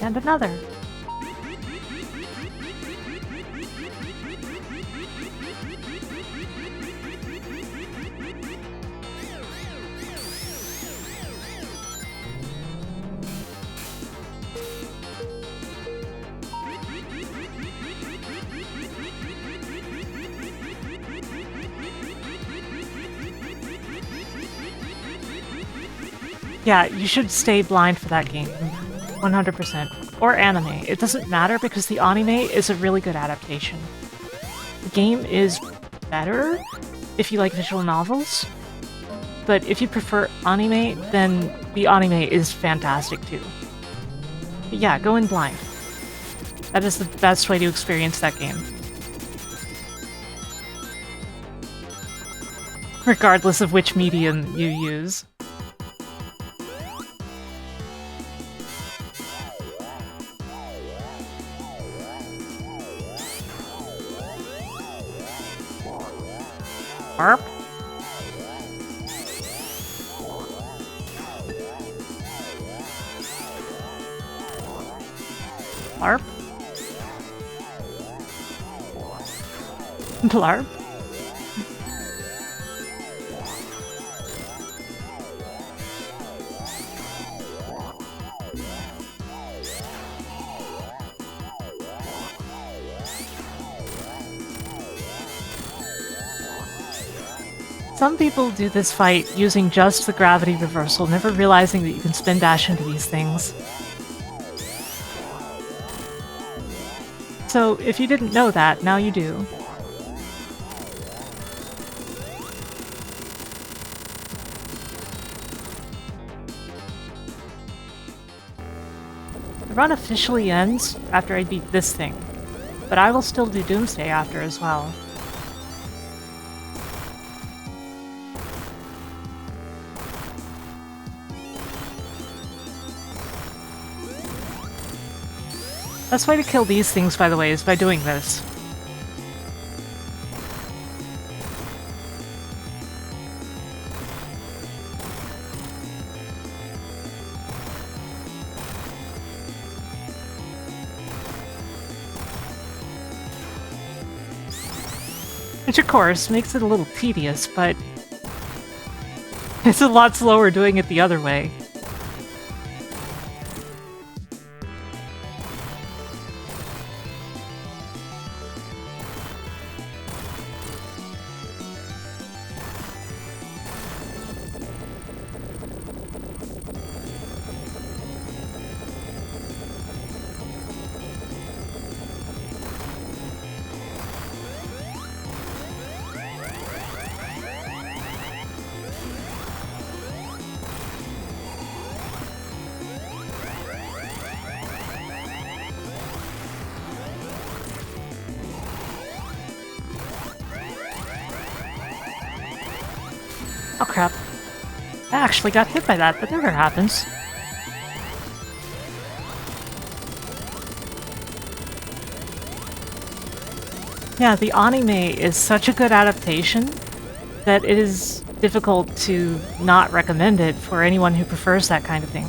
And another. Yeah, you should stay blind for that game. 100%. Or anime. It doesn't matter because the anime is a really good adaptation. The game is better if you like visual novels, but if you prefer anime, then the anime is fantastic too. But yeah, go in blind. That is the best way to experience that game. Regardless of which medium you use. Arp. Larp. Larp. Some people do this fight using just the gravity reversal, never realizing that you can spin dash into these things. So, if you didn't know that, now you do. The run officially ends after I beat this thing, but I will still do Doomsday after as well. Best way to kill these things, by the way, is by doing this. Which, of course, makes it a little tedious, but it's a lot slower doing it the other way. Oh crap. I actually got hit by that. That never happens. Yeah, the anime is such a good adaptation that it is difficult to not recommend it for anyone who prefers that kind of thing.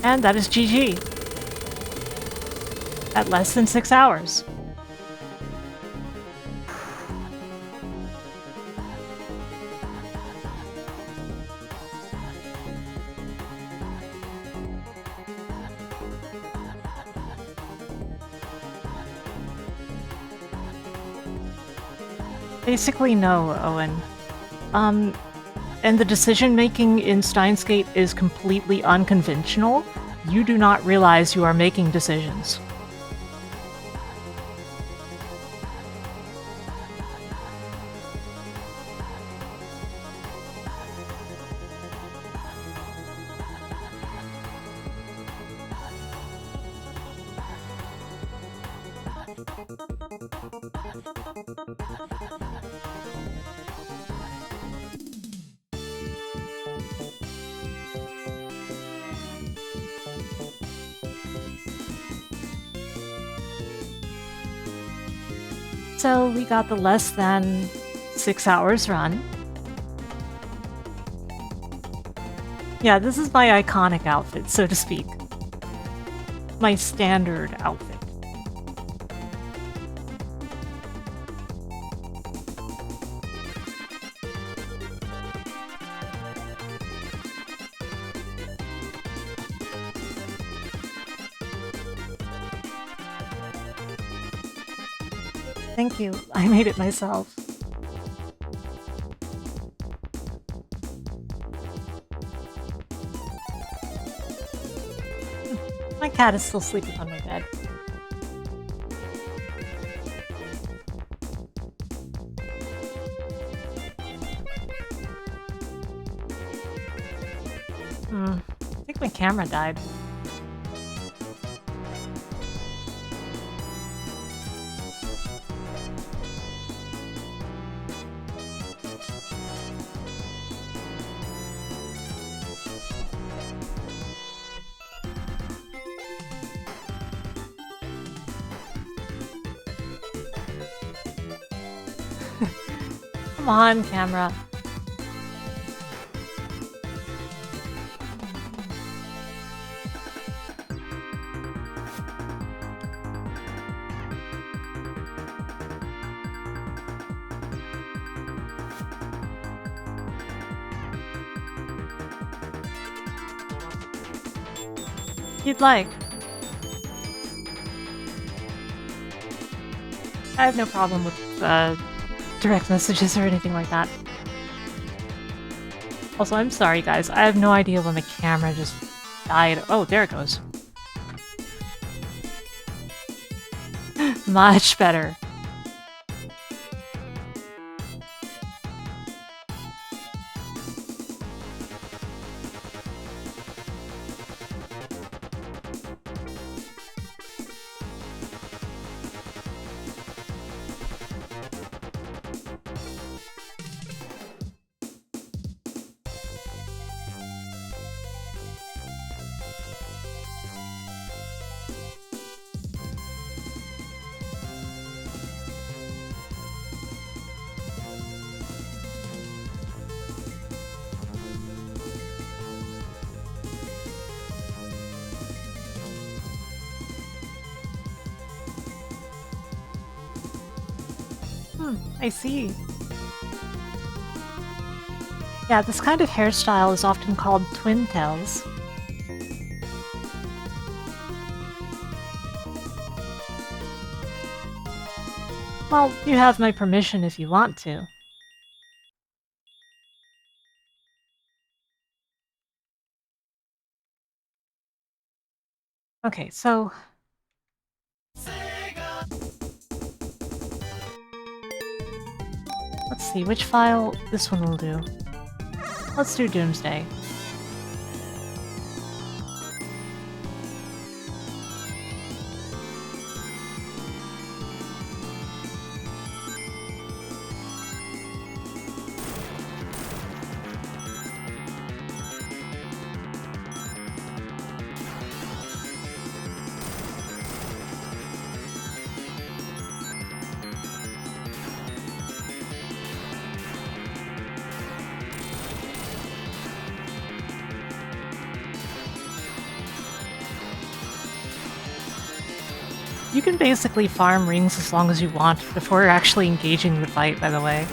And that is GG. At less than 6 hours. Basically, no, Owen. And the decision making in Steins Gate is completely unconventional. You do not realize you are making decisions. So we got the less than 6 hours run. Yeah, this is my iconic outfit, so to speak. My standard outfit. Thank you. I made it myself. My cat is still sleeping on my bed. I think my camera died. Come on, camera. You'd like. I have no problem with direct messages or anything like that. Also, I'm sorry guys, I have no idea when the camera just died. Oh, there it goes. Much better. I see. Yeah, this kind of hairstyle is often called twin tails. Well, you have my permission if you want to. Okay, so... Let's see, which file this one will do. Let's do Doomsday. You can basically farm rings as long as you want before you're actually engaging the fight, by the way.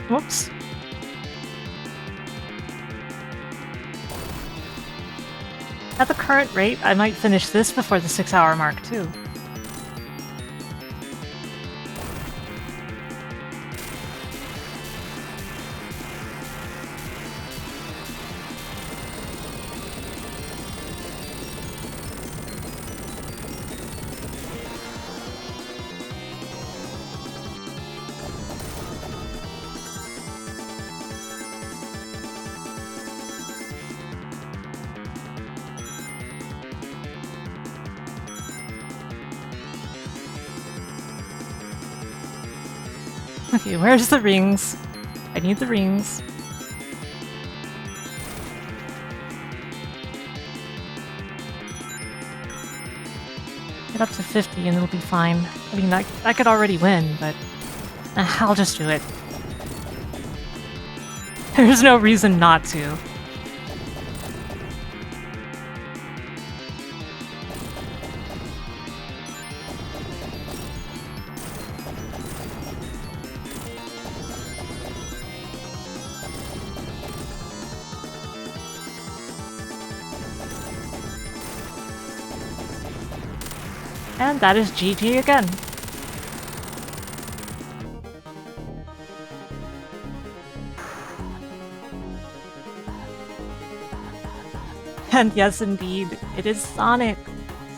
Whoops. At the current rate, I might finish this before the 6-hour mark, too. Okay, where's the rings? I need the rings. Get up to 50 and it'll be fine. I mean, I could already win, but I'll just do it. There's no reason not to. And that is GG again. And yes, indeed, it is Sonic.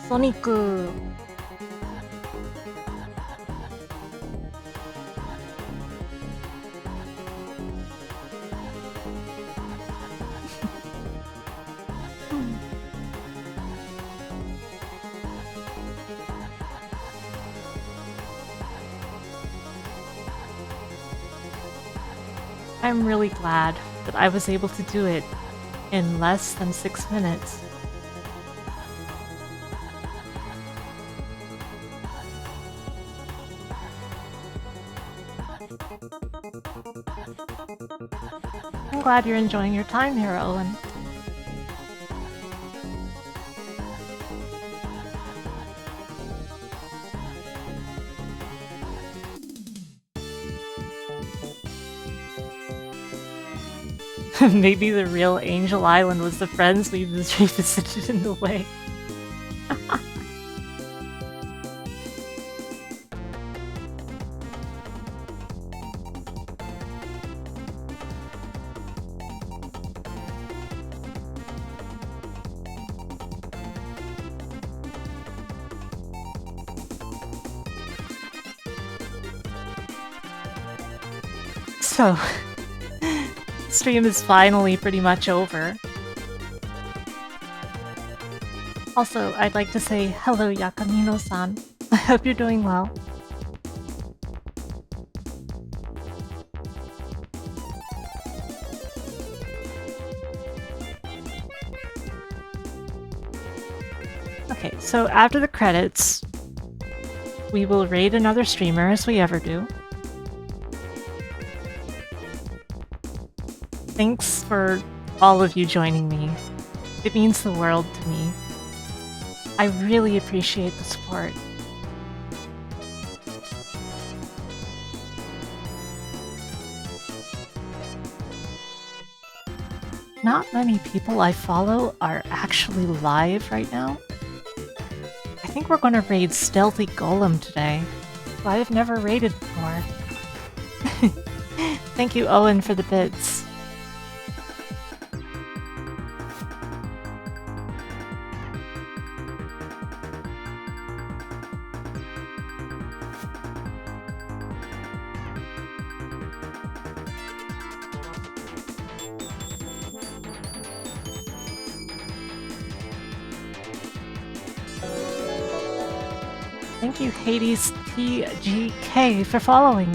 Sonic. I'm really glad that I was able to do it in less than 6 minutes. I'm glad you're enjoying your time here, Owen. Maybe the real Angel Island was the friends we revisited in the way. So, stream is finally pretty much over. Also, I'd like to say hello, Yakamino-san. I hope you're doing well. Okay, so after the credits, we will raid another streamer as we ever do. Thanks for all of you joining me. It means the world to me. I really appreciate the support. Not many people I follow are actually live right now. I think we're going to raid Stealthy Golem today, who I have never raided before. Thank you, Owen, for the bits. Thank you, Hades TGK, for following.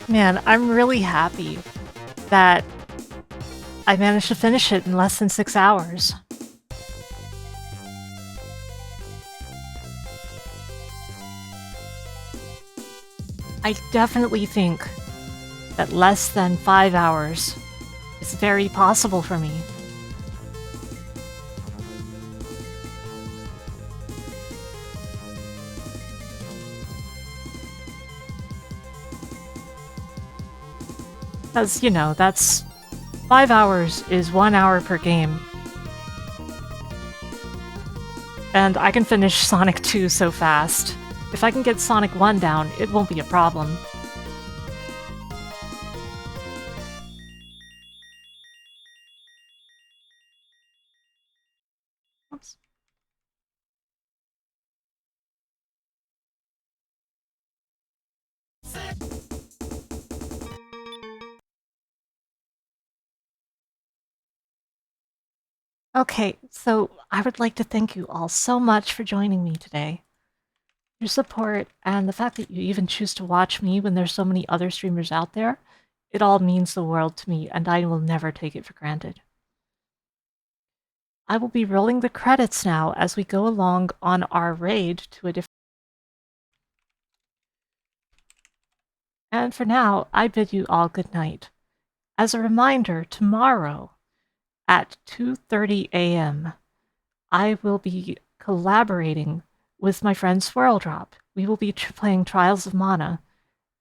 Man, I'm really happy that I managed to finish it in less than 6 hours. I definitely think that less than 5 hours is very possible for me. Because, you know, that's 5 hours is 1 hour per game. And I can finish Sonic 2 so fast. If I can get Sonic 1 down, it won't be a problem. Oops. Okay, so I would like to thank you all so much for joining me today. Your support and the fact that you even choose to watch me when there's so many other streamers out there, it all means the world to me, and I will never take it for granted. I will be rolling the credits now as we go along on our raid to a different. And for now, I bid you all good night. As a reminder, tomorrow at 2:30 a.m., I will be collaborating with my friend Swirl Drop. We will be playing Trials of Mana,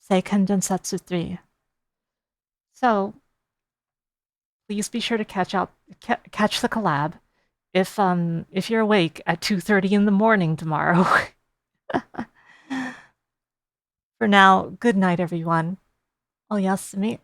Seiken Densetsu 3. So, please be sure to catch the collab if you're awake at 2:30 in the morning tomorrow. For now, good night, everyone. Oyasumi.